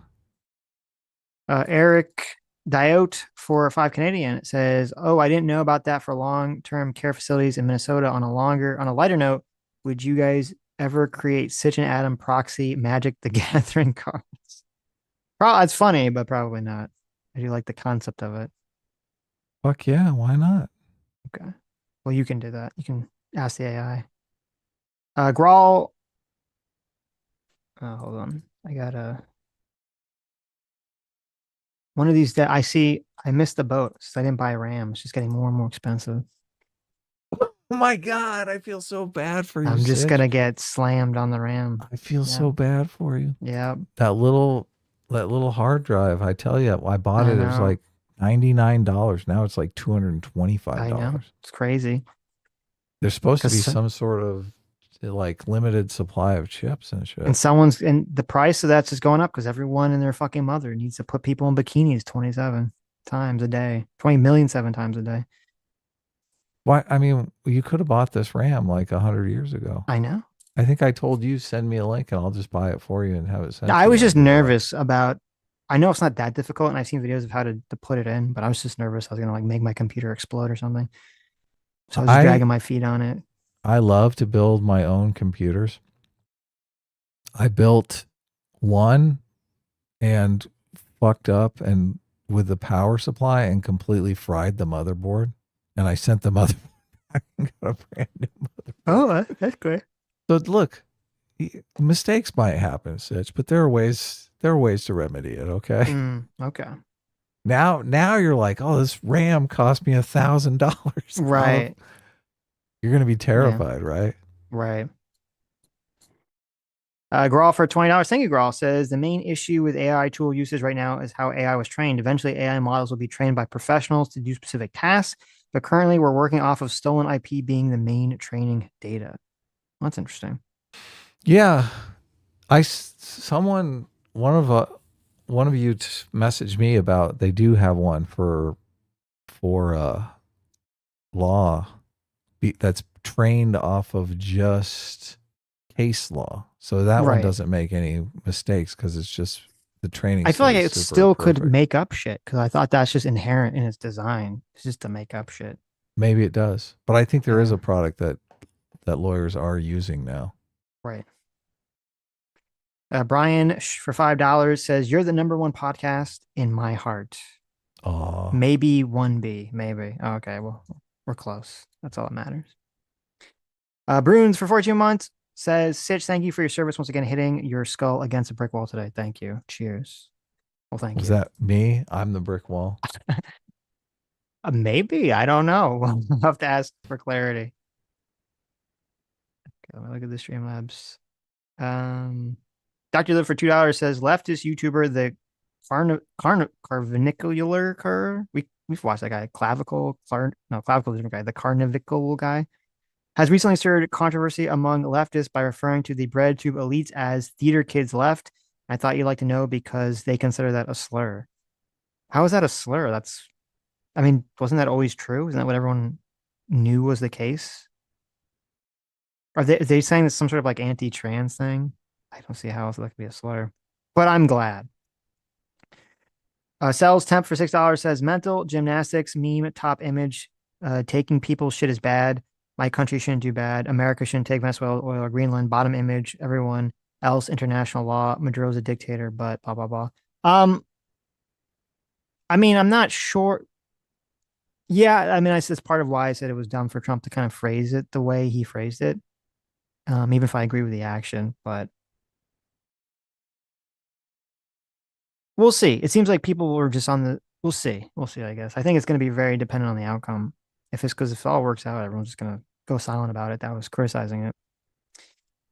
Eric Diote for 5 Canadian. It says, "Oh, I didn't know about that for long-term care facilities in Minnesota. On a lighter note, would you guys ever create Sitch and Adam proxy Magic the Gathering cards?" It's funny, but probably not. I do like the concept of it. Fuck yeah, why not? Okay. Well, you can do that. You can ask the AI. Grawl. Hold on. I got one of these that I missed the boat, so I didn't buy RAM. It's just getting more and more expensive. Oh my God, I feel so bad for you. I'm just gonna get slammed on the RAM. I feel so bad for you. Yeah. That little hard drive, I tell you, I bought it. It was like $99. Now it's like $225. I know. It's crazy. There's supposed to be some sort of like limited supply of chips and shit. And the price of that's just going up because everyone and their fucking mother needs to put people in bikinis 27 times a day, 20 million 7 times a day. Why? I mean, you could have bought this RAM like 100 years ago. I know. I think I told you, send me a link and I'll just buy it for you and have it sent. I was just nervous about, I know it's not that difficult and I've seen videos of how to put it in, but I was just nervous I was going to like make my computer explode or something. So I was dragging my feet on it. I love to build my own computers. I built one and fucked up and with the power supply and completely fried the motherboard. And I sent the motherboard back and got a brand new motherboard. Oh, that's great. So look, mistakes might happen, Sitch, but there are ways to remedy it. Okay. Okay. Now you're like, oh, this RAM cost me $1,000. Right. You're going to be terrified, right? Right. Grawl for $20. Thank you, Grawl. Says the main issue with AI tool usage right now is how AI was trained. Eventually, AI models will be trained by professionals to do specific tasks, but currently we're working off of stolen IP being the main training data. Well, that's interesting. Yeah. One of you messaged me about they do have one for law that's trained off of just case law. So that one doesn't make any mistakes because it's just the training. I feel like it still could make up shit because I thought that's just inherent in its design. It's just to make up shit. Maybe it does. But I think there is a product that lawyers are using now. Right. Brian for $5 says, "You're the number one podcast in my heart." Oh, maybe 1B, maybe. Okay, well, we're close. That's all that matters. Bruins for 14 months says, "Sitch, thank you for your service once again, hitting your skull against a brick wall today. Thank you. Cheers." Well, thank you. Was that me? I'm the brick wall. Maybe. I don't know. We'll have to ask for clarity. Okay, let me look at the Streamlabs. Dr. Liv for $2 says, "Leftist YouTuber, the Carvinicular Cur." We've watched that guy. Clavicle is a different guy. The Carnivical guy has recently stirred controversy among leftists by referring to the bread tube elites as theater kids left. I thought you'd like to know because they consider that a slur. How is that a slur? Wasn't that always true? Isn't that what everyone knew was the case? Are they saying it's some sort of like anti-trans thing? I don't see how else that could be a slur, but I'm glad. Sells temp for $6 says mental gymnastics meme top image. Taking people's shit is bad. My country shouldn't do bad. America shouldn't take Venezuela oil or Greenland. Bottom image. Everyone else international law. Maduro's a dictator, but blah blah blah. I mean, I'm not sure. Yeah, I mean, that's part of why I said it was dumb for Trump to kind of phrase it the way he phrased it. Even if I agree with the action, but we'll see. It seems like people were just on the. We'll see. We'll see. I guess. I think it's going to be very dependent on the outcome. If it all works out, everyone's just going to go silent about it. That was criticizing it.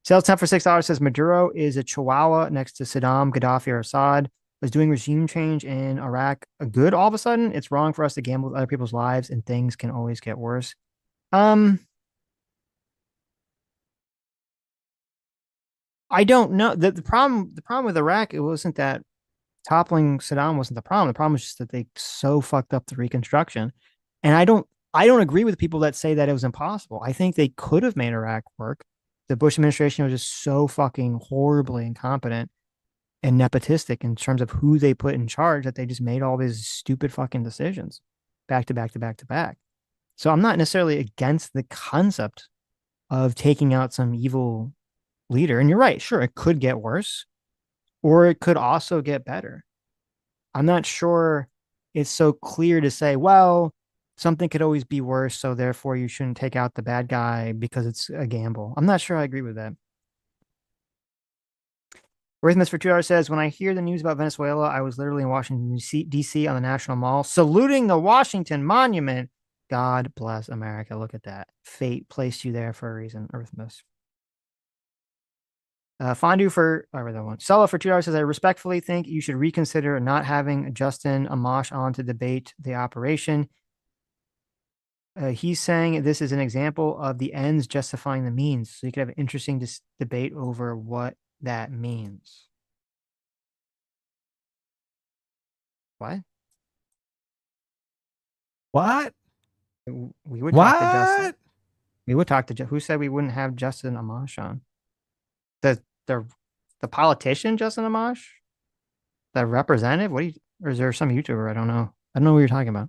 Sales temp for $6 says Maduro is a chihuahua next to Saddam, Gaddafi, or Assad. Was doing regime change in Iraq good all of a sudden? It's wrong for us to gamble with other people's lives, and things can always get worse. I don't know. The problem with Iraq, it wasn't that toppling Saddam wasn't the problem. The problem was just that they so fucked up the reconstruction. And I don't agree with people that say that it was impossible. I think they could have made Iraq work. The Bush administration was just so fucking horribly incompetent and nepotistic in terms of who they put in charge that they just made all these stupid fucking decisions back to back to back to back. So I'm not necessarily against the concept of taking out some evil leader. And you're right, sure, it could get worse, or it could also get better. I'm not sure it's so clear to say, well, something could always be worse, so therefore you shouldn't take out the bad guy because it's a gamble. I'm not sure I agree with that. Rhythmus for $2 says, when I hear the news about Venezuela, I was literally in Washington, D.C. on the National Mall, saluting the Washington Monument. God bless America. Look at that. Fate placed you there for a reason, Rhythmus. Fondue for, I read that one. Sella for $2 says, I respectfully think you should reconsider not having Justin Amash on to debate the operation. He's saying this is an example of the ends justifying the means. So you could have an interesting debate over what that means. What? What? We would talk to Justin. We would talk to who said we wouldn't have Justin Amash on? The politician Justin Amash? The representative? What do you, or is there some YouTuber? I don't know. I don't know what you're talking about.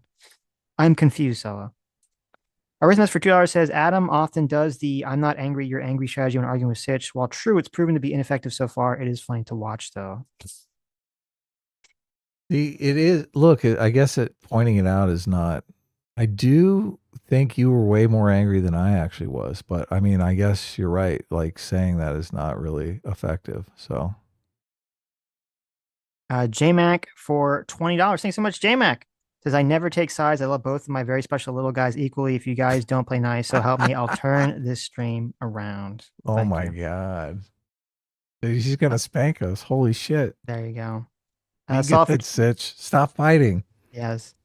I'm confused, Sella. Arithmus for $2 says Adam often does the I'm not angry, you're angry strategy when arguing with Sitch. While true, it's proven to be ineffective so far. It is funny to watch, though. It is. Look, I guess pointing it out is not. I do think you were way more angry than I actually was, but I mean, I guess you're right. Like saying that is not really effective. So, JMac for $20. Thanks so much, JMac. Says I never take sides. I love both of my very special little guys equally. If you guys don't play nice, so help me. I'll turn this stream around. Oh my God, he's gonna spank us. Holy shit! There you go. Sitch, stop fighting. Yes.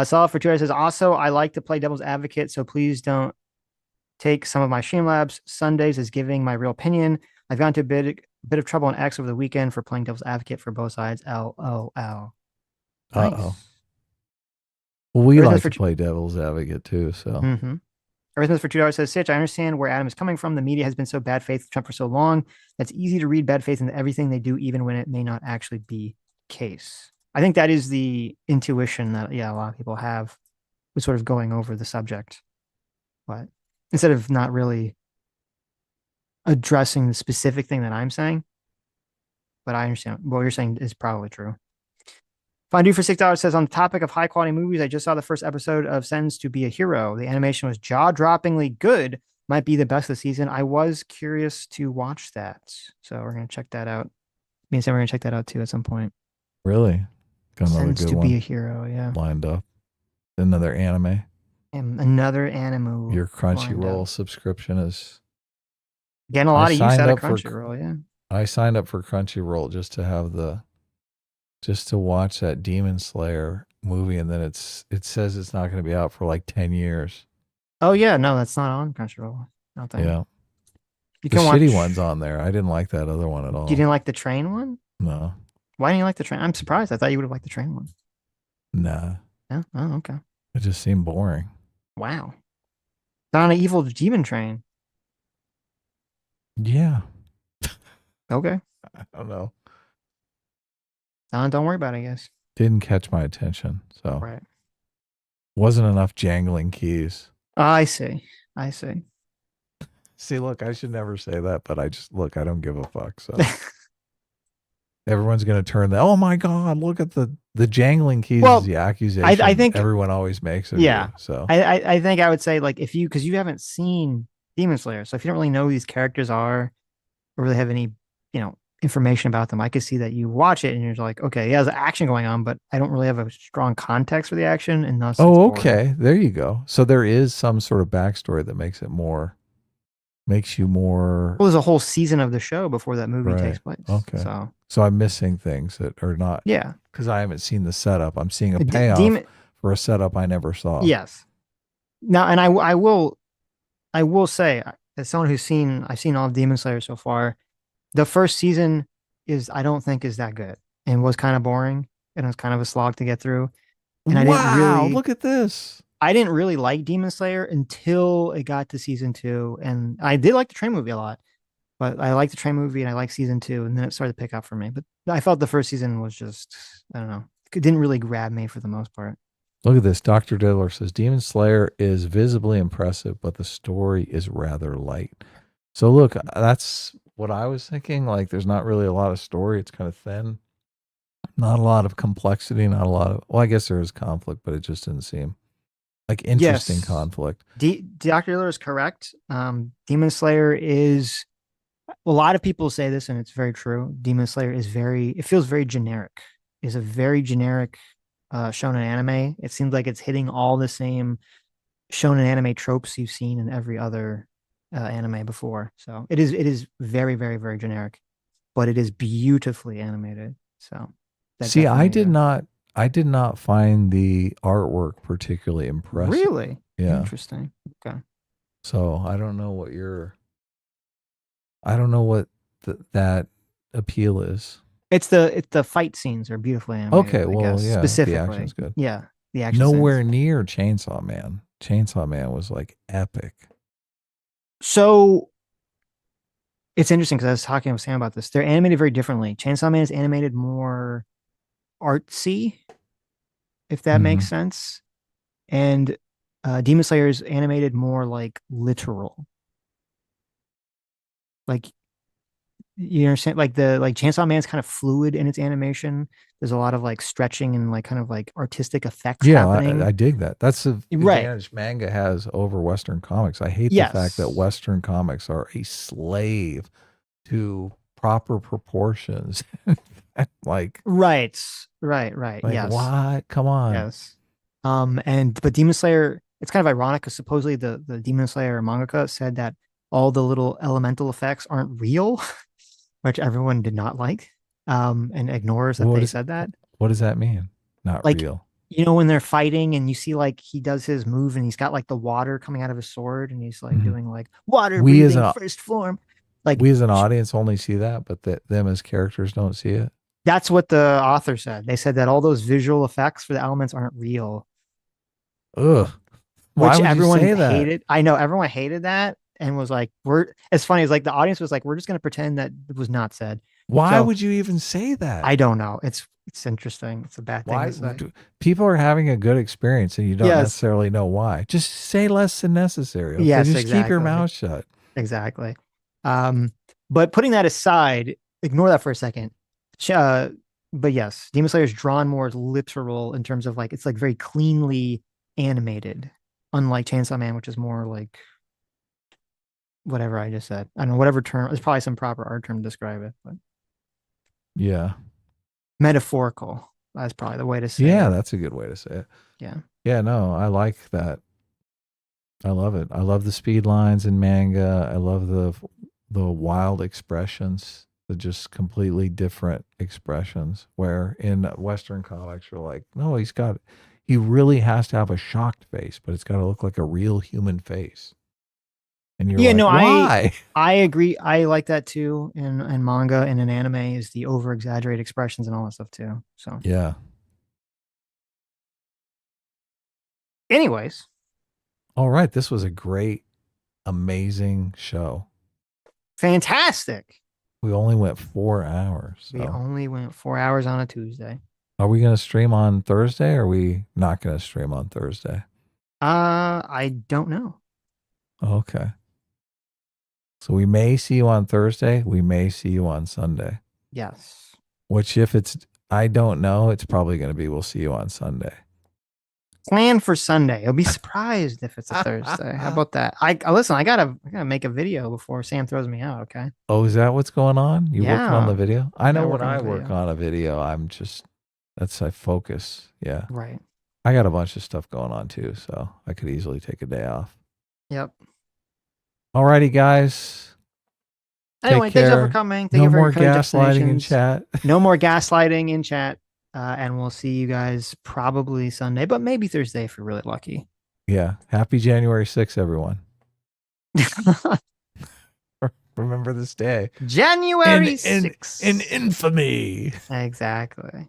Solid for $2 says, also, I like to play devil's advocate, so please don't take some of my Streamlabs Sundays as giving my real opinion. I've gotten into a bit of trouble on X over the weekend for playing devil's advocate for both sides. LOL. Nice. Well, we like to play devil's advocate too, so. Mm-hmm. Arithmus for $2 says, Sitch, I understand where Adam is coming from. The media has been so bad faith with Trump for so long. That's easy to read bad faith into everything they do, even when it may not actually be the case. I think that is the intuition that, a lot of people have with sort of going over the subject. But instead of not really addressing the specific thing that I'm saying, but I understand what you're saying is probably true. Fondue for $6 says, on the topic of high quality movies, I just saw the first episode of Sentenced to Be a Hero. The animation was jaw-droppingly good. Might be the best of the season. I was curious to watch that. So we're going to check that out. Me and Sam are going to check that out too at some point. Really? Got another Sentenced good to one Be a Hero, yeah. Lined up. Another anime. And another anime. Your Crunchyroll subscription is getting a lot of use out of Crunchyroll, yeah. I signed up for Crunchyroll just to watch that Demon Slayer movie, and then it says it's not going to be out for like 10 years. Oh yeah, no, that's not on Crunchyroll. Yeah. You can watch shitty ones on there. I didn't like that other one at all. You didn't like the train one? No. Why didn't you like the train? I'm surprised. I thought you would have liked the train one. Nah. Yeah? Oh, okay. It just seemed boring. Wow. It's on an evil demon train. Yeah. Okay. I don't know. Don't worry about it, I guess. Didn't catch my attention. So Right. wasn't enough jangling keys. I see. I see. See, look, I should never say that, but I don't give a fuck. So everyone's going to turn oh my God, look at the jangling keys Well, is the accusation I think everyone always makes of yeah. you. So I think I would say like because you haven't seen Demon Slayer, so if you don't really know who these characters are or really have any, information about them, I could see that you watch it and you're like, okay, yeah, there's action going on, but I don't really have a strong context for the action, and thus it's boring. okay. There you go. So there is some sort of backstory that makes you more. Well, there's a whole season of the show before that movie Right. takes place. Okay. So I'm missing things that are not. yeah, Because I haven't seen the setup. I'm seeing a D- payoff Demon- for a setup I never saw. yes. Now, and I will say, as someone I've seen all of Demon Slayer so far, the first season I don't think is that good and was kind of boring and it was kind of a slog to get through. And Wow, look at this. I didn't really like Demon Slayer until it got to season 2, and I did like the train movie a lot. But I liked the train movie and I liked season 2, and then it started to pick up for me. But I felt the first season was just, I don't know, it didn't really grab me for the most part. Look at this. Dr. Diddler says Demon Slayer is visibly impressive, but the story is rather light. So look, that's what I was thinking. Like, there's not really a lot of story. It's kind of thin. Not a lot of complexity. Not a lot of, well, I guess there is conflict, but it just didn't seem like interesting conflict. Dr. Diddler is correct. Demon Slayer is, a lot of people say this, and it's very true. Demon Slayer is it feels very generic. It's a very generic shonen anime. It seems like it's hitting all the same shonen anime tropes you've seen in every other anime before. So it is very, very, very generic, but it is beautifully animated. So see, I did not find the artwork particularly impressive. Really? Yeah. Interesting. Okay. So I don't know what that appeal is. It's the fight scenes are beautifully animated. Okay, well, yeah, specifically, the action's good. Yeah, the action. Nowhere scenes. near Chainsaw Man. Chainsaw Man was like epic. So it's interesting because I was talking with Sam about this. They're animated very differently. Chainsaw Man is animated more artsy, if that makes sense, and Demon Slayer is animated more like literal. Like, you understand, like Chainsaw Man's kind of fluid in its animation. There's a lot of like stretching and like kind of like artistic effects happening. I dig that. That's the Right. advantage manga has over Western comics. I hate the fact that Western comics are a slave to proper proportions. Like, right. like, Yes. what? Come on. Yes. But Demon Slayer, it's kind of ironic because supposedly the Demon Slayer mangaka said that all the little elemental effects aren't real, which everyone did not like, and ignores that they said that. What does that mean? Not like, real. When they're fighting and you see like he does his move and he's got like the water coming out of his sword and he's like doing like water breathing first form. Like, we as an audience only see that, but them as characters don't see it. That's what the author said. They said that all those visual effects for the elements aren't real. Ugh. Why which would everyone you say that? hated. I know everyone hated that and was like, as funny as like the audience was like, we're just going to pretend that it was not said. Why would you even say that? I don't know. It's interesting. It's a bad thing to say. People are having a good experience and you don't necessarily know why. Just say less than necessary. Okay? Yes, just exactly. keep your mouth shut. Exactly. But putting that aside, ignore that for a second. But yes, Demon Slayer is drawn more literal in terms of like, it's like very cleanly animated, unlike Chainsaw Man, which is more like whatever I just said. I don't know, whatever term. There's probably some proper art term to describe it, but yeah, metaphorical. That's probably the way to say it. Yeah, that's a good way to say it. Yeah. Yeah, no, I like that. I love it. I love the speed lines in manga. I love the wild expressions, the just completely different expressions. Where in Western comics, you're like, no, he really has to have a shocked face, but it's got to look like a real human face. And you're like, why? I agree. I like that too in manga and in anime is the over exaggerated expressions and all that stuff too. So yeah. Anyways. All right. This was a great, amazing show. Fantastic. We only went 4 hours. We only went 4 hours on a Tuesday. Are we going to stream on Thursday or are we not going to stream on Thursday? I don't know. Okay. So we may see you on Thursday. We may see you on Sunday. Yes. Which if it's, I don't know, it's probably going to be, we'll see you on Sunday. Plan for Sunday. I'll be surprised if it's a Thursday. How about that? Listen, I gotta make a video before Sam throws me out, okay? Oh, is that what's going on? You working on Yeah. the video? I know Yeah, when working on I the work video. on a video, I focus. Yeah. Right. I got a bunch of stuff going on too, so I could easily take a day off. Yep. Alrighty, guys. Anyway, Take thanks all care. for coming. Thank No you for more your kind gaslighting in destinations. chat. No more gaslighting in chat. And we'll see you guys probably Sunday, but maybe Thursday if you're really lucky. Yeah. Happy January 6th, everyone. Remember this day. January 6th. In infamy. Exactly.